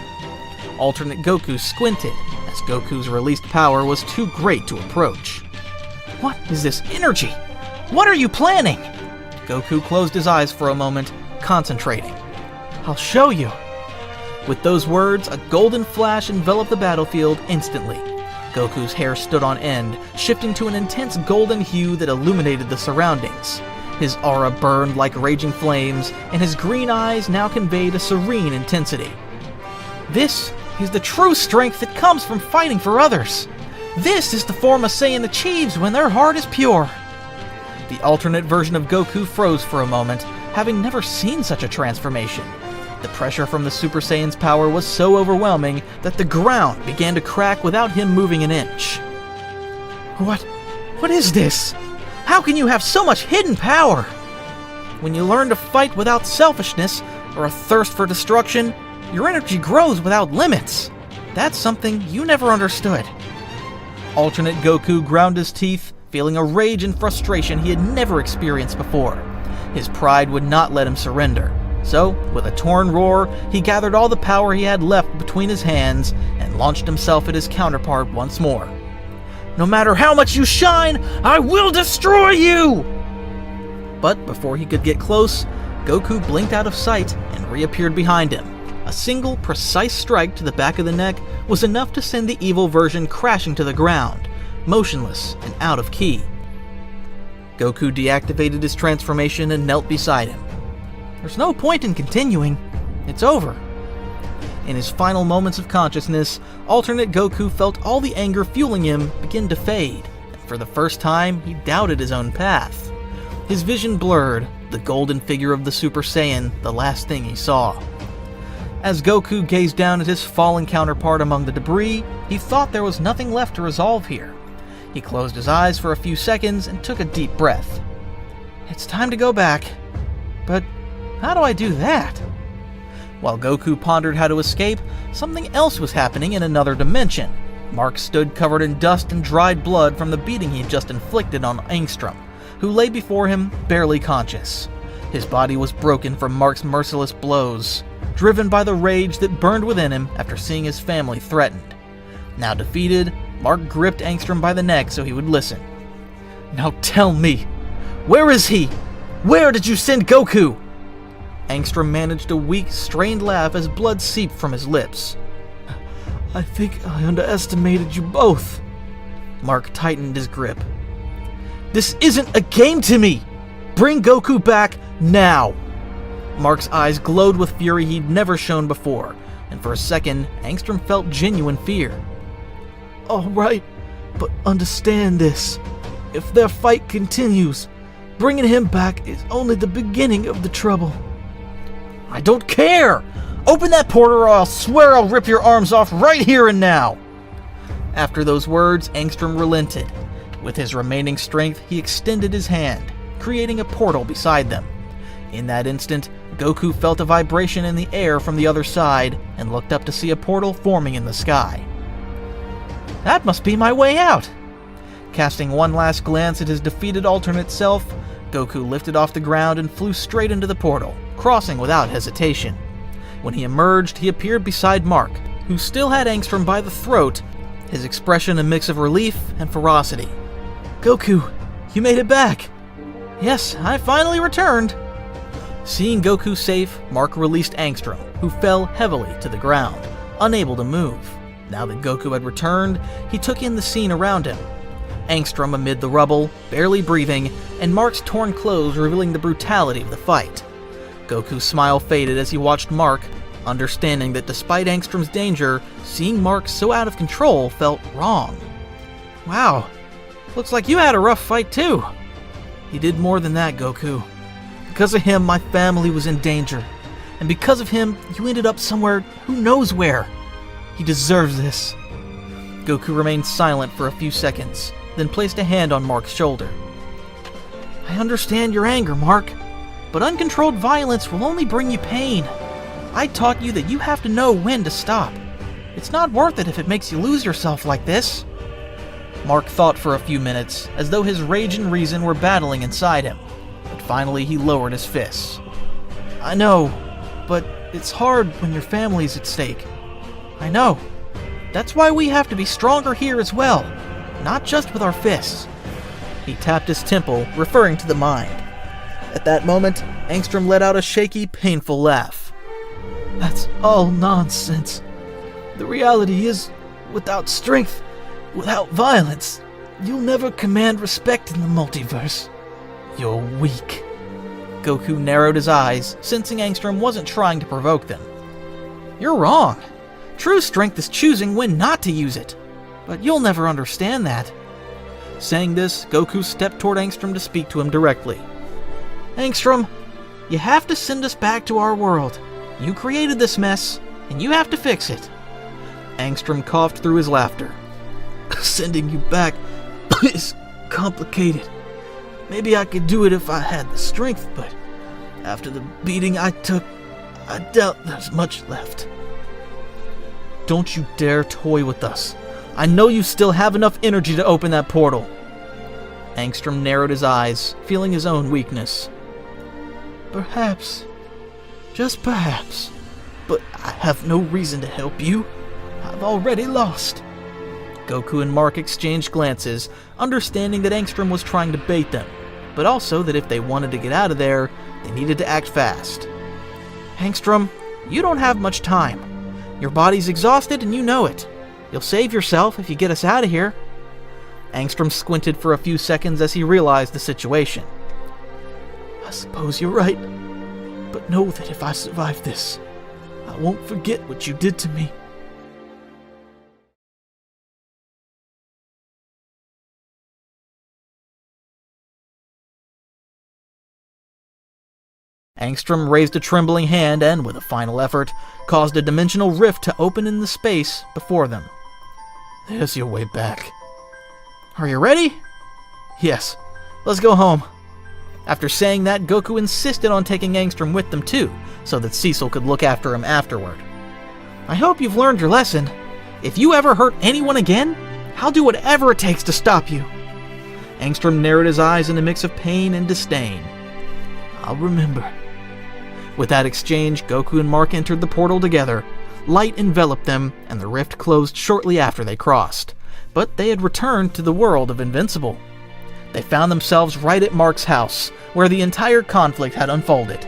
S1: Alternate Goku squinted, as Goku's released power was too great to approach.
S3: What is this energy? What are you planning?
S1: Goku closed his eyes for a moment, concentrating.
S3: I'll show you.
S1: With those words, a golden flash enveloped the battlefield instantly. Goku's hair stood on end, shifting to an intense golden hue that illuminated the surroundings. His aura burned like raging flames, and his green eyes now conveyed a serene intensity.
S3: This is the true strength that comes from fighting for others. This is the form a Saiyan achieves when their heart is pure.
S1: The alternate version of Goku froze for a moment, having never seen such a transformation. The pressure from the Super Saiyan's power was so overwhelming that the ground began to crack without him moving an inch.
S3: What is this? How can you have so much hidden power? When you learn to fight without selfishness or a thirst for destruction, your energy grows without limits. That's something you never understood.
S1: Alternate Goku ground his teeth, feeling a rage and frustration he had never experienced before. His pride would not let him surrender. So, with a torn roar, he gathered all the power he had left between his hands and launched himself at his counterpart once more.
S3: No matter how much you shine, I will destroy you!
S1: But before he could get close, Goku blinked out of sight and reappeared behind him. A single, precise strike to the back of the neck was enough to send the evil version crashing to the ground, motionless and out of key. Goku deactivated his transformation and knelt beside him.
S3: There's no point in continuing. It's over.
S1: In his final moments of consciousness, alternate Goku felt all the anger fueling him begin to fade, and for the first time, he doubted his own path. His vision blurred, the golden figure of the Super Saiyan, the last thing he saw. As Goku gazed down at his fallen counterpart among the debris, he thought there was nothing left to resolve here. He closed his eyes for a few seconds and took a deep breath.
S3: It's time to go back. But how do I do that?
S1: While Goku pondered how to escape, something else was happening in another dimension. Mark stood covered in dust and dried blood from the beating he had just inflicted on Angstrom, who lay before him, barely conscious. His body was broken from Mark's merciless blows, driven by the rage that burned within him after seeing his family threatened. Now defeated, Mark gripped Angstrom by the neck so he would listen.
S3: Now tell me, where is he? Where did you send Goku?
S1: Angstrom managed a weak, strained laugh as blood seeped from his lips.
S3: I think I underestimated you both.
S1: Mark tightened his grip.
S3: This isn't a game to me! Bring Goku back now!
S1: Mark's eyes glowed with fury he'd never shown before, and for a second, Angstrom felt genuine fear.
S3: All right, but understand this. If their fight continues, bringing him back is only the beginning of the trouble.
S1: I don't care! Open that portal or I'll swear I'll rip your arms off right here and now! After those words, Angstrom relented. With his remaining strength, he extended his hand, creating a portal beside them. In that instant, Goku felt a vibration in the air from the other side and looked up to see a portal forming in the sky.
S3: That must be my way out!
S1: Casting one last glance at his defeated alternate self, Goku lifted off the ground and flew straight into the portal, crossing without hesitation. When he emerged, he appeared beside Mark, who still had Angstrom by the throat, his expression a mix of relief and ferocity.
S3: Goku, you made it back! Yes, I finally returned!
S1: Seeing Goku safe, Mark released Angstrom, who fell heavily to the ground, unable to move. Now that Goku had returned, he took in the scene around him. Angstrom amid the rubble, barely breathing, and Mark's torn clothes revealing the brutality of the fight. Goku's smile faded as he watched Mark, understanding that despite Angstrom's danger, seeing Mark so out of control felt wrong.
S3: Wow, looks like you had a rough fight too.
S1: He did more than that, Goku.
S3: Because of him, my family was in danger. And because of him, you ended up somewhere who knows where. He deserves this.
S1: Goku remained silent for a few seconds, then placed a hand on Mark's shoulder.
S3: I understand your anger, Mark, but uncontrolled violence will only bring you pain. I taught you that you have to know when to stop. It's not worth it if it makes you lose yourself like this.
S1: Mark thought for a few minutes, as though his rage and reason were battling inside him. But finally he lowered his fists.
S3: I know, but it's hard when your family's at stake. I know. That's why we have to be stronger here as well, not just with our fists.
S1: He tapped his temple, referring to the mind. At that moment, Angstrom let out a shaky, painful laugh.
S3: That's all nonsense. The reality is, without strength, without violence, you'll never command respect in the multiverse. You're weak.
S1: Goku narrowed his eyes, sensing Angstrom wasn't trying to provoke them.
S3: You're wrong. True strength is choosing when not to use it. But you'll never understand that.
S1: Saying this, Goku stepped toward Angstrom to speak to him directly.
S3: Angstrom, you have to send us back to our world. You created this mess, and you have to fix it.
S1: Angstrom coughed through his laughter.
S3: Sending you back is complicated. Maybe I could do it if I had the strength, but after the beating I took, I doubt there's much left.
S1: Don't you dare toy with us. I know you still have enough energy to open that portal. Angstrom narrowed his eyes, feeling his own weakness.
S3: Perhaps. Just perhaps. But I have no reason to help you. I've already lost.
S1: Goku and Mark exchanged glances, understanding that Angstrom was trying to bait them, but also that if they wanted to get out of there, they needed to act fast.
S3: Angstrom, you don't have much time. Your body's exhausted and you know it. You'll save yourself if you get us out of here.
S1: Angstrom squinted for a few seconds as he realized the situation.
S3: I suppose you're right, but know that if I survive this, I won't forget what you did to me.
S1: Angstrom raised a trembling hand and, with a final effort, caused a dimensional rift to open in the space before them.
S3: There's your way back.
S1: Are you ready?
S3: Yes. Let's go home.
S1: After saying that, Goku insisted on taking Angstrom with them too, so that Cecil could look after him afterward.
S3: I hope you've learned your lesson. If you ever hurt anyone again, I'll do whatever it takes to stop you.
S1: Angstrom narrowed his eyes in a mix of pain and disdain.
S3: I'll remember.
S1: With that exchange, Goku and Mark entered the portal together. Light enveloped them, and the rift closed shortly after they crossed. But they had returned to the world of Invincible. They found themselves right at Mark's house, where the entire conflict had unfolded.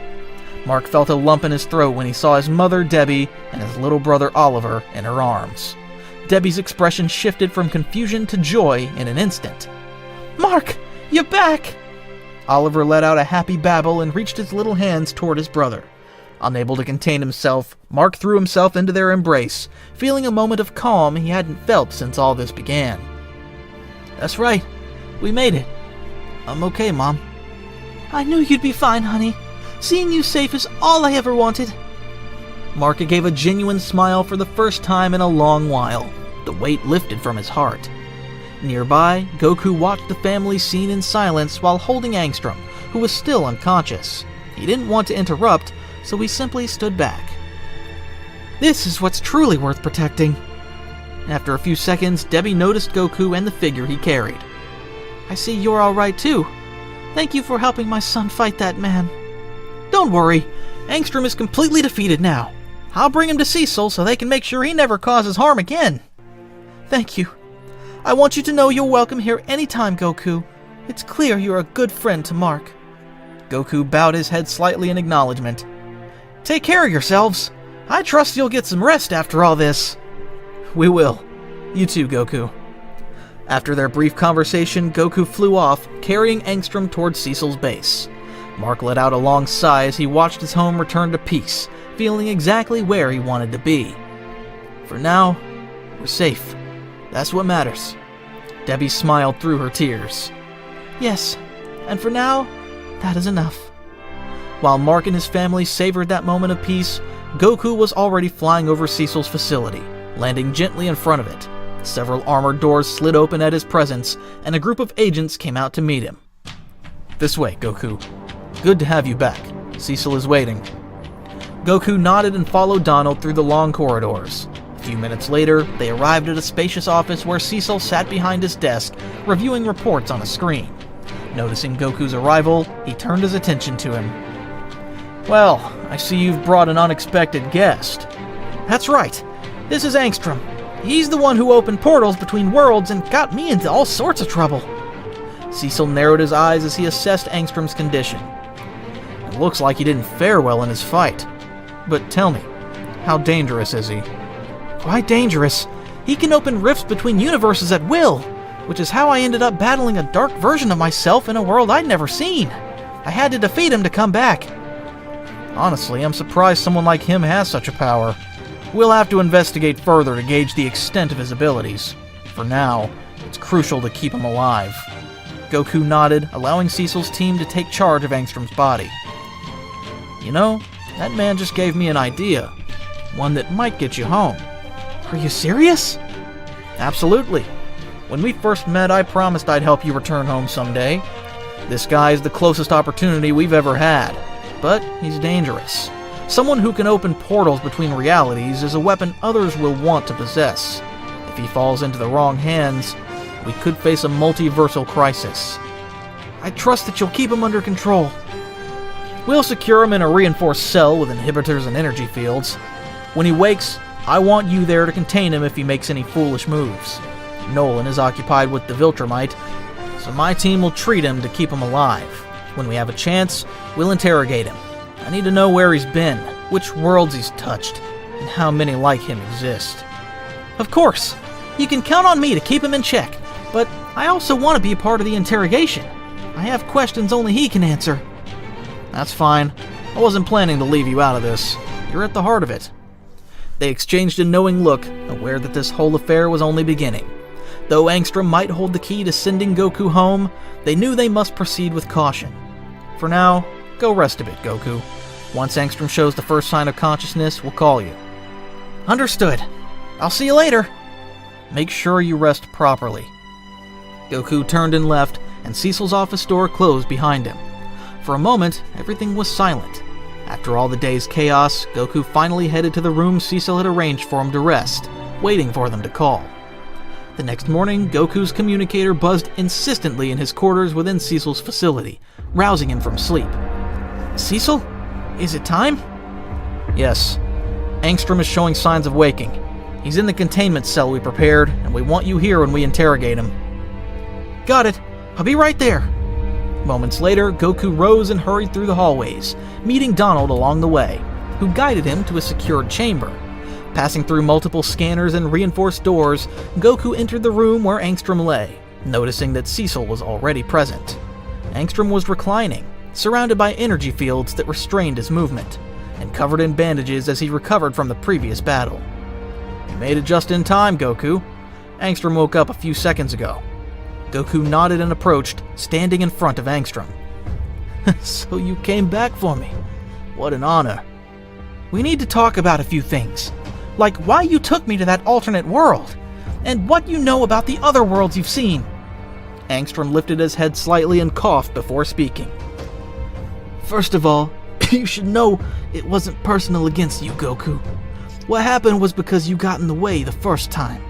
S1: Mark felt a lump in his throat when he saw his mother, Debbie, and his little brother, Oliver, in her arms. Debbie's expression shifted from confusion to joy in an instant.
S3: Mark, you're back!
S1: Oliver let out a happy babble and reached his little hands toward his brother. Unable to contain himself, Mark threw himself into their embrace, feeling a moment of calm he hadn't felt since all this began.
S3: That's right. We made it. I'm okay, Mom. I knew you'd be fine, honey. Seeing you safe is all I ever wanted.
S1: Mark gave a genuine smile for the first time in a long while. The weight lifted from his heart. Nearby, Goku watched the family scene in silence while holding Angstrom, who was still unconscious. He didn't want to interrupt, so he simply stood back.
S3: This is what's truly worth protecting.
S1: After a few seconds, Debbie noticed Goku and the figure he carried.
S3: I see you're alright too. Thank you for helping my son fight that man. Don't worry, Angstrom is completely defeated now. I'll bring him to Cecil so they can make sure he never causes harm again. Thank you. I want you to know you're welcome here anytime, Goku. It's clear you're a good friend to Mark.
S1: Goku bowed his head slightly in acknowledgement.
S3: Take care of yourselves. I trust you'll get some rest after all this.
S1: We will. You too, Goku. After their brief conversation, Goku flew off, carrying Angstrom towards Cecil's base. Mark let out a long sigh as he watched his home return to peace, feeling exactly where he wanted to be. For now, we're safe. That's what matters. Debbie smiled through her tears.
S3: Yes, and for now, that is enough.
S1: While Mark and his family savored that moment of peace, Goku was already flying over Cecil's facility, landing gently in front of it. Several armored doors slid open at his presence, and a group of agents came out to meet him. This way, Goku. Good to have you back. Cecil is waiting. Goku nodded and followed Donald through the long corridors. A few minutes later, they arrived at a spacious office where Cecil sat behind his desk, reviewing reports on a screen. Noticing Goku's arrival, he turned his attention to him.
S2: Well, I see you've brought an unexpected guest.
S3: That's right. This is Angstrom. He's the one who opened portals between worlds and got me into all sorts of trouble.
S1: Cecil narrowed his eyes as he assessed Angstrom's condition. It looks like he didn't fare well in his fight. But tell me, how dangerous is he?
S3: Quite dangerous. He can open rifts between universes at will, which is how I ended up battling a dark version of myself in a world I'd never seen. I had to defeat him to come back.
S1: Honestly, I'm surprised someone like him has such a power. We'll have to investigate further to gauge the extent of his abilities. For now, it's crucial to keep him alive. Goku nodded, allowing Cecil's team to take charge of Angstrom's body. You know, that man just gave me an idea. One that might get you home.
S3: Are you serious?
S1: Absolutely. When we first met, I promised I'd help you return home someday. This guy is the closest opportunity we've ever had. But he's dangerous. Someone who can open portals between realities is a weapon others will want to possess. If he falls into the wrong hands, we could face a multiversal crisis.
S3: I trust that you'll keep him under control.
S1: We'll secure him in a reinforced cell with inhibitors and energy fields. When he wakes, I want you there to contain him if he makes any foolish moves. Nolan is occupied with the Viltromite, so my team will treat him to keep him alive. When we have a chance, we'll interrogate him. I need to know where he's been, which worlds he's touched, and how many like him exist.
S3: Of course. You can count on me to keep him in check, but I also want to be a part of the interrogation. I have questions only he can answer.
S1: That's fine. I wasn't planning to leave you out of this. You're at the heart of it. They exchanged a knowing look, aware that this whole affair was only beginning. Though Angstrom might hold the key to sending Goku home, they knew they must proceed with caution. For now, go rest a bit, Goku. Once Angstrom shows the first sign of consciousness, we'll call you.
S3: Understood. I'll see you later.
S1: Make sure you rest properly. Goku turned and left, and Cecil's office door closed behind him. For a moment, everything was silent. After all the day's chaos, Goku finally headed to the room Cecil had arranged for him to rest, waiting for them to call. The next morning, Goku's communicator buzzed insistently in his quarters within Cecil's facility, rousing him from sleep.
S3: Cecil? Is it time?
S1: Yes. Angstrom is showing signs of waking. He's in the containment cell we prepared, and we want you here when we interrogate him.
S3: Got it. I'll be right there.
S1: Moments later, Goku rose and hurried through the hallways, meeting Donald along the way, who guided him to a secured chamber. Passing through multiple scanners and reinforced doors, Goku entered the room where Angstrom lay, noticing that Cecil was already present. Angstrom was reclining, surrounded by energy fields that restrained his movement, and covered in bandages as he recovered from the previous battle. You made it just in time, Goku. Angstrom woke up a few seconds ago. Goku nodded and approached, standing in front of Angstrom.
S3: So you came back for me. What an honor. We need to talk about a few things, like why you took me to that alternate world, and what you know about the other worlds you've seen.
S1: Angstrom lifted his head slightly and coughed before speaking.
S3: First of all, you should know it wasn't personal against you, Goku. What happened was because you got in the way the first time.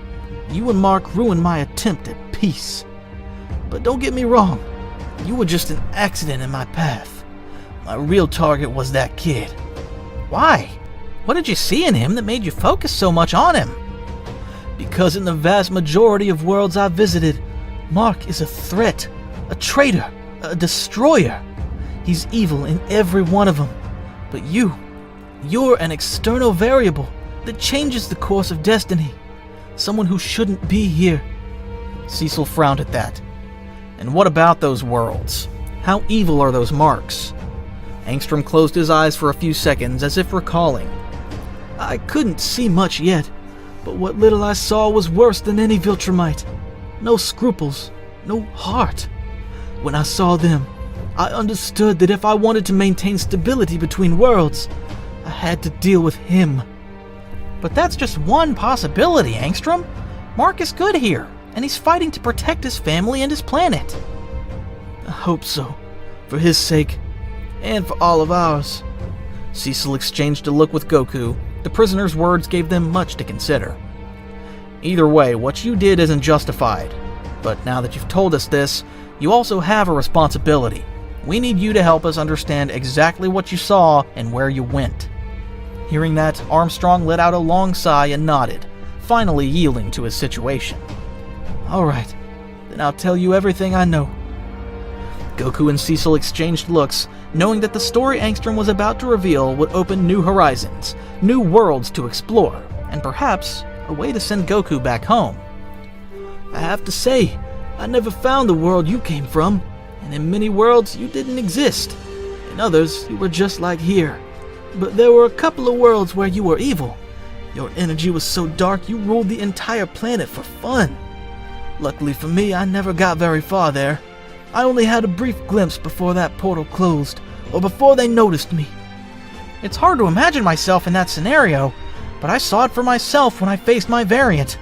S3: You and Mark ruined my attempt at peace. But don't get me wrong, you were just an accident in my path. My real target was that kid.
S1: Why? What did you see in him that made you focus so much on him?
S3: Because in the vast majority of worlds I've visited, Mark is a threat, a traitor, a destroyer. He's evil in every one of them. But you're an external variable that changes the course of destiny. Someone who shouldn't be here.
S1: Cecil frowned at that. And what about those worlds? How evil are those marks? Angstrom closed his eyes for a few seconds as if recalling.
S3: I couldn't see much yet, but what little I saw was worse than any Viltromite. No scruples, no heart. When I saw them, I understood that if I wanted to maintain stability between worlds, I had to deal with him.
S1: But that's just one possibility, Angstrom. Mark is good here, and he's fighting to protect his family and his planet.
S3: I hope so, for his sake, and for all of ours.
S1: Cecil exchanged a look with Goku. The prisoner's words gave them much to consider. Either way, what you did isn't justified. But now that you've told us this, you also have a responsibility. We need you to help us understand exactly what you saw and where you went. Hearing that, Armstrong let out a long sigh and nodded, finally yielding to his situation.
S3: All right, then I'll tell you everything I know.
S1: Goku and Cecil exchanged looks, knowing that the story Angstrom was about to reveal would open new horizons, new worlds to explore, and perhaps a way to send Goku back home.
S3: I have to say, I never found the world you came from, and in many worlds you didn't exist. In others, you were just like here. But there were a couple of worlds where you were evil. Your energy was so dark you ruled the entire planet for fun. Luckily for me, I never got very far there. I only had a brief glimpse before that portal closed, or before they noticed me.
S1: It's hard to imagine myself in that scenario, but I saw it for myself when I faced my variant.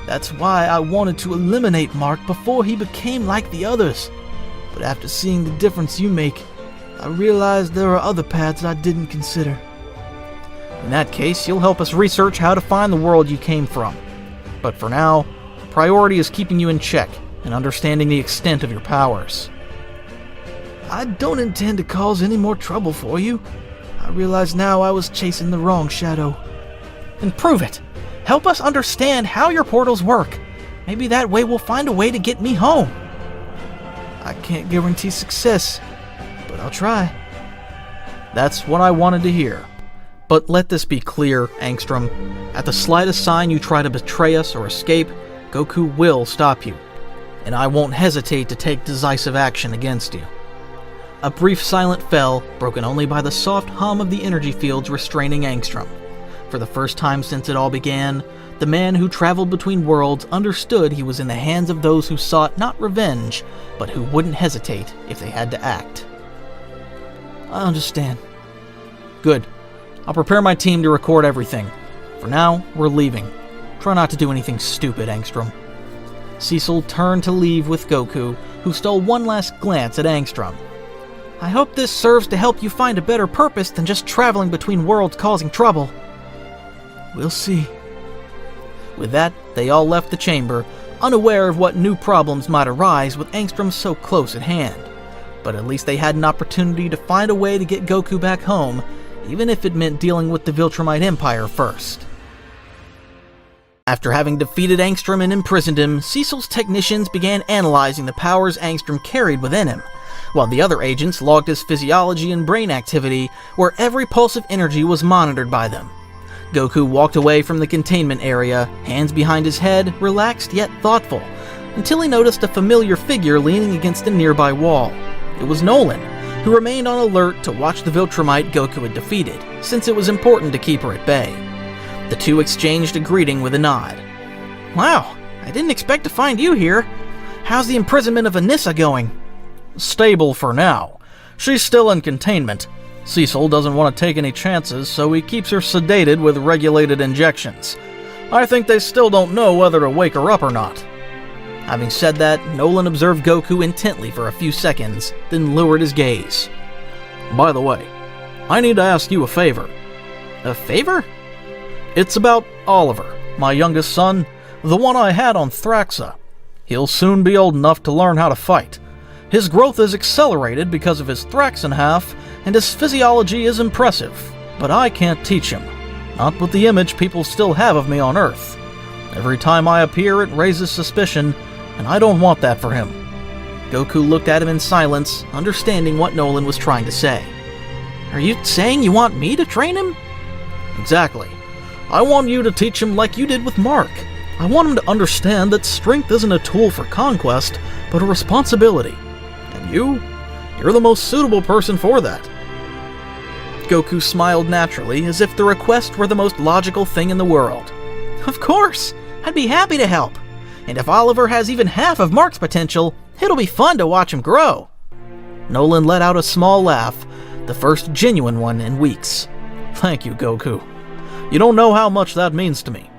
S3: That's why I wanted to eliminate Mark before he became like the others. But after seeing the difference you make, I realized there are other paths I didn't consider.
S1: In that case, you'll help us research how to find the world you came from. But for now, the priority is keeping you in check and understanding the extent of your powers.
S3: I don't intend to cause any more trouble for you. I realize now I was chasing the wrong shadow.
S1: Then prove it. Help us understand how your portals work. Maybe that way we'll find a way to get me home.
S3: I can't guarantee success, but I'll try.
S1: That's what I wanted to hear. But let this be clear, Angstrom. At the slightest sign you try to betray us or escape, Goku will stop you. And I won't hesitate to take decisive action against you. A brief silence fell, broken only by the soft hum of the energy fields restraining Angstrom. For the first time since it all began, the man who traveled between worlds understood he was in the hands of those who sought not revenge, but who wouldn't hesitate if they had to act.
S3: I understand.
S1: Good. I'll prepare my team to record everything. For now, we're leaving. Try not to do anything stupid, Angstrom. Cecil turned to leave with Goku, who stole one last glance at Angstrom. I hope this serves to help you find a better purpose than just traveling between worlds causing trouble.
S3: We'll see.
S1: With that, they all left the chamber, unaware of what new problems might arise with Angstrom so close at hand. But at least they had an opportunity to find a way to get Goku back home, even if it meant dealing with the Viltromite Empire first. After having defeated Angstrom and imprisoned him, Cecil's technicians began analyzing the powers Angstrom carried within him, while the other agents logged his physiology and brain activity, where every pulse of energy was monitored by them. Goku walked away from the containment area, hands behind his head, relaxed yet thoughtful, until he noticed a familiar figure leaning against a nearby wall. It was Nolan, who remained on alert to watch the Viltromite Goku had defeated, since it was important to keep her at bay. The two exchanged a greeting with a nod.
S3: Wow, I didn't expect to find you here. How's the imprisonment of Anissa going?
S2: Stable for now. She's still in containment. Cecil doesn't want to take any chances, so he keeps her sedated with regulated injections. I think they still don't know whether to wake her up or not.
S1: Having said that, Nolan observed Goku intently for a few seconds, then lowered his gaze.
S2: By the way, I need to ask you a favor.
S1: A favor?
S2: It's about Oliver, my youngest son, the one I had on Thraxa. He'll soon be old enough to learn how to fight. His growth is accelerated because of his Thraxan half, and his physiology is impressive, but I can't teach him. Not with the image people still have of me on Earth. Every time I appear, it raises suspicion, and I don't want that for him.
S1: Goku looked at him in silence, understanding what Nolan was trying to say. Are you saying you want me to train him?
S2: Exactly. I want you to teach him like you did with Mark. I want him to understand that strength isn't a tool for conquest, but a responsibility. And you're the most suitable person for that.
S1: Goku smiled naturally, as if the request were the most logical thing in the world. Of course! I'd be happy to help. And if Oliver has even half of Mark's potential, it'll be fun to watch him grow. Nolan let out a small laugh, the first genuine one in weeks.
S2: Thank you, Goku. You don't know how much that means to me.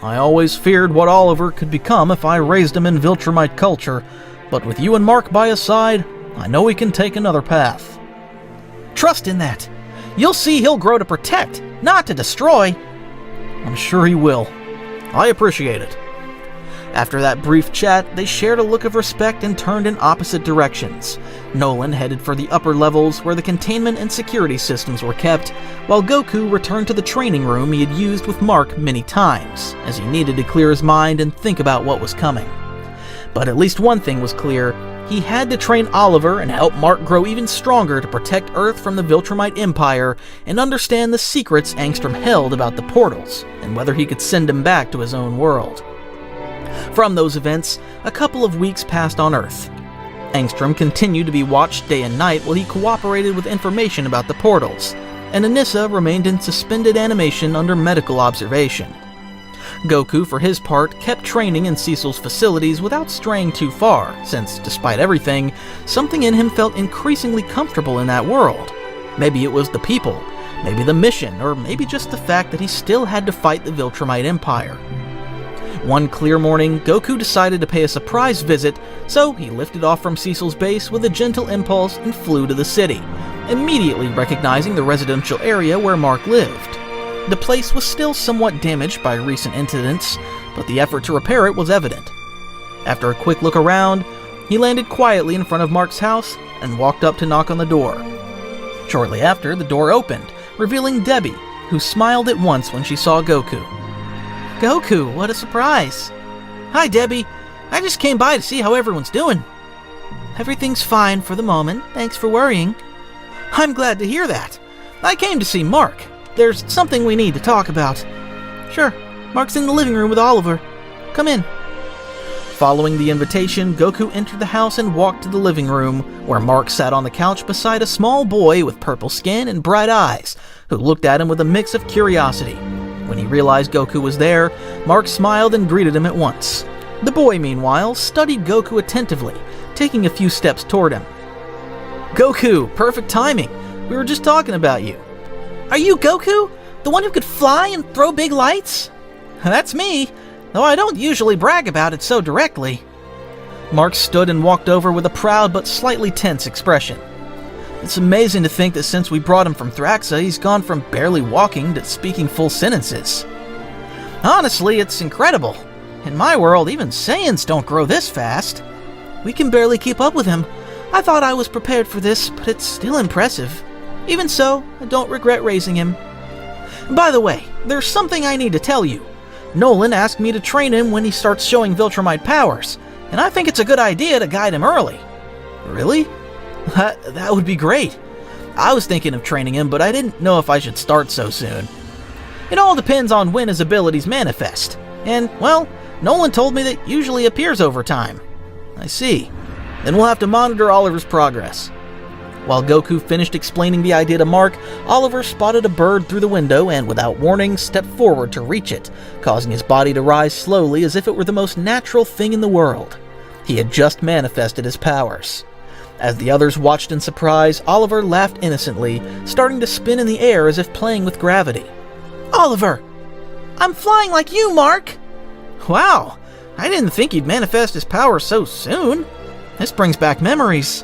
S2: I always feared what Oliver could become if I raised him in Viltromite culture, but with you and Mark by his side, I know he can take another path.
S1: Trust in that. You'll see he'll grow to protect, not to destroy.
S2: I'm sure he will.
S1: I appreciate it. After that brief chat, they shared a look of respect and turned in opposite directions. Nolan headed for the upper levels where the containment and security systems were kept, while Goku returned to the training room he had used with Mark many times, as he needed to clear his mind and think about what was coming. But at least one thing was clear: he had to train Oliver and help Mark grow even stronger to protect Earth from the Viltromite Empire and understand the secrets Angstrom held about the portals, and whether he could send him back to his own world. From those events, a couple of weeks passed on Earth. Angstrom continued to be watched day and night while he cooperated with information about the portals, and Anissa remained in suspended animation under medical observation. Goku, for his part, kept training in Cecil's facilities without straying too far, since, despite everything, something in him felt increasingly comfortable in that world. Maybe it was the people, maybe the mission, or maybe just the fact that he still had to fight the Viltromite Empire. One clear morning, Goku decided to pay a surprise visit, so he lifted off from Cecil's base with a gentle impulse and flew to the city, immediately recognizing the residential area where Mark lived. The place was still somewhat damaged by recent incidents, but the effort to repair it was evident. After a quick look around, he landed quietly in front of Mark's house and walked up to knock on the door. Shortly after, the door opened, revealing Debbie, who smiled at once when she saw Goku.
S3: Goku, what a surprise. Hi, Debbie. I just came by to see how everyone's doing. Everything's fine for the moment. Thanks for worrying. I'm glad to hear that. I came to see Mark. There's something we need to talk about. Sure, Mark's in the living room with Oliver. Come in.
S1: Following the invitation, Goku entered the house and walked to the living room, where Mark sat on the couch beside a small boy with purple skin and bright eyes, who looked at him with a mix of curiosity. When he realized Goku was there, Mark smiled and greeted him at once. The boy, meanwhile, studied Goku attentively, taking a few steps toward him. Goku, perfect timing. We were just talking about you.
S3: Are you Goku? The one who could fly and throw big lights? That's me, though I don't usually brag about it so directly.
S1: Mark stood and walked over with a proud but slightly tense expression. It's amazing to think that since we brought him from Thraxa, he's gone from barely walking to speaking full sentences.
S3: Honestly, it's incredible. In my world, even Saiyans don't grow this fast. We can barely keep up with him. I thought I was prepared for this, but it's still impressive. Even so, I don't regret raising him. By the way, there's something I need to tell you. Nolan asked me to train him when he starts showing Viltromite powers, and I think it's a good idea to guide him early.
S1: Really? That would be great. I was thinking of training him, but I didn't know if I should start so soon.
S3: It all depends on when his abilities manifest. And, well, Nolan told me that usually appears over time.
S1: I see. Then we'll have to monitor Oliver's progress. While Goku finished explaining the idea to Mark, Oliver spotted a bird through the window and, without warning, stepped forward to reach it, causing his body to rise slowly as if it were the most natural thing in the world. He had just manifested his powers. As the others watched in surprise, Oliver laughed innocently, starting to spin in the air as if playing with gravity.
S3: Oliver! I'm flying like you, Mark!
S1: Wow! I didn't think he'd manifest his powers so soon. This brings back memories,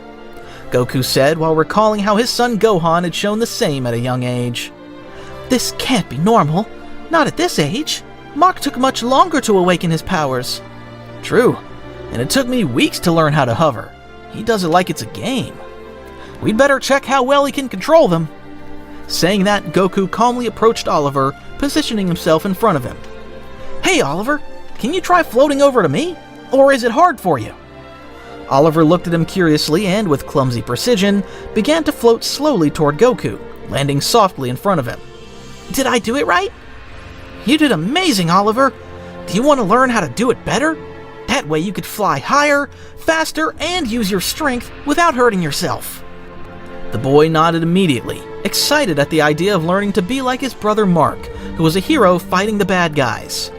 S1: Goku said while recalling how his son Gohan had shown the same at a young age.
S3: This can't be normal. Not at this age. Mark took much longer to awaken his powers.
S1: True, and it took me weeks to learn how to hover. He does it like it's a game. We'd better check how well he can control them. Saying that, Goku calmly approached Oliver, positioning himself in front of him. Hey, Oliver, can you try floating over to me? Or is it hard for you? Oliver looked at him curiously and, with clumsy precision, began to float slowly toward Goku, landing softly in front of him.
S3: Did I do it right?
S1: You did amazing, Oliver. Do you want to learn how to do it better? That way you could fly higher, faster, and use your strength without hurting yourself. The boy nodded immediately, excited at the idea of learning to be like his brother Mark, who was a hero fighting the bad guys.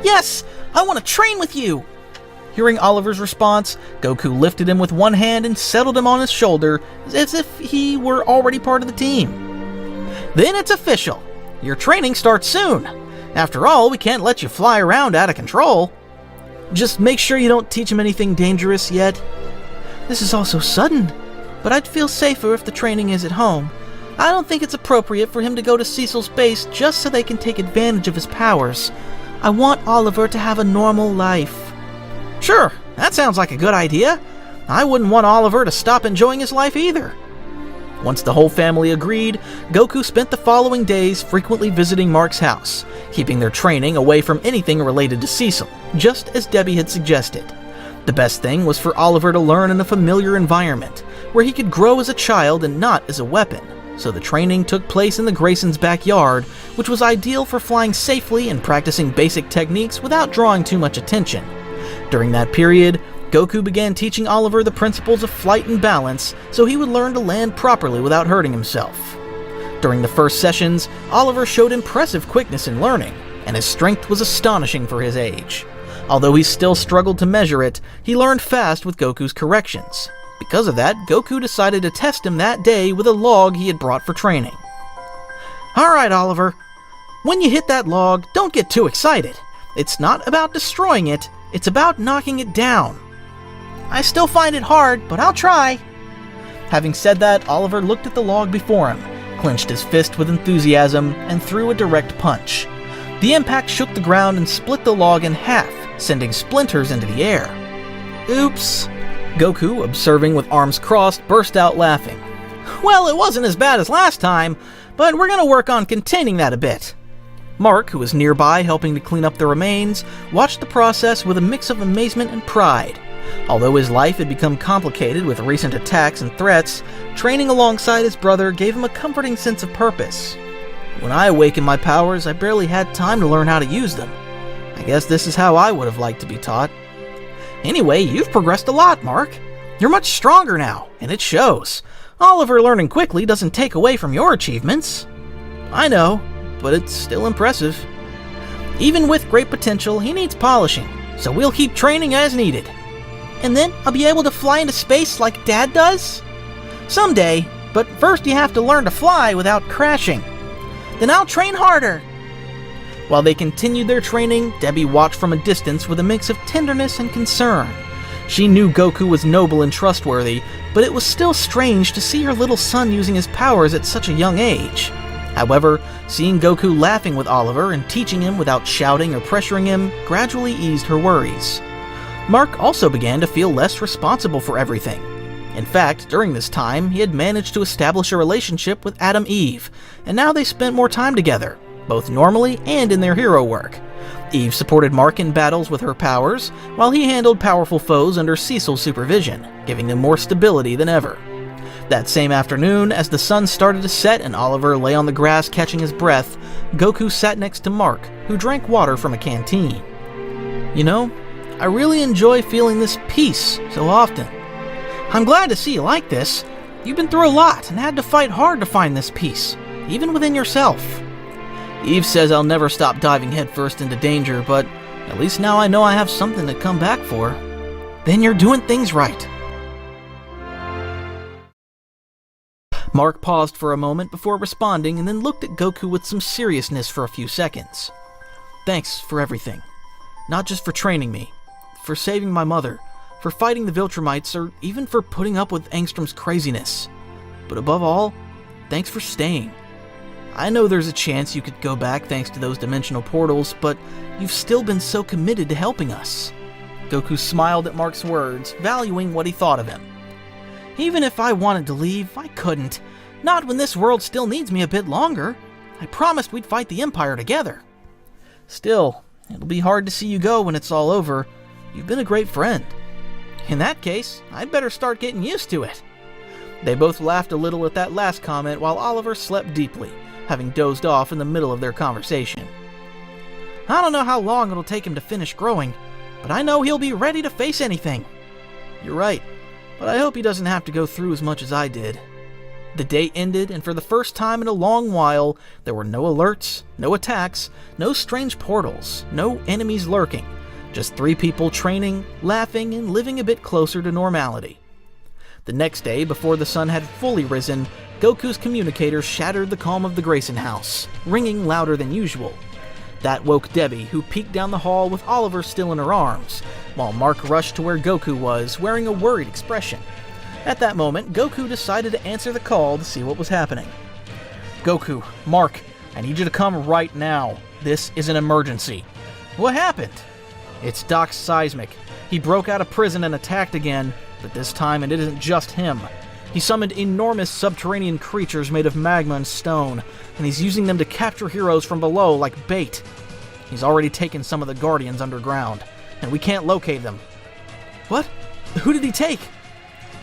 S3: Yes, I want to train with you!
S1: Hearing Oliver's response, Goku lifted him with one hand and settled him on his shoulder as if he were already part of the team. Then it's official. Your training starts soon. After all, we can't let you fly around out of control. Just make sure you don't teach him anything dangerous yet.
S3: This is all so sudden, but I'd feel safer if the training is at home. I don't think it's appropriate for him to go to Cecil's base just so they can take advantage of his powers. I want Oliver to have a normal life. Sure, that sounds like a good idea. I wouldn't want Oliver to stop enjoying his life either. Once the whole family agreed, Goku spent the following days frequently visiting Mark's house, keeping their training away from anything related to Cecil, just as Debbie had suggested. The best thing was for Oliver to learn in a familiar environment, where he could grow as a child and not as a weapon, so the training took place in the Graysons' backyard, which was ideal for flying safely and practicing basic techniques without drawing too much attention. During that period, Goku began teaching Oliver the principles of flight and balance so he would learn to land properly without hurting himself. During the first sessions, Oliver showed impressive quickness in learning, and his strength was astonishing for his age. Although he still struggled to measure it, he learned fast with Goku's corrections. Because of that, Goku decided to test him that day with a log he had brought for training. Alright, Oliver. When you hit that log, don't get too excited. It's not about destroying it, it's about knocking it down. I still find it hard, but I'll try. Having said that, Oliver looked at the log before him, clenched his fist with enthusiasm, and threw a direct punch. The impact shook the ground and split the log in half, sending splinters into the air. Oops. Goku, observing with arms crossed, burst out laughing. Well, it wasn't as bad as last time, but we're gonna work on containing that a bit. Mark, who was nearby helping to clean up the remains, watched the process with a mix of amazement and pride. Although his life had become complicated with recent attacks and threats, training alongside his brother gave him a comforting sense of purpose. When I awakened my powers, I barely had time to learn how to use them. I guess this is how I would have liked to be taught. Anyway, you've progressed a lot, Mark. You're much stronger now, and it shows. Oliver learning quickly doesn't take away from your achievements. I know, but it's still impressive. Even with great potential, he needs polishing, so we'll keep training as needed. And then I'll be able to fly into space like Dad does? Someday, but first you have to learn to fly without crashing. Then I'll train harder. While they continued their training, Debbie watched from a distance with a mix of tenderness and concern. She knew Goku was noble and trustworthy, but it was still strange to see her little son using his powers at such a young age. However, seeing Goku laughing with Oliver and teaching him without shouting or pressuring him gradually eased her worries. Mark also began to feel less responsible for everything. In fact, during this time, he had managed to establish a relationship with Adam Eve, and now they spent more time together, both normally and in their hero work. Eve supported Mark in battles with her powers, while he handled powerful foes under Cecil's supervision, giving them more stability than ever. That same afternoon, as the sun started to set and Oliver lay on the grass catching his breath, Goku sat next to Mark, who drank water from a canteen. You know, I really enjoy feeling this peace so often. I'm glad to see you like this. You've been through a lot and had to fight hard to find this peace, even within yourself. Eve says I'll never stop diving headfirst into danger, but at least now I know I have something to come back for. Then you're doing things right. Mark paused for a moment before responding and then looked at Goku with some seriousness for a few seconds. Thanks for everything. Not just for training me, for saving my mother, for fighting the Viltromites, or even for putting up with Angstrom's craziness. But above all, thanks for staying. I know there's a chance you could go back thanks to those dimensional portals, but you've still been so committed to helping us. Goku smiled at Mark's words, valuing what he thought of him. Even if I wanted to leave, I couldn't. Not when this world still needs me a bit longer. I promised we'd fight the Empire together. Still, it'll be hard to see you go when it's all over. You've been a great friend. In that case, I'd better start getting used to it. They both laughed a little at that last comment while Oliver slept deeply, having dozed off in the middle of their conversation. I don't know how long it'll take him to finish growing, but I know he'll be ready to face anything. You're right, but I hope he doesn't have to go through as much as I did. The day ended, and for the first time in a long while, there were no alerts, no attacks, no strange portals, no enemies lurking. Just 3 people training, laughing, and living a bit closer to normality. The next day, before the sun had fully risen, Goku's communicator shattered the calm of the Grayson house, ringing louder than usual. That woke Debbie, who peeked down the hall with Oliver still in her arms, while Mark rushed to where Goku was, wearing a worried expression. At that moment, Goku decided to answer the call to see what was happening. Goku, Mark, I need you to come right now. This is an emergency. What happened? It's Doc Seismic. He broke out of prison and attacked again, but this time it isn't just him. He summoned enormous subterranean creatures made of magma and stone, and he's using them to capture heroes from below like bait. He's already taken some of the Guardians underground, and we can't locate them. What? Who did he take?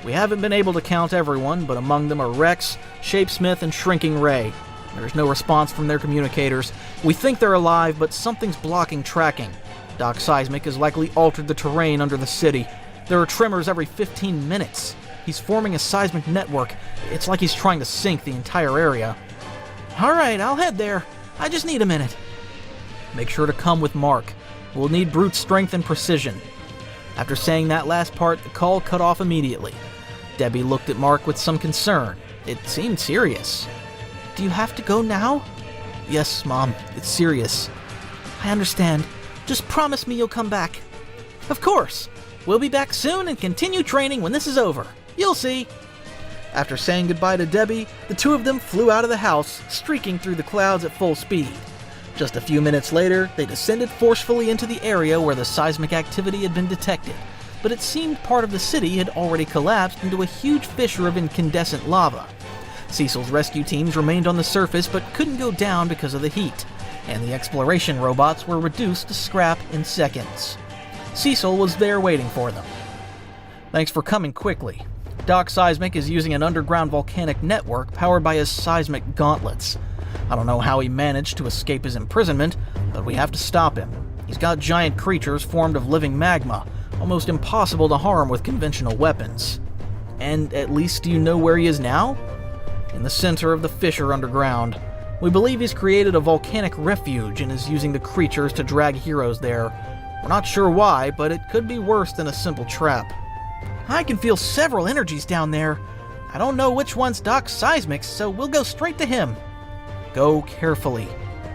S3: We haven't been able to count everyone, but among them are Rex, Shapesmith, and Shrinking Ray. There's no response from their communicators. We think they're alive, but something's blocking tracking. Doc Seismic has likely altered the terrain under the city. There are tremors every 15 minutes. He's forming a seismic network. It's like he's trying to sink the entire area. Alright, I'll head there. I just need a minute. Make sure to come with Mark. We'll need brute strength and precision. After saying that last part, the call cut off immediately. Debbie looked at Mark with some concern. It seemed serious. Do you have to go now? Yes, Mom. It's serious. I understand. Just promise me you'll come back. Of course. We'll be back soon and continue training when this is over. You'll see. After saying goodbye to Debbie, the two of them flew out of the house, streaking through the clouds at full speed. Just a few minutes later, they descended forcefully into the area where the seismic activity had been detected, but it seemed part of the city had already collapsed into a huge fissure of incandescent lava. Cecil's rescue teams remained on the surface but couldn't go down because of the heat, and the exploration robots were reduced to scrap in seconds. Cecil was there waiting for them. Thanks for coming quickly. Doc Seismic is using an underground volcanic network powered by his seismic gauntlets. I don't know how he managed to escape his imprisonment, but we have to stop him. He's got giant creatures formed of living magma, almost impossible to harm with conventional weapons. And at least do you know where he is now? In the center of the fissure underground. We believe he's created a volcanic refuge and is using the creatures to drag heroes there. We're not sure why, but it could be worse than a simple trap. I can feel several energies down there. I don't know which one's Doc Seismic's, so we'll go straight to him. Go carefully.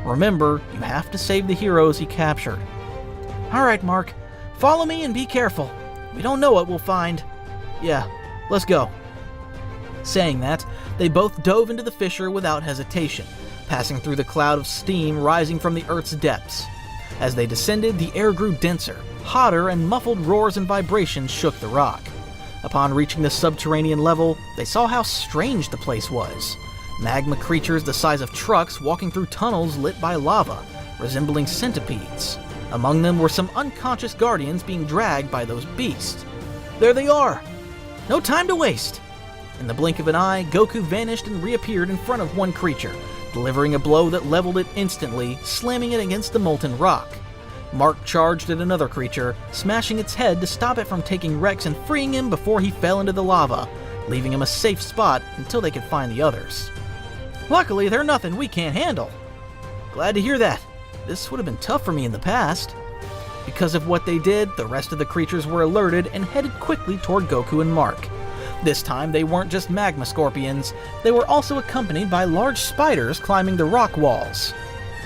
S3: Remember, you have to save the heroes he captured. Alright, Mark. Follow me and be careful. We don't know what we'll find. Yeah, let's go. Saying that, they both dove into the fissure without hesitation, passing through the cloud of steam rising from the Earth's depths. As they descended, the air grew denser, hotter, and muffled roars and vibrations shook the rock. Upon reaching the subterranean level, they saw how strange the place was. Magma creatures the size of trucks walking through tunnels lit by lava, resembling centipedes. Among them were some unconscious guardians being dragged by those beasts. There they are! No time to waste! In the blink of an eye, Goku vanished and reappeared in front of one creature, delivering a blow that leveled it instantly, slamming it against the molten rock. Mark charged at another creature, smashing its head to stop it from taking Rex and freeing him before he fell into the lava, leaving him a safe spot until they could find the others. Luckily, they're nothing we can't handle. Glad to hear that. This would have been tough for me in the past. Because of what they did, the rest of the creatures were alerted and headed quickly toward Goku and Mark. This time, they weren't just magma scorpions, they were also accompanied by large spiders climbing the rock walls.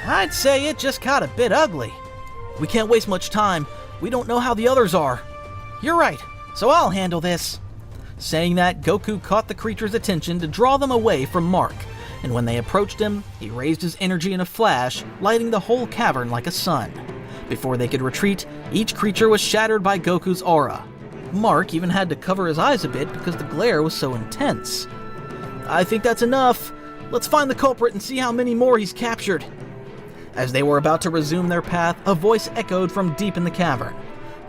S3: I'd say it just got a bit ugly. We can't waste much time. We don't know how the others are. You're right, so I'll handle this. Saying that, Goku caught the creature's attention to draw them away from Mark, and when they approached him, he raised his energy in a flash, lighting the whole cavern like a sun. Before they could retreat, each creature was shattered by Goku's aura. Mark even had to cover his eyes a bit because the glare was so intense. I think that's enough. Let's find the culprit and see how many more he's captured. As they were about to resume their path, a voice echoed from deep in the cavern.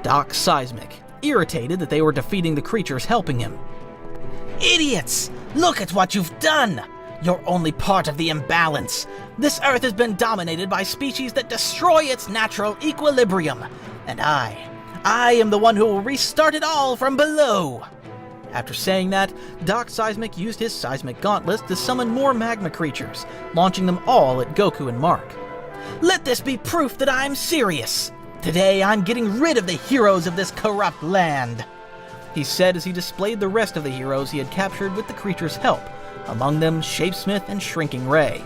S3: Doc Seismic, irritated that they were defeating the creatures helping him.
S4: Idiots! Look at what you've done! You're only part of the imbalance. This Earth has been dominated by species that destroy its natural equilibrium. And I am the one who will restart it all from below.
S3: After saying that, Doc Seismic used his seismic gauntlets to summon more magma creatures, launching them all at Goku and Mark.
S4: Let this be proof that I'm serious. Today I'm getting rid of the heroes of this corrupt land,
S3: he said as he displayed the rest of the heroes he had captured with the creature's help, among them Shapesmith and Shrinking Ray.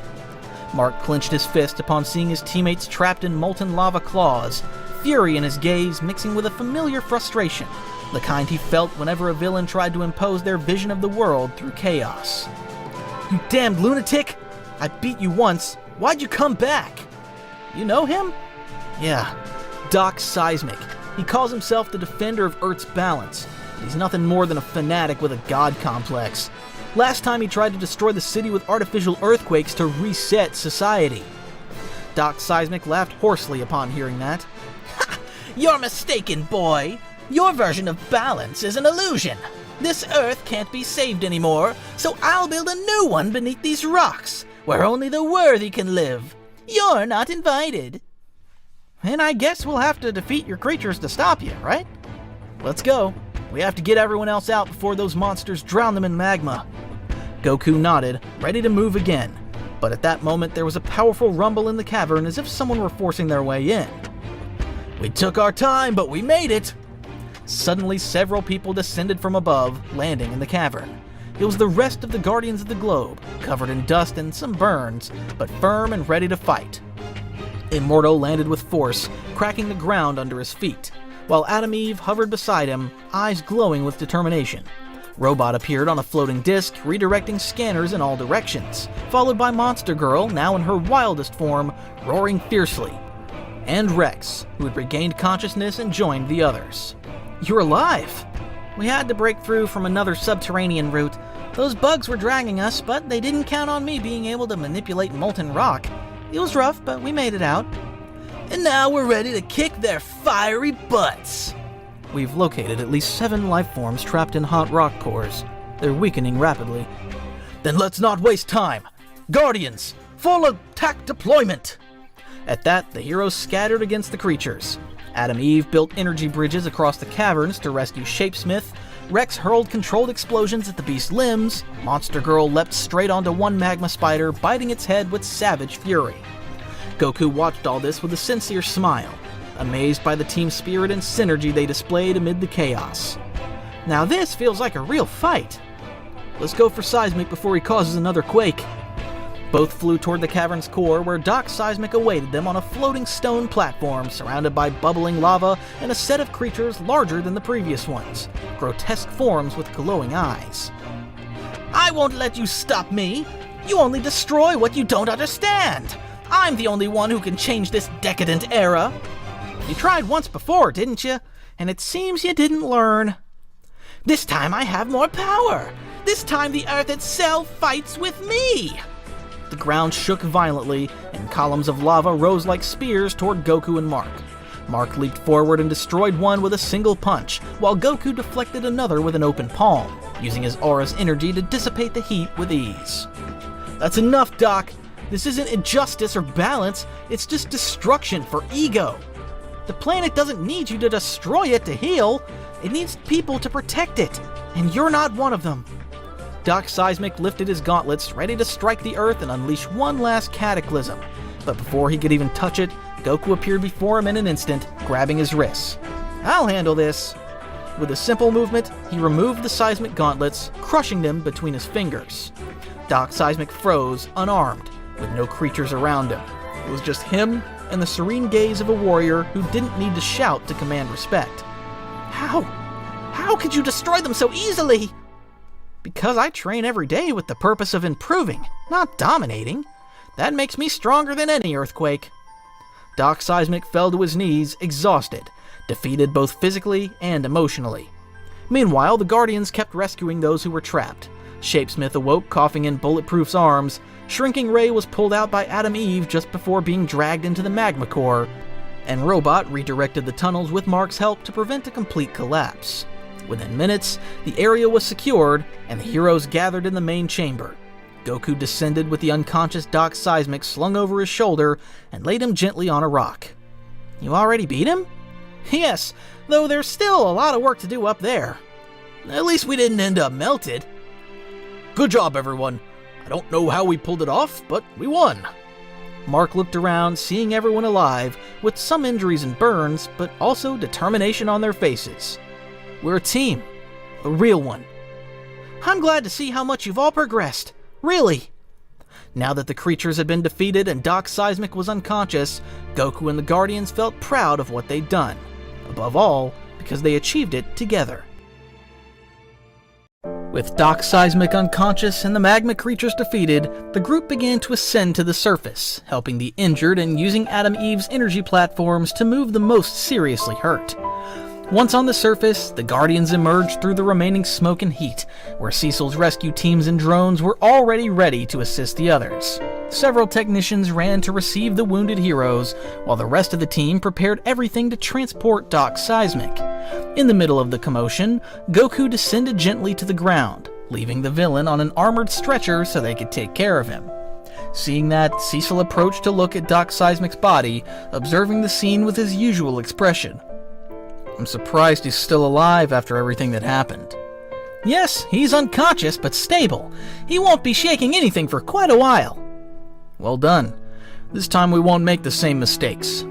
S3: Mark clenched his fist upon seeing his teammates trapped in molten lava claws, fury in his gaze mixing with a familiar frustration, the kind he felt whenever a villain tried to impose their vision of the world through chaos. You damned lunatic! I beat you once. Why'd you come back? You know him? Yeah,
S1: Doc Seismic. He calls himself the defender of Earth's balance. He's nothing more than a fanatic with a god complex. Last time he tried to destroy the city with artificial earthquakes to reset society. Doc Seismic laughed hoarsely upon hearing that.
S4: You're mistaken, boy. Your version of balance is an illusion. This Earth can't be saved anymore, so I'll build a new one beneath these rocks, where only the worthy can live. You're not invited.
S3: And I guess we'll have to defeat your creatures to stop you, right?
S1: Let's go. We have to get everyone else out before those monsters drown them in magma. Goku nodded, ready to move again. But at that moment, there was a powerful rumble in the cavern as if someone were forcing their way in. We took our time, but we made it! Suddenly, several people descended from above, landing in the cavern. It was the rest of the Guardians of the Globe, covered in dust and some burns, but firm and ready to fight. Immortal landed with force, cracking the ground under his feet, while Adam Eve hovered beside him, eyes glowing with determination. Robot appeared on a floating disc, redirecting scanners in all directions, followed by Monster Girl, now in her wildest form, roaring fiercely. And Rex, who had regained consciousness and joined the others.
S3: You're alive! We had to break through from another subterranean route. Those bugs were dragging us, but they didn't count on me being able to manipulate molten rock. It was rough, but we made it out.
S4: And now we're ready to kick their fiery butts.
S1: We've located at least 7 life forms trapped in hot rock cores. They're weakening rapidly. Then let's not waste time! Guardians, full attack deployment! At that, the heroes scattered against the creatures. Adam Eve built energy bridges across the caverns to rescue Shapesmith. Rex hurled controlled explosions at the beast's limbs. Monster Girl leapt straight onto one magma spider, biting its head with savage fury. Goku watched all this with a sincere smile, amazed by the team spirit and synergy they displayed amid the chaos.
S3: Now this feels like a real fight.
S1: Let's go for Seismic before he causes another quake. Both flew toward the cavern's core, where Doc Seismic awaited them on a floating stone platform surrounded by bubbling lava and a set of creatures larger than the previous ones, grotesque forms with glowing eyes.
S4: I won't let you stop me. You only destroy what you don't understand. I'm the only one who can change this decadent era.
S3: You tried once before, didn't you? And it seems you didn't learn.
S4: This time I have more power. This time the Earth itself fights with me.
S1: The ground shook violently, and columns of lava rose like spears toward Goku and Mark. Mark leaped forward and destroyed one with a single punch, while Goku deflected another with an open palm, using his aura's energy to dissipate the heat with ease. That's enough, Doc! This isn't injustice or balance, it's just destruction for ego.
S3: The planet doesn't need you to destroy it to heal. It needs people to protect it, and you're not one of them.
S1: Doc Seismic lifted his gauntlets, ready to strike the Earth and unleash one last cataclysm. But before he could even touch it, Goku appeared before him in an instant, grabbing his wrists.
S3: I'll handle this.
S1: With a simple movement, he removed the Seismic gauntlets, crushing them between his fingers. Doc Seismic froze, unarmed, with no creatures around him. It was just him and the serene gaze of a warrior who didn't need to shout to command respect.
S3: How could you destroy them so easily? Because I train every day with the purpose of improving, not dominating. That makes me stronger than any earthquake.
S1: Doc Seismic fell to his knees, exhausted, defeated both physically and emotionally. Meanwhile, the Guardians kept rescuing those who were trapped. Shapesmith awoke, coughing in Bulletproof's arms. Shrinking Ray was pulled out by Adam Eve just before being dragged into the magma core. And Robot redirected the tunnels with Mark's help to prevent a complete collapse. Within minutes, the area was secured, and the heroes gathered in the main chamber. Goku descended with the unconscious Doc Seismic slung over his shoulder and laid him gently on a rock.
S3: You already beat him?
S4: Yes, though there's still a lot of work to do up there. At least we didn't end up melted.
S2: Good job, everyone. I don't know how we pulled it off, but we won.
S1: Mark looked around, seeing everyone alive, with some injuries and burns, but also determination on their faces. We're a team. A real one.
S3: I'm glad to see how much you've all progressed. Really.
S1: Now that the creatures had been defeated and Doc Seismic was unconscious, Goku and the Guardians felt proud of what they'd done. Above all, because they achieved it together. With Doc Seismic unconscious and the magma creatures defeated, the group began to ascend to the surface, helping the injured and using Adam Eve's energy platforms to move the most seriously hurt. Once on the surface, the Guardians emerged through the remaining smoke and heat, where Cecil's rescue teams and drones were already ready to assist the others. Several technicians ran to receive the wounded heroes, while the rest of the team prepared everything to transport Doc Seismic. In the middle of the commotion, Goku descended gently to the ground, leaving the villain on an armored stretcher so they could take care of him. Seeing that, Cecil approached to look at Doc Seismic's body, observing the scene with his usual expression. "I'm surprised he's still alive after everything that happened."
S3: "Yes, he's unconscious but stable. He won't be shaking anything for quite a while."
S1: "Well done. This time we won't make the same mistakes.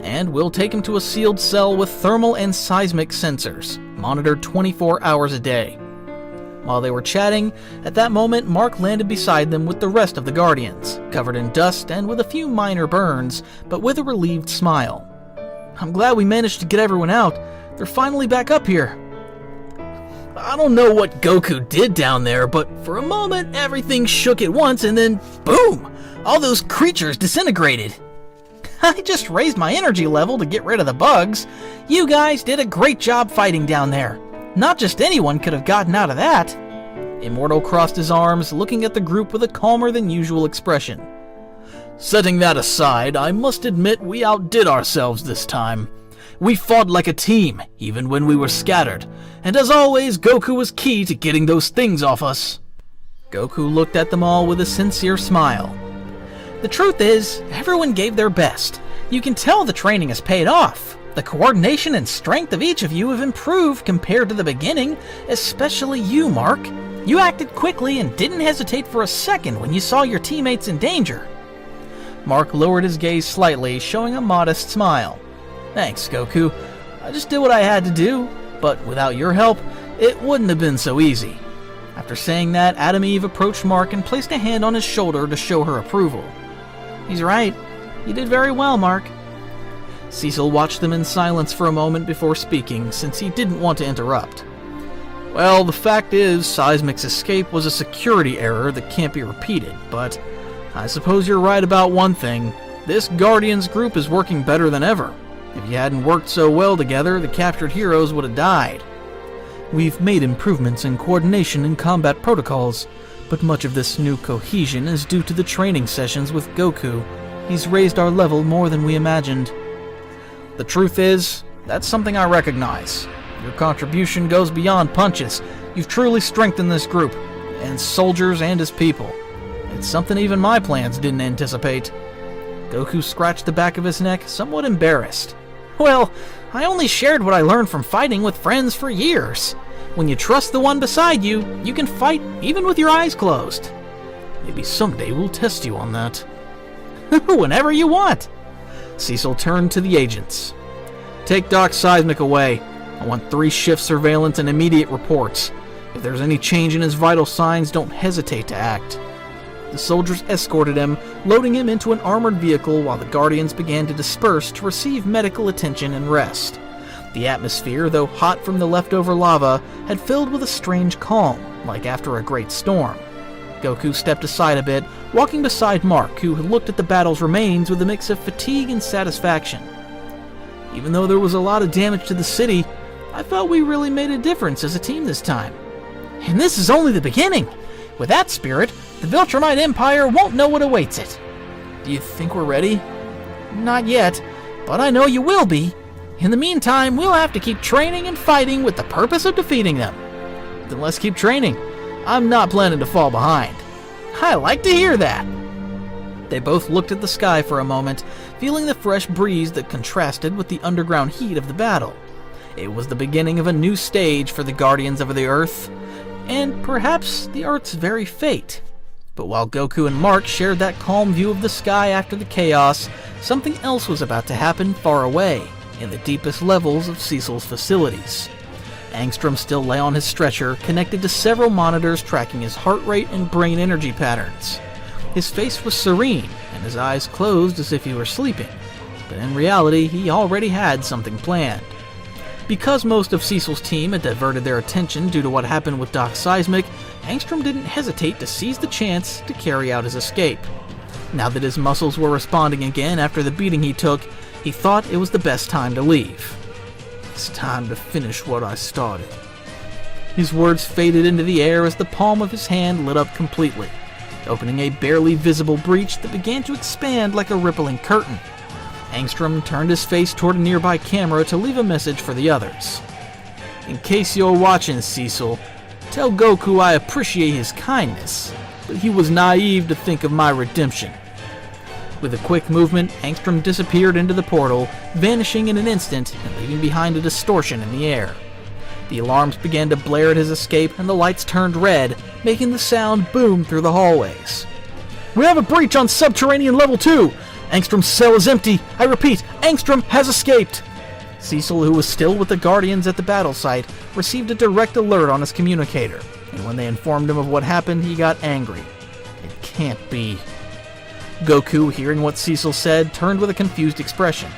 S1: And we'll take him to a sealed cell with thermal and seismic sensors, monitored 24 hours a day." While they were chatting, at that moment Mark landed beside them with the rest of the Guardians, covered in dust and with a few minor burns, but with a relieved smile. "I'm glad we managed to get everyone out. They're finally back up here."
S2: I don't know what Goku did down there, but for a moment everything shook at once and then boom! All those creatures disintegrated.
S3: "I just raised my energy level to get rid of the bugs. You guys did a great job fighting down there. Not just anyone could have gotten out of that."
S1: Immortal crossed his arms, looking at the group with a calmer than usual expression.
S2: Setting that aside, I must admit we outdid ourselves this time. We fought like a team, even when we were scattered, and as always, Goku was key to getting those things off us.
S1: Goku looked at them all with a sincere smile.
S3: "The truth is, everyone gave their best. You can tell the training has paid off. The coordination and strength of each of you have improved compared to the beginning, especially you, Mark. You acted quickly and didn't hesitate for a second when you saw your teammates in danger."
S1: Mark lowered his gaze slightly, showing a modest smile. "Thanks, Goku. I just did what I had to do, but without your help, it wouldn't have been so easy." After saying that, Adam Eve approached Mark and placed a hand on his shoulder to show her approval.
S3: "He's right. You did very well, Mark."
S1: Cecil watched them in silence for a moment before speaking, since he didn't want to interrupt. "Well, the fact is, Seismic's escape was a security error that can't be repeated, but I suppose you're right about one thing. This Guardians group is working better than ever. If you hadn't worked so well together, the captured heroes would have died. We've made improvements in coordination and combat protocols, but much of this new cohesion is due to the training sessions with Goku. He's raised our level more than we imagined." "The truth is, that's something I recognize. Your contribution goes beyond punches. You've truly strengthened this group, and soldiers and his people. It's something even my plans didn't anticipate." Goku scratched the back of his neck, somewhat embarrassed.
S3: "Well, I only shared what I learned from fighting with friends for years. When you trust the one beside you, you can fight even with your eyes closed."
S1: "Maybe someday we'll test you on that."
S3: "Whenever you want."
S1: Cecil turned to the agents. "Take Doc Seismic away. I want 3-shift surveillance and immediate reports. If there's any change in his vital signs, don't hesitate to act." The soldiers escorted him, loading him into an armored vehicle while the Guardians began to disperse to receive medical attention and rest. The atmosphere, though hot from the leftover lava, had filled with a strange calm, like after a great storm. Goku stepped aside a bit, walking beside Mark, who had looked at the battle's remains with a mix of fatigue and satisfaction. "Even though there was a lot of damage to the city, I felt we really made a difference as a team this time."
S3: "And this is only the beginning. With that spirit, the Viltromite Empire won't know what awaits it."
S1: "Do you think we're ready?"
S3: "Not yet, but I know you will be. In the meantime, we'll have to keep training and fighting with the purpose of defeating them."
S1: "Then let's keep training. I'm not planning to fall behind."
S3: "I like to hear that."
S1: They both looked at the sky for a moment, feeling the fresh breeze that contrasted with the underground heat of the battle. It was the beginning of a new stage for the Guardians of the Earth, and perhaps the Earth's very fate. But while Goku and Mark shared that calm view of the sky after the chaos, something else was about to happen far away, in the deepest levels of Cecil's facilities. Angstrom still lay on his stretcher, connected to several monitors tracking his heart rate and brain energy patterns. His face was serene, and his eyes closed as if he were sleeping, but in reality he already had something planned.
S3: Because most of Cecil's team had diverted their attention due to what happened with Doc Seismic, Angstrom didn't hesitate to seize the chance to carry out his escape. Now that his muscles were responding again after the beating he took, he thought it was the best time to leave. It's time to finish what I started. His words faded into the air as the palm of his hand lit up completely, opening a barely visible breach that began to expand like a rippling curtain. Angstrom turned his face toward a nearby camera to leave a message for the others. In case you're watching, Cecil, tell Goku I appreciate his kindness, but he was naive to think of my redemption. With a quick movement, Angstrom disappeared into the portal, vanishing in an instant and leaving behind a distortion in the air. The alarms began to blare at his escape and the lights turned red, making the sound boom through the hallways. We have a breach on Subterranean Level 2! Angstrom's cell is empty! I repeat, Angstrom has escaped! Cecil, who was still with the Guardians at the battle site, received a direct alert on his communicator, and when they informed him of what happened, he got angry. It can't be. Goku, hearing what Cecil said, turned with a confused expression.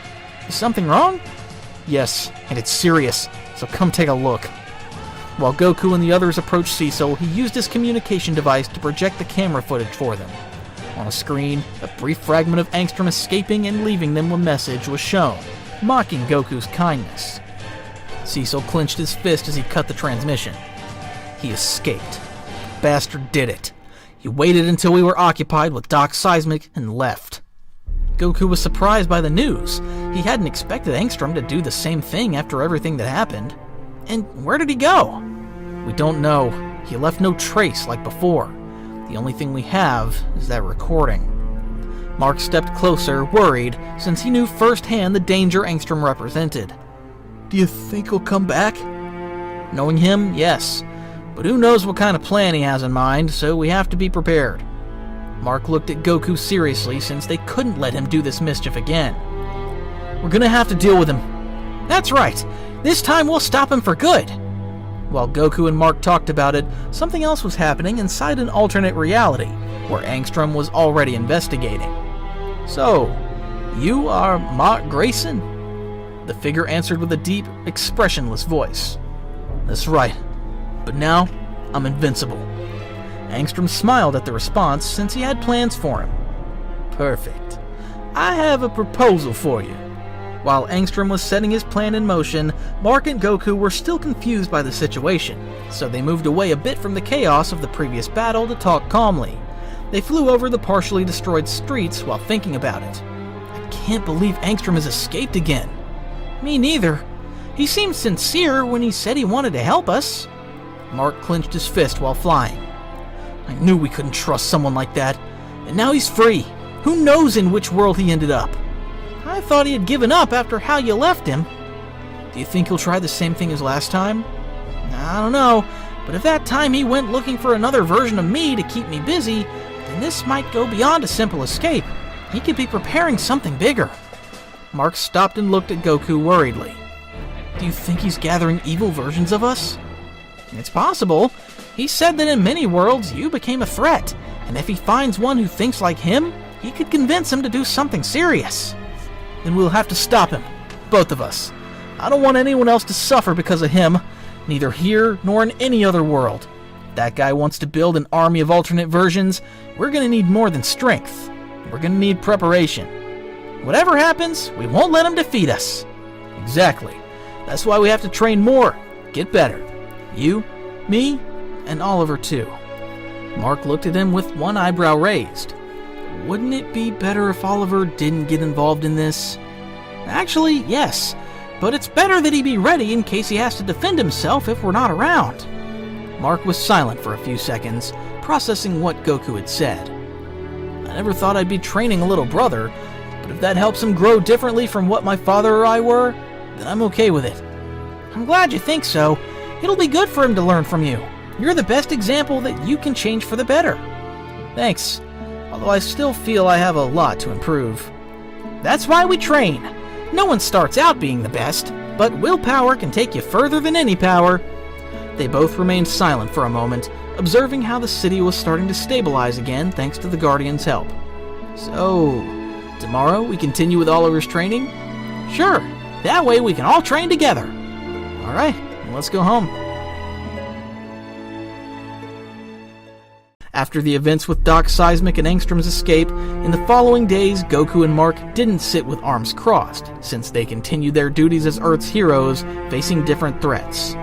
S3: Is something wrong? Yes, and it's serious, so come take a look. While Goku and the others approached Cecil, he used his communication device to project the camera footage for them. On a screen, a brief fragment of Angstrom escaping and leaving them a message was shown, mocking Goku's kindness. Cecil clenched his fist as he cut the transmission. He escaped. The bastard did it. He waited until we were occupied with Doc Seismic and left. Goku was surprised by the news. He hadn't expected Angstrom to do the same thing after everything that happened. And where did he go? We don't know. He left no trace like before. The only thing we have is that recording. Mark stepped closer, worried, since he knew firsthand the danger Angstrom represented. Do you think he'll come back? Knowing him, yes. But who knows what kind of plan he has in mind, so we have to be prepared. Mark looked at Goku seriously since they couldn't let him do this mischief again. We're gonna have to deal with him. That's right. This time we'll stop him for good. While Goku and Mark talked about it, something else was happening inside an alternate reality, where Angstrom was already investigating. So, you are Mark Grayson? The figure answered with a deep, expressionless voice. That's right. But now, I'm invincible. Angstrom smiled at the response since he had plans for him. Perfect. I have a proposal for you. While Angstrom was setting his plan in motion, Mark and Goku were still confused by the situation, so they moved away a bit from the chaos of the previous battle to talk calmly. They flew over the partially destroyed streets while thinking about it. I can't believe Angstrom has escaped again. Me neither. He seemed sincere when he said he wanted to help us. Mark clenched his fist while flying. I knew we couldn't trust someone like that, and now he's free. Who knows in which world he ended up? I thought he had given up after how you left him. Do you think he'll try the same thing as last time? I don't know, but if that time he went looking for another version of me to keep me busy, then this might go beyond a simple escape. He could be preparing something bigger. Mark stopped and looked at Goku worriedly. Do you think he's gathering evil versions of us? It's possible. He said that in many worlds you became a threat, and if he finds one who thinks like him, he could convince him to do something serious. Then we'll have to stop him. Both of us. I don't want anyone else to suffer because of him, neither here nor in any other world. If that guy wants to build an army of alternate versions, we're gonna need more than strength. We're gonna need preparation. Whatever happens, we won't let him defeat us. Exactly. That's why we have to train more, get better. You, me, and Oliver too. Mark looked at him with one eyebrow raised. Wouldn't it be better if Oliver didn't get involved in this? Actually, yes, but it's better that he be ready in case he has to defend himself if we're not around. Mark was silent for a few seconds, processing what Goku had said. I never thought I'd be training a little brother, but if that helps him grow differently from what my father or I were, then I'm okay with it. I'm glad you think so. It'll be good for him to learn from you. You're the best example that you can change for the better. Thanks. Although I still feel I have a lot to improve. That's why we train. No one starts out being the best, but willpower can take you further than any power. They both remained silent for a moment, observing how the city was starting to stabilize again thanks to the Guardians' help. So, tomorrow we continue with Oliver's training? Sure, that way we can all train together. Alright, let's go home. After the events with Doc Seismic and Angstrom's escape, in the following days, Goku and Mark didn't sit with arms crossed, since they continued their duties as Earth's heroes, facing different threats.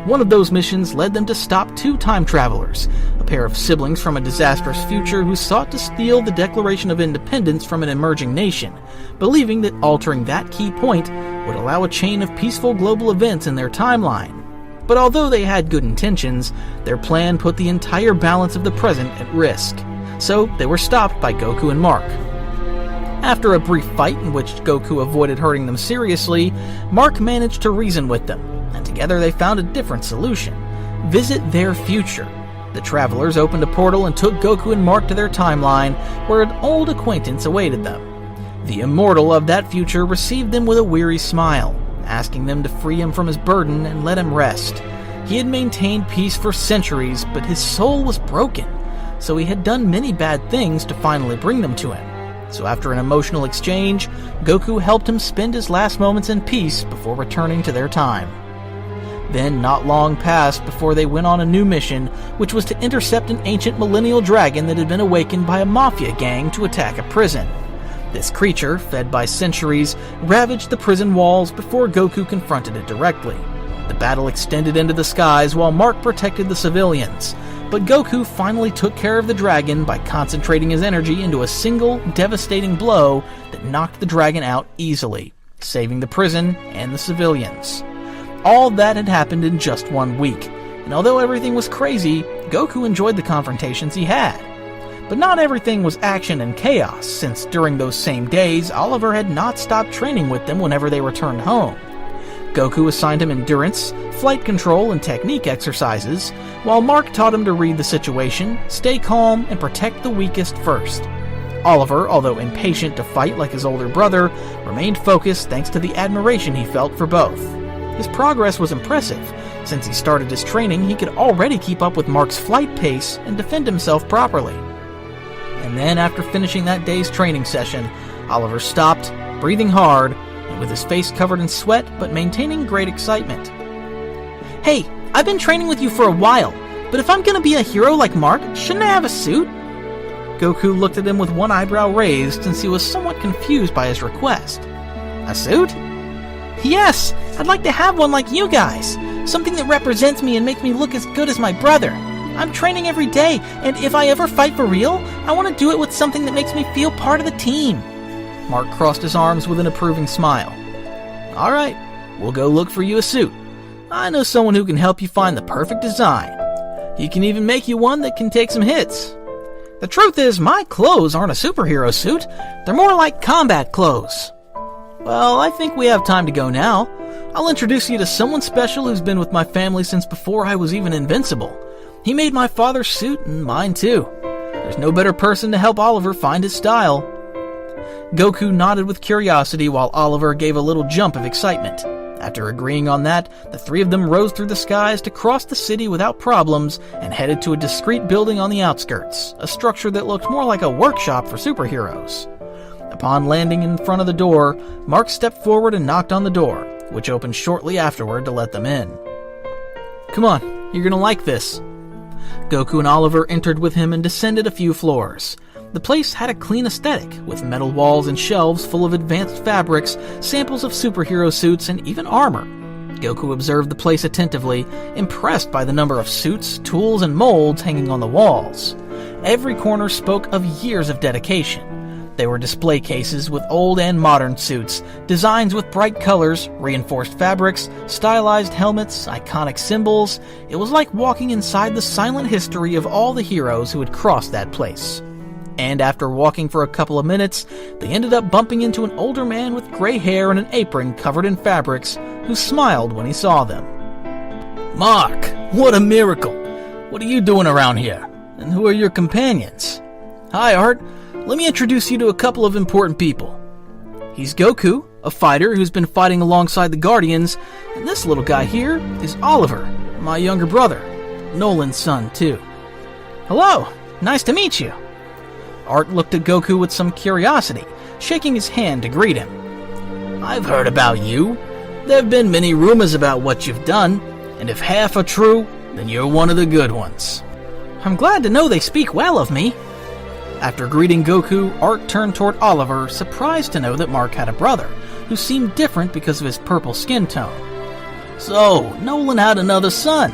S3: One of those missions led them to stop two time travelers, a pair of siblings from a disastrous future who sought to steal the Declaration of Independence from an emerging nation, believing that altering that key point would allow a chain of peaceful global events in their timeline. But although they had good intentions, their plan put the entire balance of the present at risk. So they were stopped by Goku and Mark. After a brief fight in which Goku avoided hurting them seriously, Mark managed to reason with them, and together they found a different solution: visit their future. The travelers opened a portal and took Goku and Mark to their timeline, where an old acquaintance awaited them. The immortal of that future received them with a weary smile, asking them to free him from his burden and let him rest. He had maintained peace for centuries, but his soul was broken, so he had done many bad things to finally bring them to him. So after an emotional exchange, Goku helped him spend his last moments in peace before returning to their time. Then not long passed before they went on a new mission, which was to intercept an ancient millennial dragon that had been awakened by a mafia gang to attack a prison. This creature, fed by centuries, ravaged the prison walls before Goku confronted it directly. The battle extended into the skies while Mark protected the civilians, but Goku finally took care of the dragon by concentrating his energy into a single, devastating blow that knocked the dragon out easily, saving the prison and the civilians. All that had happened in just 1 week, and although everything was crazy, Goku enjoyed the confrontations he had. But not everything was action and chaos, since during those same days, Oliver had not stopped training with them whenever they returned home. Goku assigned him endurance, flight control, and technique exercises, while Mark taught him to read the situation, stay calm, and protect the weakest first. Oliver, although impatient to fight like his older brother, remained focused thanks to the admiration he felt for both. His progress was impressive. Since he started his training, he could already keep up with Mark's flight pace and defend himself properly. And then, after finishing that day's training session, Oliver stopped, breathing hard, and with his face covered in sweat, but maintaining great excitement.
S4: Hey, I've been training with you for a while, but if I'm gonna be a hero like Mark, shouldn't I have a suit?
S3: Goku looked at him with one eyebrow raised since he was somewhat confused by his request.
S4: A suit? Yes, I'd like to have one like you guys. Something that represents me and makes me look as good as my brother. I'm training every day, and if I ever fight for real, I want to do it with something that makes me feel part of the team.
S3: Mark crossed his arms with an approving smile. Alright, we'll go look for you a suit. I know someone who can help you find the perfect design. He can even make you one that can take some hits.
S4: The truth is, my clothes aren't a superhero suit. They're more like combat clothes.
S3: Well, I think we have time to go now. I'll introduce you to someone special who's been with my family since before I was even invincible. He made my father's suit and mine too. There's no better person to help Oliver find his style. Goku nodded with curiosity while Oliver gave a little jump of excitement. After agreeing on that, the three of them rose through the skies to cross the city without problems and headed to a discreet building on the outskirts, a structure that looked more like a workshop for superheroes. Upon landing in front of the door, Mark stepped forward and knocked on the door, which opened shortly afterward to let them in. Come on, you're gonna like this. Goku and Oliver entered with him and descended a few floors. The place had a clean aesthetic, with metal walls and shelves full of advanced fabrics, samples of superhero suits, and even armor. Goku observed the place attentively, impressed by the number of suits, tools, and molds hanging on the walls. Every corner spoke of years of dedication. They were display cases with old and modern suits, designs with bright colors, reinforced fabrics, stylized helmets, iconic symbols. It was like walking inside the silent history of all the heroes who had crossed that place. And after walking for a couple of minutes, they ended up bumping into an older man with gray hair and an apron covered in fabrics, who smiled when he saw them.
S2: Mark, what a miracle! What are you doing around here? And who are your companions?
S3: Hi, Art. Let me introduce you to a couple of important people. He's Goku, a fighter who's been fighting alongside the Guardians, and this little guy here is Oliver, my younger brother, Nolan's son, too.
S4: Hello, nice to meet you.
S3: Art looked at Goku with some curiosity, shaking his hand to greet him.
S2: I've heard about you. There have been many rumors about what you've done, and if half are true, then you're one of the good ones.
S3: I'm glad to know they speak well of me. After greeting Goku, Art turned toward Oliver, surprised to know that Mark had a brother, who seemed different because of his purple skin tone.
S2: So, Nolan had another son.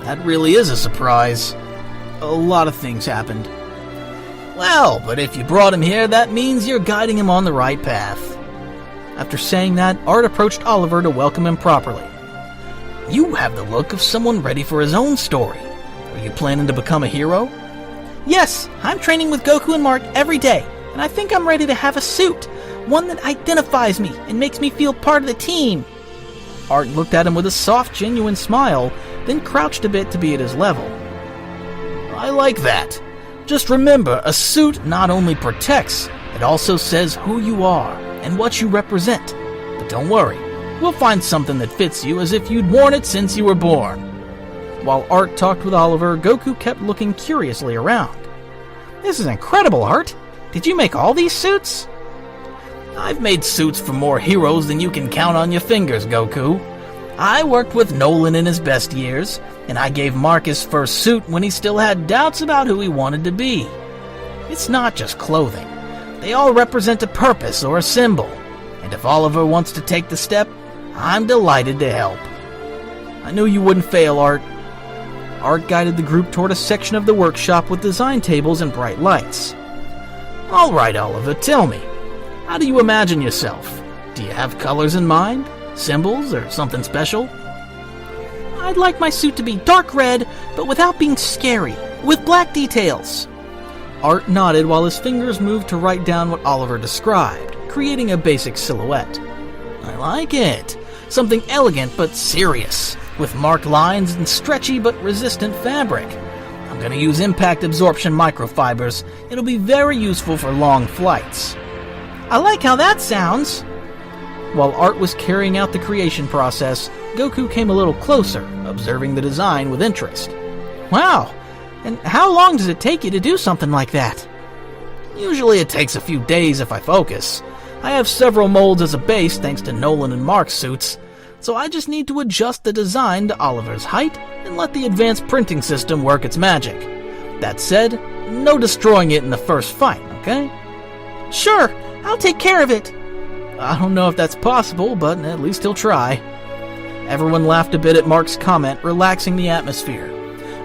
S2: That really is a surprise.
S3: A lot of things happened.
S2: Well, but if you brought him here, that means you're guiding him on the right path.
S3: After saying that, Art approached Oliver to welcome him properly.
S2: You have the look of someone ready for his own story. Are you planning to become a hero?
S3: Yes, I'm training with Goku and Mark every day, and I think I'm ready to have a suit. One that identifies me and makes me feel part of the team. Art looked at him with a soft, genuine smile, then crouched a bit to be at his level.
S2: I like that. Just remember, a suit not only protects, it also says who you are and what you represent. But don't worry, we'll find something that fits you as if you'd worn it since you were born.
S3: While Art talked with Oliver, Goku kept looking curiously around. This is incredible, Art. Did you make all these suits?
S2: I've made suits for more heroes than you can count on your fingers, Goku. I worked with Nolan in his best years, and I gave Mark his first suit when he still had doubts about who he wanted to be. It's not just clothing. They all represent a purpose or a symbol, and if Oliver wants to take the step, I'm delighted to help.
S3: I knew you wouldn't fail, Art. Art guided the group toward a section of the workshop with design tables and bright lights.
S2: All right, Oliver, tell me. How do you imagine yourself? Do you have colors in mind? Symbols or something special?
S3: I'd like my suit to be dark red, but without being scary, with black details. Art nodded while his fingers moved to write down what Oliver described, creating a basic silhouette.
S2: I like it. Something elegant but serious, with marked lines and stretchy but resistant fabric. I'm going to use impact absorption microfibers. It'll be very useful for long flights.
S3: I like how that sounds. While Art was carrying out the creation process, Goku came a little closer, observing the design with interest. Wow, and how long does it take you to do something like that?
S2: Usually it takes a few days if I focus. I have several molds as a base thanks to Nolan and Mark's suits, so I just need to adjust the design to Oliver's height and let the advanced printing system work its magic. That said, no destroying it in the first fight, okay?
S3: Sure, I'll take care of it.
S2: I don't know if that's possible, but at least he'll try. Everyone laughed a bit at Mark's comment, relaxing the atmosphere.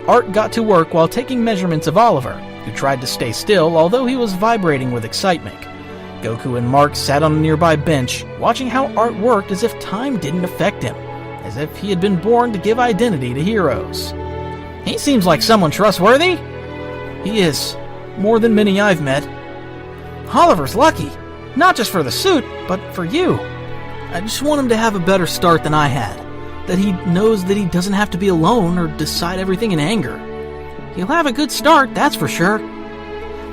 S3: Art got to work while taking measurements of Oliver, who tried to stay still although he was vibrating with excitement. Goku and Mark sat on a nearby bench, watching how Art worked as if time didn't affect him, as if he had been born to give identity to heroes.
S4: He seems like someone trustworthy.
S3: He is, more than many I've met.
S4: Oliver's lucky, not just for the suit, but for you.
S3: I just want him to have a better start than I had, that he knows that he doesn't have to be alone or decide everything in anger.
S4: He'll have a good start, that's for sure.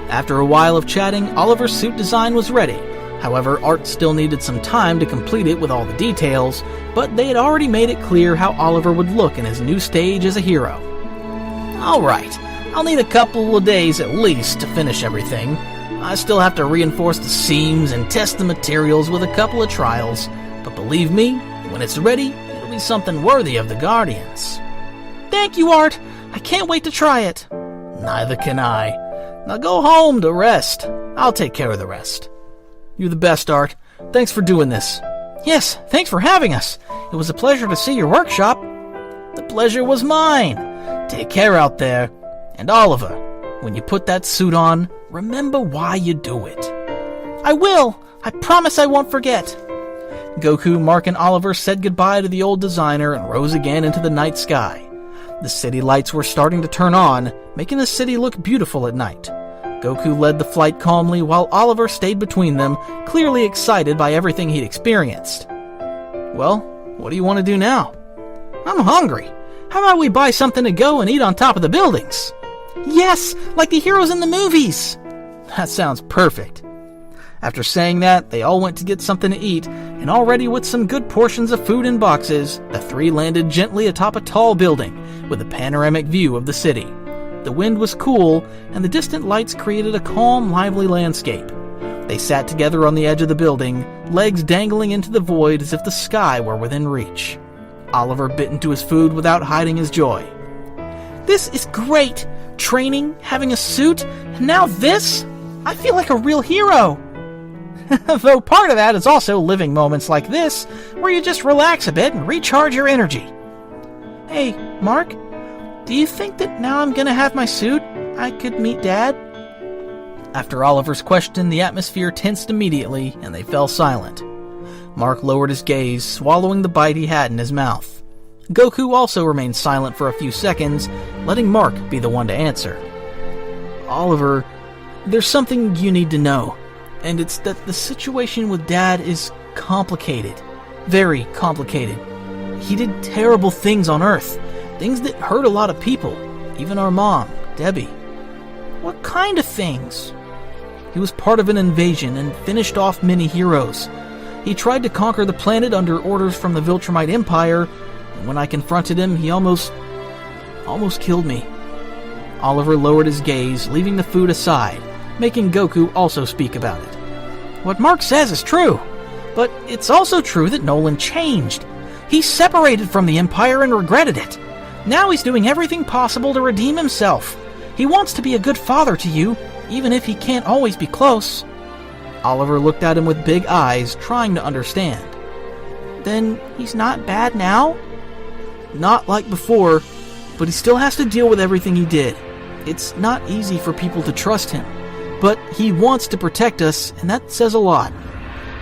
S3: After a while of chatting, Oliver's suit design was ready. However, Art still needed some time to complete it with all the details, but they had already made it clear how Oliver would look in his new stage as a hero.
S2: Alright, I'll need a couple of days at least to finish everything. I still have to reinforce the seams and test the materials with a couple of trials, but believe me, when it's ready, it'll be something worthy of the Guardians.
S4: Thank you, Art. I can't wait to try it.
S2: Neither can I. Now go home to rest. I'll take care of the rest.
S3: You're the best, Art. Thanks for doing this.
S4: Yes, thanks for having us. It was a pleasure to see your workshop.
S2: The pleasure was mine. Take care out there. And Oliver, when you put that suit on, remember why you do it.
S4: I will. I promise I won't forget.
S3: Goku, Mark, and Oliver said goodbye to the old designer and rose again into the night sky. The city lights were starting to turn on, making the city look beautiful at night. Goku led the flight calmly while Oliver stayed between them, clearly excited by everything he'd experienced. Well, what do you want to do now?
S4: I'm hungry. How about we buy something to go and eat on top of the buildings? Yes, like the heroes in the movies.
S3: That sounds perfect. After saying that, they all went to get something to eat, and already with some good portions of food in boxes, the three landed gently atop a tall building with a panoramic view of the city. The wind was cool, and the distant lights created a calm, lively landscape. They sat together on the edge of the building, legs dangling into the void as if the sky were within reach. Oliver bit into his food without hiding his joy.
S4: This is great! Training, having a suit, and now this? I feel like a real hero!
S3: Though part of that is also living moments like this, where you just relax a bit and recharge your energy. Hey, Mark, do you think that now I'm gonna have my suit, I could meet Dad? After Oliver's question, the atmosphere tensed immediately, and they fell silent. Mark lowered his gaze, swallowing the bite he had in his mouth. Goku also remained silent for a few seconds, letting Mark be the one to answer. Oliver, there's something you need to know, and it's that the situation with Dad is complicated. Very complicated. He did terrible things on Earth, things that hurt a lot of people, even our mom, Debbie.
S4: What kind of things?
S3: He was part of an invasion and finished off many heroes. He tried to conquer the planet under orders from the Viltromite Empire, and when I confronted him, he almost killed me. Oliver lowered his gaze, leaving the food aside, making Goku also speak about it.
S4: What Mark says is true, but it's also true that Nolan changed. He separated from the Empire and regretted it. Now he's doing everything possible to redeem himself. He wants to be a good father to you, even if he can't always be close.
S3: Oliver looked at him with big eyes, trying to understand.
S4: Then he's not bad now?
S3: Not like before, but he still has to deal with everything he did. It's not easy for people to trust him, but he wants to protect us, and that says a lot.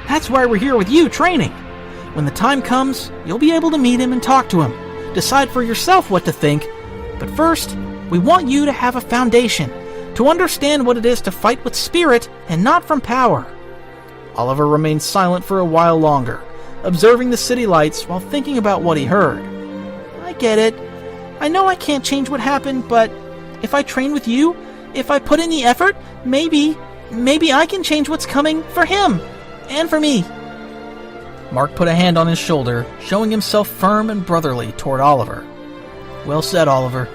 S4: That's why we're here with you, training. When the time comes, you'll be able to meet him and talk to him. Decide for yourself what to think. But first, we want you to have a foundation, to understand what it is to fight with spirit and not from power.
S3: Oliver remained silent for a while longer, observing the city lights while thinking about what he heard.
S4: I get it. I know I can't change what happened, but if I train with you, if I put in the effort, maybe I can change what's coming for him and for me.
S3: Mark put a hand on his shoulder, showing himself firm and brotherly toward Oliver. Well said, Oliver.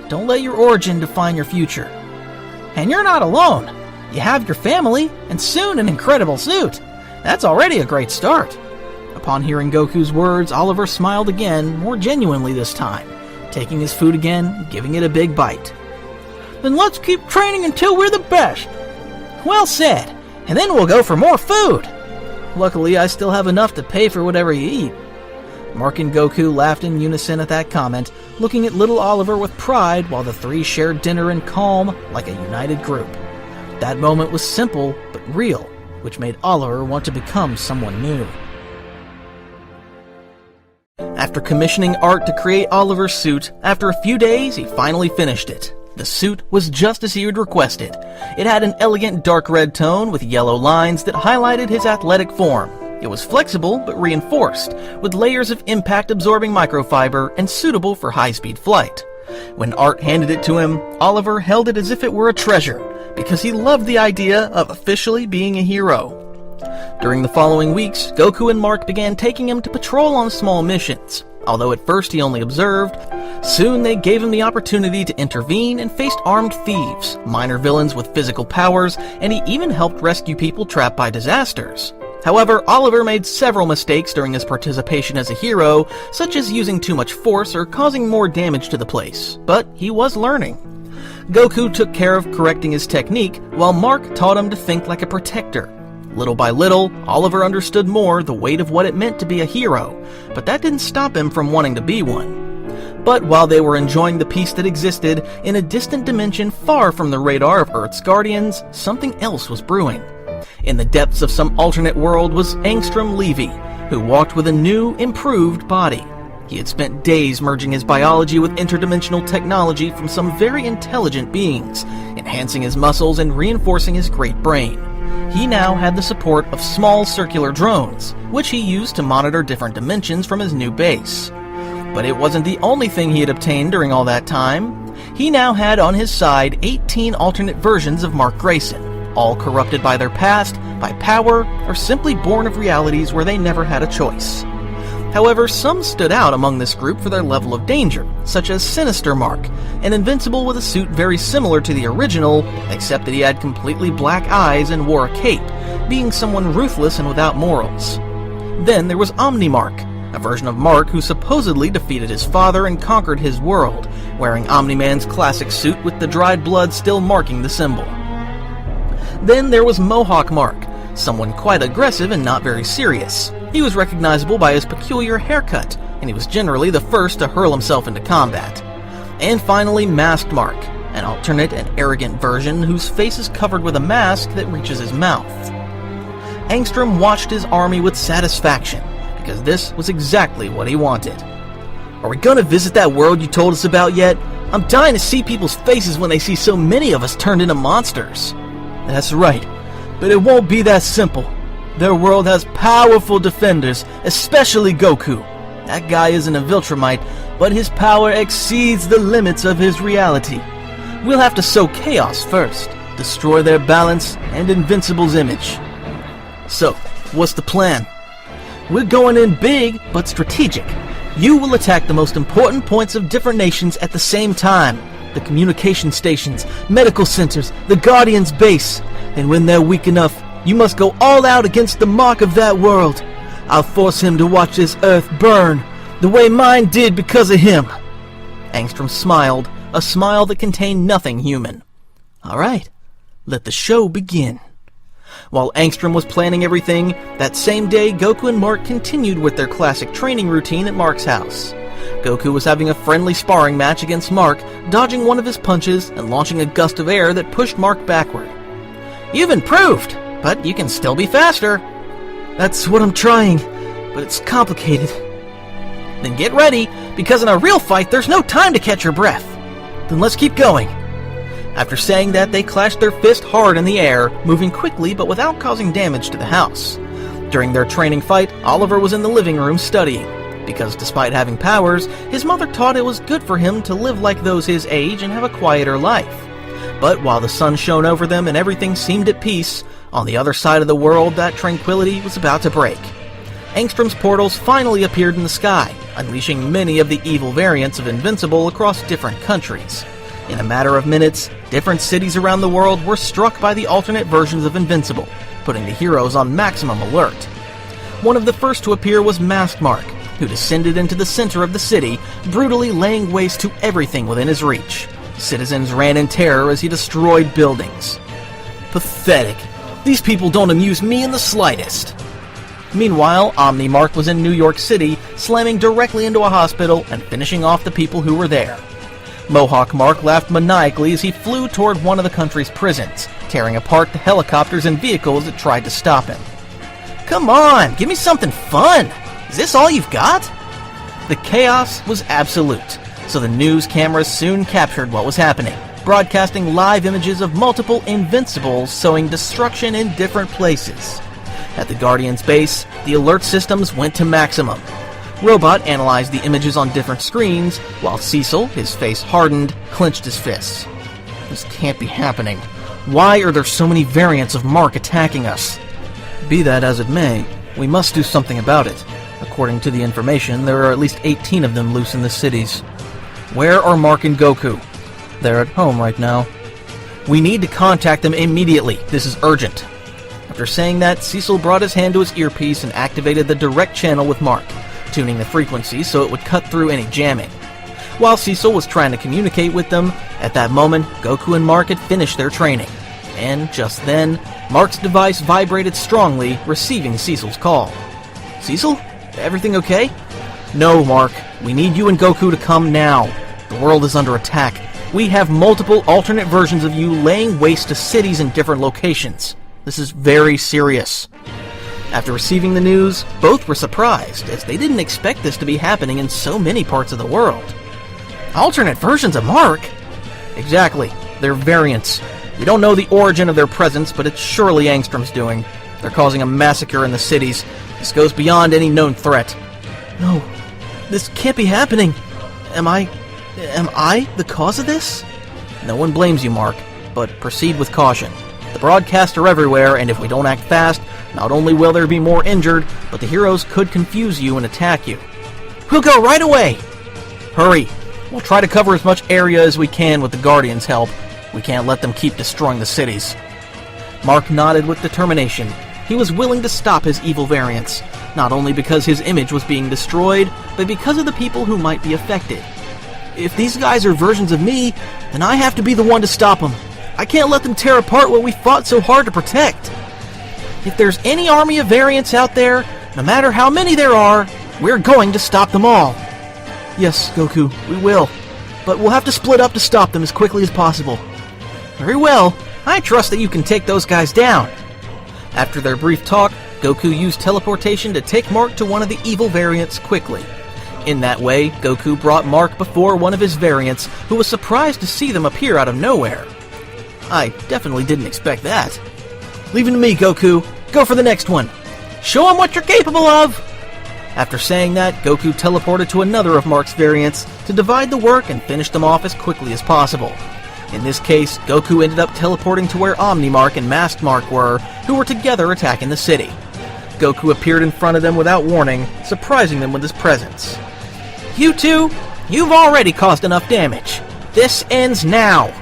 S3: Don't let your origin define your future.
S4: And you're not alone. You have your family, and soon an incredible suit. That's already a great start.
S3: Upon hearing Goku's words, Oliver smiled again, more genuinely this time, taking his food again and giving it a big bite.
S4: Then let's keep training until we're the best. Well said. And then we'll go for more food.
S3: Luckily, I still have enough to pay for whatever you eat. Mark and Goku laughed in unison at that comment, looking at little Oliver with pride while the three shared dinner in calm like a united group. That moment was simple but real, which made Oliver want to become someone new. After commissioning art to create Oliver's suit, after a few days he finally finished it. The suit was just as he had requested. It had an elegant dark red tone with yellow lines that highlighted his athletic form. It was flexible but reinforced, with layers of impact-absorbing microfiber and suitable for high-speed flight. When Art handed it to him, Oliver held it as if it were a treasure, because he loved the idea of officially being a hero. During the following weeks, Goku and Mark began taking him to patrol on small missions. Although at first he only observed, soon they gave him the opportunity to intervene and faced armed thieves, minor villains with physical powers, and he even helped rescue people trapped by disasters. However, Oliver made several mistakes during his participation as a hero, such as using too much force or causing more damage to the place, but he was learning. Goku took care of correcting his technique, while Mark taught him to think like a protector. Little by little, Oliver understood more the weight of what it meant to be a hero, but that didn't stop him from wanting to be one. But while they were enjoying the peace that existed in a distant dimension far from the radar of Earth's guardians, something else was brewing. In the depths of some alternate world was Angstrom Levy, who walked with a new, improved body. He had spent days merging his biology with interdimensional technology from some very intelligent beings, enhancing his muscles and reinforcing his great brain. He now had the support of small circular drones, which he used to monitor different dimensions from his new base. But it wasn't the only thing he had obtained during all that time. He now had on his side 18 alternate versions of Mark Grayson, all corrupted by their past, by power, or simply born of realities where they never had a choice.
S1: However, some stood out among this group for their level of danger, such as Sinister Mark, an Invincible with a suit very similar to the original, except that he had completely black eyes and wore a cape, being someone ruthless and without morals. Then there was Omni-Mark, a version of Mark who supposedly defeated his father and conquered his world, wearing Omni-Man's classic suit with the dried blood still marking the symbol. Then there was Mohawk Mark, someone quite aggressive and not very serious. He was recognizable by his peculiar haircut, and he was generally the first to hurl himself into combat. And finally, Masked Mark, an alternate and arrogant version whose face is covered with a mask that reaches his mouth. Angstrom watched his army with satisfaction, because this was exactly what he wanted. Are we gonna visit that world you told us about yet? I'm dying to see people's faces when they see so many of us turned into monsters. That's right, but it won't be that simple. Their world has powerful defenders, especially Goku. That guy isn't a Viltromite, but his power exceeds the limits of his reality. We'll have to sow chaos first, destroy their balance and Invincible's image. So, what's the plan? We're going in big, but strategic. You will attack the most important points of different nations at the same time. The communication stations, medical centers, the Guardian's base. And when they're weak enough, you must go all out against the mark of that world. I'll force him to watch this earth burn, the way mine did because of him. Angstrom smiled, a smile that contained nothing human. All right, let the show begin. While Angstrom was planning everything, that same day Goku and Mark continued with their classic training routine at Mark's house. Goku was having a friendly sparring match against Mark, dodging one of his punches and launching a gust of air that pushed Mark backward. You've improved, but you can still be faster. That's what I'm trying, but it's complicated. Then get ready, because in a real fight there's no time to catch your breath. Then let's keep going. After saying that, they clashed their fist hard in the air, moving quickly but without causing damage to the house. During their training fight, Oliver was in the living room studying, because despite having powers, his mother taught it was good for him to live like those his age and have a quieter life. But while the sun shone over them and everything seemed at peace, on the other side of the world that tranquility was about to break. Angstrom's portals finally appeared in the sky, unleashing many of the evil variants of Invincible across different countries. In a matter of minutes, different cities around the world were struck by the alternate versions of Invincible, putting the heroes on maximum alert. One of the first to appear was Masked Mark, who descended into the center of the city, brutally laying waste to everything within his reach. Citizens ran in terror as he destroyed buildings. Pathetic. These people don't amuse me in the slightest. Meanwhile, Omni-Mark was in New York City, slamming directly into a hospital and finishing off the people who were there. Mohawk Mark laughed maniacally as he flew toward one of the country's prisons, tearing apart the helicopters and vehicles that tried to stop him. Come on, give me something fun! Is this all you've got? The chaos was absolute, so the news cameras soon captured what was happening, broadcasting live images of multiple Invincibles sowing destruction in different places. At the Guardian's base, the alert systems went to maximum. Robot analyzed the images on different screens, while Cecil, his face hardened, clenched his fists. This can't be happening. Why are there so many variants of Mark attacking us? Be that as it may, we must do something about it. According to the information, there are at least 18 of them loose in the cities. Where are Mark and Goku? They're at home right now. We need to contact them immediately. This is urgent. After saying that, Cecil brought his hand to his earpiece and activated the direct channel with Mark, tuning the frequency so it would cut through any jamming. While Cecil was trying to communicate with them, at that moment, Goku and Mark had finished their training. And just then, Mark's device vibrated strongly, receiving Cecil's call. Cecil? Everything okay? No, Mark. We need you and Goku to come now. The world is under attack. We have multiple alternate versions of you laying waste to cities in different locations. This is very serious. After receiving the news, both were surprised, as they didn't expect this to be happening in so many parts of the world. Alternate versions of Mark? Exactly. They're variants. We don't know the origin of their presence, but it's surely Angstrom's doing. They're causing a massacre in the cities. This goes beyond any known threat. No, this can't be happening. Am I the cause of this? No one blames you, Mark, but proceed with caution. The broadcasts are everywhere, and if we don't act fast, not only will there be more injured, but the heroes could confuse you and attack you. We'll go right away! Hurry! We'll try to cover as much area as we can with the Guardians' help. We can't let them keep destroying the cities. Mark nodded with determination. He was willing to stop his evil variants, not only because his image was being destroyed, but because of the people who might be affected. If these guys are versions of me, then I have to be the one to stop them. I can't let them tear apart what we fought so hard to protect. If there's any army of variants out there, no matter how many there are, we're going to stop them all. Yes, Goku, we will. But we'll have to split up to stop them as quickly as possible. Very well. I trust that you can take those guys down. After their brief talk, Goku used teleportation to take Mark to one of the evil variants quickly. In that way, Goku brought Mark before one of his variants, who was surprised to see them appear out of nowhere. I definitely didn't expect that. Leave it to me, Goku. Go for the next one. Show him what you're capable of! After saying that, Goku teleported to another of Mark's variants to divide the work and finish them off as quickly as possible. In this case, Goku ended up teleporting to where Omni-Mark and Masked Mark were, who were together attacking the city. Goku appeared in front of them without warning, surprising them with his presence. You two, you've already caused enough damage. This ends now.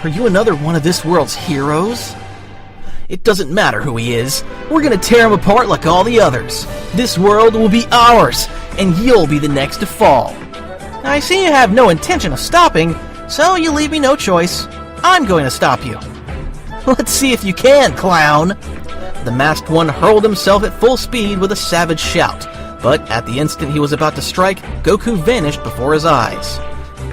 S1: Are you another one of this world's heroes? It doesn't matter who he is. We're gonna tear him apart like all the others. This world will be ours, and you'll be the next to fall. I see you have no intention of stopping, so you leave me no choice. I'm going to stop you. Let's see if you can, clown. The masked one hurled himself at full speed with a savage shout, but at the instant he was about to strike, Goku vanished before his eyes.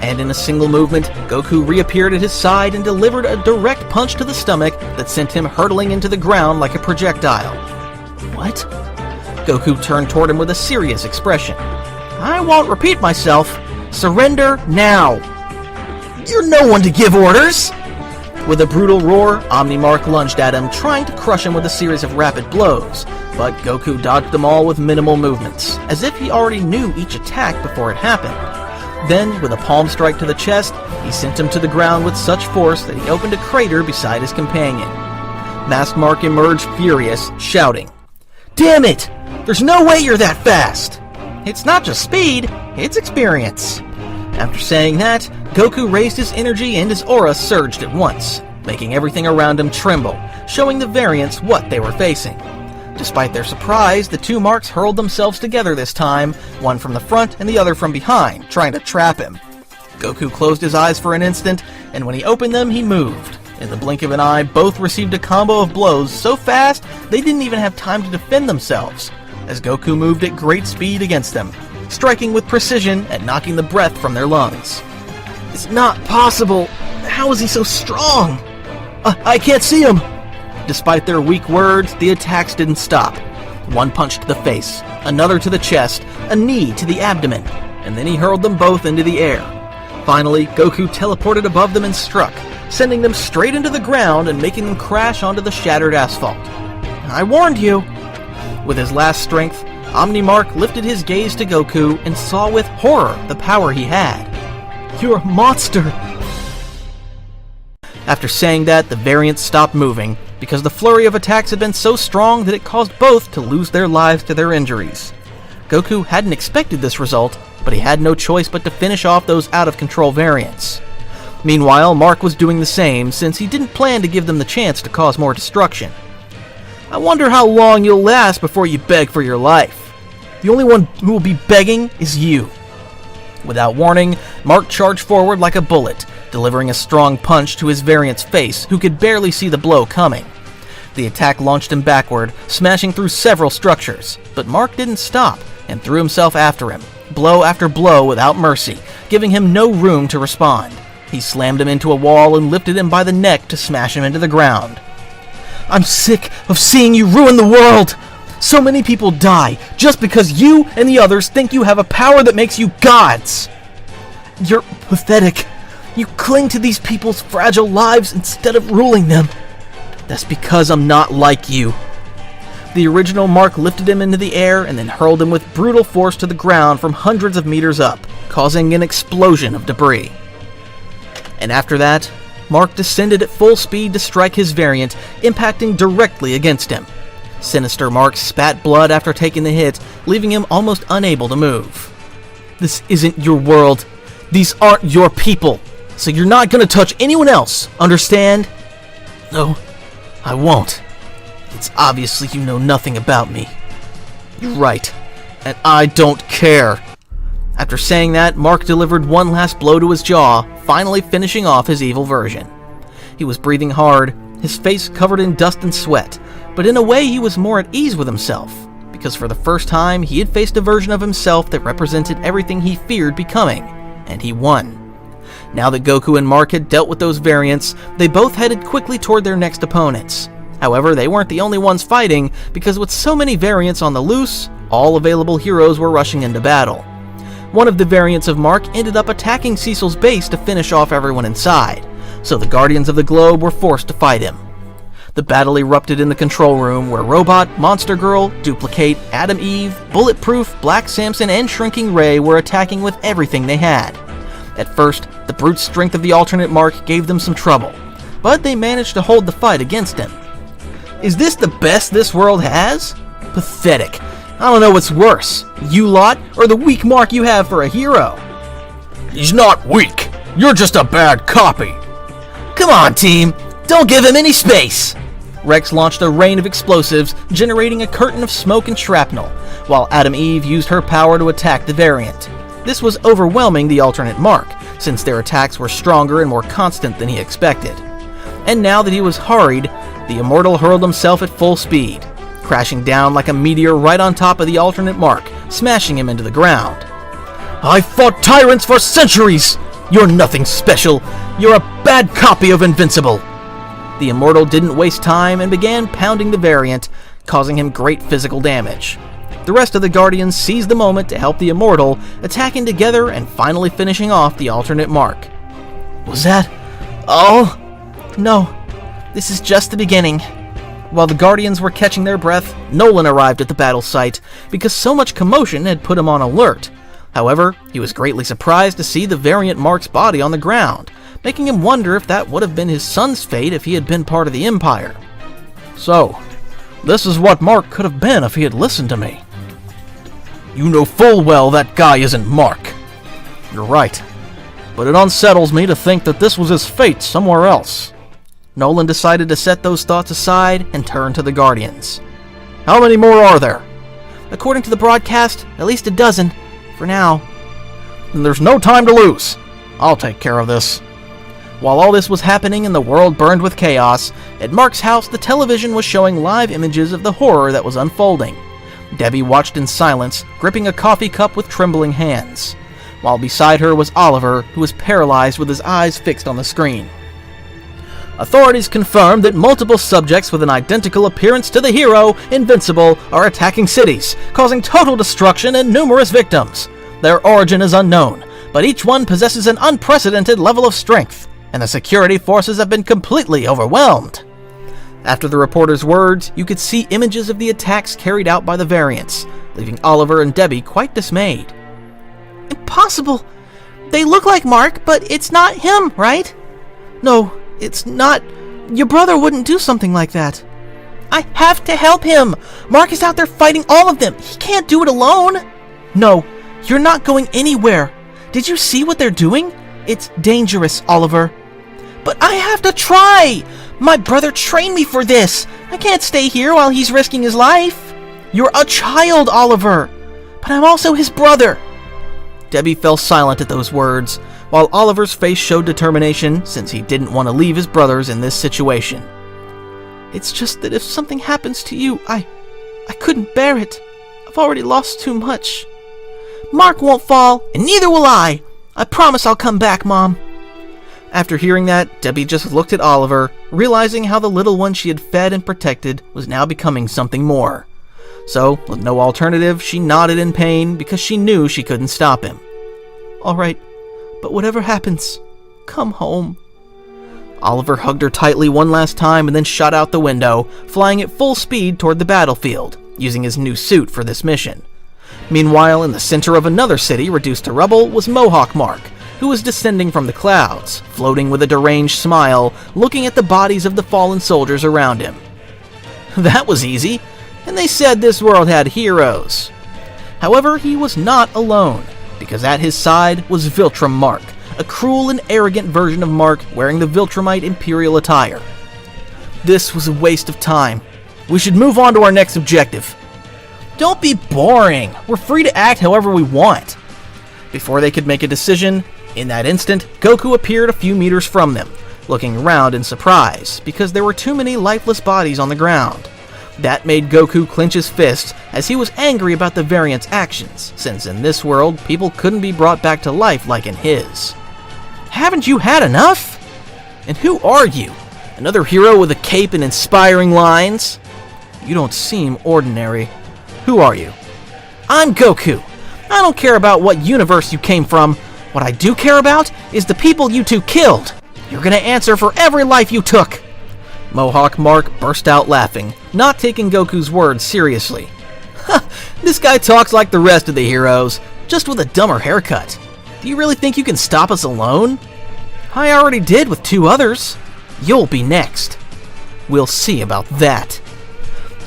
S1: And in a single movement, Goku reappeared at his side and delivered a direct punch to the stomach that sent him hurtling into the ground like a projectile. What? Goku turned toward him with a serious expression. I won't repeat myself. Surrender now. You're no one to give orders! With a brutal roar, Omni-Mark lunged at him, trying to crush him with a series of rapid blows, but Goku dodged them all with minimal movements, as if he already knew each attack before it happened. Then, with a palm strike to the chest, he sent him to the ground with such force that he opened a crater beside his companion. Masked Mark emerged furious, shouting, Damn it! There's no way you're that fast! It's not just speed, it's experience. After saying that, Goku raised his energy and his aura surged at once, making everything around him tremble, showing the variants what they were facing. Despite their surprise, the two marks hurled themselves together this time, one from the front and the other from behind, trying to trap him. Goku closed his eyes for an instant, and when he opened them, he moved. In the blink of an eye, both received a combo of blows so fast they didn't even have time to defend themselves, as Goku moved at great speed against them, striking with precision and knocking the breath from their lungs. It's not possible! How is he so strong? I can't see him! Despite their weak words, the attacks didn't stop. One punch to the face, another to the chest, a knee to the abdomen, and then he hurled them both into the air. Finally, Goku teleported above them and struck, sending them straight into the ground and making them crash onto the shattered asphalt. I warned you! With his last strength, Omni-Mark lifted his gaze to Goku and saw with horror the power he had. You're a monster! After saying that, the variants stopped moving, because the flurry of attacks had been so strong that it caused both to lose their lives to their injuries. Goku hadn't expected this result, but he had no choice but to finish off those out-of-control variants. Meanwhile, Mark was doing the same, since he didn't plan to give them the chance to cause more destruction. I wonder how long you'll last before you beg for your life. The only one who will be begging is you. Without warning, Mark charged forward like a bullet, delivering a strong punch to his variant's face, who could barely see the blow coming. The attack launched him backward, smashing through several structures, but Mark didn't stop and threw himself after him, blow after blow without mercy, giving him no room to respond. He slammed him into a wall and lifted him by the neck to smash him into the ground. I'm sick of seeing you ruin the world! So many people die just because you and the others think you have a power that makes you gods! You're pathetic. You cling to these people's fragile lives instead of ruling them. That's because I'm not like you. The original Mark lifted him into the air and then hurled him with brutal force to the ground from hundreds of meters up, causing an explosion of debris. And after that, Mark descended at full speed to strike his variant, impacting directly against him. Sinister Mark spat blood after taking the hit, leaving him almost unable to move. This isn't your world. These aren't your people. So you're not gonna touch anyone else, understand? No, I won't. It's obviously you know nothing about me. You're right, and I don't care. After saying that, Mark delivered one last blow to his jaw, finally finishing off his evil version. He was breathing hard, his face covered in dust and sweat, but in a way he was more at ease with himself, because for the first time he had faced a version of himself that represented everything he feared becoming, and he won. Now that Goku and Mark had dealt with those variants, they both headed quickly toward their next opponents. However, they weren't the only ones fighting, because with so many variants on the loose, all available heroes were rushing into battle. One of the variants of Mark ended up attacking Cecil's base to finish off everyone inside, so the Guardians of the Globe were forced to fight him. The battle erupted in the control room, where Robot, Monster Girl, Duplicate, Adam Eve, Bulletproof, Black Samson, and Shrinking Ray were attacking with everything they had. At first, the brute strength of the alternate Mark gave them some trouble, but they managed to hold the fight against him. Is this the best this world has? Pathetic. I don't know what's worse, you lot, or the weak Mark you have for a hero.
S2: He's not weak. You're just a bad copy.
S4: Come on, team. Don't give him any space.
S1: Rex launched a rain of explosives, generating a curtain of smoke and shrapnel, while Adam Eve used her power to attack the variant. This was overwhelming the alternate Mark, since their attacks were stronger and more constant than he expected. And now that he was hurried, the Immortal hurled himself at full speed, crashing down like a meteor right on top of the alternate Mark, smashing him into the ground.
S2: I've fought tyrants for centuries! You're nothing special! You're a bad copy of Invincible!
S1: The Immortal didn't waste time and began pounding the variant, causing him great physical damage. The rest of the Guardians seized the moment to help the Immortal, attacking together and finally finishing off the alternate Mark.
S3: Was that all? No, this is just the beginning.
S1: While the Guardians were catching their breath, Nolan arrived at the battle site, because so much commotion had put him on alert. However, he was greatly surprised to see the variant Mark's body on the ground, making him wonder if that would have been his son's fate if he had been part of the Empire.
S2: So, this is what Mark could have been if he had listened to me. You know full well that guy isn't Mark. You're right, but it unsettles me to think that this was his fate somewhere else.
S1: Nolan decided to set those thoughts aside and turn to the Guardians.
S2: How many more are there?
S3: According to the broadcast, at least a dozen, for now.
S2: Then there's no time to lose. I'll take care of this.
S1: While all this was happening and the world burned with chaos, at Mark's house the television was showing live images of the horror that was unfolding. Debbie watched in silence, gripping a coffee cup with trembling hands, while beside her was Oliver, who was paralyzed with his eyes fixed on the screen. Authorities confirmed that multiple subjects with an identical appearance to the hero, Invincible, are attacking cities, causing total destruction and numerous victims. Their origin is unknown, but each one possesses an unprecedented level of strength, and the security forces have been completely overwhelmed. After the reporter's words, you could see images of the attacks carried out by the variants, leaving Oliver and Debbie quite dismayed.
S3: Impossible! They look like Mark, but it's not him, right? No, it's not. Your brother wouldn't do something like that. I have to help him! Mark is out there fighting all of them! He can't do it alone! No, you're not going anywhere. Did you see what they're doing? It's dangerous, Oliver. But I have to try! My brother trained me for this! I can't stay here while he's risking his life! You're a child, Oliver! But I'm also his brother!
S1: Debbie fell silent at those words, while Oliver's face showed determination since he didn't want to leave his brothers in this situation.
S3: It's just that if something happens to you, I couldn't bear it. I've already lost too much. Mark won't fall, and neither will I! I promise I'll come back, Mom.
S1: After hearing that, Debbie just looked at Oliver, realizing how the little one she had fed and protected was now becoming something more. So, with no alternative, she nodded in pain because she knew she couldn't stop him.
S3: All right, but whatever happens, come home.
S1: Oliver hugged her tightly one last time and then shot out the window, flying at full speed toward the battlefield, using his new suit for this mission. Meanwhile, in the center of another city reduced to rubble was Mohawk Mark, who was descending from the clouds, floating with a deranged smile, looking at the bodies of the fallen soldiers around him. That was easy, and they said this world had heroes. However, he was not alone, because at his side was Viltromite, a cruel and arrogant version of Mark wearing the Viltromite Imperial attire. This was a waste of time. We should move on to our next objective. Don't be boring. We're free to act however we want. Before they could make a decision, in that instant, Goku appeared a few meters from them, looking around in surprise because there were too many lifeless bodies on the ground. That made Goku clench his fist as he was angry about the variant's actions, since in this world, people couldn't be brought back to life like in his. Haven't you had enough? And who are you? Another hero with a cape and inspiring lines? You don't seem ordinary. Who are you? I'm Goku. I don't care about what universe you came from. What I do care about is the people you two killed. You're gonna answer for every life you took. Mohawk Mark burst out laughing, not taking Goku's words seriously. This guy talks like the rest of the heroes, just with a dumber haircut. Do you really think you can stop us alone? I already did with 2 others. You'll be next. We'll see about that.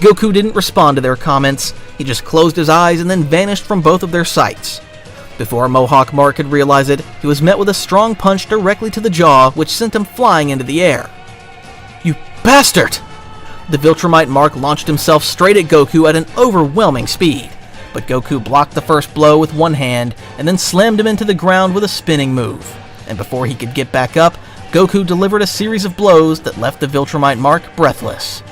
S1: Goku didn't respond to their comments. He just closed his eyes and then vanished from both of their sights. Before Mohawk Mark could realize it, he was met with a strong punch directly to the jaw, which sent him flying into the air. You bastard! The Viltromite Mark launched himself straight at Goku at an overwhelming speed, but Goku blocked the first blow with one hand and then slammed him into the ground with a spinning move. And before he could get back up, Goku delivered a series of blows that left the Viltromite Mark breathless.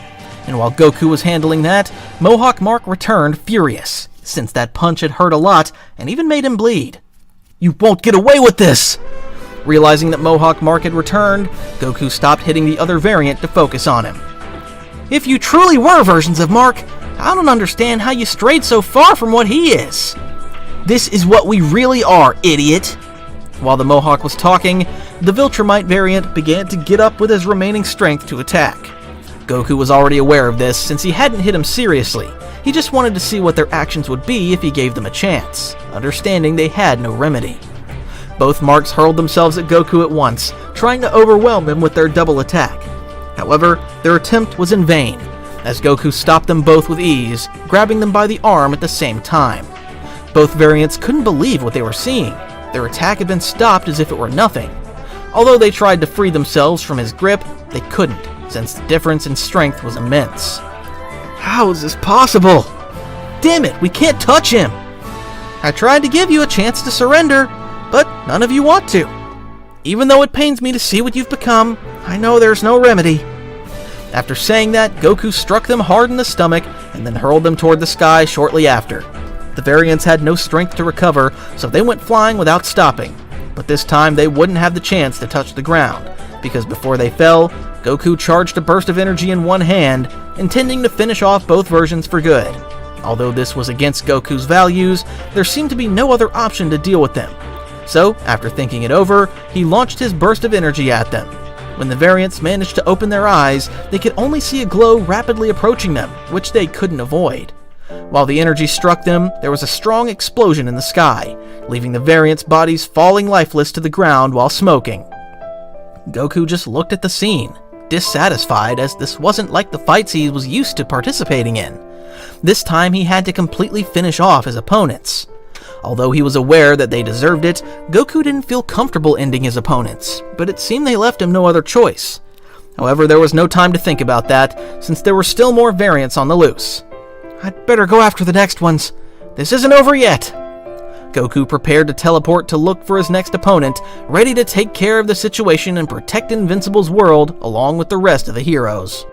S1: And while Goku was handling that, Mohawk Mark returned furious, since that punch had hurt a lot and even made him bleed. You won't get away with this! Realizing that Mohawk Mark had returned, Goku stopped hitting the other variant to focus on him. If you truly were versions of Mark, I don't understand how you strayed so far from what he is. This is what we really are, idiot! While the Mohawk was talking, the Viltromite variant began to get up with his remaining strength to attack. Goku was already aware of this since he hadn't hit him seriously. He just wanted to see what their actions would be if he gave them a chance, understanding they had no remedy. Both Marks hurled themselves at Goku at once, trying to overwhelm him with their double attack. However, their attempt was in vain, as Goku stopped them both with ease, grabbing them by the arm at the same time. Both variants couldn't believe what they were seeing. Their attack had been stopped as if it were nothing. Although they tried to free themselves from his grip, they couldn't, since the difference in strength was immense. How is this possible? Damn it, we can't touch him! I tried to give you a chance to surrender, but none of you want to. Even though it pains me to see what you've become, I know there's no remedy. After saying that, Goku struck them hard in the stomach and then hurled them toward the sky shortly after. The variants had no strength to recover, so they went flying without stopping. But this time they wouldn't have the chance to touch the ground, because before they fell, Goku charged a burst of energy in one hand, intending to finish off both versions for good. Although this was against Goku's values, there seemed to be no other option to deal with them. So, after thinking it over, he launched his burst of energy at them. When the variants managed to open their eyes, they could only see a glow rapidly approaching them, which they couldn't avoid. While the energy struck them, there was a strong explosion in the sky, leaving the variants' bodies falling lifeless to the ground while smoking. Goku just looked at the scene, dissatisfied as this wasn't like the fights he was used to participating in. This time he had to completely finish off his opponents. Although he was aware that they deserved it, Goku didn't feel comfortable ending his opponents, but it seemed they left him no other choice. However, there was no time to think about that, since there were still more variants on the loose. I'd better go after the next ones. This isn't over yet. Goku prepared to teleport to look for his next opponent, ready to take care of the situation and protect Invincible's world along with the rest of the heroes.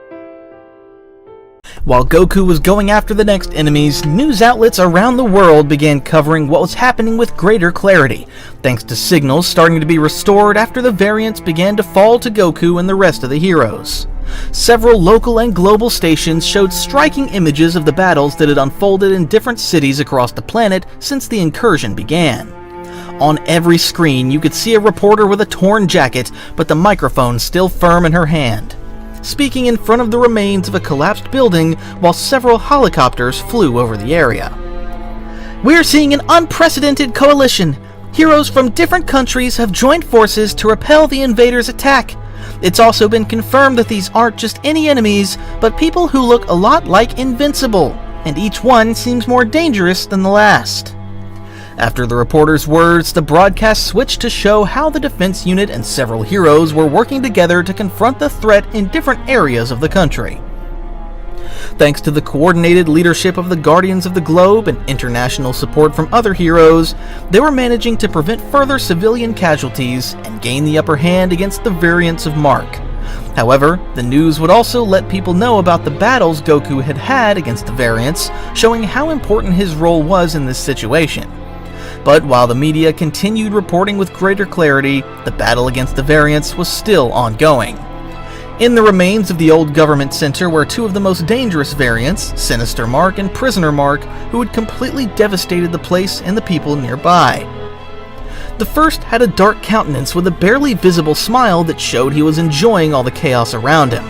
S1: While Goku was going after the next enemies, news outlets around the world began covering what was happening with greater clarity, thanks to signals starting to be restored after the variants began to fall to Goku and the rest of the heroes. Several local and global stations showed striking images of the battles that had unfolded in different cities across the planet since the incursion began. On every screen you could see a reporter with a torn jacket, but the microphone still firm in her hand, speaking in front of the remains of a collapsed building while several helicopters flew over the area. We're seeing an unprecedented coalition.
S3: Heroes from different countries have joined forces to repel the invaders' attack. It's also been confirmed that these aren't just any enemies, but people who look a lot like Invincible, and each one seems more dangerous than the last. After the reporter's words, the broadcast switched to show how the defense unit and several heroes were working together to confront the threat in different areas of the country. Thanks to the coordinated leadership of the Guardians of the Globe and international support from other heroes, they were managing to prevent further civilian casualties and gain the upper hand against the variants of Mark. However, the news would also let people know about the battles Goku had had against the variants, showing how important his role was in this situation. But while the media continued reporting with greater clarity, the battle against the variants was still ongoing. In the remains of the old government center were two of the most dangerous variants, Sinister Mark and Prisoner Mark, who had completely devastated the place and the people nearby. The first had a dark countenance with a barely visible smile that showed he was enjoying all the chaos around him.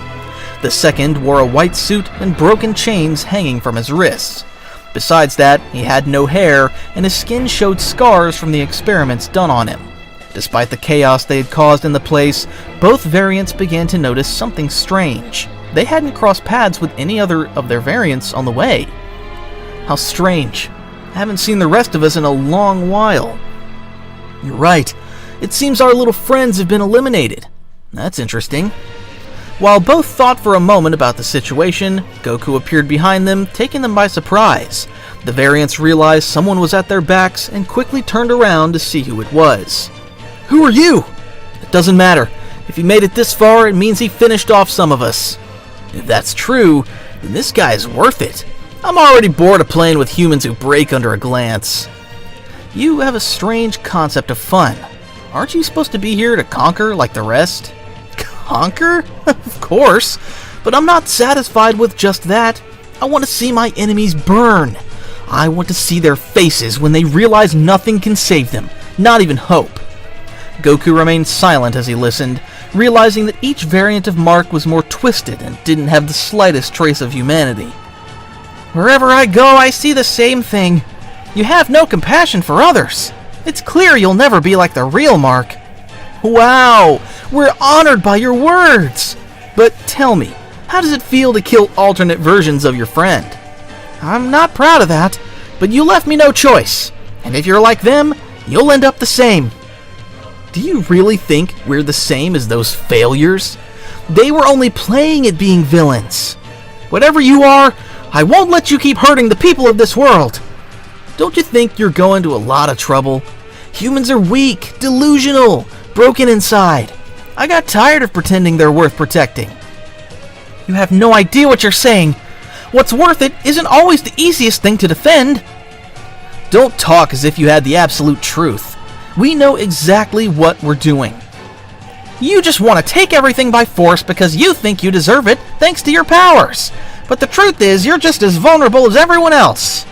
S3: The second wore a white suit and broken chains hanging from his wrists. Besides that, he had no hair, and his skin showed scars from the experiments done on him. Despite the chaos they had caused in the place, both variants began to notice something strange. They hadn't crossed paths with any other of their variants on the way. How strange. I haven't seen the rest of us in a long while. You're right. It seems our little friends have been eliminated. That's interesting. While both thought for a moment about the situation, Goku appeared behind them, taking them by surprise. The variants realized someone was at their backs and quickly turned around to see who it was. Who are you? It doesn't matter. If he made it this far, it means he finished off some of us. If that's true, then this guy's worth it. I'm already bored of playing with humans who break under a glance. You have a strange concept of fun. Aren't you supposed to be here to conquer like the rest? Conquer? Of course. But I'm not satisfied with just that. I want to see my enemies burn. I want to see their faces when they realize nothing can save them, not even hope. Goku remained silent as he listened, realizing that each variant of Mark was more twisted and didn't have the slightest trace of humanity. Wherever I go, I see the same thing. You have no compassion for others. It's clear you'll never be like the real Mark. Wow, we're honored by your words. But tell me, how does it feel to kill alternate versions of your friend? I'm not proud of that, but you left me no choice. And if you're like them, you'll end up the same. Do you really think we're the same as those failures? They were only playing at being villains. Whatever you are, I won't let you keep hurting the people of this world. Don't you think you're going to a lot of trouble? Humans are weak, delusional, broken inside. I got tired of pretending they're worth protecting. You have no idea what you're saying. What's worth it isn't always the easiest thing to defend. Don't talk as if you had the absolute truth. We know exactly what we're doing. You just want to take everything by force because you think you deserve it thanks to your powers. But the truth is, you're just as vulnerable as everyone else.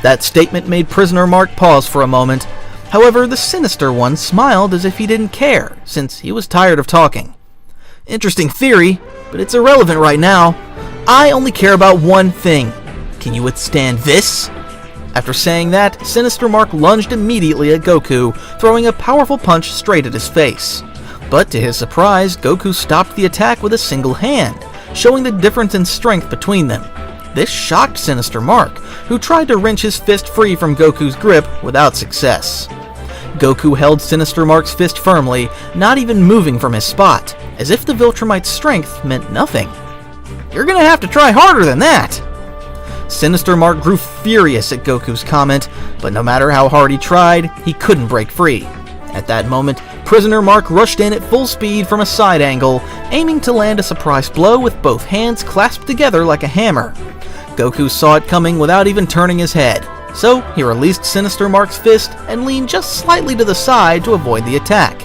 S3: That statement made Prisoner Mark pause for a moment. However, the Sinister One smiled as if he didn't care, since he was tired of talking. Interesting theory, but it's irrelevant right now. I only care about one thing. Can you withstand this? After saying that, Sinister Mark lunged immediately at Goku, throwing a powerful punch straight at his face. But to his surprise, Goku stopped the attack with a single hand, showing the difference in strength between them. This shocked Sinister Mark, who tried to wrench his fist free from Goku's grip without success. Goku held Sinister Mark's fist firmly, not even moving from his spot, as if the Viltromite's strength meant nothing. You're gonna have to try harder than that! Sinister Mark grew furious at Goku's comment, but no matter how hard he tried, he couldn't break free. At that moment, Prisoner Mark rushed in at full speed from a side angle, aiming to land a surprise blow with both hands clasped together like a hammer. Goku saw it coming without even turning his head, so he released Sinister Mark's fist and leaned just slightly to the side to avoid the attack,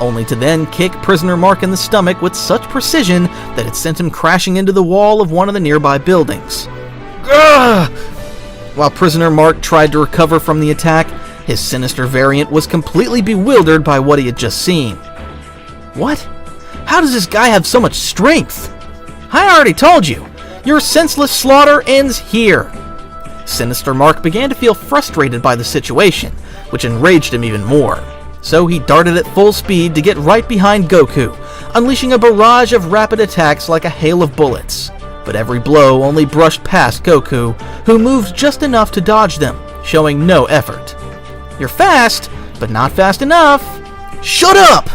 S3: only to then kick Prisoner Mark in the stomach with such precision that it sent him crashing into the wall of one of the nearby buildings. Ugh! While Prisoner Mark tried to recover from the attack, his sinister variant was completely bewildered by what he had just seen. What? How does this guy have so much strength? I already told you, your senseless slaughter ends here. Sinister Mark began to feel frustrated by the situation,
S1: which enraged him even more. So he darted at full speed to get right behind Goku, unleashing a barrage of rapid attacks like a hail of bullets. But every blow only brushed past Goku, who moved just enough to dodge them, showing no effort. "You're fast, but not fast enough." "Shut up!"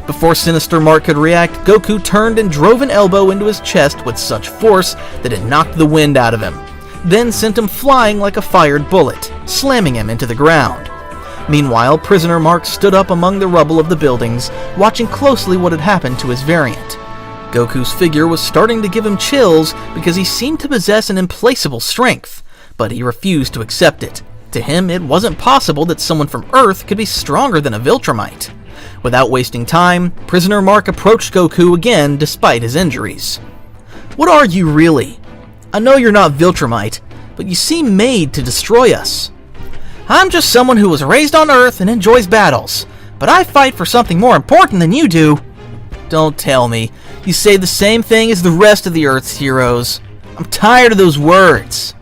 S1: Before Sinister Mark could react, Goku turned and drove an elbow into his chest with such force that it knocked the wind out of him, then sent him flying like a fired bullet, slamming him into the ground. Meanwhile, Prisoner Mark stood up among the rubble of the buildings, watching closely what had happened to his variant. Goku's figure was starting to give him chills because he seemed to possess an implacable strength, but he refused to accept it. To him, it wasn't possible that someone from Earth could be stronger than a Viltromite. Without wasting time, Prisoner Mark approached Goku again despite his injuries. "What are you really? I know you're not Viltromite, but you seem made to destroy us." "I'm just someone who was raised on Earth and enjoys battles, but I fight for something more important than you do." "Don't tell me. You say the same thing as the rest of the Earth's heroes. I'm tired of those words."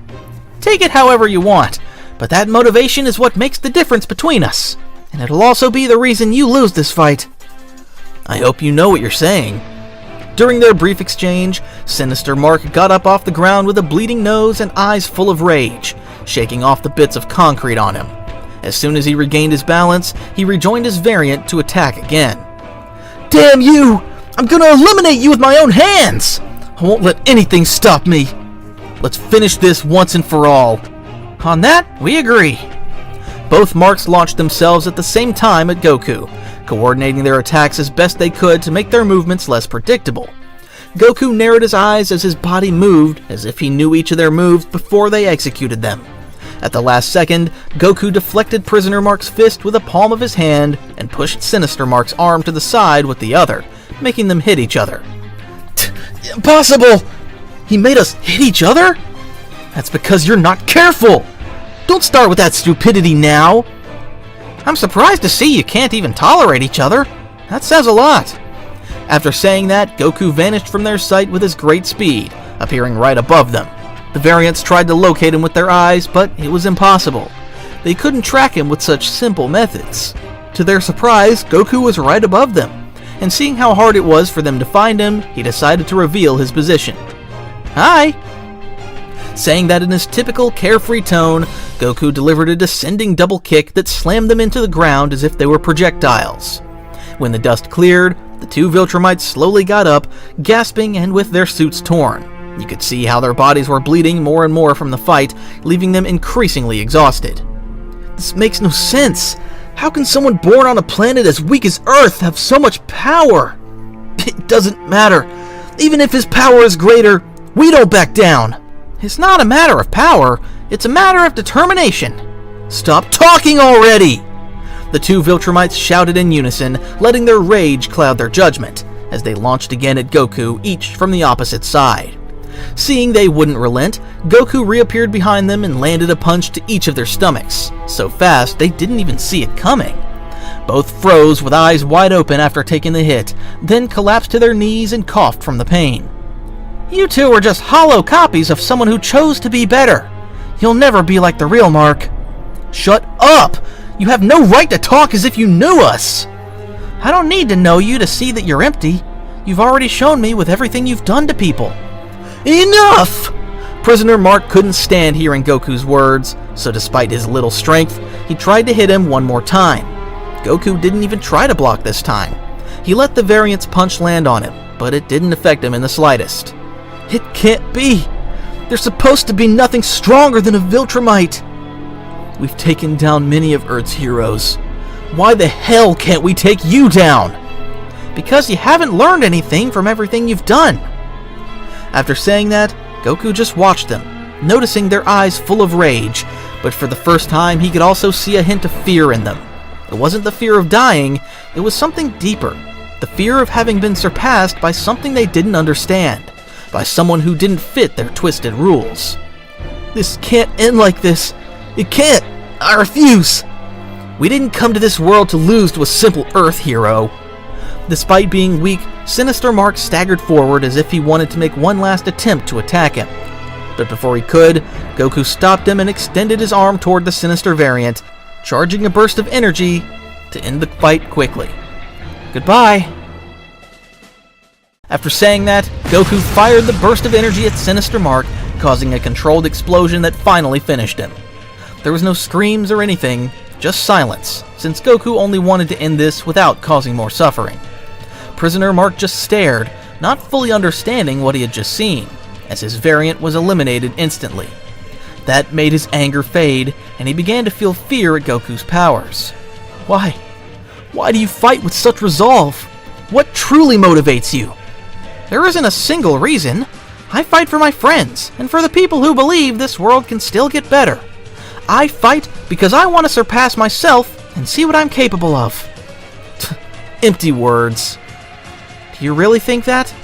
S1: "Take it however you want, but that motivation is what makes the difference between us, and it'll also be the reason you lose this fight." "I hope you know what you're saying." During their brief exchange, Sinister Mark got up off the ground with a bleeding nose and eyes full of rage, shaking off the bits of concrete on him. As soon as he regained his balance, he rejoined his variant to attack again. "Damn you! I'm gonna eliminate you with my own hands! I won't let anything stop me! Let's finish this once and for all." "On that, we agree." Both Marks launched themselves at the same time at Goku, coordinating their attacks as best they could to make their movements less predictable. Goku narrowed his eyes as his body moved, as if he knew each of their moves before they executed them. At the last second, Goku deflected Prisoner Mark's fist with the palm of his hand and pushed Sinister Mark's arm to the side with the other, making them hit each other. "Impossible! He made us hit each other? That's because you're not careful! Don't start with that stupidity now!" "I'm surprised to see you can't even tolerate each other. That says a lot." After saying that, Goku vanished from their sight with his great speed, appearing right above them. The variants tried to locate him with their eyes, but it was impossible. They couldn't track him with such simple methods. To their surprise, Goku was right above them, and seeing how hard it was for them to find him, he decided to reveal his position. "Hi!" Saying that in his typical carefree tone, Goku delivered a descending double kick that slammed them into the ground as if they were projectiles. When the dust cleared, the two Viltromites slowly got up, gasping and with their suits torn. You could see how their bodies were bleeding more and more from the fight, leaving them increasingly exhausted. "This makes no sense. How can someone born on a planet as weak as Earth have so much power?" "It doesn't matter. Even if his power is greater, we don't back down." "It's not a matter of power, it's a matter of determination." "Stop talking already!" The two Viltromites shouted in unison, letting their rage cloud their judgment, as they launched again at Goku, each from the opposite side. Seeing they wouldn't relent, Goku reappeared behind them and landed a punch to each of their stomachs, so fast they didn't even see it coming. Both froze with eyes wide open after taking the hit, then collapsed to their knees and coughed from the pain. "You two are just hollow copies of someone who chose to be better. You'll never be like the real Mark." "Shut up! You have no right to talk as if you knew us!" "I don't need to know you to see that you're empty. You've already shown me with everything you've done to people." "Enough!" Prisoner Mark couldn't stand hearing Goku's words, so despite his little strength, he tried to hit him one more time. Goku didn't even try to block this time. He let the variant's punch land on him, but it didn't affect him in the slightest. "It can't be! There's supposed to be nothing stronger than a Viltromite! We've taken down many of Earth's heroes. Why the hell can't we take you down?" "Because you haven't learned anything from everything you've done." After saying that, Goku just watched them, noticing their eyes full of rage, but for the first time he could also see a hint of fear in them. It wasn't the fear of dying, it was something deeper. The fear of having been surpassed by something they didn't understand, by someone who didn't fit their twisted rules. "This can't end like this. It can't. I refuse. We didn't come to this world to lose to a simple Earth hero." Despite being weak, Sinister Mark staggered forward as if he wanted to make one last attempt to attack him. But before he could, Goku stopped him and extended his arm toward the Sinister variant, charging a burst of energy to end the fight quickly. Goodbye. After saying that, Goku fired the burst of energy at Sinister Mark, causing a controlled explosion that finally finished him. There was no screams or anything, just silence, since Goku only wanted to end this without causing more suffering. Prisoner Mark just stared, not fully understanding what he had just seen, as his variant was eliminated instantly. That made his anger fade, and he began to feel fear at Goku's powers. Why? Why do you fight with such resolve? What truly motivates you? There isn't a single reason. I fight for my friends, and for the people who believe this world can still get better. I fight because I want to surpass myself and see what I'm capable of. Empty words. Do you really think that?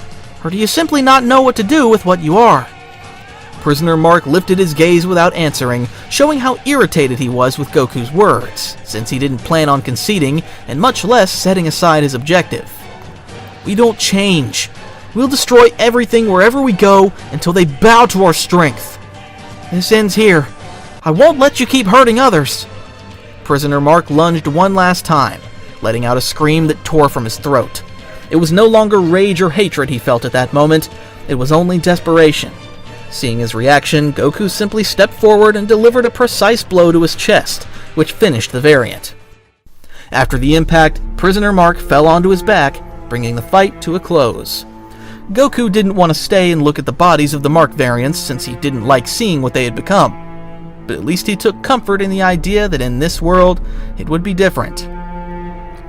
S1: Or do you simply not know what to do with what you are? Prisoner Mark lifted his gaze without answering, showing how irritated he was with Goku's words, since he didn't plan on conceding, and much less setting aside his objective. We don't change. We'll destroy everything wherever we go until they bow to our strength. This ends here. I won't let you keep hurting others. Prisoner Mark lunged one last time, letting out a scream that tore from his throat. It was no longer rage or hatred he felt at that moment, it was only desperation. Seeing his reaction, Goku simply stepped forward and delivered a precise blow to his chest, which finished the variant. After the impact, Prisoner Mark fell onto his back, bringing the fight to a close. Goku didn't want to stay and look at the bodies of the Mark variants since he didn't like seeing what they had become. But at least he took comfort in the idea that in this world, it would be different.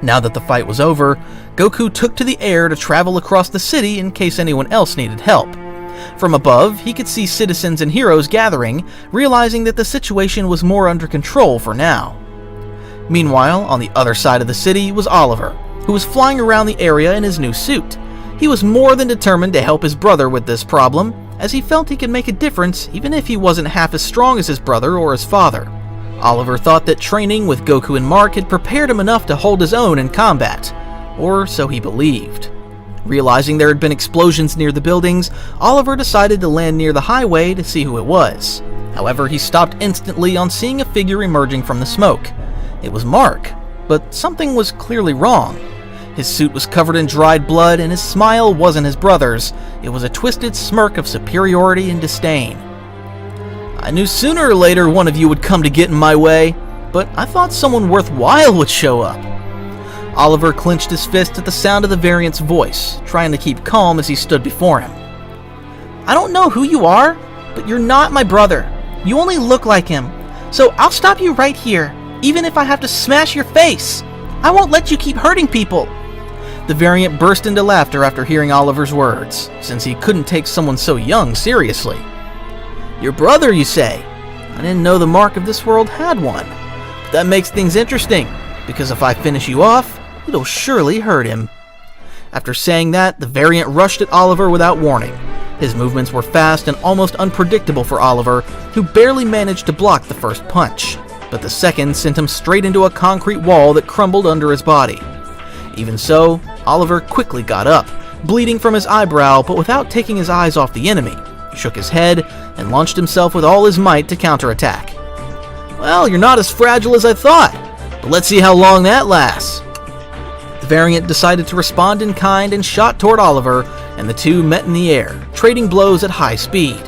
S1: Now that the fight was over, Goku took to the air to travel across the city in case anyone else needed help. From above, he could see citizens and heroes gathering, realizing that the situation was more under control for now. Meanwhile, on the other side of the city was Oliver, who was flying around the area in his new suit. He was more than determined to help his brother with this problem, as he felt he could make a difference even if he wasn't half as strong as his brother or his father. Oliver thought that training with Goku and Mark had prepared him enough to hold his own in combat, or so he believed. Realizing there had been explosions near the buildings, Oliver decided to land near the highway to see who it was. However, he stopped instantly on seeing a figure emerging from the smoke. It was Mark, but something was clearly wrong. His suit was covered in dried blood, and his smile wasn't his brother's. It was a twisted smirk of superiority and disdain. I knew sooner or later one of you would come to get in my way, but I thought someone worthwhile would show up. Oliver clenched his fist at the sound of the variant's voice, trying to keep calm as he stood before him. I don't know who you are, but you're not my brother. You only look like him, so I'll stop you right here, even if I have to smash your face. I won't let you keep hurting people. The variant burst into laughter after hearing Oliver's words, since he couldn't take someone so young seriously. Your brother, you say? I didn't know the Mark of this world had one. But that makes things interesting, because if I finish you off, it'll surely hurt him. After saying that, the variant rushed at Oliver without warning. His movements were fast and almost unpredictable for Oliver, who barely managed to block the first punch, but the second sent him straight into a concrete wall that crumbled under his body. Even so, Oliver quickly got up, bleeding from his eyebrow, but without taking his eyes off the enemy. He shook his head and launched himself with all his might to counterattack. Well, you're not as fragile as I thought, but let's see how long that lasts. The variant decided to respond in kind and shot toward Oliver, and the two met in the air, trading blows at high speed.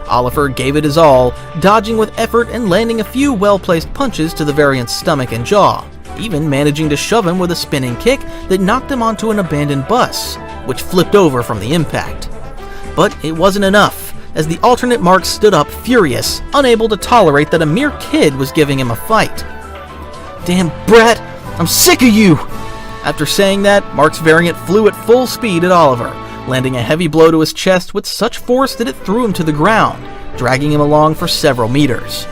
S1: Oliver gave it his all, dodging with effort and landing a few well-placed punches to the variant's stomach and jaw, even managing to shove him with a spinning kick that knocked him onto an abandoned bus, which flipped over from the impact. But it wasn't enough, as the alternate Mark stood up furious, unable to tolerate that a mere kid was giving him a fight. Damn brat, I'm sick of you! After saying that, Mark's variant flew at full speed at Oliver, landing a heavy blow to his chest with such force that it threw him to the ground, dragging him along for several meters.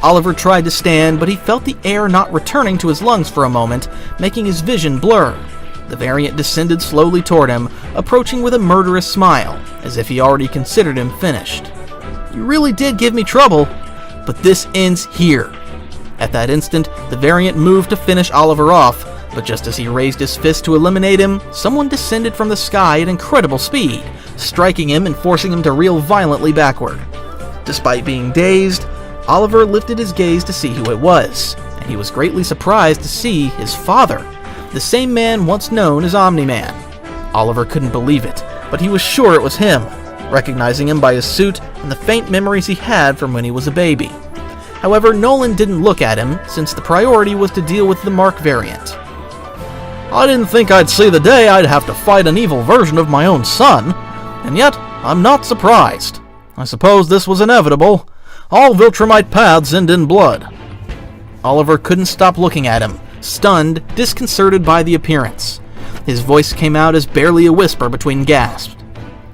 S1: Oliver tried to stand, but he felt the air not returning to his lungs for a moment, making his vision blur. The variant descended slowly toward him, approaching with a murderous smile, as if he already considered him finished. You really did give me trouble, but this ends here. At that instant, the variant moved to finish Oliver off, but just as he raised his fist to eliminate him, someone descended from the sky at incredible speed, striking him and forcing him to reel violently backward. Despite being dazed, Oliver lifted his gaze to see who it was, and he was greatly surprised to see his father, the same man once known as Omni-Man. Oliver couldn't believe it, but he was sure it was him, recognizing him by his suit and the faint memories he had from when he was a baby. However, Nolan didn't look at him, since the priority was to deal with the Mark variant.
S2: I didn't think I'd see the day I'd have to fight an evil version of my own son, and yet I'm not surprised. I suppose this was inevitable. All Viltromite paths end in blood.
S1: Oliver couldn't stop looking at him, stunned, disconcerted by the appearance. His voice came out as barely a whisper between gasps.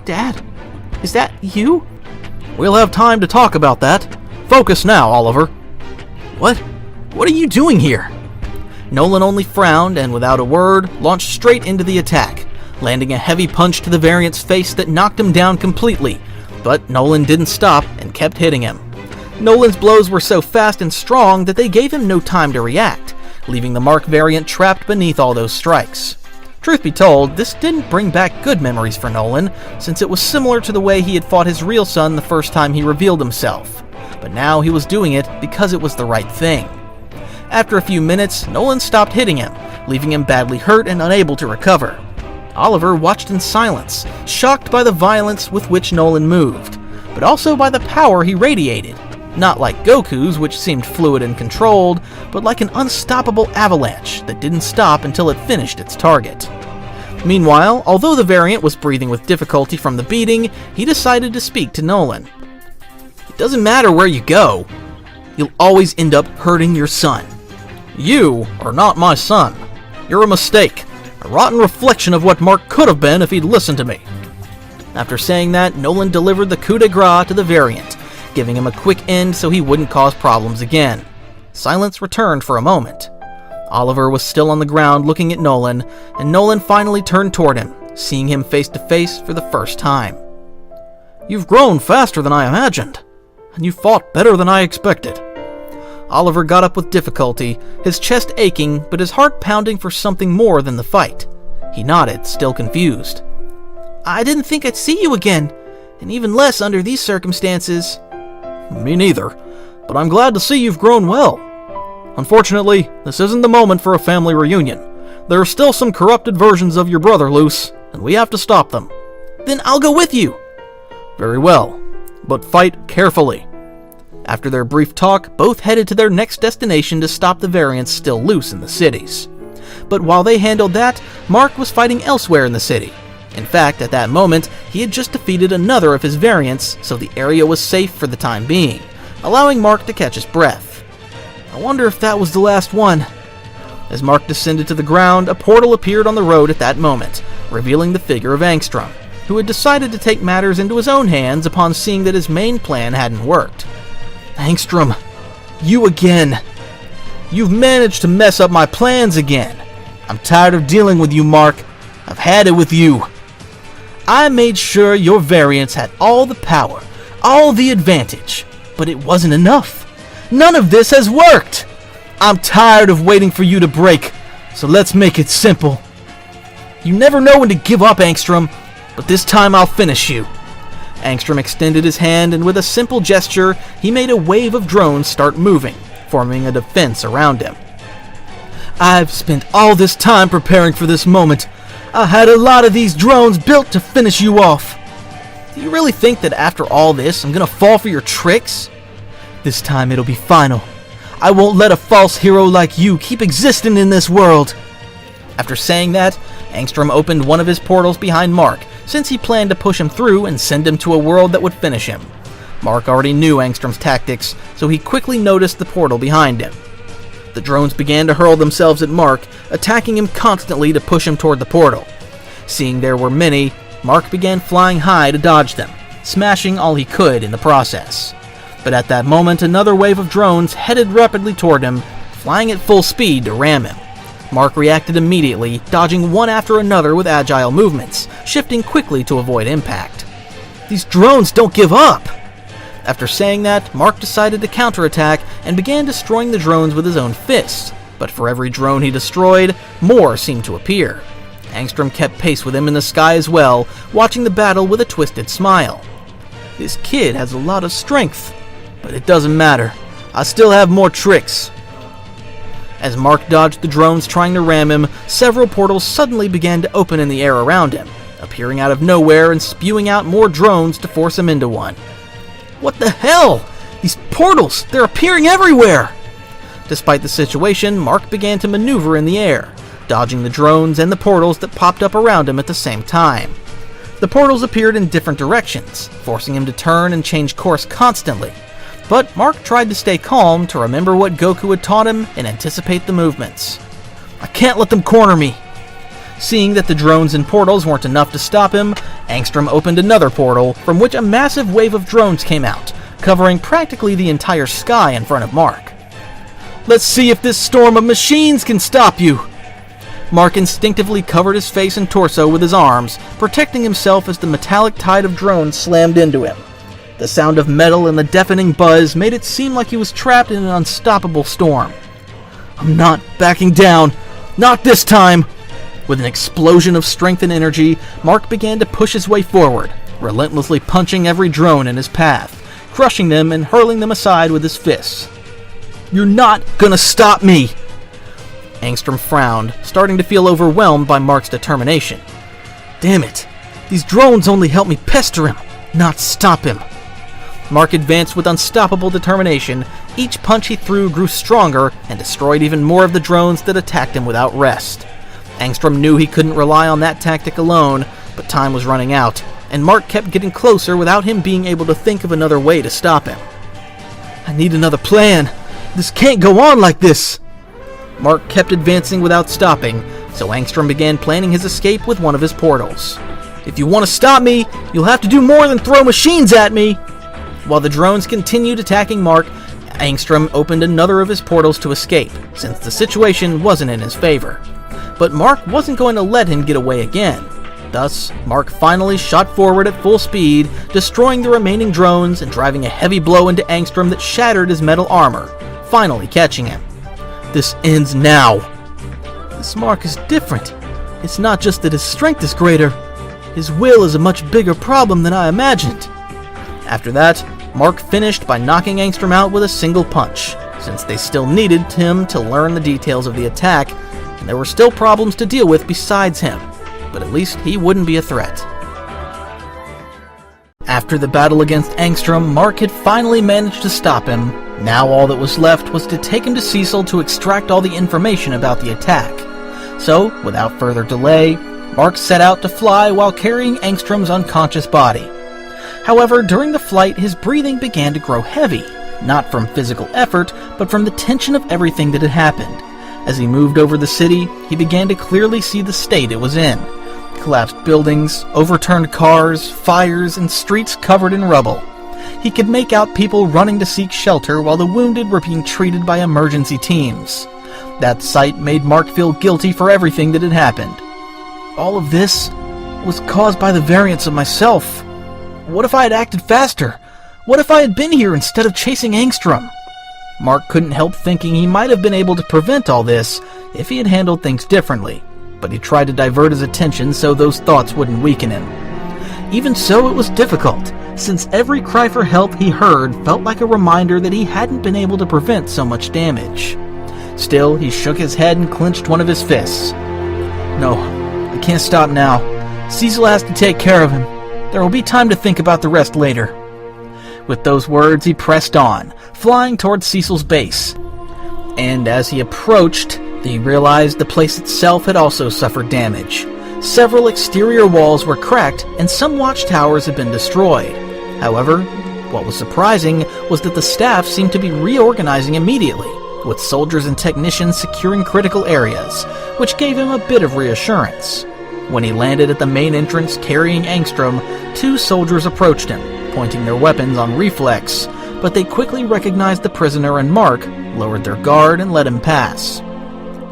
S3: Dad, is that you?
S2: We'll have time to talk about that. Focus now, Oliver.
S1: What are you doing here? Nolan only frowned and, without a word, launched straight into the attack, landing a heavy punch to the variant's face that knocked him down completely. But Nolan didn't stop and kept hitting him. Nolan's blows were so fast and strong that they gave him no time to react, leaving the Mark variant trapped beneath all those strikes. Truth be told, this didn't bring back good memories for Nolan, since it was similar to the way he had fought his real son the first time he revealed himself. But now he was doing it because it was the right thing. After a few minutes, Nolan stopped hitting him, leaving him badly hurt and unable to recover. Oliver watched in silence, shocked by the violence with which Nolan moved, but also by the power he radiated. Not like Goku's, which seemed fluid and controlled, but like an unstoppable avalanche that didn't stop until it finished its target. Meanwhile, although the variant was breathing with difficulty from the beating, he decided to speak to Nolan. It doesn't matter where you go, you'll always end up hurting your son.
S2: You are not my son. You're a mistake. A rotten reflection of what Mark could have been if he'd listened to me.
S1: After saying that, Nolan delivered the coup de grace to the variant, giving him a quick end so he wouldn't cause problems again. Silence returned for a moment. Oliver was still on the ground looking at Nolan, and Nolan finally turned toward him, seeing him face to face for the first time.
S2: You've grown faster than I imagined, and you fought better than I expected.
S1: Oliver got up with difficulty, his chest aching, but his heart pounding for something more than the fight. He nodded, still confused.
S3: I didn't think I'd see you again, and even less under these circumstances.
S2: Me neither, but I'm glad to see you've grown well. Unfortunately, this isn't the moment for a family reunion. There are still some corrupted versions of your brother loose, and we have to stop them.
S3: Then I'll go with you.
S2: Very well, but fight carefully.
S1: After their brief talk, both headed to their next destination to stop the variants still loose in the cities. But while they handled that, Mark was fighting elsewhere in the city. In fact, at that moment, he had just defeated another of his variants, so the area was safe for the time being, allowing Mark to catch his breath. I wonder if that was the last one. As Mark descended to the ground, a portal appeared on the road at that moment, revealing the figure of Angstrom, who had decided to take matters into his own hands upon seeing that his main plan hadn't worked.
S3: Angstrom, you again.
S1: You've managed to mess up my plans again. I'm tired of dealing with you, Mark. I've had it with you. I made sure your variants had all the power, all the advantage, but it wasn't enough. None of this has worked. I'm tired of waiting for you to break, so let's make it simple. You never know when to give up, Angstrom, but this time I'll finish you. Angstrom extended his hand, and with a simple gesture, he made a wave of drones start moving, forming a defense around him. I've spent all this time preparing for this moment. I had a lot of these drones built to finish you off. Do you really think that after all this, I'm gonna fall for your tricks? This time it'll be final. I won't let a false hero like you keep existing in this world. After saying that, Angstrom opened one of his portals behind Mark, since he planned to push him through and send him to a world that would finish him. Mark already knew Angstrom's tactics, so he quickly noticed the portal behind him. The drones began to hurl themselves at Mark, attacking him constantly to push him toward the portal. Seeing there were many, Mark began flying high to dodge them, smashing all he could in the process. But at that moment, another wave of drones headed rapidly toward him, flying at full speed to ram him. Mark reacted immediately, dodging one after another with agile movements, shifting quickly to avoid impact. These drones don't give up! After saying that, Mark decided to counterattack and began destroying the drones with his own fists, but for every drone he destroyed, more seemed to appear. Angstrom kept pace with him in the sky as well, watching the battle with a twisted smile. This kid has a lot of strength, but it doesn't matter. I still have more tricks. As Mark dodged the drones trying to ram him, several portals suddenly began to open in the air around him, appearing out of nowhere and spewing out more drones to force him into one.
S3: What the hell? These portals, they're appearing everywhere!
S1: Despite the situation, Mark began to maneuver in the air, dodging the drones and the portals that popped up around him at the same time. The portals appeared in different directions, forcing him to turn and change course constantly. But Mark tried to stay calm to remember what Goku had taught him and anticipate the movements.
S3: I can't let them corner me!
S1: Seeing that the drones and portals weren't enough to stop him, Angstrom opened another portal, from which a massive wave of drones came out, covering practically the entire sky in front of Mark.
S3: Let's see if this storm of machines can stop you!
S1: Mark instinctively covered his face and torso with his arms, protecting himself as the metallic tide of drones slammed into him. The sound of metal and the deafening buzz made it seem like he was trapped in an unstoppable storm.
S3: I'm not backing down! Not this time!
S1: With an explosion of strength and energy, Mark began to push his way forward, relentlessly punching every drone in his path, crushing them and hurling them aside with his fists.
S3: You're not gonna stop me!
S1: Angstrom frowned, starting to feel overwhelmed by Mark's determination.
S3: Damn it! These drones only help me pester him, not stop him!
S1: Mark advanced with unstoppable determination. Each punch he threw grew stronger and destroyed even more of the drones that attacked him without rest. Angstrom knew he couldn't rely on that tactic alone, but time was running out, and Mark kept getting closer without him being able to think of another way to stop him.
S3: I need another plan! This can't go on like this!
S1: Mark kept advancing without stopping, so Angstrom began planning his escape with one of his portals.
S3: If you want to stop me, you'll have to do more than throw machines at me!
S1: While the drones continued attacking Mark, Angstrom opened another of his portals to escape, since the situation wasn't in his favor. But Mark wasn't going to let him get away again. Thus, Mark finally shot forward at full speed, destroying the remaining drones and driving a heavy blow into Angstrom that shattered his metal armor, finally catching him.
S3: This ends now. This Mark is different. It's not just that his strength is greater. His will is a much bigger problem than I imagined.
S1: After that, Mark finished by knocking Angstrom out with a single punch, since they still needed him to learn the details of the attack, and there were still problems to deal with besides him, but at least he wouldn't be a threat. After the battle against Angstrom, Mark had finally managed to stop him. Now all that was left was to take him to Cecil to extract all the information about the attack. So, without further delay, Mark set out to fly while carrying Angstrom's unconscious body. However, during the flight, his breathing began to grow heavy, not from physical effort, but from the tension of everything that had happened. As he moved over the city, he began to clearly see the state it was in. Collapsed buildings, overturned cars, fires, and streets covered in rubble. He could make out people running to seek shelter while the wounded were being treated by emergency teams. That sight made Mark feel guilty for everything that had happened.
S3: All of this was caused by the variance of myself. What if I had acted faster? What if I had been here instead of chasing Angstrom?
S1: Mark couldn't help thinking he might have been able to prevent all this if he had handled things differently, but he tried to divert his attention so those thoughts wouldn't weaken him.
S3: Even so, it was difficult, since every cry for help he heard felt like a reminder that he hadn't been able to prevent so much damage.
S1: Still, he shook his head and clenched one of his fists.
S3: No, I can't stop now. Cecil has to take care of him. There will be time to think about the rest later.
S1: With those words, he pressed on, flying towards Cecil's base. And as he approached, he realized the place itself had also suffered damage. Several exterior walls were cracked, and some watchtowers had been destroyed. However, what was surprising was that the staff seemed to be reorganizing immediately, with soldiers and technicians securing critical areas, which gave him a bit of reassurance. When he landed at the main entrance carrying Angstrom, 2 soldiers approached him, pointing their weapons on reflex, but they quickly recognized the prisoner and Mark, lowered their guard, and let him pass.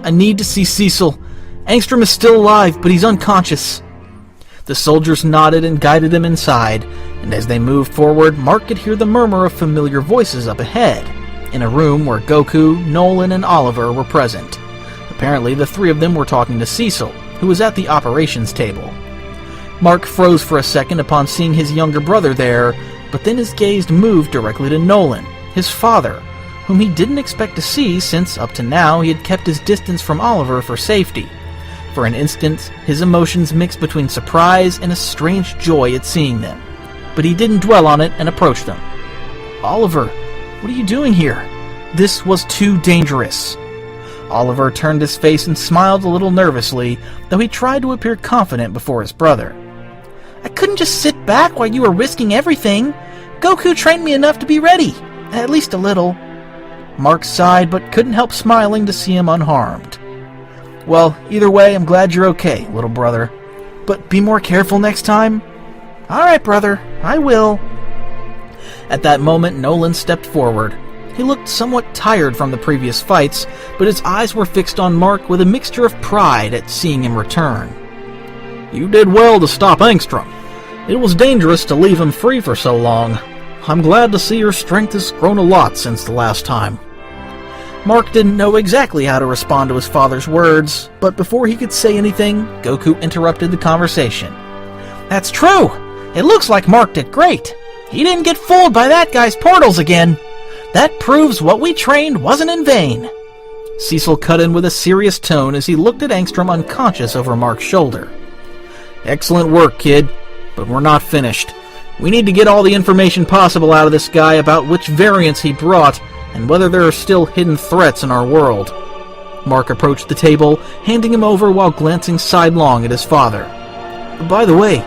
S3: I need to see Cecil. Angstrom is still alive, but he's unconscious.
S1: The soldiers nodded and guided him inside, and as they moved forward, Mark could hear the murmur of familiar voices up ahead, in a room where Goku, Nolan, and Oliver were present. Apparently, the 3 of them were talking to Cecil, who was at the operations table. Mark froze for a second upon seeing his younger brother there, but then his gaze moved directly to Nolan, his father,
S3: whom he didn't expect to see since up to now he had kept his distance from Oliver for safety. For an instant, his emotions mixed between surprise and a strange joy at seeing them. But he didn't dwell on it and approached them. "Oliver, what are you doing here? This was too dangerous." Oliver turned his face and smiled a little nervously, though he tried to appear confident before his brother. "I couldn't just sit back while you were risking everything. Goku trained me enough to be ready, at least a little." Mark sighed but couldn't help smiling to see him unharmed. "Well, either way, I'm glad you're okay, little brother. But be more careful next time." "All right, brother, I will." At that moment, Nolan stepped forward. He looked somewhat tired from the previous fights, but his eyes were fixed on Mark with a mixture of pride at seeing him return.
S2: "You did well to stop Angstrom. It was dangerous to leave him free for so long. I'm glad to see your strength has grown a lot since the last time."
S3: Mark didn't know exactly how to respond to his father's words, but before he could say anything, Goku interrupted the conversation. "That's true! It looks like Mark did great! He didn't get fooled by that guy's portals again! That proves what we trained wasn't in vain!" Cecil cut in with a serious tone as he looked at Angstrom unconscious over Mark's shoulder.
S2: "Excellent work, kid, but we're not finished. We need to get all the information possible out of this guy about which variants he brought and whether there are still hidden threats in our world."
S3: Mark approached the table, handing him over while glancing sidelong at his father. "By the way,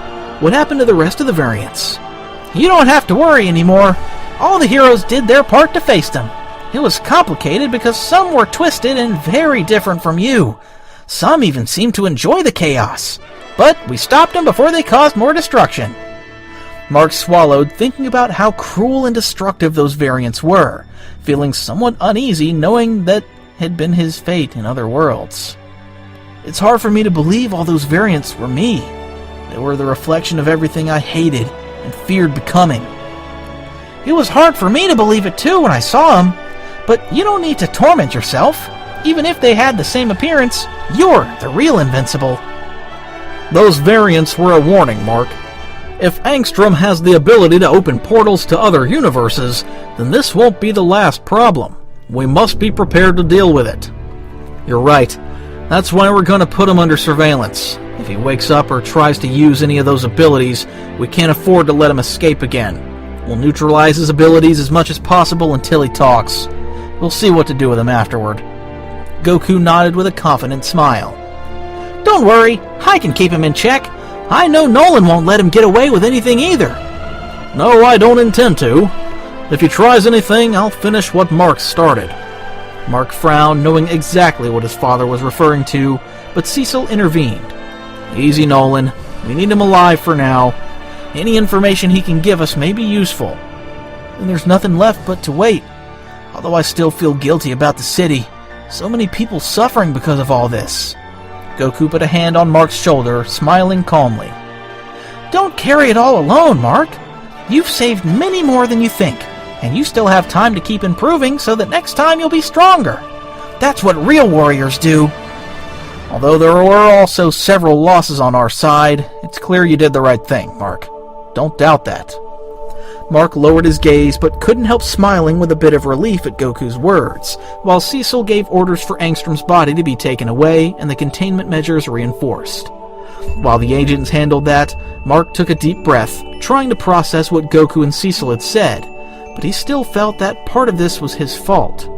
S3: what happened to the rest of the variants?" "You don't have to worry anymore. All the heroes did their part to face them. It was complicated because some were twisted and very different from you. Some even seemed to enjoy the chaos. But we stopped them before they caused more destruction." Mark swallowed, thinking about how cruel and destructive those variants were, feeling somewhat uneasy knowing that had been his fate in other worlds. "It's hard for me to believe all those variants were me. They were the reflection of everything I hated and feared becoming." "It was hard for me to believe it too when I saw them. But you don't need to torment yourself. Even if they had the same appearance, you're the real Invincible."
S2: "Those variants were a warning, Mark. If Angstrom has the ability to open portals to other universes, then this won't be the last problem. We must be prepared to deal with it."
S3: "You're right. That's why we're going to put him under surveillance. If he wakes up or tries to use any of those abilities, we can't afford to let him escape again. We'll neutralize his abilities as much as possible until he talks. We'll see what to do with him afterward." Goku nodded with a confident smile. "Don't worry, I can keep him in check. I know Nolan won't let him get away with anything either."
S2: "No, I don't intend to. If he tries anything, I'll finish what Mark started."
S3: Mark frowned, knowing exactly what his father was referring to, but Cecil intervened. "Easy, Nolan. We need him alive for now. Any information he can give us may be useful. And there's nothing left but to wait. Although I still feel guilty about the city. So many people suffering because of all this." Goku put a hand on Mark's shoulder, smiling calmly. "Don't carry it all alone, Mark. You've saved many more than you think, and you still have time to keep improving so that next time you'll be stronger. That's what real warriors do. Although there were also several losses on our side, it's clear you did the right thing, Mark. Don't doubt that." Mark lowered his gaze but couldn't help smiling with a bit of relief at Goku's words, while Cecil gave orders for Angstrom's body to be taken away and the containment measures reinforced. While the agents handled that, Mark took a deep breath, trying to process what Goku and Cecil had said, but he still felt that part of this was his fault.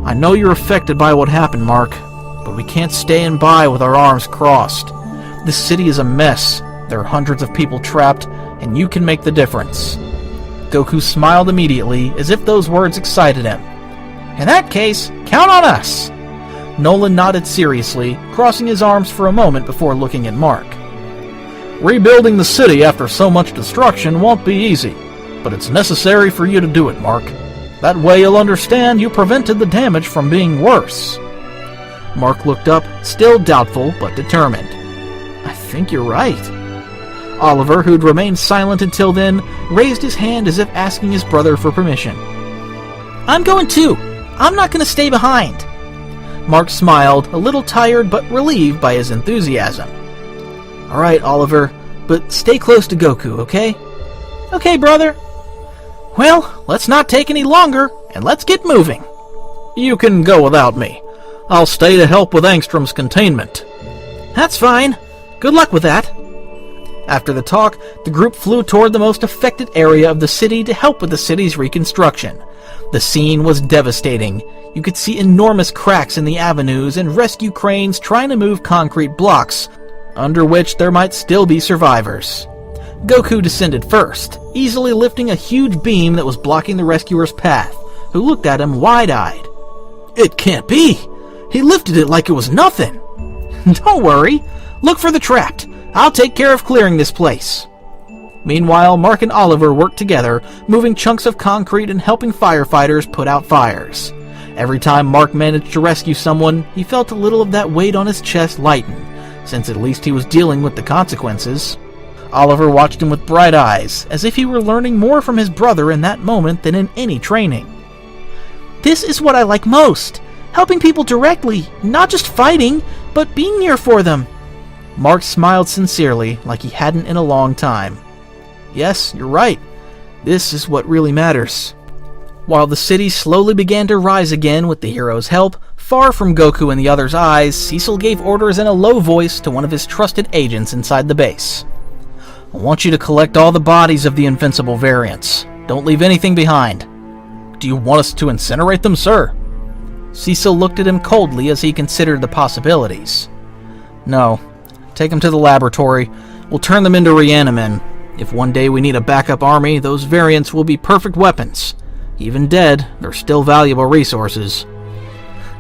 S3: "I know you're affected by what happened, Mark, but we can't stand by with our arms crossed. This city is a mess. There are hundreds of people trapped, and you can make the difference." Goku smiled immediately, as if those words excited him. "In that case, count on us!" Nolan nodded seriously, crossing his arms for a moment before looking at Mark.
S2: "Rebuilding the city after so much destruction won't be easy, but it's necessary for you to do it, Mark. That way you'll understand you prevented the damage from being worse."
S3: Mark looked up, still doubtful but determined. "I think you're right." Oliver, who'd remained silent until then, raised his hand as if asking his brother for permission. "I'm going too. I'm not going to stay behind." Mark smiled, a little tired but relieved by his enthusiasm. "All right, Oliver, but stay close to Goku, okay?" "Okay, brother." "Well, let's not take any longer, and let's get moving.
S2: You can go without me. I'll stay to help with Angstrom's containment.
S3: That's fine. Good luck with that. After the talk, the group flew toward the most affected area of the city to help with the city's reconstruction. The scene was devastating. You could see enormous cracks in the avenues and rescue cranes trying to move concrete blocks, under which there might still be survivors. Goku descended first, easily lifting a huge beam that was blocking the rescuer's path, who looked at him wide-eyed.
S2: It can't be! He lifted it like it was nothing!
S3: Don't worry. Look for the trapped. I'll take care of clearing this place. Meanwhile, Mark and Oliver worked together, moving chunks of concrete and helping firefighters put out fires. Every time Mark managed to rescue someone, he felt a little of that weight on his chest lighten, since at least he was dealing with the consequences. Oliver watched him with bright eyes, as if he were learning more from his brother in that moment than in any training. This is what I like most. Helping people directly, not just fighting, but being here for them. Mark smiled sincerely, like he hadn't in a long time. Yes, you're right. This is what really matters. While the city slowly began to rise again with the hero's help, far from Goku and the others' eyes, Cecil gave orders in a low voice to one of his trusted agents inside the base. I want you to collect all the bodies of the invincible variants. Don't leave anything behind.
S2: Do you want us to incinerate them, sir?
S3: Cecil looked at him coldly as he considered the possibilities. No. Take them to the laboratory. We'll turn them into Reanimen. If one day we need a backup army, those variants will be perfect weapons. Even dead, they're still valuable resources.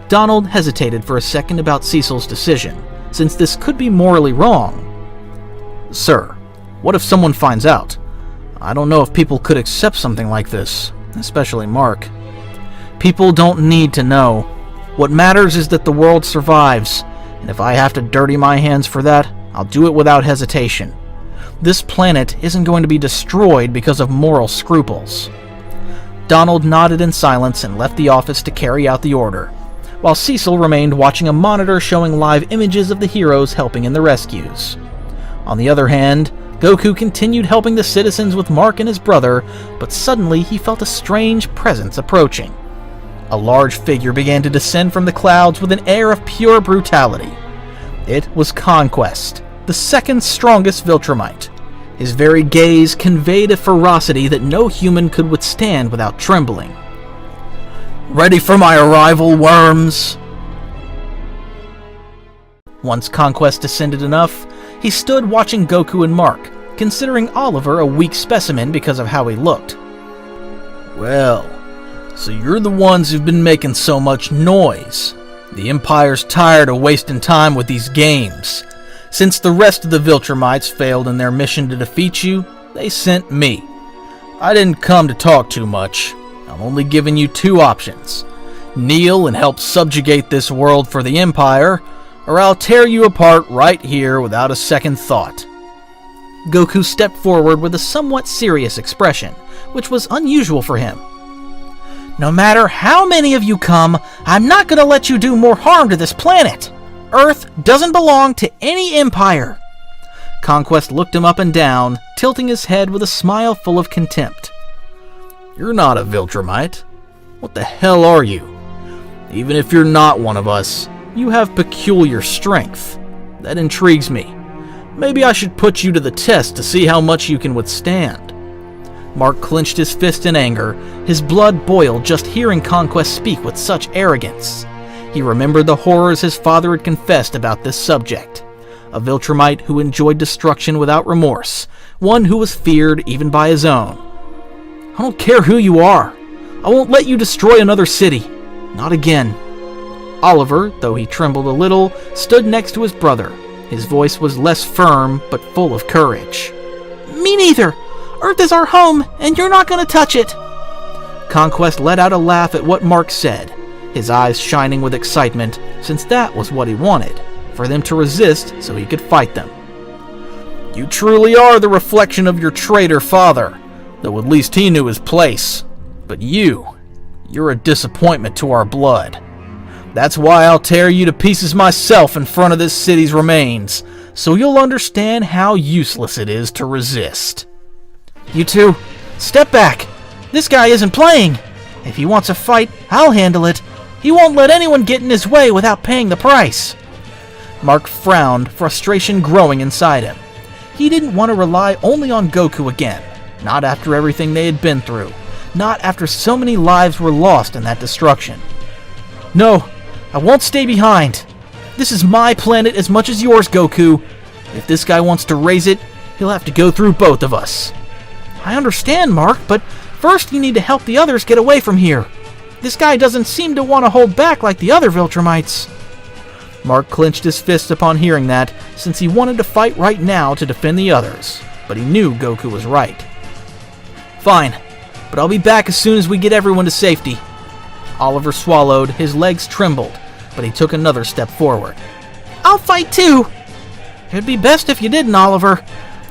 S3: Donald hesitated for a second about Cecil's decision, since this could be morally wrong.
S2: Sir, what if someone finds out? I don't know if people could accept something like this, especially Mark.
S3: People don't need to know. What matters is that the world survives, and if I have to dirty my hands for that, I'll do it without hesitation. This planet isn't going to be destroyed because of moral scruples. Donald nodded in silence and left the office to carry out the order, while Cecil remained watching a monitor showing live images of the heroes helping in the rescues. On the other hand, Goku continued helping the citizens with Mark and his brother, but suddenly he felt a strange presence approaching. A large figure began to descend from the clouds with an air of pure brutality. It was Conquest, the second strongest Viltromite. His very gaze conveyed a ferocity that no human could withstand without trembling.
S2: Ready for my arrival, worms?
S3: Once Conquest descended enough, he stood watching Goku and Mark, considering Oliver a weak specimen because of how he looked.
S2: Well, so you're the ones who've been making so much noise. The Empire's tired of wasting time with these games. Since the rest of the Viltromites failed in their mission to defeat you, they sent me. I didn't come to talk too much. I'm only giving you two options. Kneel and help subjugate this world for the Empire, or I'll tear you apart right here without a second thought.
S3: Goku stepped forward with a somewhat serious expression, which was unusual for him. No matter how many of you come, I'm not going to let you do more harm to this planet. Earth doesn't belong to any empire. Conquest looked him up and down, tilting his head with a smile full of contempt.
S2: You're not a Viltromite. What the hell are you? Even if you're not one of us, you have peculiar strength. That intrigues me. Maybe I should put you to the test to see how much you can withstand.
S3: Mark clenched his fist in anger. His blood boiled just hearing Conquest speak with such arrogance. He remembered the horrors his father had confessed about this subject. A Viltromite who enjoyed destruction without remorse. One who was feared even by his own. I don't care who you are. I won't let you destroy another city. Not again. Oliver, though he trembled a little, stood next to his brother. His voice was less firm, but full of courage. Me neither. Earth is our home, and you're not going to touch it. Conquest let out a laugh at what Mark said, his eyes shining with excitement, since that was what he wanted, for them to resist so he could fight them.
S2: You truly are the reflection of your traitor father, though at least he knew his place. But you're a disappointment to our blood. That's why I'll tear you to pieces myself in front of this city's remains, so you'll understand how useless it is to resist.
S3: You two, step back. This guy isn't playing. If he wants a fight, I'll handle it. He won't let anyone get in his way without paying the price.
S1: Mark frowned, frustration growing inside him. He didn't want to rely only on Goku again, not after everything they had been through, not after so many lives were lost in that destruction. No, I won't stay behind. This is my planet as much as yours, Goku. If this guy wants to raise it, he'll have to go through both of us.
S3: I understand, Mark, but first you need to help the others get away from here. This guy doesn't seem to want to hold back like the other Viltromites.
S1: Mark clenched his fist upon hearing that, since he wanted to fight right now to defend the others, but he knew Goku was right. Fine, but I'll be back as soon as we get everyone to safety. Oliver swallowed, his legs trembled, but he took another step forward.
S3: I'll fight too! It'd be best if you didn't, Oliver.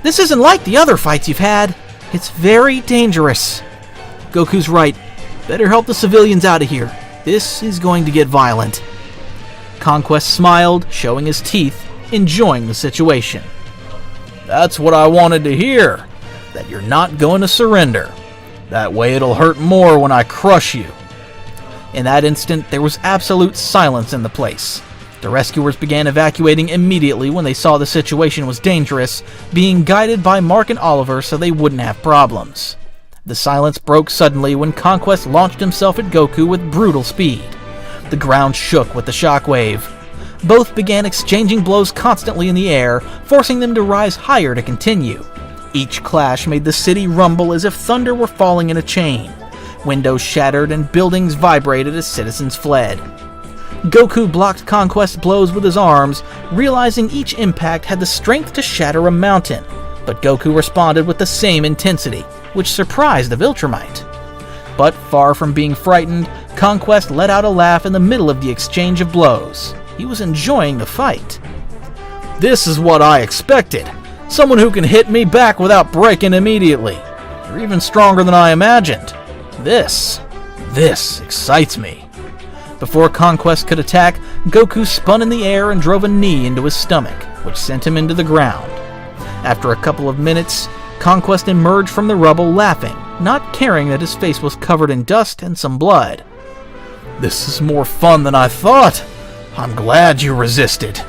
S3: This isn't like the other fights you've had. It's very dangerous.
S1: Goku's right. Better help the civilians out of here. This is going to get violent. Conquest smiled, showing his teeth, enjoying the situation. That's what I wanted to hear. That you're not going to surrender. That way it'll hurt more when I crush you. In that instant, there was absolute silence in the place. The rescuers began evacuating immediately when they saw the situation was dangerous, being guided by Mark and Oliver so they wouldn't have problems. The silence broke suddenly when Conquest launched himself at Goku with brutal speed. The ground shook with the shockwave. Both began exchanging blows constantly in the air, forcing them to rise higher to continue. Each clash made the city rumble as if thunder were falling in a chain. Windows shattered and buildings vibrated as citizens fled. Goku blocked Conquest's blows with his arms, realizing each impact had the strength to shatter a mountain, but Goku responded with the same intensity, which surprised the Viltromite. But far from being frightened, Conquest let out a laugh in the middle of the exchange of blows. He was enjoying the fight. This is what I expected. Someone who can hit me back without breaking immediately. You're even stronger than I imagined. This excites me. Before Conquest could attack, Goku spun in the air and drove a knee into his stomach, which sent him into the ground. After a couple of minutes, Conquest emerged from the rubble laughing, not caring that his face was covered in dust and some blood. This is more fun than I thought. I'm glad you resisted.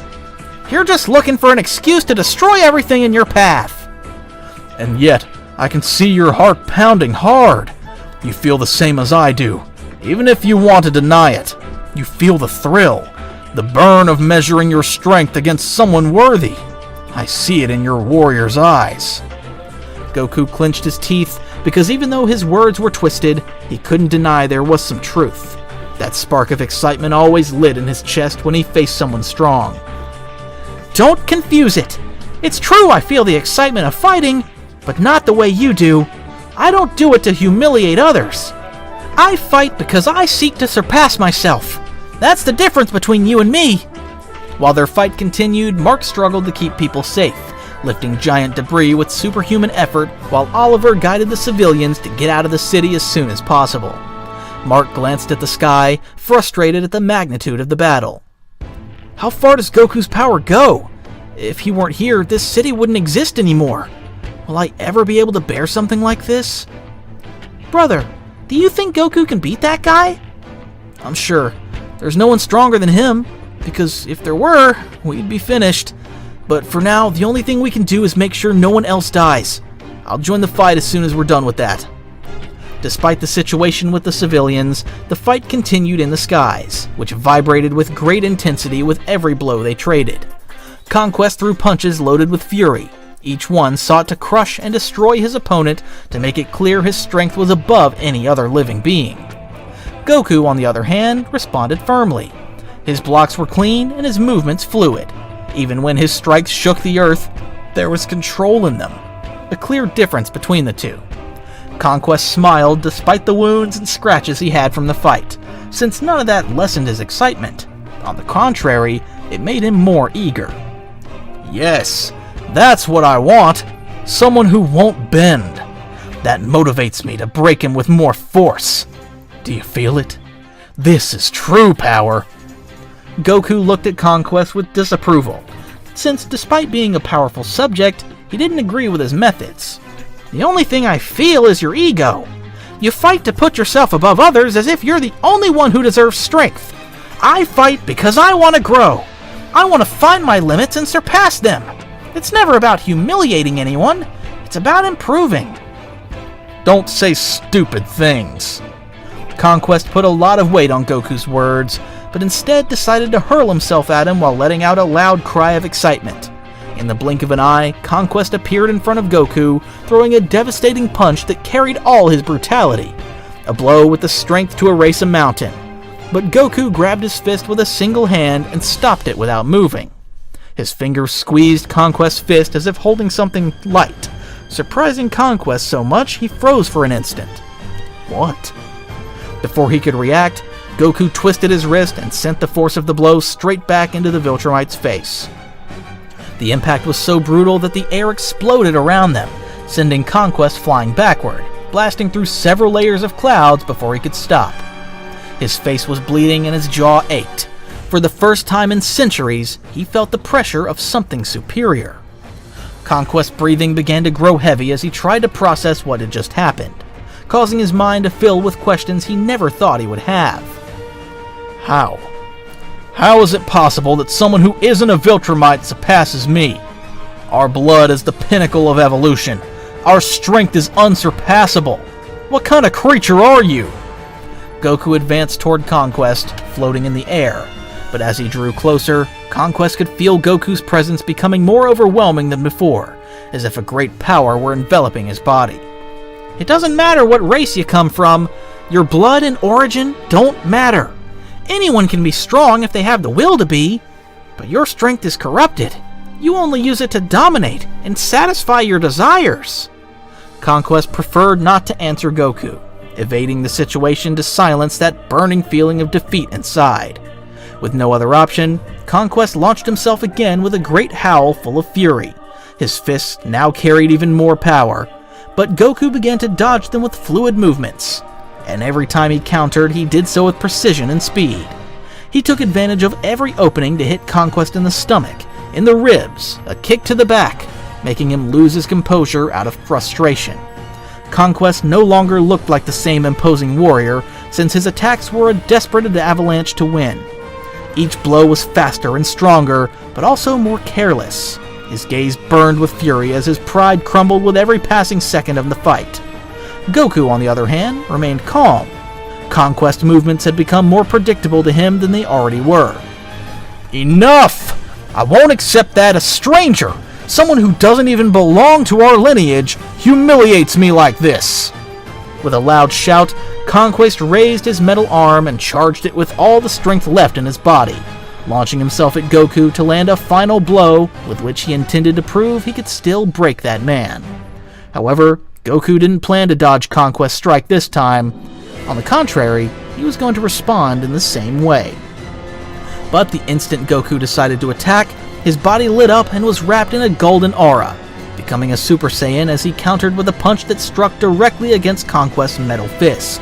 S3: You're just looking for an excuse to destroy everything in your path.
S1: And yet, I can see your heart pounding hard. You feel the same as I do. Even if you want to deny it, you feel the thrill, the burn of measuring your strength against someone worthy. I see it in your warrior's eyes. Goku clenched his teeth because even though his words were twisted, he couldn't deny there was some truth. That spark of excitement always lit in his chest when he faced someone strong.
S3: Don't confuse it. It's true I feel the excitement of fighting, but not the way you do. I don't do it to humiliate others. I fight because I seek to surpass myself. That's the difference between you and me.
S1: While their fight continued, Mark struggled to keep people safe, lifting giant debris with superhuman effort while Oliver guided the civilians to get out of the city as soon as possible. Mark glanced at the sky, frustrated at the magnitude of the battle. How far does Goku's power go? If he weren't here, this city wouldn't exist anymore. Will I ever be able to bear something like this?
S3: Brother, do you think Goku can beat that guy?
S1: I'm sure. There's no one stronger than him, because if there were, we'd be finished. But for now, the only thing we can do is make sure no one else dies. I'll join the fight as soon as we're done with that. Despite the situation with the civilians, the fight continued in the skies, which vibrated with great intensity with every blow they traded. Conquest threw punches loaded with fury. Each one sought to crush and destroy his opponent to make it clear his strength was above any other living being. Goku, on the other hand, responded firmly. His blocks were clean and his movements fluid. Even when his strikes shook the earth, there was control in them. A clear difference between the two. Conquest smiled despite the wounds and scratches he had from the fight, since none of that lessened his excitement. On the contrary, it made him more eager. Yes, that's what I want. Someone who won't bend. That motivates me to break him with more force. Do you feel it? This is true power. Goku looked at Conquest with disapproval, since despite being a powerful subject, he didn't agree with his methods.
S3: The only thing I feel is your ego. You fight to put yourself above others as if you're the only one who deserves strength. I fight because I want to grow. I want to find my limits and surpass them. It's never about humiliating anyone. It's about improving.
S2: Don't say stupid things.
S1: Conquest put a lot of weight on Goku's words, but instead decided to hurl himself at him while letting out a loud cry of excitement. In the blink of an eye, Conquest appeared in front of Goku, throwing a devastating punch that carried all his brutality. A blow with the strength to erase a mountain. But Goku grabbed his fist with a single hand and stopped it without moving. His fingers squeezed Conquest's fist as if holding something light, surprising Conquest so much he froze for an instant. What? Before he could react, Goku twisted his wrist and sent the force of the blow straight back into the Viltromite's face. The impact was so brutal that the air exploded around them, sending Conquest flying backward, blasting through several layers of clouds before he could stop. His face was bleeding and his jaw ached. For the first time in centuries, he felt the pressure of something superior. Conquest's breathing began to grow heavy as he tried to process what had just happened, causing his mind to fill with questions he never thought he would have.
S2: How? How is it possible that someone who isn't a Viltromite surpasses me? Our blood is the pinnacle of evolution. Our strength is unsurpassable. What kind of creature are you?
S1: Goku advanced toward Conquest, floating in the air, but as he drew closer, Conquest could feel Goku's presence becoming more overwhelming than before, as if a great power were enveloping his body. It doesn't matter what race you come from, your blood and origin don't matter. Anyone can be strong if they have the will to be, but your strength is corrupted. You only use it to dominate and satisfy your desires. Conquest preferred not to answer Goku, evading the situation to silence that burning feeling of defeat inside. With no other option, Conquest launched himself again with a great howl full of fury. His fists now carried even more power, but Goku began to dodge them with fluid movements, and every time he countered, he did so with precision and speed. He took advantage of every opening to hit Conquest in the stomach, in the ribs, a kick to the back, making him lose his composure out of frustration. Conquest no longer looked like the same imposing warrior, since his attacks were a desperate avalanche to win. Each blow was faster and stronger, but also more careless. His gaze burned with fury as his pride crumbled with every passing second of the fight. Goku, on the other hand, remained calm. Conquest movements had become more predictable to him than they already were.
S2: Enough! I won't accept that a stranger, someone who doesn't even belong to our lineage, humiliates me like this.
S1: With a loud shout, Conquest raised his metal arm and charged it with all the strength left in his body, launching himself at Goku to land a final blow with which he intended to prove he could still break that man. However, Goku didn't plan to dodge Conquest's strike this time. On the contrary, he was going to respond in the same way. But the instant Goku decided to attack, his body lit up and was wrapped in a golden aura, becoming a Super Saiyan as he countered with a punch that struck directly against Conquest's metal fist.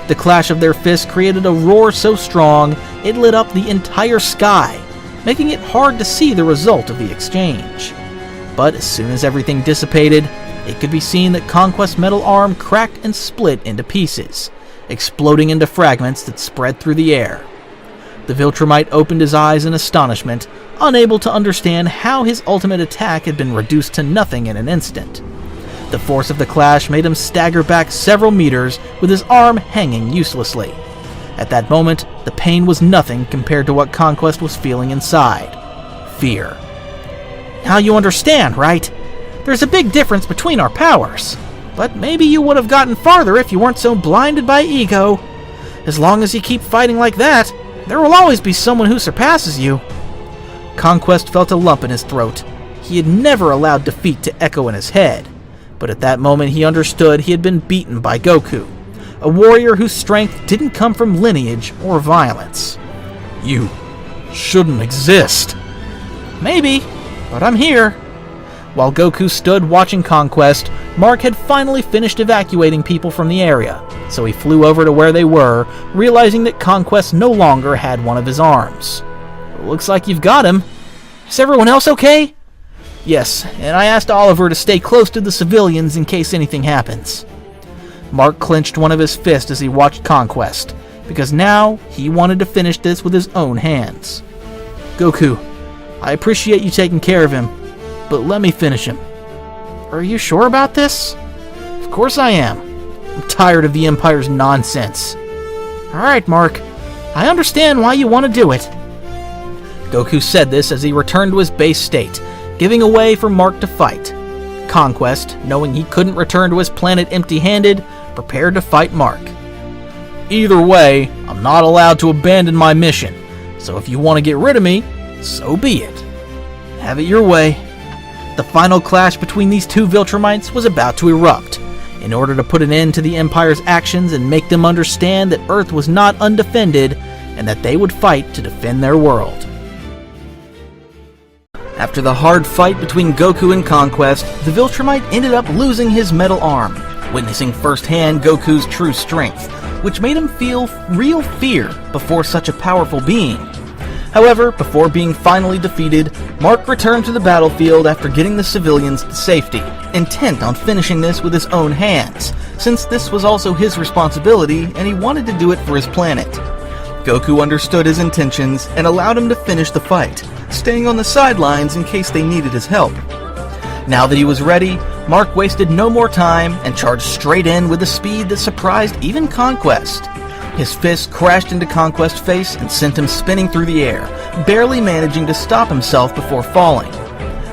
S1: The clash of their fists created a roar so strong it lit up the entire sky, making it hard to see the result of the exchange. But as soon as everything dissipated, it could be seen that Conquest's metal arm cracked and split into pieces, exploding into fragments that spread through the air. The Viltromite opened his eyes in astonishment, unable to understand how his ultimate attack had been reduced to nothing in an instant. The force of the clash made him stagger back several meters with his arm hanging uselessly. At that moment, the pain was nothing compared to what Conquest was feeling inside. Fear. Now you understand, right? There's a big difference between our powers. But maybe you would have gotten farther if you weren't so blinded by ego. As long as you keep fighting like that, there will always be someone who surpasses you. Conquest felt a lump in his throat. He had never allowed defeat to echo in his head. But at that moment he understood he had been beaten by Goku, a warrior whose strength didn't come from lineage or violence.
S2: You shouldn't exist.
S3: Maybe, but I'm here.
S1: While Goku stood watching Conquest, Mark had finally finished evacuating people from the area, so he flew over to where they were, realizing that Conquest no longer had one of his arms.
S3: Looks like you've got him. Is everyone else okay?
S1: Yes, and I asked Oliver to stay close to the civilians in case anything happens.
S3: Mark clenched one of his fists as he watched Conquest, because now he wanted to finish this with his own hands. Goku, I appreciate you taking care of him, but let me finish him. Are you sure about this? Of course I am. I'm tired of the Empire's nonsense. Alright, Mark. I understand why you want to do it. Goku said this as he returned to his base state, giving a way for Mark to fight. Conquest, knowing he couldn't return to his planet empty-handed, prepared to fight Mark.
S2: Either way, I'm not allowed to abandon my mission, so if you want to get rid of me, so be it.
S3: Have it your way. The final clash between these two Viltromites was about to erupt, in order to put an end to the Empire's actions and make them understand that Earth was not undefended and that they would fight to defend their world. After the hard fight between Goku and Conquest, the Viltromite ended up losing his metal arm, witnessing firsthand Goku's true strength, which made him feel real fear before such a powerful being. However, before being finally defeated, Mark returned to the battlefield after getting the civilians to safety, intent on finishing this with his own hands, since this was also his responsibility and he wanted to do it for his planet. Goku understood his intentions and allowed him to finish the fight, staying on the sidelines in case they needed his help. Now that he was ready, Mark wasted no more time and charged straight in with a speed that surprised even Conquest. His fist crashed into Conquest's face and sent him spinning through the air, barely managing to stop himself before falling.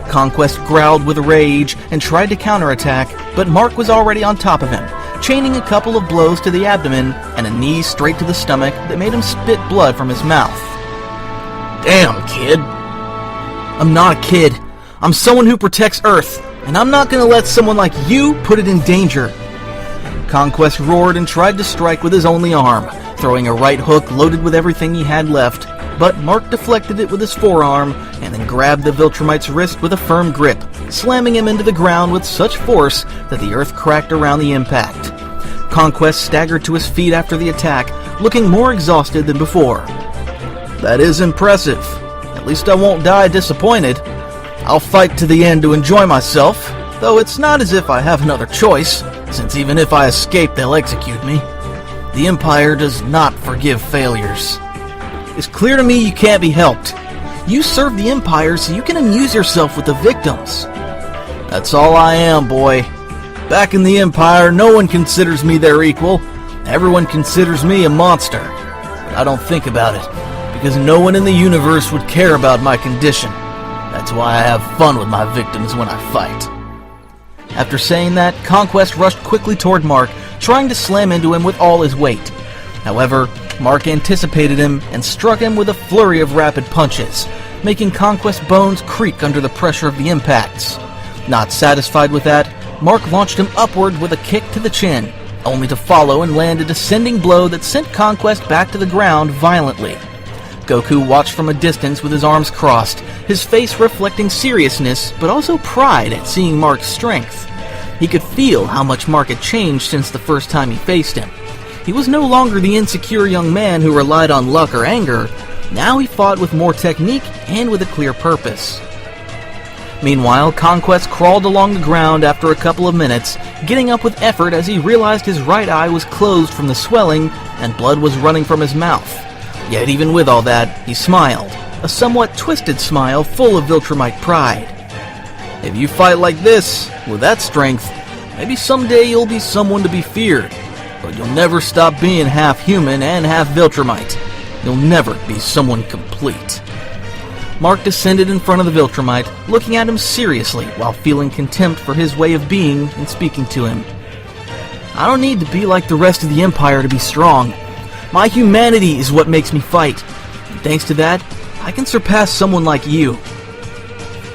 S3: Conquest growled with rage and tried to counterattack, but Mark was already on top of him, chaining a couple of blows to the abdomen and a knee straight to the stomach that made him spit blood from his mouth.
S2: Damn, kid.
S3: I'm not a kid. I'm someone who protects Earth, and I'm not going to let someone like you put it in danger. Conquest roared and tried to strike with his only arm, throwing a right hook loaded with everything he had left, but Mark deflected it with his forearm and then grabbed the Viltromite's wrist with a firm grip, slamming him into the ground with such force that the earth cracked around the impact. Conquest staggered to his feet after the attack, looking more exhausted than before.
S2: That is impressive. At least I won't die disappointed. I'll fight to the end to enjoy myself, though it's not as if I have another choice, since even if I escape, they'll execute me. The Empire does not forgive failures.
S3: It's clear to me you can't be helped. You serve the Empire so you can amuse yourself with the victims.
S2: That's all I am, boy. Back in the Empire, no one considers me their equal. Everyone considers me a monster. But I don't think about it, because no one in the universe would care about my condition. That's why I have fun with my victims when I fight.
S3: After saying that, Conquest rushed quickly toward Mark, trying to slam into him with all his weight. However, Mark anticipated him and struck him with a flurry of rapid punches, making Conquest's bones creak under the pressure of the impacts. Not satisfied with that, Mark launched him upward with a kick to the chin, only to follow and land a descending blow that sent Conquest back to the ground violently. Goku watched from a distance with his arms crossed, his face reflecting seriousness but also pride at seeing Mark's strength. He could feel how much Mark had changed since the first time he faced him. He was no longer the insecure young man who relied on luck or anger. Now he fought with more technique and with a clear purpose. Meanwhile, Conquest crawled along the ground after a couple of minutes, getting up with effort as he realized his right eye was closed from the swelling and blood was running from his mouth. Yet even with all that, he smiled, a somewhat twisted smile full of Viltromite pride.
S2: If you fight like this, with that strength, maybe someday you'll be someone to be feared. But you'll never stop being half human and half Viltromite. You'll never be someone complete.
S3: Mark descended in front of the Viltromite, looking at him seriously while feeling contempt for his way of being and speaking to him. I don't need to be like the rest of the Empire to be strong. My humanity is what makes me fight. And thanks to that, I can surpass someone like you.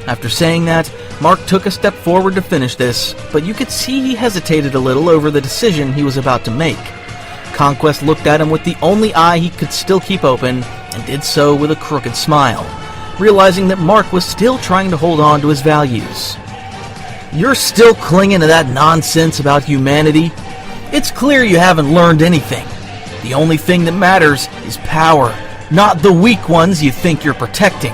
S3: After saying that, Mark took a step forward to finish this, but you could see he hesitated a little over the decision he was about to make. Conquest looked at him with the only eye he could still keep open, and did so with a crooked smile, realizing that Mark was still trying to hold on to his values. You're still clinging to that nonsense about humanity? It's clear you haven't learned anything. The only thing that matters is power, not the weak ones you think you're protecting.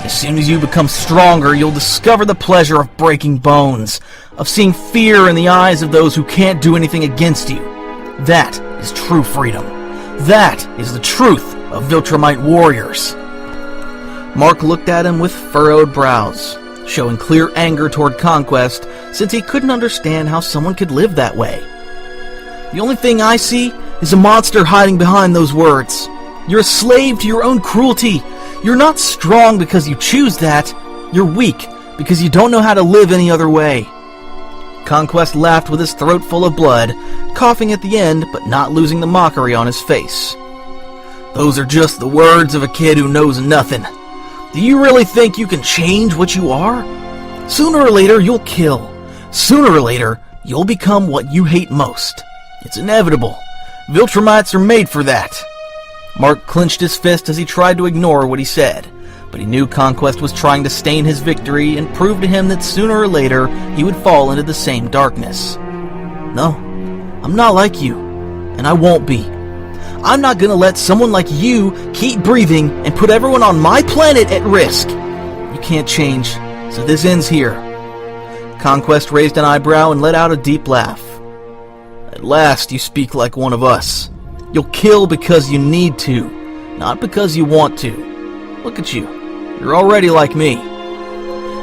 S3: As soon as you become stronger, you'll discover the pleasure of breaking bones,
S1: of seeing fear in the eyes of those who can't do anything against you. That is true freedom. That is the truth of Viltromite warriors. Mark looked at him with furrowed brows, showing clear anger toward Conquest since he couldn't understand how someone could live that way. The only thing I see is a monster hiding behind those words. You're a slave to your own cruelty. You're not strong because you choose that. You're weak because you don't know how to live any other way. Conquest laughed with his throat full of blood, coughing at the end but not losing the mockery on his face. Those are just the words of a kid who knows nothing. Do you really think you can change what you are? Sooner or later you'll kill. Sooner or later you'll become what you hate most. It's inevitable. Viltromites are made for that. Mark clenched his fist as he tried to ignore what he said, but he knew Conquest was trying to stain his victory and prove to him that sooner or later he would fall into the same darkness. No, I'm not like you, and I won't be. I'm not gonna let someone like you keep breathing and put everyone on my planet at risk. You can't change, so this ends here. Conquest raised an eyebrow and let out a deep laugh. At last you speak like one of us. You'll kill because you need to, not because you want to. Look at you. You're already like me.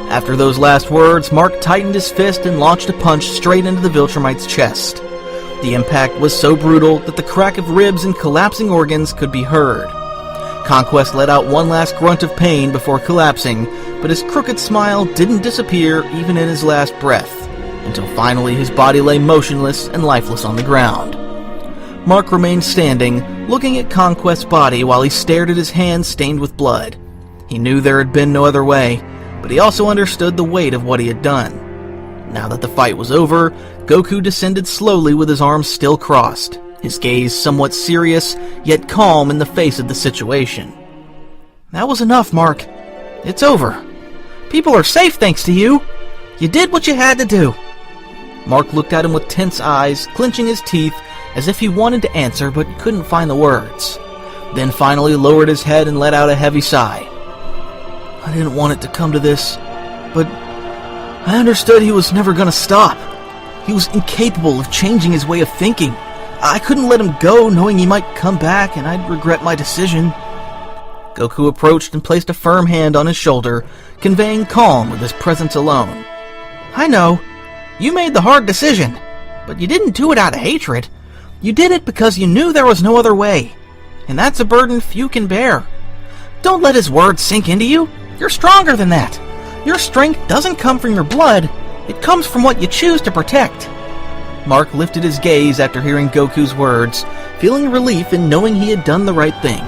S1: After those last words, Mark tightened his fist and launched a punch straight into the Viltromite's chest. The impact was so brutal that the crack of ribs and collapsing organs could be heard. Conquest let out one last grunt of pain before collapsing, but his crooked smile didn't disappear even in his last breath, until finally his body lay motionless and lifeless on the ground. Mark remained standing, looking at Conquest's body while he stared at his hands stained with blood. He knew there had been no other way, but he also understood the weight of what he had done. Now that the fight was over, Goku descended slowly with his arms still crossed, his gaze somewhat serious, yet calm in the face of the situation.
S3: That was enough, Mark. It's over. People are safe thanks to you. You did what you had to do.
S1: Mark looked at him with tense eyes, clenching his teeth, as if he wanted to answer but couldn't find the words. Then finally lowered his head and let out a heavy sigh. I didn't want it to come to this, but I understood he was never going to stop. He was incapable of changing his way of thinking. I couldn't let him go knowing he might come back and I'd regret my decision. Goku approached and placed a firm hand on his shoulder, conveying calm with his presence alone.
S3: I know. You made the hard decision, but you didn't do it out of hatred. You did it because you knew there was no other way, and that's a burden few can bear. Don't let his words sink into you. You're stronger than that. Your strength doesn't come from your blood. It comes from what you choose to protect.
S1: Mark lifted his gaze after hearing Goku's words, feeling relief in knowing he had done the right thing.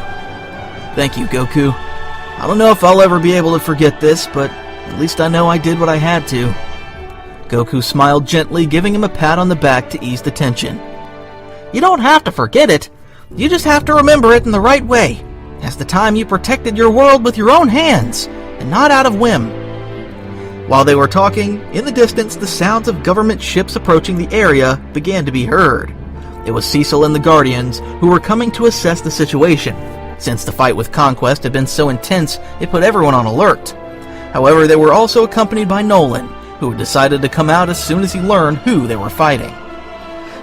S1: Thank you, Goku. I don't know if I'll ever be able to forget this, but at least I know I did what I had to. Goku smiled gently, giving him a pat on the back to ease the tension.
S3: You don't have to forget it. You just have to remember it in the right way, as the time you protected your world with your own hands, and not out of whim. While they were talking, in the distance the sounds of government ships approaching the area began to be heard. It was Cecil and the Guardians who were coming to assess the situation, since the fight with Conquest had been so intense it put everyone on alert. However, they were also accompanied by Nolan, who had decided to come out as soon as he learned who they were fighting.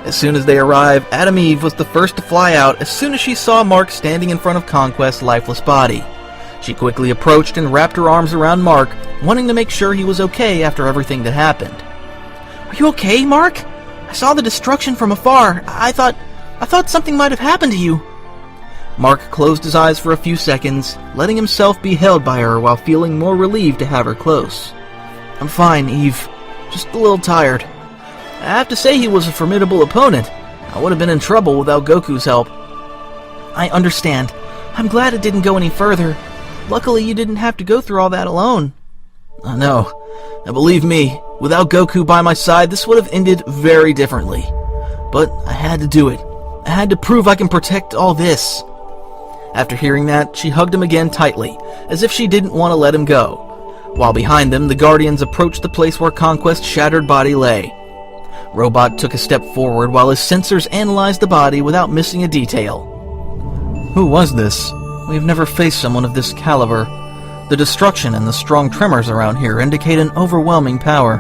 S3: As soon as they arrived, Adam Eve was the first to fly out as soon as she saw Mark standing in front of Conquest's lifeless body. She quickly approached and wrapped her arms around Mark, wanting to make sure he was okay after everything that happened. Are you okay, Mark? I saw the destruction from afar. I thought something might have happened to you.
S1: Mark closed his eyes for a few seconds, letting himself be held by her while feeling more relieved to have her close. I'm fine, Eve. Just a little tired. I have to say he was a formidable opponent. I would have been in trouble without Goku's help.
S3: I understand. I'm glad it didn't go any further. Luckily, you didn't have to go through all that alone.
S1: I know. Now believe me, without Goku by my side, this would have ended very differently. But I had to do it. I had to prove I can protect all this. After hearing that, she hugged him again tightly, as if she didn't want to let him go. While behind them, the Guardians approached the place where Conquest's shattered body lay. Robot took a step forward while his sensors analyzed the body without missing a detail. Who was this? We have never faced someone of this caliber. The destruction and the strong tremors around here indicate an overwhelming power.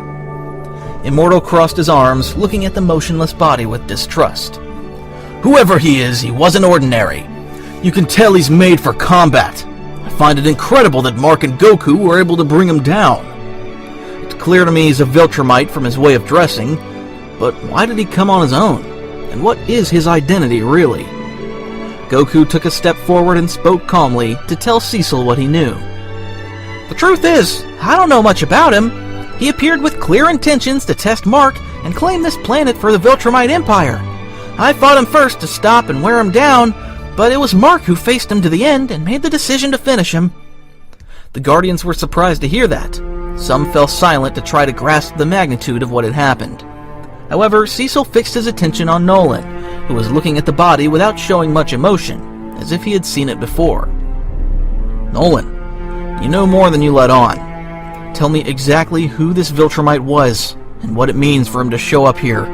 S1: Immortal crossed his arms, looking at the motionless body with distrust.
S2: Whoever he is, he wasn't ordinary. You can tell he's made for combat. I find it incredible that Mark and Goku were able to bring him down. It's clear to me he's a Viltromite from his way of dressing, but why did he come on his own? And what is his identity, really?
S1: Goku took a step forward and spoke calmly to tell Cecil what he knew. The truth is, I don't know much about him. He appeared with clear intentions to test Mark and claim this planet for the Viltromite Empire. I fought him first to stop and wear him down, but it was Mark who faced him to the end and made the decision to finish him. The Guardians were surprised to hear that. Some fell silent to try to grasp the magnitude of what had happened. However, Cecil fixed his attention on Nolan, who was looking at the body without showing much emotion, as if he had seen it before.
S2: Nolan, you know more than you let on. Tell me exactly who this Viltromite was, and what it means for him to show up here,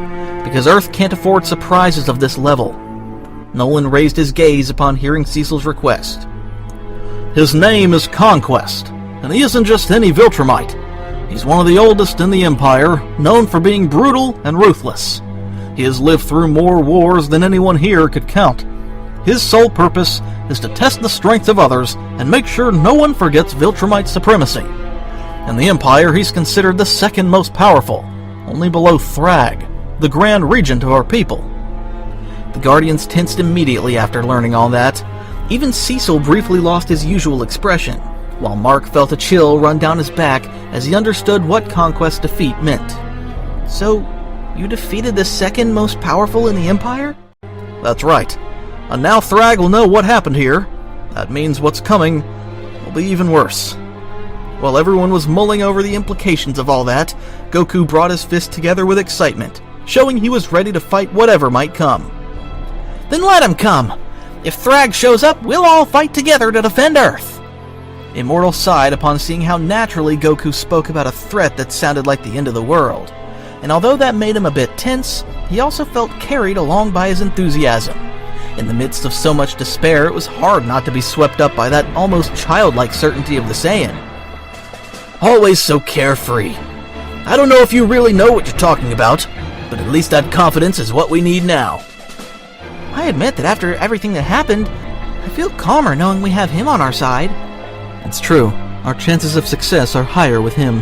S2: because Earth can't afford surprises of this level.
S1: Nolan raised his gaze upon hearing Cecil's request.
S2: His name is Conquest, and he isn't just any Viltromite. He's one of the oldest in the Empire, known for being brutal and ruthless. He has lived through more wars than anyone here could count. His sole purpose is to test the strength of others and make sure no one forgets Viltromite supremacy. In the Empire, he's considered the second most powerful, only below Thragg, the Grand Regent of our people.
S1: The Guardians tensed immediately after learning all that. Even Cecil briefly lost his usual expression, while Mark felt a chill run down his back as he understood what Conquest's defeat meant. So, you defeated the second most powerful in the Empire?
S2: That's right. And now Thragg will know what happened here. That means what's coming will be even worse.
S1: While everyone was mulling over the implications of all that, Goku brought his fist together with excitement, showing he was ready to fight whatever might come.
S4: Then let him come! If Thragg shows up, we'll all fight together to defend Earth!
S1: Immortal sighed upon seeing how naturally Goku spoke about a threat that sounded like the end of the world, and although that made him a bit tense, he also felt carried along by his enthusiasm. In the midst of so much despair, it was hard not to be swept up by that almost childlike certainty of the Saiyan.
S2: Always so carefree. I don't know if you really know what you're talking about, but at least that confidence is what we need now.
S3: I admit that after everything that happened, I feel calmer knowing we have him on our side.
S1: It's true. Our chances of success are higher with him.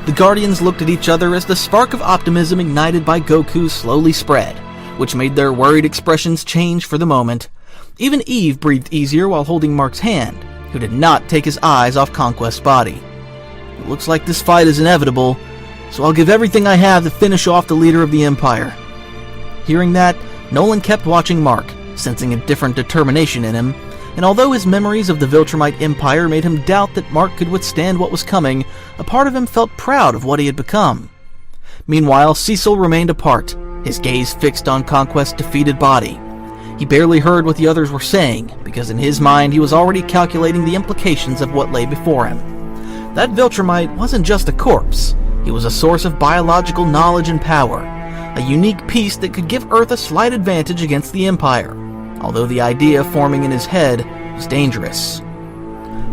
S1: The Guardians looked at each other as the spark of optimism ignited by Goku slowly spread, which made their worried expressions change for the moment. Even Eve breathed easier while holding Mark's hand, who did not take his eyes off Conquest's body. It looks like this fight is inevitable, so I'll give everything I have to finish off the leader of the Empire. Hearing that, Nolan kept watching Mark, sensing a different determination in him, and although his memories of the Viltromite Empire made him doubt that Mark could withstand what was coming, a part of him felt proud of what he had become. Meanwhile, Cecil remained apart, his gaze fixed on Conquest's defeated body. He barely heard what the others were saying, because in his mind he was already calculating the implications of what lay before him. That Viltromite wasn't just a corpse. He was a source of biological knowledge and power, a unique piece that could give Earth a slight advantage against the Empire, although the idea forming in his head was dangerous.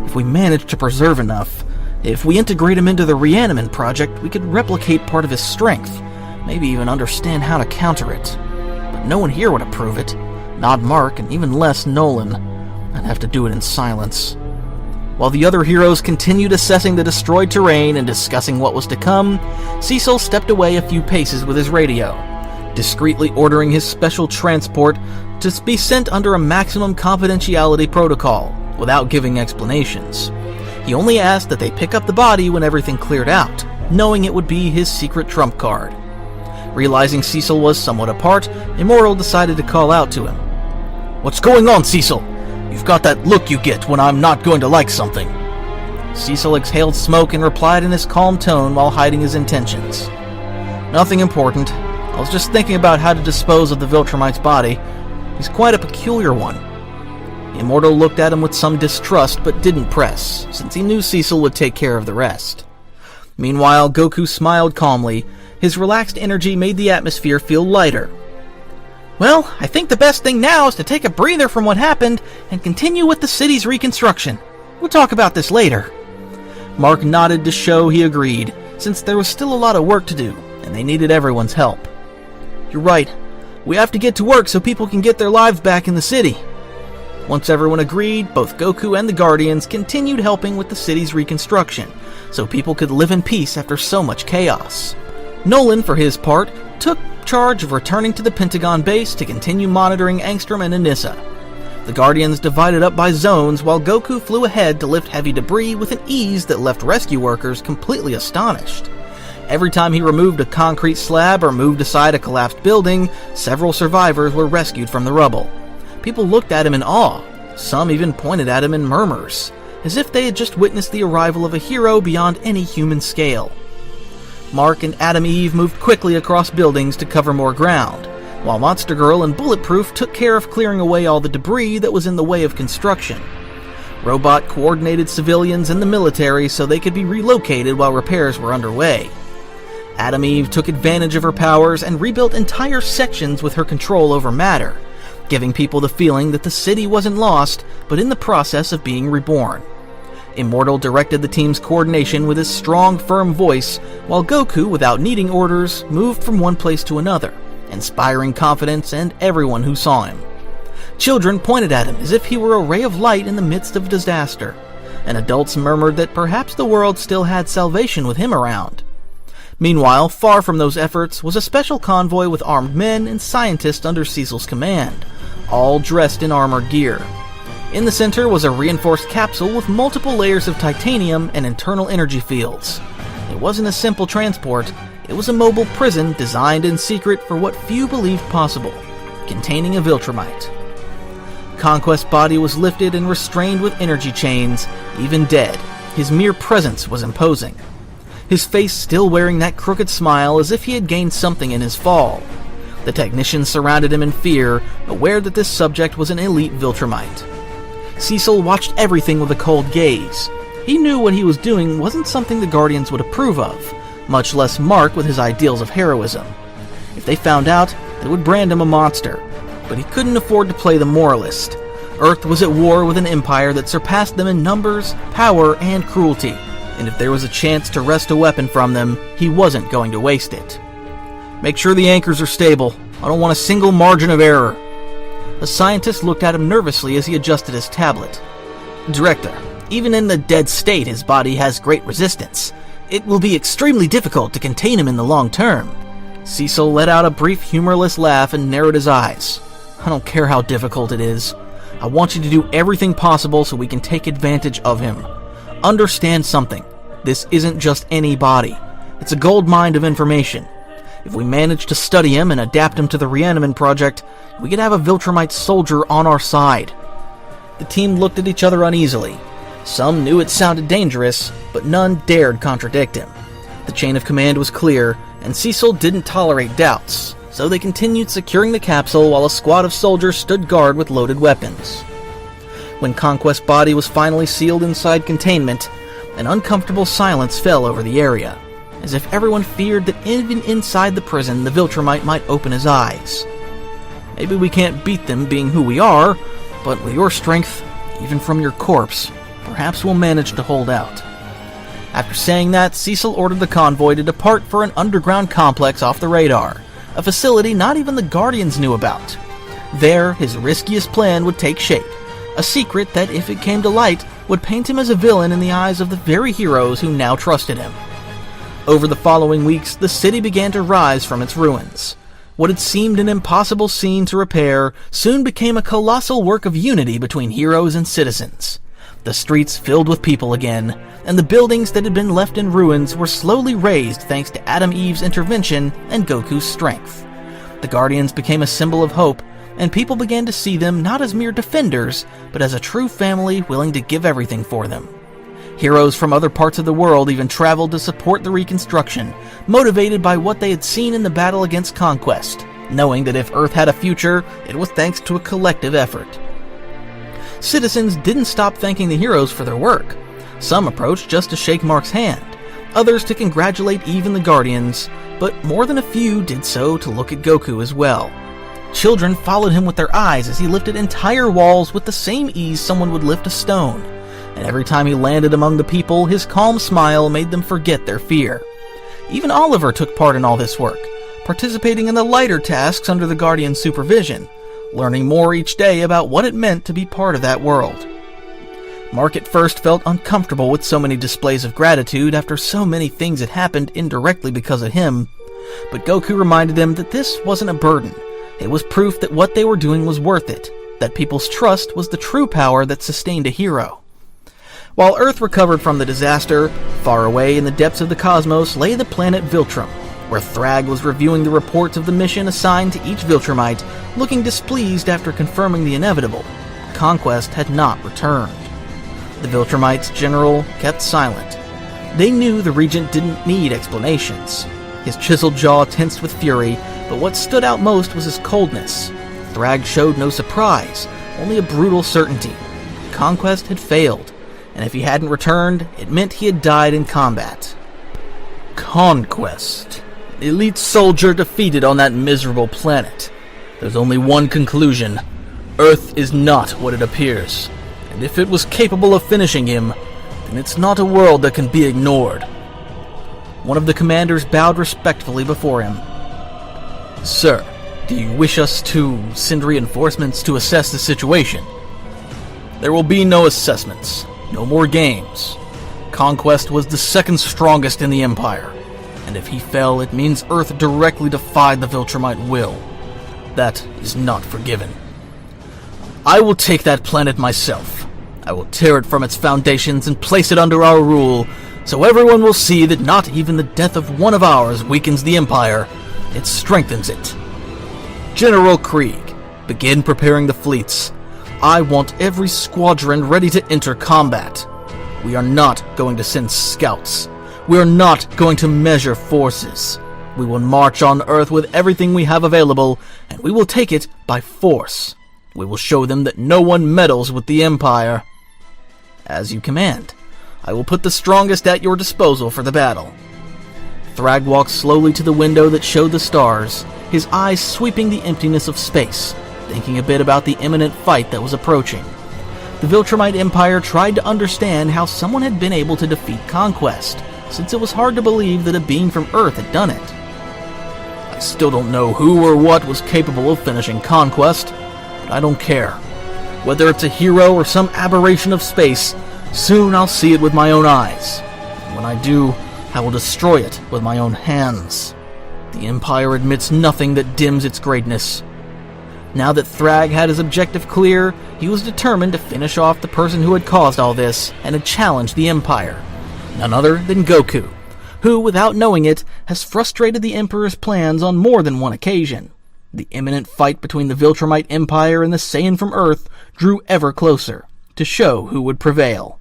S1: If we manage to preserve enough, if we integrate him into the Reaniman project, we could replicate part of his strength, maybe even understand how to counter it. But no one here would approve it, not Mark and even less Nolan. I'd have to do it in silence. While the other heroes continued assessing the destroyed terrain and discussing what was to come, Cecil stepped away a few paces with his radio, discreetly ordering his special transport to be sent under a maximum confidentiality protocol, without giving explanations. He only asked that they pick up the body when everything cleared out, knowing it would be his secret trump card. Realizing Cecil was somewhat apart, Immortal decided to call out to him.
S2: "What's going on, Cecil? You've got that look you get when I'm not going to like something."
S1: Cecil exhaled smoke and replied in his calm tone while hiding his intentions. "Nothing important. I was just thinking about how to dispose of the Viltromite's body. He's quite a peculiar one." Immortal looked at him with some distrust but didn't press, since he knew Cecil would take care of the rest. Meanwhile, Goku smiled calmly. His relaxed energy made the atmosphere feel lighter. "Well, I think the best thing now is to take a breather from what happened and continue with the city's reconstruction. We'll talk about this later." Mark nodded to show he agreed, since there was still a lot of work to do, and they needed everyone's help. "You're right. We have to get to work so people can get their lives back in the city." Once everyone agreed, both Goku and the Guardians continued helping with the city's reconstruction, so people could live in peace after so much chaos. Nolan, for his part, took charge of returning to the Pentagon base to continue monitoring Angstrom and Anissa. The Guardians divided up by zones while Goku flew ahead to lift heavy debris with an ease that left rescue workers completely astonished. Every time he removed a concrete slab or moved aside a collapsed building, several survivors were rescued from the rubble. People looked at him in awe. Some even pointed at him in murmurs, as if they had just witnessed the arrival of a hero beyond any human scale. Mark and Adam Eve moved quickly across buildings to cover more ground, while Monster Girl and Bulletproof took care of clearing away all the debris that was in the way of construction. Robot coordinated civilians and the military so they could be relocated while repairs were underway. Adam Eve took advantage of her powers and rebuilt entire sections with her control over matter, giving people the feeling that the city wasn't lost, but in the process of being reborn. Immortal directed the team's coordination with his strong, firm voice, while Goku, without needing orders, moved from one place to another, inspiring confidence in everyone who saw him. Children pointed at him as if he were a ray of light in the midst of disaster, and adults murmured that perhaps the world still had salvation with him around. Meanwhile, far from those efforts was a special convoy with armed men and scientists under Cecil's command, all dressed in armored gear. In the center was a reinforced capsule with multiple layers of titanium and internal energy fields. It wasn't a simple transport, it was a mobile prison designed in secret for what few believed possible, containing a Viltromite. Conquest's body was lifted and restrained with energy chains. Even dead, his mere presence was imposing. His face still wearing that crooked smile as if he had gained something in his fall. The technicians surrounded him in fear, aware that this subject was an elite Viltromite. Cecil watched everything with a cold gaze. He knew what he was doing wasn't something the Guardians would approve of, much less Mark with his ideals of heroism. If they found out, they would brand him a monster, but he couldn't afford to play the moralist. Earth was at war with an empire that surpassed them in numbers, power, and cruelty, and if there was a chance to wrest a weapon from them, he wasn't going to waste it. "Make sure the anchors are stable. I don't want a single margin of error." The scientist looked at him nervously as he adjusted his tablet. "Director, even in the dead state, his body has great resistance. It will be extremely difficult to contain him in the long term." Cecil let out a brief, humorless laugh and narrowed his eyes. "I don't care how difficult it is. I want you to do everything possible so we can take advantage of him. Understand something. This isn't just any body. It's a gold mine of information. If we manage to study him and adapt him to the Reaniman project, we could have a Viltromite soldier on our side." The team looked at each other uneasily. Some knew it sounded dangerous, but none dared contradict him. The chain of command was clear, and Cecil didn't tolerate doubts, so they continued securing the capsule while a squad of soldiers stood guard with loaded weapons. When Conquest's body was finally sealed inside containment, an uncomfortable silence fell over the area, as if everyone feared that even inside the prison the Viltromite might open his eyes. "Maybe we can't beat them being who we are, but with your strength, even from your corpse, perhaps we'll manage to hold out." After saying that, Cecil ordered the convoy to depart for an underground complex off the radar, a facility not even the Guardians knew about. There, his riskiest plan would take shape, a secret that, if it came to light, would paint him as a villain in the eyes of the very heroes who now trusted him. Over the following weeks, the city began to rise from its ruins. What had seemed an impossible scene to repair soon became a colossal work of unity between heroes and citizens. The streets filled with people again, and the buildings that had been left in ruins were slowly raised thanks to Adam Eve's intervention and Goku's strength. The Guardians became a symbol of hope, and people began to see them not as mere defenders, but as a true family willing to give everything for them. Heroes from other parts of the world even traveled to support the reconstruction, motivated by what they had seen in the battle against Conquest, knowing that if Earth had a future, it was thanks to a collective effort. Citizens didn't stop thanking the heroes for their work. Some approached just to shake Mark's hand, others to congratulate Eve and the Guardians, but more than a few did so to look at Goku as well. Children followed him with their eyes as he lifted entire walls with the same ease someone would lift a stone, and every time he landed among the people, his calm smile made them forget their fear. Even Oliver took part in all this work, participating in the lighter tasks under the Guardian's supervision, learning more each day about what it meant to be part of that world. Mark at first felt uncomfortable with so many displays of gratitude after so many things had happened indirectly because of him, but Goku reminded him that this wasn't a burden. It was proof that what they were doing was worth it, that people's trust was the true power that sustained a hero. While Earth recovered from the disaster, far away in the depths of the cosmos lay the planet Viltrum, where Thragg was reviewing the reports of the mission assigned to each Viltromite, looking displeased after confirming the inevitable. Conquest had not returned. The Viltromites' general kept silent. They knew the Regent didn't need explanations. His chiseled jaw tensed with fury, but what stood out most was his coldness. Thragg showed no surprise, only a brutal certainty. Conquest had failed, and if he hadn't returned, it meant he had died in combat.
S2: Conquest. Elite soldier defeated on that miserable planet. There's only one conclusion. Earth is not what it appears. And if it was capable of finishing him, then it's not a world that can be ignored.
S1: One of the commanders bowed respectfully before him.
S2: Sir, do you wish us to send reinforcements to assess the situation? There will be no assessments, no more games. Conquest was the second strongest in the Empire, and if he fell, it means Earth directly defied the Viltromite will. That is not forgiven. I will take that planet myself. I will tear it from its foundations and place it under our rule, so everyone will see that not even the death of one of ours weakens the Empire, it strengthens it. General Krieg, begin preparing the fleets. I want every squadron ready to enter combat. We are not going to send scouts. We are not going to measure forces. We will march on Earth with everything we have available, and we will take it by force. We will show them that no one meddles with the Empire. As you command. I will put the strongest at your disposal for the battle. Thragg walked slowly to the window that showed the stars, his eyes sweeping the emptiness of space, thinking a bit about the imminent fight that was approaching. The Viltromite Empire tried to understand how someone had been able to defeat Conquest, since it was hard to believe that a being from Earth had done it. I still don't know who or what was capable of finishing Conquest, but I don't care. Whether it's a hero or some aberration of space, soon I'll see it with my own eyes. And when I do, I will destroy it with my own hands. The Empire admits nothing that dims its greatness. Now that Thragg had his objective clear, he was determined to finish off the person who had caused all this and had challenged the Empire. None other than Goku, who, without knowing it, has frustrated the Emperor's plans on more than one occasion. The imminent fight between the Viltromite Empire and the Saiyan from Earth drew ever closer, to show who would prevail.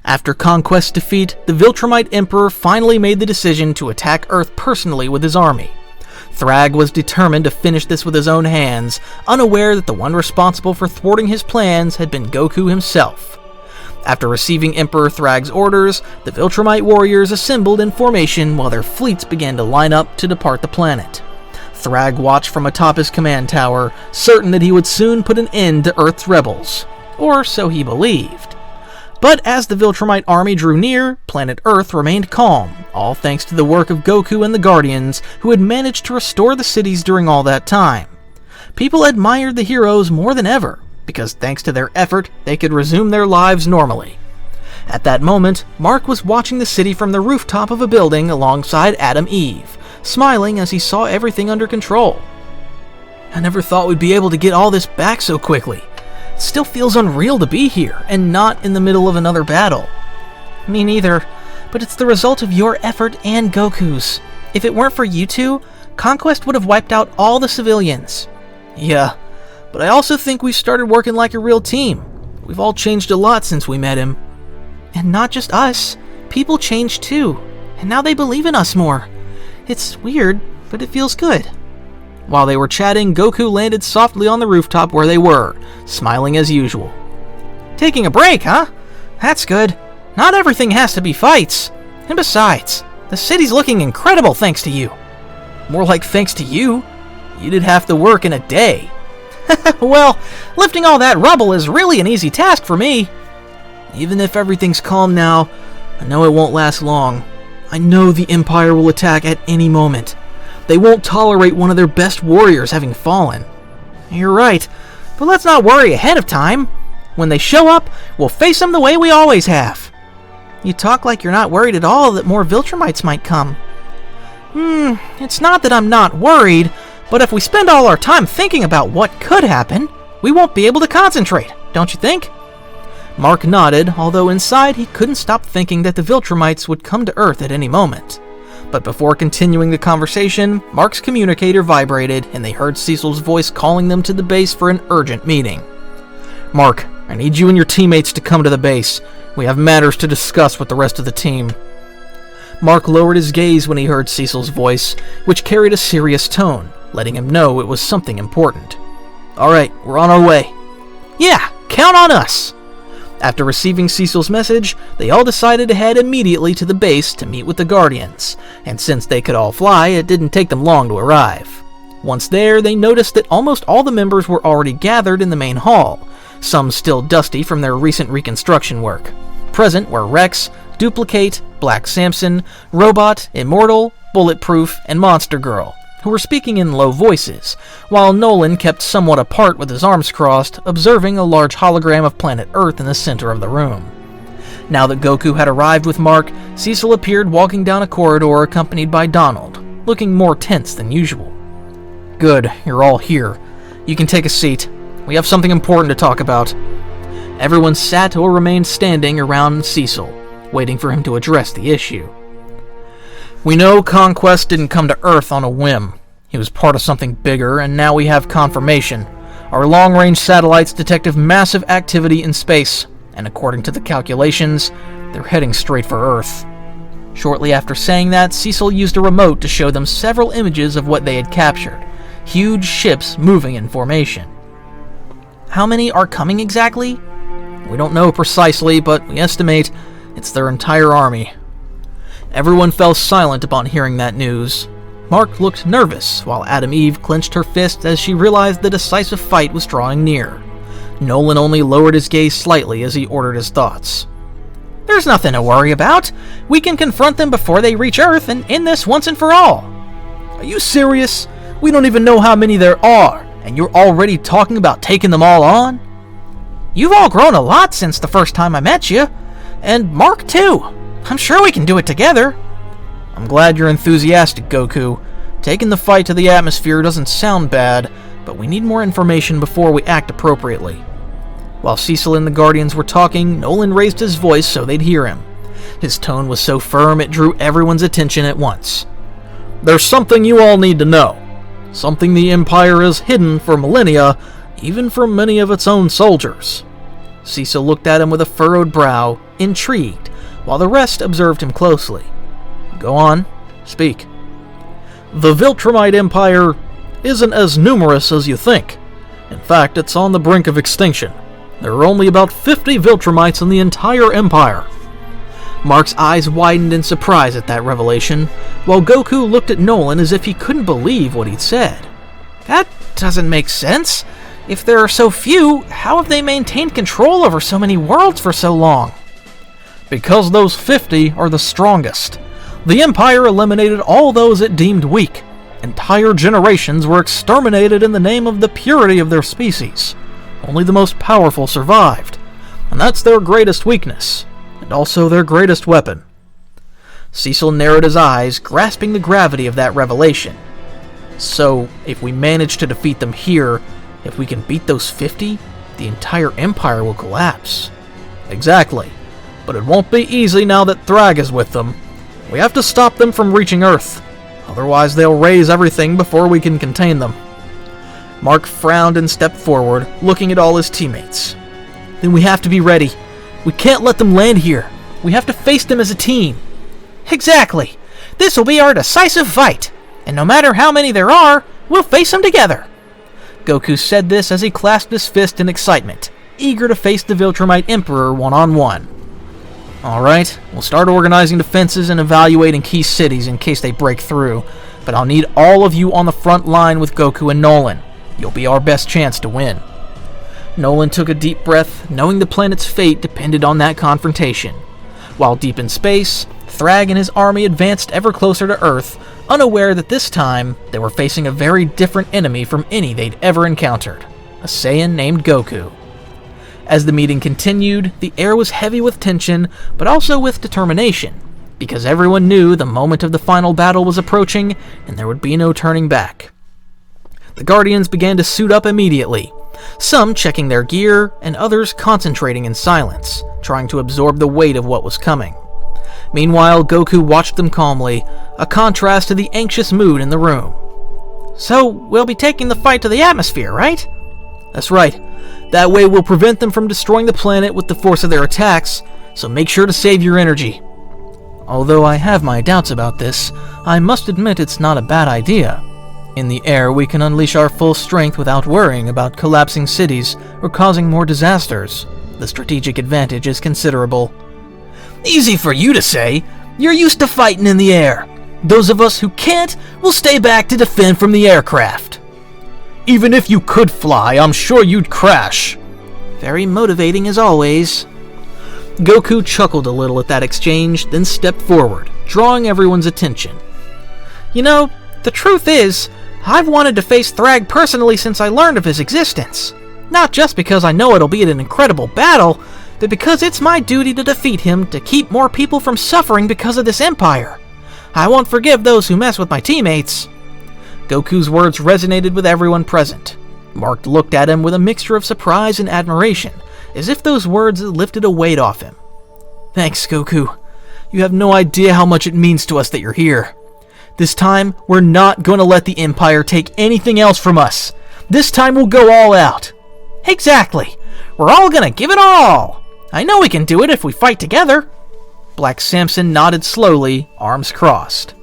S2: After Conquest's defeat, the Viltromite Emperor finally made the decision to attack Earth personally with his army. Thragg was determined to finish this with his own hands, unaware that the one responsible for thwarting his plans had been Goku himself. After receiving Emperor Thragg's orders, the Viltromite warriors assembled in formation while their fleets began to line up to depart the planet. Thragg watched from atop his command tower, certain that he would soon put an end to Earth's rebels. Or so he believed. But as the Viltromite army drew near, planet Earth remained calm, all thanks to the work of Goku and the Guardians, who had managed to restore the cities during all that time. People admired the heroes more than ever, because thanks to their effort, they could resume their lives normally. At that moment, Mark was watching the city from the rooftop of a building alongside Adam Eve, smiling as he saw everything under control. I never thought we'd be able to get all this back so quickly. It still feels unreal to be here, and not in the middle of another battle. Me neither, but it's the result of your effort and Goku's. If it weren't for you two, Conquest would have wiped out all the civilians. Yeah, but I also think we've started working like a real team. We've all changed a lot since we met him. And not just us. People changed too, and now they believe in us more. It's weird, but it feels good. While they were chatting, Goku landed softly on the rooftop where they were, smiling as usual. Taking a break, huh? That's good. Not everything has to be fights. And besides, the city's looking incredible thanks to you. More like thanks to you. You did half the work in a day. Well, lifting all that rubble is really an easy task for me. Even if everything's calm now, I know it won't last long.
S3: I know the Empire will attack at any moment. They won't tolerate one of their best warriors having fallen. You're right, but let's not worry ahead of time. When they show up, we'll face them the way we always have. You talk like you're not worried at all that more Viltromites might come. It's not that I'm not worried, but if we spend all our time thinking about what could happen, we won't be able to concentrate, don't you think? Mark nodded, although inside he couldn't stop thinking that the Viltromites would come to Earth at any moment. But before continuing the conversation, Mark's communicator vibrated and they heard Cecil's voice calling them to the base for an urgent meeting. Mark, I need you and your teammates to come to the base. We have matters to discuss with the rest of the team. Mark lowered his gaze when he heard Cecil's voice, which carried a serious tone, letting him know it was something important. Alright, we're on our way. Yeah, count on us! After receiving Cecil's message, they all decided to head immediately to the base to meet with the Guardians, and since they could all fly, it didn't take them long to arrive. Once there, they noticed that almost all the members were already gathered in the main hall, some still dusty from their recent reconstruction work. Present were Rex, Duplicate, Black Samson, Robot, Immortal, Bulletproof, and Monster Girl, who were speaking in low voices, while Nolan kept somewhat apart with his arms crossed, observing a large hologram of planet Earth in the center of the room. Now that Goku had arrived with Mark, Cecil appeared walking down a corridor accompanied by Donald, looking more tense than usual. Good, you're all here. You can take a seat. We have something important to talk about. Everyone sat or remained standing around Cecil, waiting for him to address the issue. We know Conquest didn't come to Earth on a whim. He was part of something bigger, and now we have confirmation. Our long-range satellites detect massive activity in space, and according to the calculations, they're heading straight for Earth. Shortly after saying that, Cecil used a remote to show them several images of what they had captured. Huge ships moving in formation. How many are coming exactly? We don't know precisely, but we estimate it's their entire army. Everyone fell silent upon hearing that news. Mark looked nervous, while Adam Eve clenched her fists as she realized the decisive fight was drawing near. Nolan only lowered his gaze slightly as he ordered his thoughts. There's nothing to worry about. We can confront them before they reach Earth and end this once and for all.
S2: Are you serious? We don't even know how many there are, and you're already talking about taking them all on?
S3: You've all grown a lot since the first time I met you. And Mark too. I'm sure we can do it together.
S2: I'm glad you're enthusiastic, Goku. Taking the fight to the atmosphere doesn't sound bad, but we need more information before we act appropriately. While Cecil and the Guardians were talking, Nolan raised his voice so they'd hear him. His tone was so firm it drew everyone's attention at once. There's something you all need to know. Something the Empire has hidden for millennia, even from many of its own soldiers. Cecil looked at him with a furrowed brow, intrigued, while the rest observed him closely. Go on, speak. The Viltromite Empire isn't as numerous as you think. In fact, it's on the brink of extinction. There are only about 50 Viltromites in the entire Empire.
S3: Mark's eyes widened in surprise at that revelation, while Goku looked at Nolan as if he couldn't believe what he'd said. That doesn't make sense. If there are so few, how have they maintained control over so many worlds for so long?
S2: Because those 50 are the strongest. The Empire eliminated all those it deemed weak. Entire generations were exterminated in the name of the purity of their species. Only the most powerful survived. And that's their greatest weakness, and also their greatest weapon.
S3: Cecil narrowed his eyes, grasping the gravity of that revelation.
S2: So, if we manage to defeat them here, if we can beat those 50, the entire Empire will collapse. Exactly. But it won't be easy now that Thragg is with them. We have to stop them from reaching Earth. Otherwise they'll raise everything before we can contain them.
S3: Mark frowned and stepped forward, looking at all his teammates. Then we have to be ready. We can't let them land here. We have to face them as a team. Exactly. This will be our decisive fight. And no matter how many there are, we'll face them together. Goku said this as he clasped his fist in excitement, eager to face the Viltromite Emperor one-on-one.
S2: Alright, we'll start organizing defenses and evaluating key cities in case they break through, but I'll need all of you on the front line with Goku and Nolan. You'll be our best chance to win.
S3: Nolan took a deep breath, knowing the planet's fate depended on that confrontation. While deep in space,
S1: Thragg and his army advanced ever closer to Earth, unaware that this time they were facing a very different enemy from any they'd ever encountered, a Saiyan named Goku. As the meeting continued, the air was heavy with tension, but also with determination, because everyone knew the moment of the final battle was approaching and there would be no turning back. The Guardians began to suit up immediately, some checking their gear and others concentrating in silence, trying to absorb the weight of what was coming. Meanwhile, Goku watched them calmly, a contrast to the anxious mood in the room.
S3: So, we'll be taking the fight to the atmosphere, right?
S1: That's right. That way we'll prevent them from destroying the planet with the force of their attacks, so make sure to save your energy. Although I have my doubts about this, I must admit it's not a bad idea. In the air, we can unleash our full strength without worrying about collapsing cities or causing more disasters. The strategic advantage is considerable.
S4: Easy for you to say. You're used to fighting in the air. Those of us who can't will stay back to defend from the aircraft.
S2: Even if you could fly, I'm sure you'd crash.
S3: Very motivating as always.
S1: Goku chuckled a little at that exchange, then stepped forward, drawing everyone's attention.
S3: You know, the truth is, I've wanted to face Thragg personally since I learned of his existence. Not just because I know it'll be an incredible battle, but because it's my duty to defeat him to keep more people from suffering because of this empire. I won't forgive those who mess with my teammates.
S1: Goku's words resonated with everyone present. Mark looked at him with a mixture of surprise and admiration, as if those words had lifted a weight off him.
S2: Thanks, Goku. You have no idea how much it means to us that you're here. This time, we're not going to let the Empire take anything else from us. This time we'll go all out.
S3: Exactly. We're all gonna give it our all. I know we can do it if we fight together.
S1: Black Samson nodded slowly, arms crossed.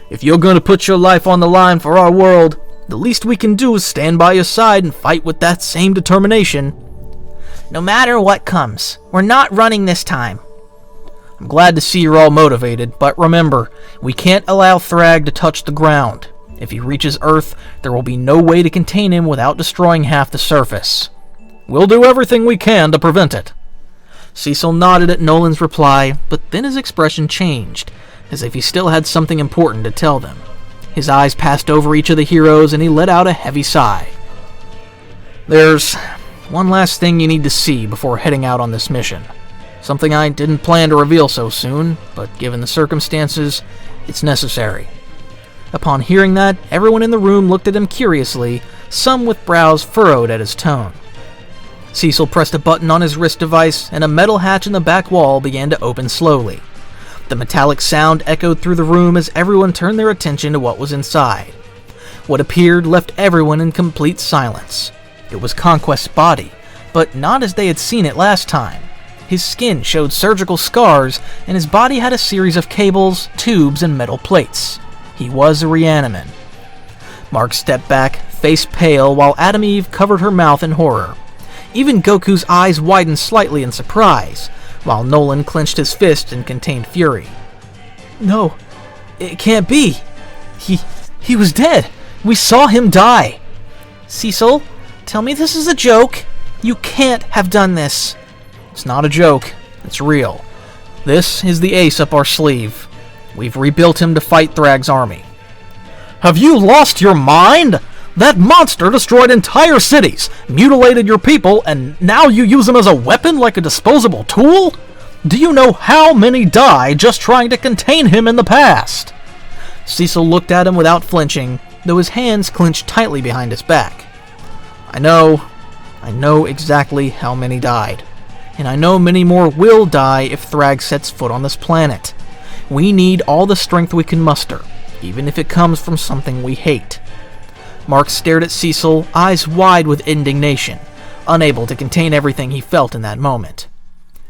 S2: If you're going to put your life on the line for our world, the least we can do is stand by your side and fight with that same determination.
S3: No matter what comes, we're not running this time.
S1: I'm glad to see you're all motivated, but remember, we can't allow Thragg to touch the ground. If he reaches Earth, there will be no way to contain him without destroying half the surface.
S2: We'll do everything we can to prevent it.
S1: Cecil nodded at Nolan's reply, but then his expression changed, as if he still had something important to tell them. His eyes passed over each of the heroes and he let out a heavy sigh. There's one last thing you need to see before heading out on this mission. Something I didn't plan to reveal so soon, but given the circumstances, it's necessary. Upon hearing that, everyone in the room looked at him curiously, some with brows furrowed at his tone. Cecil pressed a button on his wrist device, and a metal hatch in the back wall began to open slowly. The metallic sound echoed through the room as everyone turned their attention to what was inside. What appeared left everyone in complete silence. It was Conquest's body, but not as they had seen it last time. His skin showed surgical scars, and his body had a series of cables, tubes, and metal plates. He was a Reaniman. Mark stepped back, face pale, while Adam Eve covered her mouth in horror. Even Goku's eyes widened slightly in surprise, while Nolan clenched his fist in contained fury.
S2: No, it can't be. He was dead. We saw him die.
S3: Cecil, tell me this is a joke. You can't have done this.
S1: It's not a joke. It's real. This is the ace up our sleeve. We've rebuilt him to fight Thragg's army.
S2: Have you lost your mind? That monster destroyed entire cities, mutilated your people, and now you use him as a weapon like a disposable tool? Do you know how many died just trying to contain him in the past?
S1: Cecil looked at him without flinching, though his hands clenched tightly behind his back. I know exactly how many died. And I know many more will die if Thragg sets foot on this planet. We need all the strength we can muster, even if it comes from something we hate. Mark stared at Cecil, eyes wide with indignation, unable to contain everything he felt in that moment.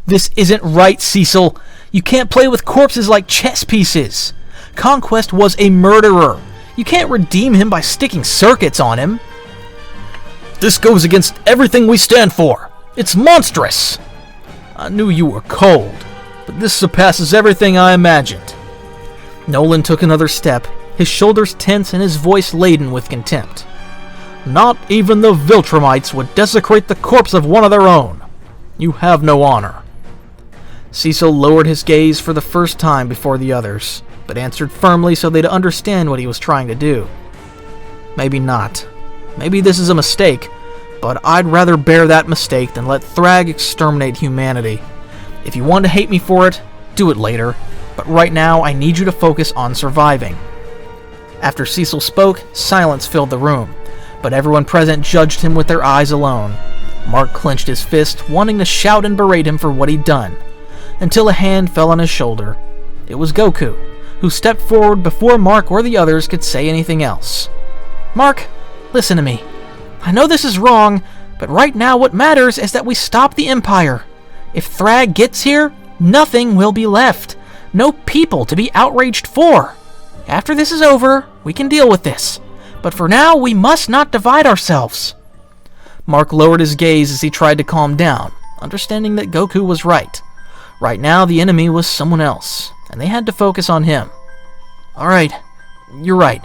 S2: This isn't right, Cecil. You can't play with corpses like chess pieces. Conquest was a murderer. You can't redeem him by sticking circuits on him. This goes against everything we stand for. It's monstrous. I knew you were cold, but this surpasses everything I imagined.
S1: Nolan took another step, his shoulders tense and his voice laden with contempt.
S2: Not even the Viltromites would desecrate the corpse of one of their own. You have no honor.
S1: Cecil lowered his gaze for the first time before the others, but answered firmly so they'd understand what he was trying to do. Maybe not. Maybe this is a mistake, but I'd rather bear that mistake than let Thragg exterminate humanity. If you want to hate me for it, do it later, but right now I need you to focus on surviving. After Cecil spoke, silence filled the room, but everyone present judged him with their eyes alone. Mark clenched his fist, wanting to shout and berate him for what he'd done, until a hand fell on his shoulder. It was Goku, who stepped forward before Mark or the others could say anything else.
S3: Mark, listen to me. I know this is wrong, but right now what matters is that we stop the Empire. If Thragg gets here, nothing will be left. No people to be outraged for. After this is over, we can deal with this. But for now, we must not divide ourselves.
S1: Mark lowered his gaze as he tried to calm down, understanding that Goku was right. Right now, the enemy was someone else, and they had to focus on him. Alright, you're right.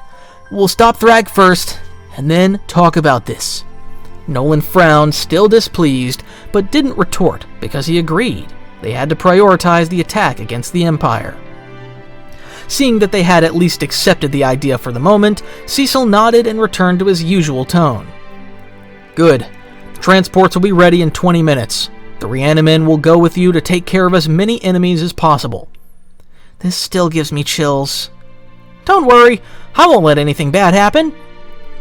S1: We'll stop Thragg first, and then talk about this. Nolan frowned, still displeased, but didn't retort because he agreed. They had to prioritize the attack against the Empire. Seeing that they had at least accepted the idea for the moment, Cecil nodded and returned to his usual tone. Good. The transports will be ready in 20 minutes. The Reaniman will go with you to take care of as many enemies as possible.
S3: This still gives me chills. Don't worry, I won't let anything bad happen.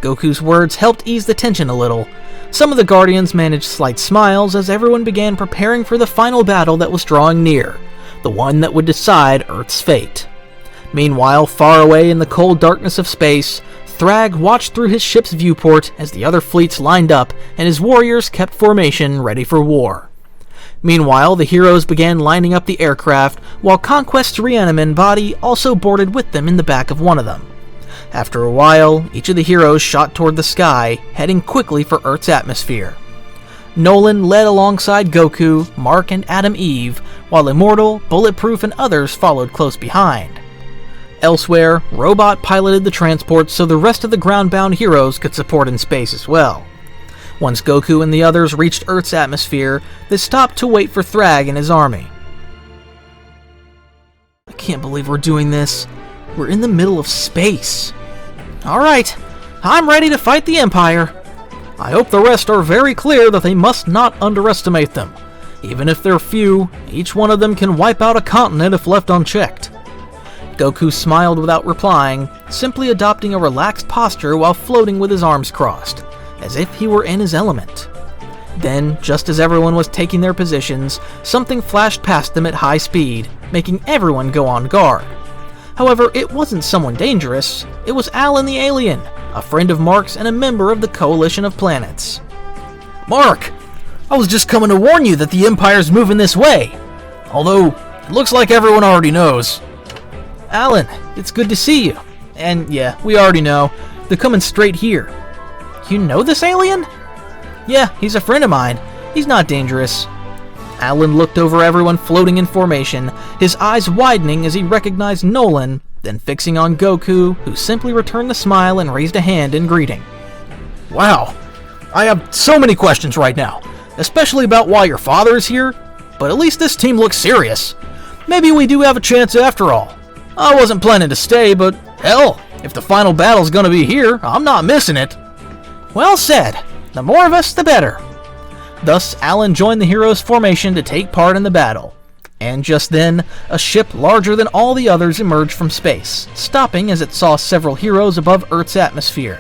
S1: Goku's words helped ease the tension a little. Some of the Guardians managed slight smiles as everyone began preparing for the final battle that was drawing near, the one that would decide Earth's fate. Meanwhile, far away in the cold darkness of space, Thragg watched through his ship's viewport as the other fleets lined up and his warriors kept formation ready for war. Meanwhile, the heroes began lining up the aircraft, while Conquest's Reaniman body also boarded with them in the back of one of them. After a while, each of the heroes shot toward the sky, heading quickly for Earth's atmosphere. Nolan led alongside Goku, Mark, and Adam Eve, while Immortal, Bulletproof, and others followed close behind. Elsewhere, Robot piloted the transports so the rest of the ground-bound heroes could support in space as well. Once Goku and the others reached Earth's atmosphere, they stopped to wait for Thragg and his army. I can't believe we're doing this. We're in the middle of space.
S3: Alright, I'm ready to fight the Empire.
S2: I hope the rest are very clear that they must not underestimate them. Even if they're few, each one of them can wipe out a continent if left unchecked.
S1: Goku smiled without replying, simply adopting a relaxed posture while floating with his arms crossed, as if he were in his element. Then, just as everyone was taking their positions, something flashed past them at high speed, making everyone go on guard. However, it wasn't someone dangerous. It was Alan the Alien, a friend of Mark's and a member of the Coalition of Planets.
S2: Mark! I was just coming to warn you that the Empire's moving this way. Although, it looks like everyone already knows.
S1: Alan, it's good to see you. And yeah, we already know. They're coming straight here.
S3: You know this alien?
S1: Yeah, he's a friend of mine. He's not dangerous. Alan looked over everyone floating in formation, his eyes widening as he recognized Nolan, then fixing on Goku, who simply returned the smile and raised a hand in greeting.
S2: Wow, I have so many questions right now, especially about why your father is here, but at least this team looks serious. Maybe we do have a chance after all. I wasn't planning to stay, but hell, if the final battle's gonna be here, I'm not missing it.
S3: Well said. The more of us, the better.
S1: Thus, Alan joined the heroes' formation to take part in the battle. And just then, a ship larger than all the others emerged from space, stopping as it saw several heroes above Earth's atmosphere.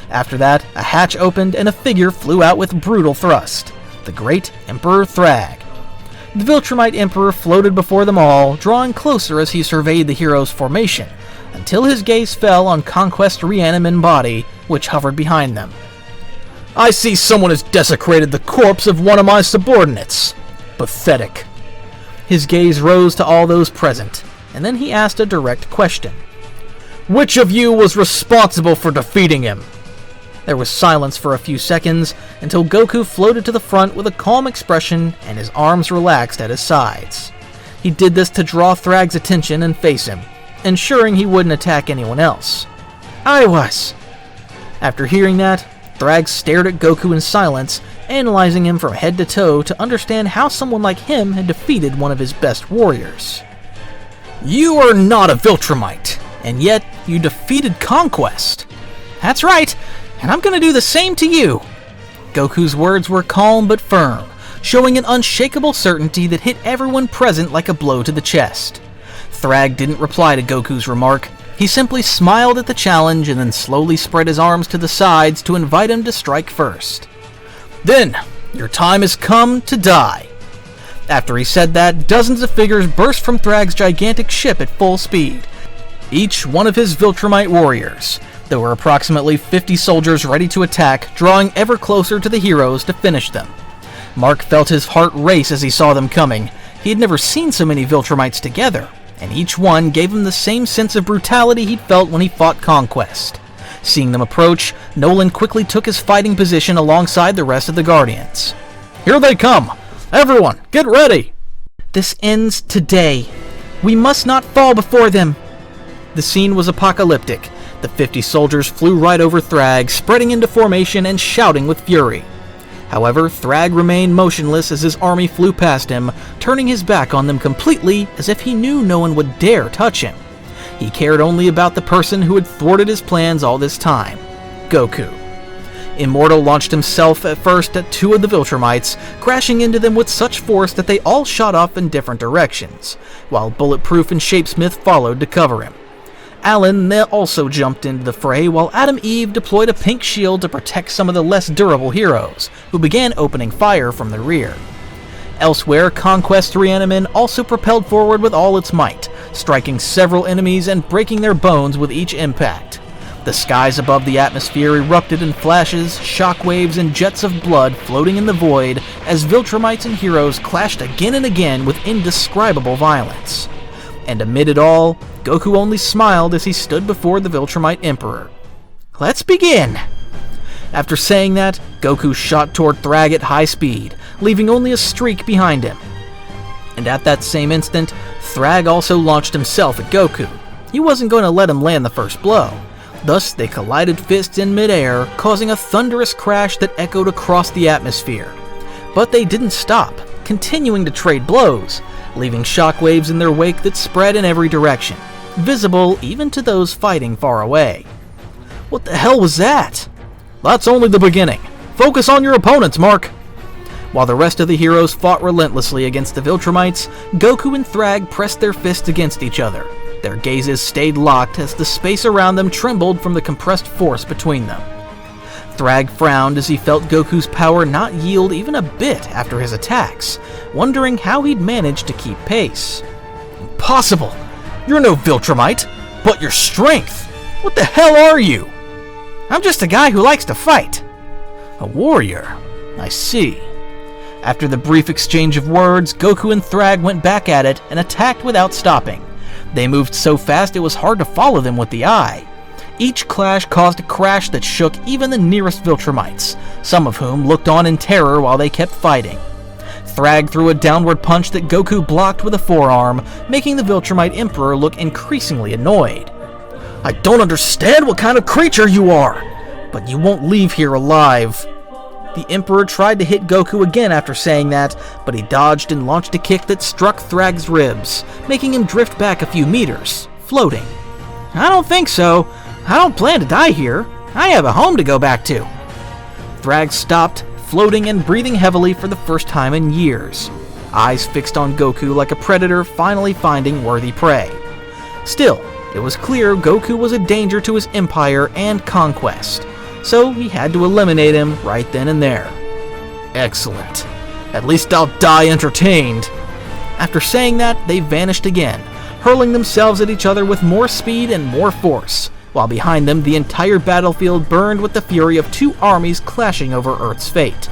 S1: After that, a hatch opened and a figure flew out with brutal thrust. The great Emperor Thragg. The Viltromite Emperor floated before them all, drawing closer as he surveyed the heroes' formation, until his gaze fell on Conquest Reaniman body, which hovered behind them.
S2: I see someone has desecrated the corpse of one of my subordinates. Pathetic.
S1: His gaze rose to all those present, and then he asked a direct question.
S2: Which of you was responsible for defeating him?
S1: There was silence for a few seconds, until Goku floated to the front with a calm expression and his arms relaxed at his sides. He did this to draw Thragg's attention and face him, ensuring he wouldn't attack anyone else.
S3: I was.
S1: After hearing that, Thragg stared at Goku in silence,
S3: analyzing him from head to toe to understand how someone like him had defeated one of his best warriors.
S1: You are not a Viltromite, and yet you defeated Conquest.
S3: That's right, and I'm gonna do the same to you.
S1: Goku's words were calm but firm, showing an unshakable certainty that hit everyone present like a blow to the chest. Thragg didn't reply to Goku's remark. He simply smiled at the challenge and then slowly spread his arms to the sides to invite him to strike first. Then, your time has come to die. After he said that, dozens of figures burst from Thragg's gigantic ship at full speed, each one of his Viltromite warriors. There were approximately 50 soldiers ready to attack, drawing ever closer to the heroes to finish them. Mark felt his heart race as he saw them coming. He had never seen so many Viltromites together, and each one gave him the same sense of brutality he'd felt when he fought Conquest. Seeing them approach, Nolan quickly took his fighting position alongside the rest of the Guardians.
S2: Here they come! Everyone, get ready!
S3: This ends today. We must not fall before them.
S1: The scene was apocalyptic. The 50 soldiers flew right over Thragg, spreading into formation and shouting with fury. However, Thragg remained motionless as his army flew past him, turning his back on them completely as if he knew no one would dare touch him. He cared only about the person who had thwarted his plans all this time, Goku. Immortal launched himself at first at two of the Viltromites, crashing into them with such force that they all shot off in different directions, while Bulletproof and Shapesmith followed to cover him. Alan also jumped into the fray, while Adam Eve deployed a pink shield to protect some of the less durable heroes, who began opening fire from the rear. Elsewhere, Conquest Reaniman also propelled forward with all its might, striking several enemies and breaking their bones with each impact. The skies above the atmosphere erupted in flashes, shockwaves, and jets of blood floating in the void as Viltromites and heroes clashed again and again with indescribable violence. And amid it all, Goku only smiled as he stood before the Viltromite Emperor. Let's begin! After saying that, Goku shot toward Thragg at high speed, leaving only a streak behind him. And at that same instant, Thragg also launched himself at Goku. He wasn't going to let him land the first blow. Thus, they collided fists in midair, causing a thunderous crash that echoed across the atmosphere. But they didn't stop, continuing to trade blows, leaving shockwaves in their wake that spread in every direction, visible even to those fighting far away. What the hell was that?
S2: That's only the beginning. Focus on your opponents, Mark!
S1: While the rest of the heroes fought relentlessly against the Viltromites, Goku and Thragg pressed their fists against each other. Their gazes stayed locked as the space around them trembled from the compressed force between them. Thragg frowned as he felt Goku's power not yield even a bit after his attacks, wondering how he'd managed to keep pace.
S2: Impossible! You're no Viltromite, but your strength! What the hell are you?
S3: I'm just a guy who likes to fight.
S1: A warrior. I see. After the brief exchange of words, Goku and Thragg went back at it and attacked without stopping. They moved so fast it was hard to follow them with the eye. Each clash caused a crash that shook even the nearest Viltromites, some of whom looked on in terror while they kept fighting. Thragg threw a downward punch that Goku blocked with a forearm, making the Viltromite Emperor look increasingly annoyed.
S2: I don't understand what kind of creature you are, but you won't leave here alive.
S1: The Emperor tried to hit Goku again after saying that, but he dodged and launched a kick that struck Thragg's ribs, making him drift back a few meters, floating.
S3: I don't think so. I don't plan to die here. I have a home to go back to.
S1: Thragg stopped, floating and breathing heavily for the first time in years, eyes fixed on Goku like a predator finally finding worthy prey. Still, it was clear Goku was a danger to his empire and Conquest, so he had to eliminate him right then and there.
S2: Excellent. At least I'll die entertained.
S1: After saying that, they vanished again, hurling themselves at each other with more speed and more force, while behind them the entire battlefield burned with the fury of two armies clashing over Earth's fate.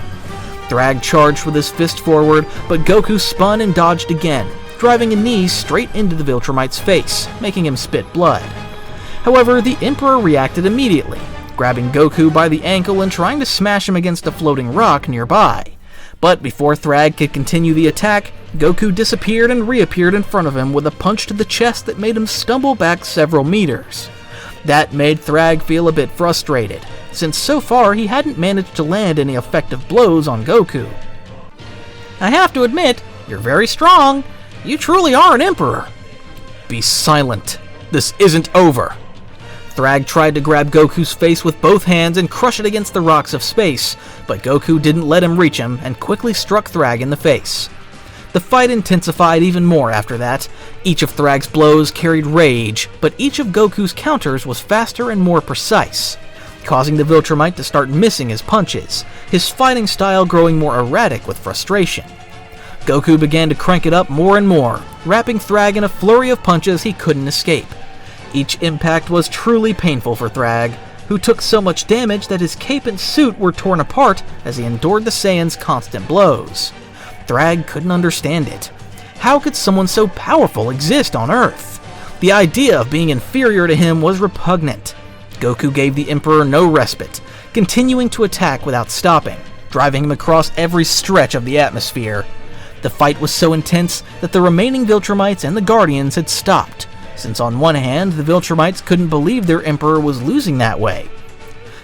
S1: Thragg charged with his fist forward, but Goku spun and dodged again, driving a knee straight into the Viltromite's face, making him spit blood. However, the Emperor reacted immediately, grabbing Goku by the ankle and trying to smash him against a floating rock nearby. But before Thragg could continue the attack, Goku disappeared and reappeared in front of him with a punch to the chest that made him stumble back several meters. That made Thragg feel a bit frustrated, since so far he hadn't managed to land any effective blows on Goku.
S3: I have to admit, you're very strong. You truly are an emperor.
S1: Be silent. This isn't over. Thragg tried to grab Goku's face with both hands and crush it against the rocks of space, but Goku didn't let him reach him and quickly struck Thragg in the face. The fight intensified even more after that. Each of Thragg's blows carried rage, but each of Goku's counters was faster and more precise, causing the Viltromite to start missing his punches, his fighting style growing more erratic with frustration. Goku began to crank it up more and more, wrapping Thragg in a flurry of punches he couldn't escape. Each impact was truly painful for Thragg, who took so much damage that his cape and suit were torn apart as he endured the Saiyan's constant blows. Thragg couldn't understand it. How could someone so powerful exist on Earth? The idea of being inferior to him was repugnant. Goku gave the Emperor no respite, continuing to attack without stopping, driving him across every stretch of the atmosphere. The fight was so intense that the remaining Viltromites and the Guardians had stopped, since on one hand, the Viltromites couldn't believe their Emperor was losing that way.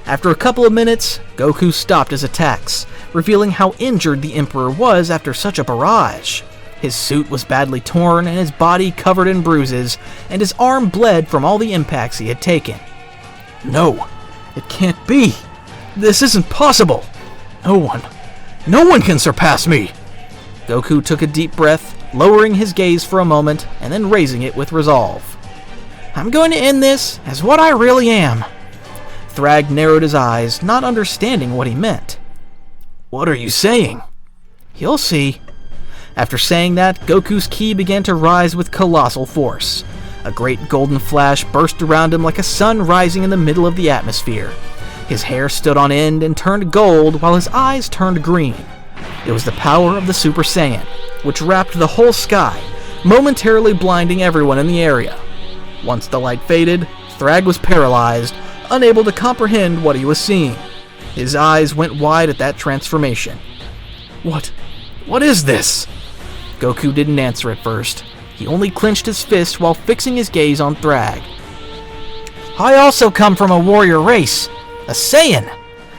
S1: After a couple of minutes, Goku stopped his attacks, revealing how injured the Emperor was after such a barrage. His suit was badly torn and his body covered in bruises, and his arm bled from all the impacts he had taken. No, it can't be. This isn't possible. No one can surpass me. Goku took a deep breath, lowering his gaze for a moment and then raising it with resolve.
S3: I'm going to end this as what I really am.
S1: Thragg narrowed his eyes, not understanding what he meant. What are you saying?
S3: You'll see.
S1: After saying that, Goku's ki began to rise with colossal force. A great golden flash burst around him like a sun rising in the middle of the atmosphere. His hair stood on end and turned gold while his eyes turned green. It was the power of the Super Saiyan, which wrapped the whole sky, momentarily blinding everyone in the area. Once the light faded, Thragg was paralyzed, unable to comprehend what he was seeing. His eyes went wide at that transformation. What is this? Goku didn't answer at first. He only clenched his fist while fixing his gaze on Thragg.
S3: I also come from a warrior race, a Saiyan,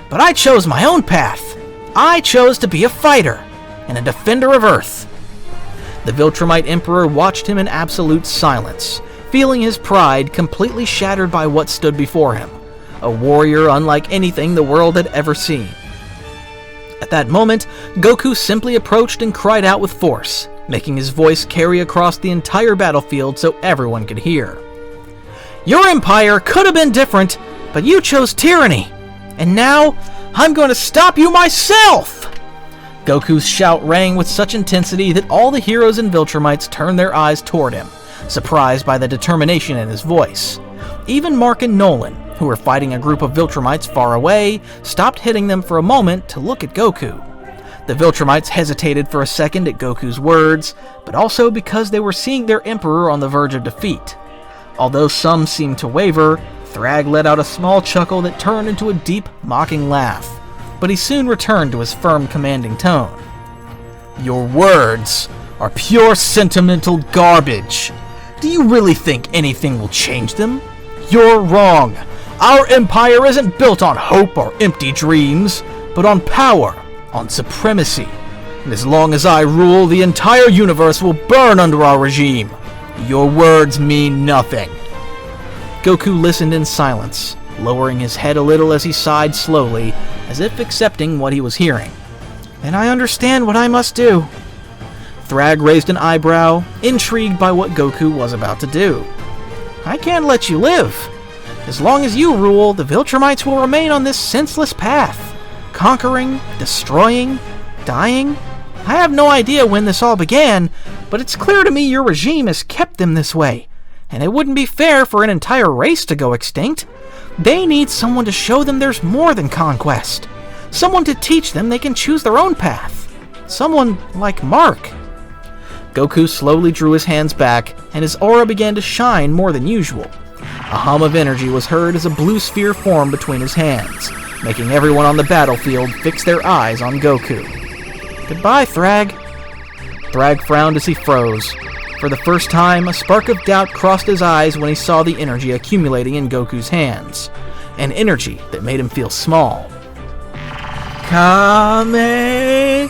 S3: but I chose my own path. I chose to be a fighter and a defender of Earth.
S1: The Viltromite Emperor watched him in absolute silence, feeling his pride completely shattered by what stood before him, a warrior unlike anything the world had ever seen. At that moment, Goku simply approached and cried out with force, making his voice carry across the entire battlefield so everyone could hear.
S3: Your empire could have been different, but you chose tyranny, and now I'm going to stop you myself!
S1: Goku's shout rang with such intensity that all the heroes and Viltromites turned their eyes toward him, surprised by the determination in his voice. Even Mark and Nolan, who were fighting a group of Viltromites far away, stopped hitting them for a moment to look at Goku. The Viltromites hesitated for a second at Goku's words, but also because they were seeing their Emperor on the verge of defeat. Although some seemed to waver, Thragg let out a small chuckle that turned into a deep, mocking laugh, but he soon returned to his firm, commanding tone. Your words are pure sentimental garbage. Do you really think anything will change them? You're wrong. Our empire isn't built on hope or empty dreams, but on power, on supremacy. And as long as I rule, the entire universe will burn under our regime. Your words mean nothing. Goku listened in silence, lowering his head a little as he sighed slowly, as if accepting what he was hearing.
S3: Then I understand what I must do.
S1: Thragg raised an eyebrow, intrigued by what Goku was about to do.
S3: I can't let you live. As long as you rule, the Viltromites will remain on this senseless path, conquering, destroying, dying. I have no idea when this all began, but it's clear to me your regime has kept them this way, and it wouldn't be fair for an entire race to go extinct. They need someone to show them there's more than conquest, someone to teach them they can choose their own path, someone like Mark.
S1: Goku slowly drew his hands back, and his aura began to shine more than usual. A hum of energy was heard as a blue sphere formed between his hands, making everyone on the battlefield fix their eyes on Goku.
S3: Goodbye, Thragg.
S1: Thragg frowned as he froze. For the first time, a spark of doubt crossed his eyes when he saw the energy accumulating in Goku's hands. An energy that made him feel small. Kame!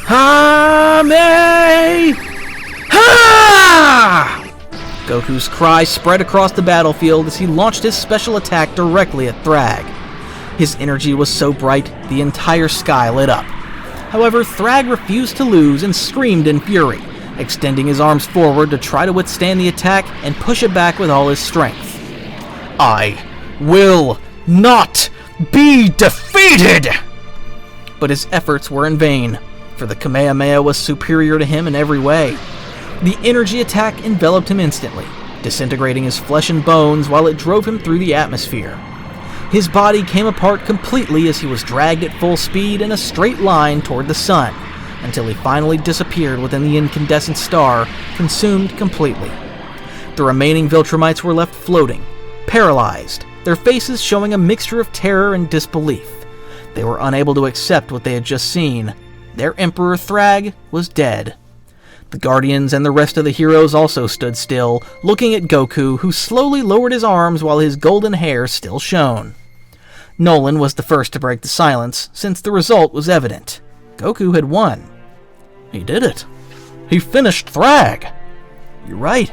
S1: Hame! Ha! Goku's cry spread across the battlefield as he launched his special attack directly at Thragg. His energy was so bright, the entire sky lit up. However, Thragg refused to lose and screamed in fury, extending his arms forward to try to withstand the attack and push it back with all his strength. I will not be defeated! But his efforts were in vain, for the Kamehameha was superior to him in every way. The energy attack enveloped him instantly, disintegrating his flesh and bones while it drove him through the atmosphere. His body came apart completely as he was dragged at full speed in a straight line toward the sun, until he finally disappeared within the incandescent star, consumed completely. The remaining Viltromites were left floating, paralyzed, their faces showing a mixture of terror and disbelief. They were unable to accept what they had just seen. Their Emperor Thragg was dead. The Guardians and the rest of the heroes also stood still, looking at Goku, who slowly lowered his arms while his golden hair still shone. Nolan was the first to break the silence, since the result was evident. Goku had won.
S2: He did it. He finished Thragg.
S1: You're right.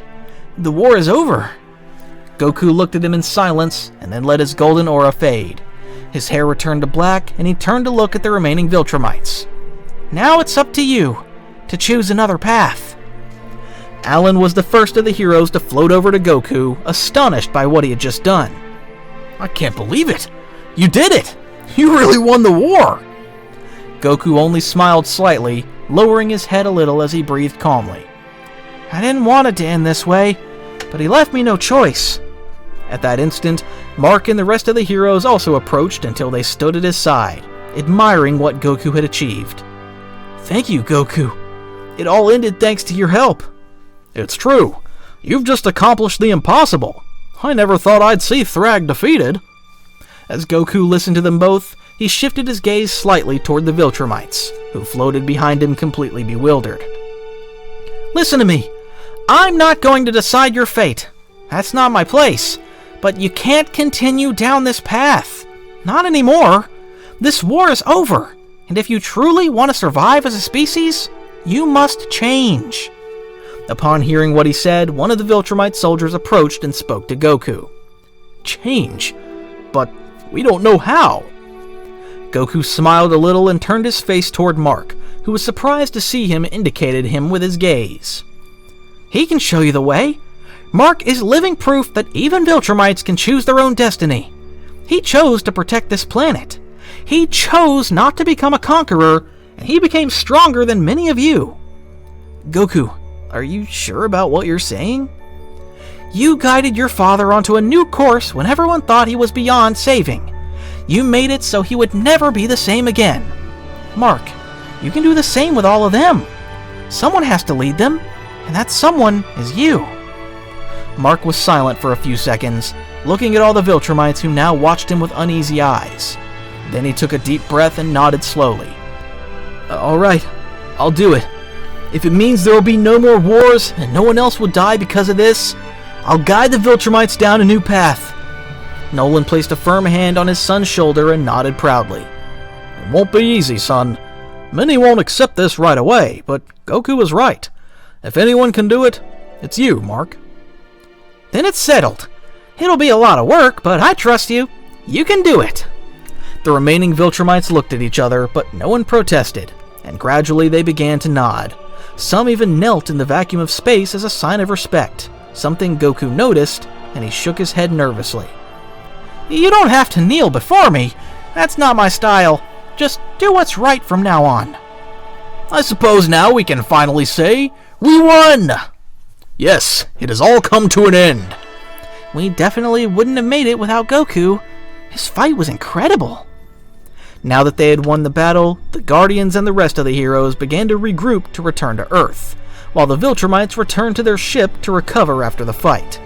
S1: The war is over. Goku looked at him in silence, and then let his golden aura fade. His hair returned to black, and he turned to look at the remaining Viltromites. Now it's up to you to choose another path. Alan was the first of the heroes to float over to Goku, astonished by what he had just done.
S2: I can't believe it! You did it! You really won the war!
S1: Goku only smiled slightly, lowering his head a little as he breathed calmly. I didn't want it to end this way, but he left me no choice. At that instant, Mark and the rest of the heroes also approached until they stood at his side, admiring what Goku had achieved. Thank you, Goku. It all ended thanks to your help.
S2: It's true. You've just accomplished the impossible. I never thought I'd see Thragg defeated.
S1: As Goku listened to them both, he shifted his gaze slightly toward the Viltromites, who floated behind him completely bewildered. Listen to me. I'm not going to decide your fate. That's not my place. But you can't continue down this path. Not anymore. This war is over. And if you truly want to survive as a species, you must change. Upon hearing what he said, one of the Viltromite soldiers approached and spoke to Goku.
S2: Change? But we don't know how.
S1: Goku smiled a little and turned his face toward Mark, who was surprised to see him indicated him with his gaze. He can show you the way. Mark is living proof that even Viltromites can choose their own destiny. He chose to protect this planet. He chose not to become a conqueror, and he became stronger than many of you. Goku, are you sure about what you're saying? You guided your father onto a new course when everyone thought he was beyond saving. You made it so he would never be the same again. Mark, you can do the same with all of them. Someone has to lead them, and that someone is you. Mark was silent for a few seconds, looking at all the Viltromites who now watched him with uneasy eyes. Then he took a deep breath and nodded slowly. All right, I'll do it. If it means there will be no more wars and no one else will die because of this, I'll guide the Viltromites down a new path. Nolan placed a firm hand on his son's shoulder and nodded proudly.
S2: It won't be easy, son. Many won't accept this right away, but Goku is right. If anyone can do it, it's you, Mark.
S1: Then it's settled. It'll be a lot of work, but I trust you. You can do it. The remaining Viltromites looked at each other, but no one protested, and gradually they began to nod. Some even knelt in the vacuum of space as a sign of respect, something Goku noticed, and he shook his head nervously. You don't have to kneel before me. That's not my style. Just do what's right from now on.
S2: I suppose now we can finally say, we won! Yes, it has all come to an end.
S1: We definitely wouldn't have made it without Goku. His fight was incredible. Now that they had won the battle, the Guardians and the rest of the heroes began to regroup to return to Earth, while the Viltromites returned to their ship to recover after the fight.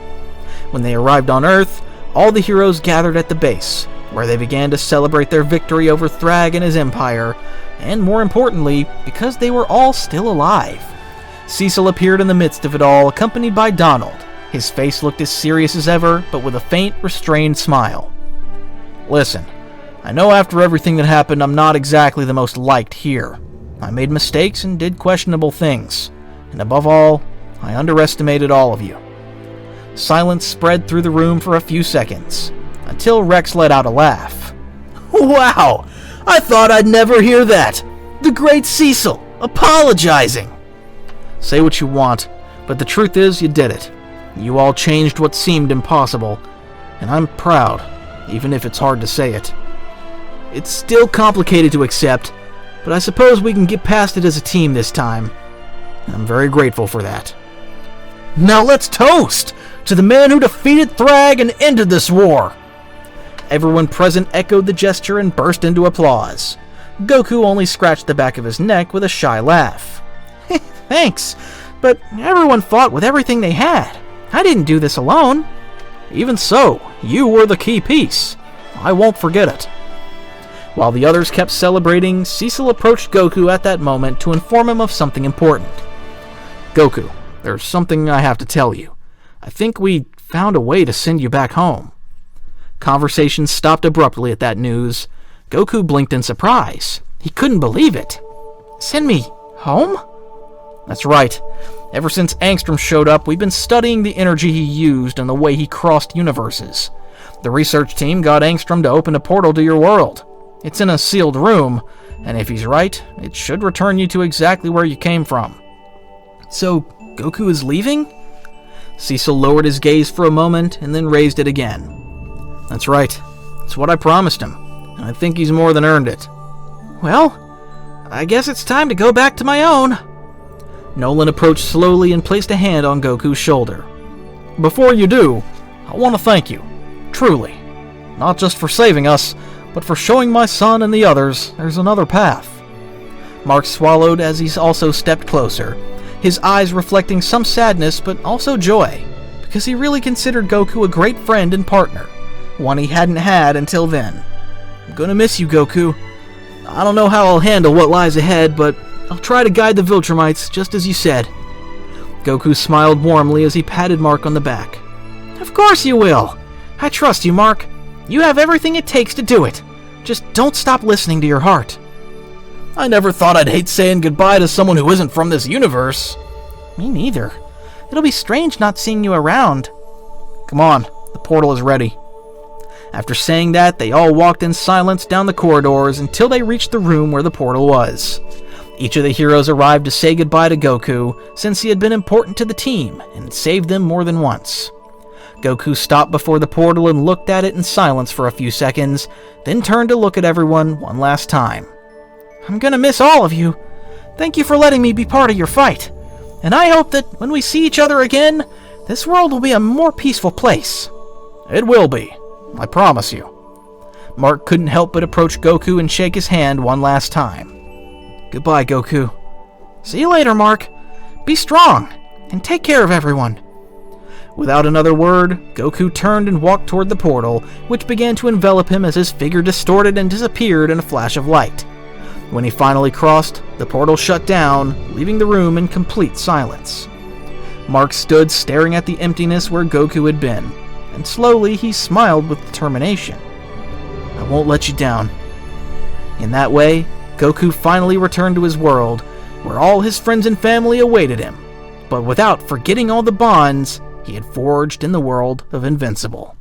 S1: When they arrived on Earth, all the heroes gathered at the base, where they began to celebrate their victory over Thragg and his empire, and more importantly, because they were all still alive. Cecil appeared in the midst of it all, accompanied by Donald. His face looked as serious as ever, but with a faint, restrained smile.
S2: Listen, I know after everything that happened, I'm not exactly the most liked here. I made mistakes and did questionable things. And above all, I underestimated all of you.
S1: Silence spread through the room for a few seconds, until Rex let out a laugh.
S3: Wow! I thought I'd never hear that! The great Cecil, apologizing!
S1: Say what you want, but the truth is you did it. You all changed what seemed impossible, and I'm proud, even if it's hard to say it. It's still complicated to accept, but I suppose we can get past it as a team this time. I'm very grateful for that.
S3: Now let's toast to the man who defeated Thragg and ended this war!
S1: Everyone present echoed the gesture and burst into applause. Goku only scratched the back of his neck with a shy laugh.
S3: Thanks, but everyone fought with everything they had. I didn't do this alone.
S1: Even so, you were the key piece. I won't forget it. While the others kept celebrating, Cecil approached Goku at that moment to inform him of something important. Goku, there's something I have to tell you. I think we found a way to send you back home. Conversation stopped abruptly at that news. Goku blinked in surprise. He couldn't believe it.
S3: Send me home?
S1: That's right. Ever since Angstrom showed up, we've been studying the energy he used and the way he crossed universes. The research team got Angstrom to open a portal to your world. It's in a sealed room, and if he's right, it should return you to exactly where you came from.
S3: So, Goku is leaving?
S1: Cecil lowered his gaze for a moment and then raised it again. That's right. It's what I promised him, and I think he's more than earned it.
S3: Well, I guess it's time to go back to my own.
S1: Nolan approached slowly and placed a hand on Goku's shoulder. Before you do, I want to thank you, truly. Not just for saving us, but for showing my son and the others there's another path. Mark swallowed as he also stepped closer, his eyes reflecting some sadness but also joy, because he really considered Goku a great friend and partner, one he hadn't had until then. I'm gonna miss you, Goku. I don't know how I'll handle what lies ahead, but I'll try to guide the Viltromites, just as you said. Goku smiled warmly as he patted Mark on the back.
S3: Of course you will. I trust you, Mark. You have everything it takes to do it. Just don't stop listening to your heart.
S2: I never thought I'd hate saying goodbye to someone who isn't from this universe.
S3: Me neither. It'll be strange not seeing you around.
S1: Come on, the portal is ready. After saying that, they all walked in silence down the corridors until they reached the room where the portal was. Each of the heroes arrived to say goodbye to Goku, since he had been important to the team and saved them more than once. Goku stopped before the portal and looked at it in silence for a few seconds, then turned to look at everyone one last time.
S3: I'm gonna miss all of you. Thank you for letting me be part of your fight. And I hope that when we see each other again, this world will be a more peaceful place.
S1: It will be. I promise you. Mark couldn't help but approach Goku and shake his hand one last time. Goodbye, Goku.
S3: See you later, Mark. Be strong, and take care of everyone.
S1: Without another word, Goku turned and walked toward the portal, which began to envelop him as his figure distorted and disappeared in a flash of light. When he finally crossed, the portal shut down, leaving the room in complete silence. Mark stood staring at the emptiness where Goku had been, and slowly he smiled with determination. I won't let you down. In that way, Goku finally returned to his world, where all his friends and family awaited him, but without forgetting all the bonds he had forged in the world of Invincible.